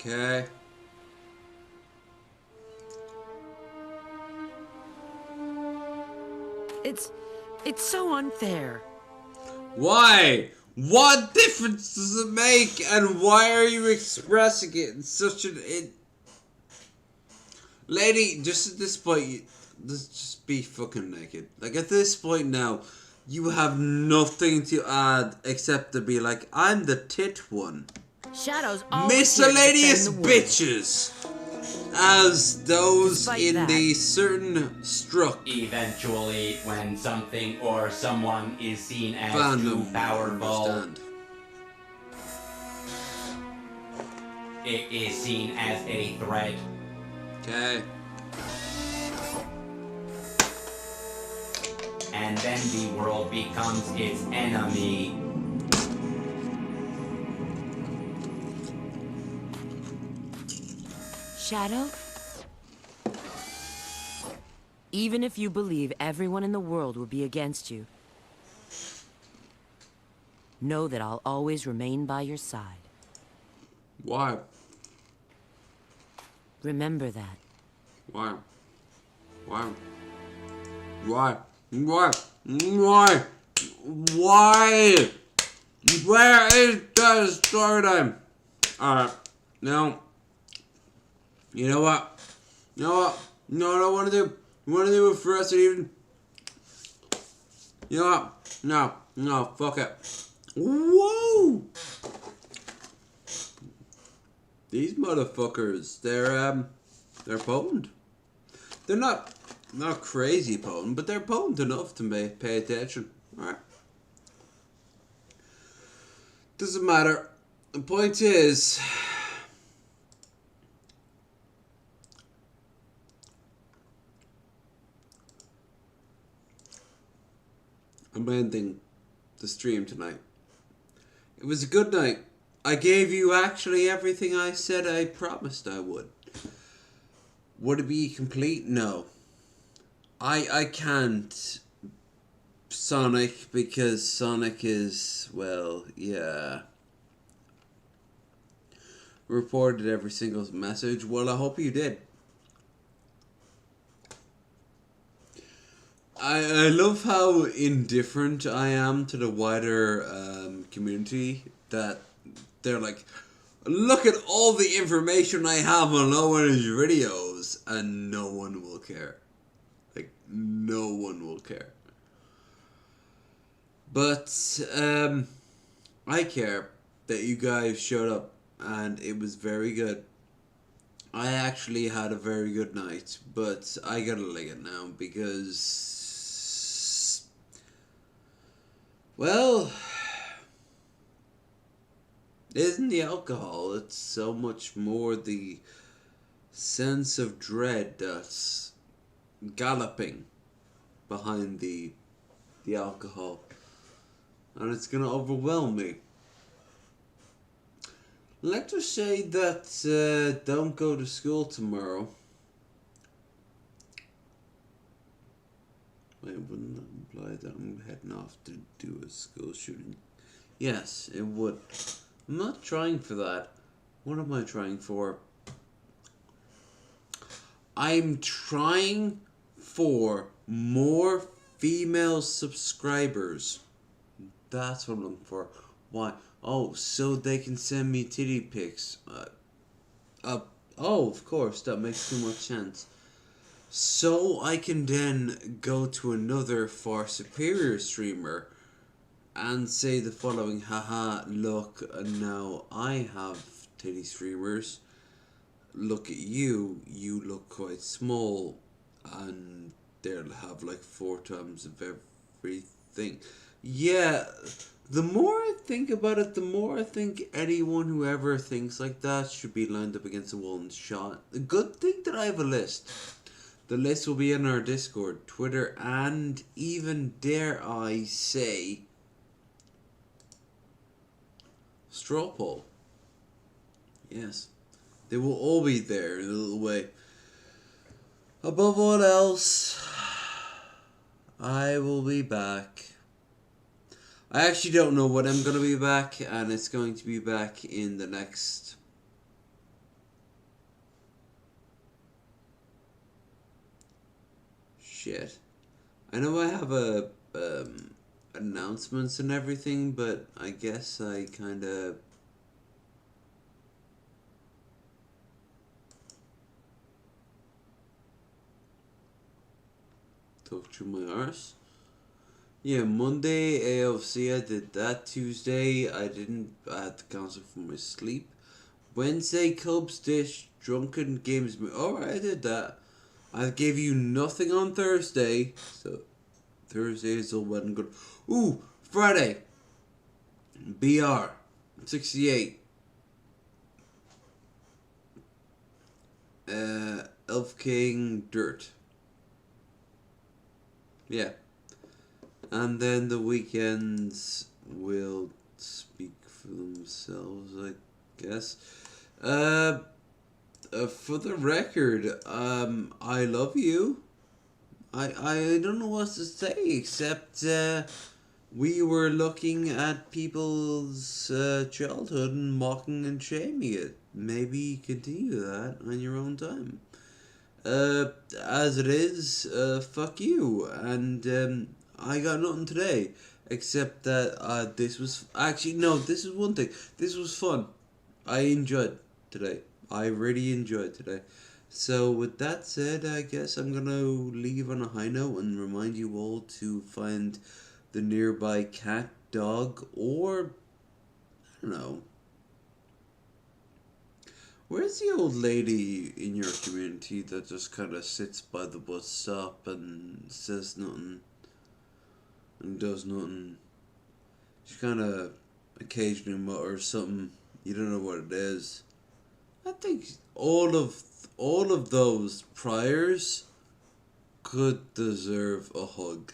Okay. It's so unfair. Why? What difference does it make? And why are you expressing it in such an... Lady, just at this point, just be fucking naked. Like, at this point now, you have nothing to add except to be like, I'm the tit one. Shadow's always Miscellaneous bitches. As those Despite in that, the certain struck. Eventually, when something or someone is seen as too Fandom, powerful, understand. it is seen as a threat. Okay. And then the world becomes its enemy. Shadow? Even if you believe everyone in the world will be against you, know that I'll always remain by your side. Why? Remember that. Why? Why? Why? Why? Why? Why? Where is the story time? Alright. Now. You know what? You know what? You know what I want to do? You want to do it for us even? You know what? No. No. Fuck it. Whoa! These motherfuckers, they're potent. They're not crazy potent, but they're potent enough to pay attention. Alright. Doesn't matter. The point is, I'm ending the stream tonight. It was a good night. I gave you actually everything I said I promised I would. Would it be complete? No. I can't Sonic because Sonic is, well, yeah. Reported every single message. Well, I hope you did. I love how indifferent I am to the wider community, that they're like, look at all the information I have on low energy videos. videos and no one will care. Like, no one will care. But, I care that you guys showed up, and it was very good. I actually had a very good night, but I gotta leave it now because, well, it isn't the alcohol, it's so much more the sense of dread that's galloping behind the alcohol, and it's gonna overwhelm me. Let's just say that don't go to school tomorrow. Wait, wouldn't that imply that I'm heading off to do a school shooting? Yes, it would. I'm not trying for that. What am I trying for? I'm trying for more female subscribers. That's what I'm looking for. Why? Oh, so they can send me titty pics. Oh, of course, that makes too much sense. So I can then go to another far superior streamer and say the following: haha, look, now I have titty streamers. Look at you, you look quite small, and they'll have like 4 times of everything. Yeah, the more I think about it, the more I think anyone who ever thinks like that should be lined up against a wall and shot. The good thing that I have a list. The list will be in our Discord, Twitter, and even, dare I say, straw poll. Yes, they will all be there in a little way. Above all else, I will be back. I actually don't know when I'm going to be back, and it's going to be back in the next... Shit. I know I have announcements and everything, but I guess I kind of... talk through my arse. Yeah, Monday AOC, I did that. Tuesday, I didn't. I had to cancel for my sleep. Wednesday, Cobes Dish, Drunken Games. Alright, I did that. I gave you nothing on Thursday, so Thursday is all well and good. Ooh, Friday, BR 68. Elf King Dirt. Yeah. And then the weekends will speak for themselves, I guess. For the record, I love you. I don't know what to say except we were looking at people's childhood and mocking and shaming it. Maybe continue that on your own time. As it is, fuck you. And I got nothing today except that this was actually no. This is one thing. This was fun. I enjoyed today. I really enjoyed today. So with that said, I guess I'm gonna leave on a high note and remind you all to find the nearby cat, dog, or I don't know. Where's the old lady in your community that just kind of sits by the bus stop and says nothing and does nothing? She kind of occasionally mutters something. You don't know what it is. I think all of those priors could deserve a hug.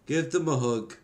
Give them a hug.